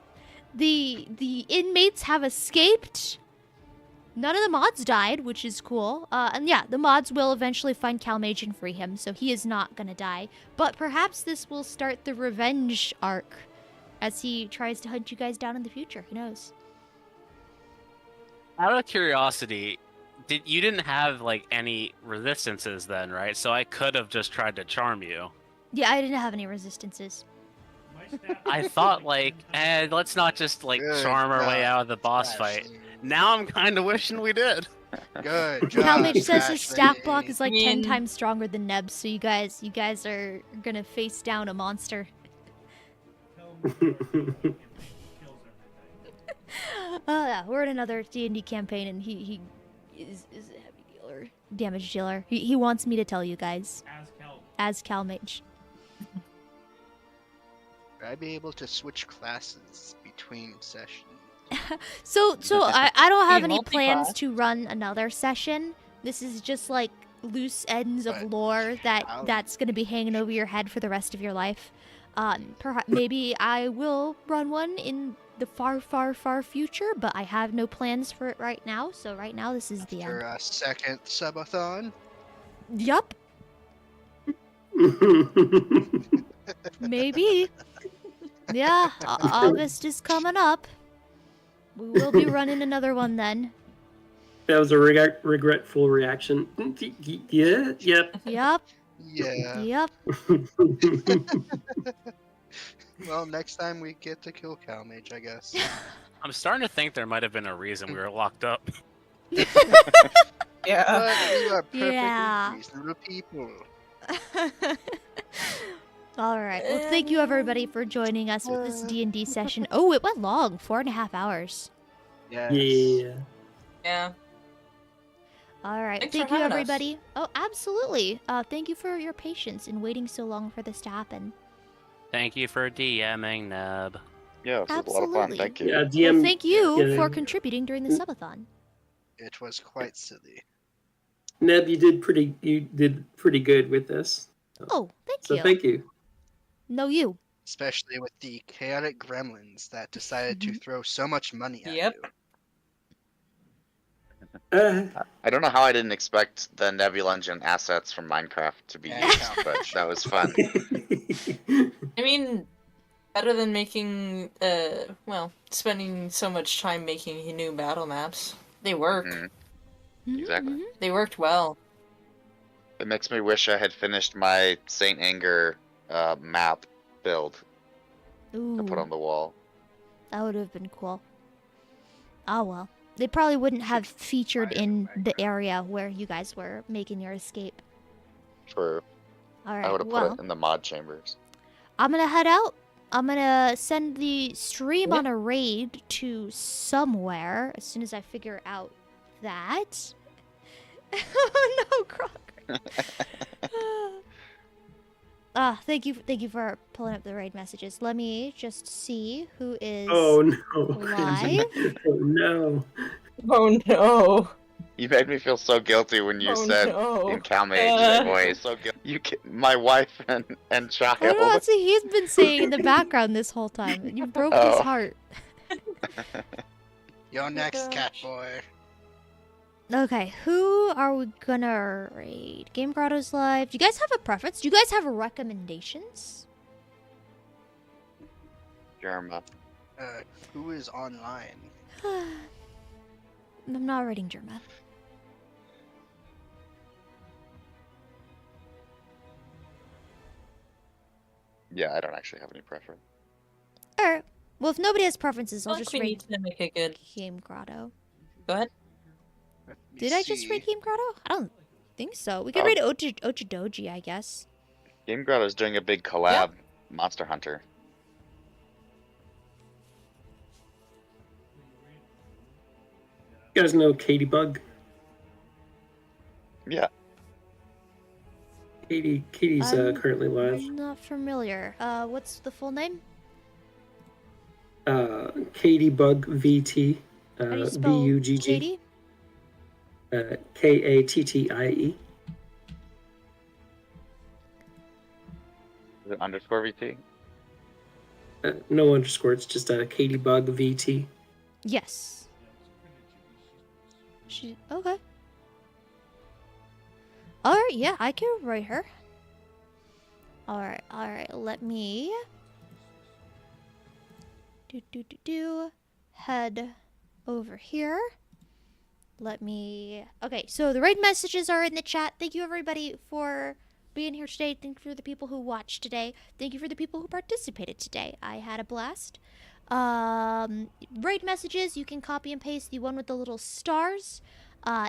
The inmates have escaped. None of the mods died, which is cool. And yeah, the mods will eventually find CalMage and free him, so he is not gonna die. But perhaps this will start the revenge arc as he tries to hunt you guys down in the future. Who knows? Out of curiosity, you didn't have like any resistances then, right? So I could have just tried to charm you. Yeah, I didn't have any resistances. I thought like, let's not just like Good charm our way job, out of the boss fight. Ashley. Now I'm kind of wishing we did. Good job. CalMage says his stack Ashley. block is like 10 mean- times stronger than Neb's, so you guys are gonna face down a monster. Yeah, we're in another D&D campaign, and he is a heavy dealer, damage dealer. He wants me to tell you guys. As CalMage. Would I be able to switch classes between sessions? So I don't have Be any plans multi-class. to run another session. This is just like loose ends of But lore how- that's gonna be hanging over your head for the rest of your life. Perhaps maybe I will run one in the far, far, far future, but I have no plans for it right now. So right now, this is the After end. a second subathon? Yup, maybe. Yeah, August is coming up. We will be running another one then. That was a regretful reaction. Yeah, yep. Yup, Yeah. yup. Well, next time we get to kill CalMage, I guess. I'm starting to think there might have been a reason we were locked up. Yeah. But we are perfectly Yeah. reasonable people. All right. Well, thank you everybody for joining us with this D&D session. Oh, it went long, 4.5 hours. Yes. Yeah. Yeah. All right. Thanks for Thank you having us. everybody. Oh, absolutely. Thank you for your patience in waiting so long for this to happen. Thank you for DMing, Neb. Yeah, this was a lot of fun. Absolutely. Thank you. Yeah, DM. Well, thank you yeah. for contributing during the subathon. It was quite silly. Neb, you did pretty good with this. Oh, thank So you. thank you. No, you. Especially with the chaotic gremlins that decided to throw so much money at Yep. you. I don't know how I didn't expect the Nebulungeon assets from Minecraft to be Yeah. used, but that was fun. I mean, better than making, spending so much time making new battle maps. They work. Mhm. Mhm, Exactly. mhm. They worked well. It makes me wish I had finished my Saint Anger map build Ooh, to put on the wall. that would have been cool. Oh well. They probably wouldn't have featured in the area where you guys were making your escape. True. All right. I would have Well, put it in the mod chambers. I'm gonna head out. I'm gonna send the stream Yeah. on a raid to somewhere as soon as I figure out that. Oh no, Crocker. Thank you for pulling up the raid messages. Let me just see who is. Oh no. Live? Oh no. Oh no. You made me feel so guilty when you Oh, said no. in CalMage voice. So guilty. My wife and child. I don't know. That's what he's been saying in the background this whole time. You broke his Oh. heart. You're next, gosh. Catboy. Okay, who are we gonna raid? Game Grotto's live. Do you guys have a preference? Do you guys have recommendations? Germa. Who is online? I'm not raiding Germa. Yeah, I don't actually have any preference. Alright. Well, if nobody has preferences, I'll I just think we raid need to make a good. Game Grotto. Go ahead. Let me Did I just see. raid Game Grotto? I don't think so. We could Oh. raid Ochidoji, I guess. Game Grotto's doing a big collab, Monster Hunter. You guys know Katybug? Yeah. Katie's I'm currently live. Not familiar. What's the full name? Katybug VT. How do you spell Bugg. Katie? Kattie. Is it underscore VT? No underscore. It's just Katybug VT. Yes. She okay. All right, yeah, I can write her. All right. Let me head over here. Let me. Okay, so the raid messages are in the chat. Thank you everybody for being here today. Thank you for the people who watched today. Thank you for the people who participated today. I had a blast. Raid messages, you can copy and paste the one with the little stars.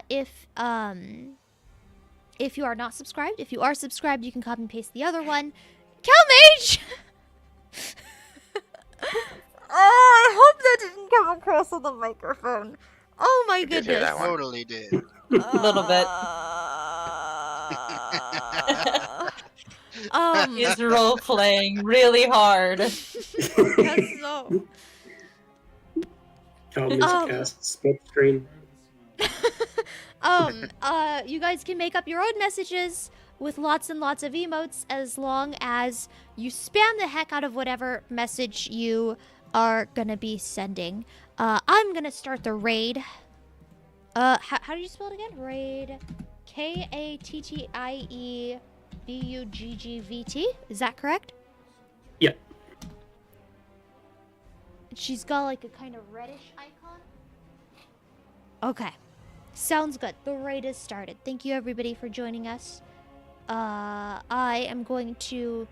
If you are not subscribed, if you are subscribed, you can copy and paste the other one. Calmage! Oh, I hope that didn't come across on the microphone. Oh my I did hear goodness. that one. Totally did. A little bit. He's role playing really hard. Yes, so. Calmage cast split screen. You guys can make up your own messages with lots and lots of emotes as long as you spam the heck out of whatever message you are gonna be sending. I'm gonna start the raid. How do you spell it again? Raid. KATTIEBUGGVT. Is that correct? Yeah. She's got like a kind of reddish icon. Okay. Sounds good. The raid is started. Thank you everybody for joining us. I am going to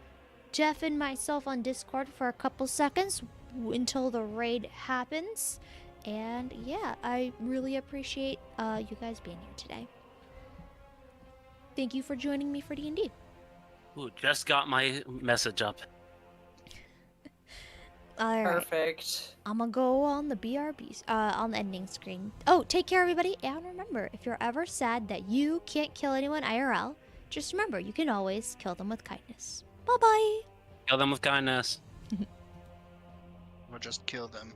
deafen myself on Discord for a couple seconds until the raid happens. And yeah, I really appreciate you guys being here today. Thank you for joining me for D&D. Ooh, just got my message up. All right. Perfect. I'm gonna go on the BRBs, on the ending screen. Oh, take care, everybody. And remember, if you're ever sad that you can't kill anyone IRL, just remember, you can always kill them with kindness. Bye-bye. Kill them with kindness. Or just kill them.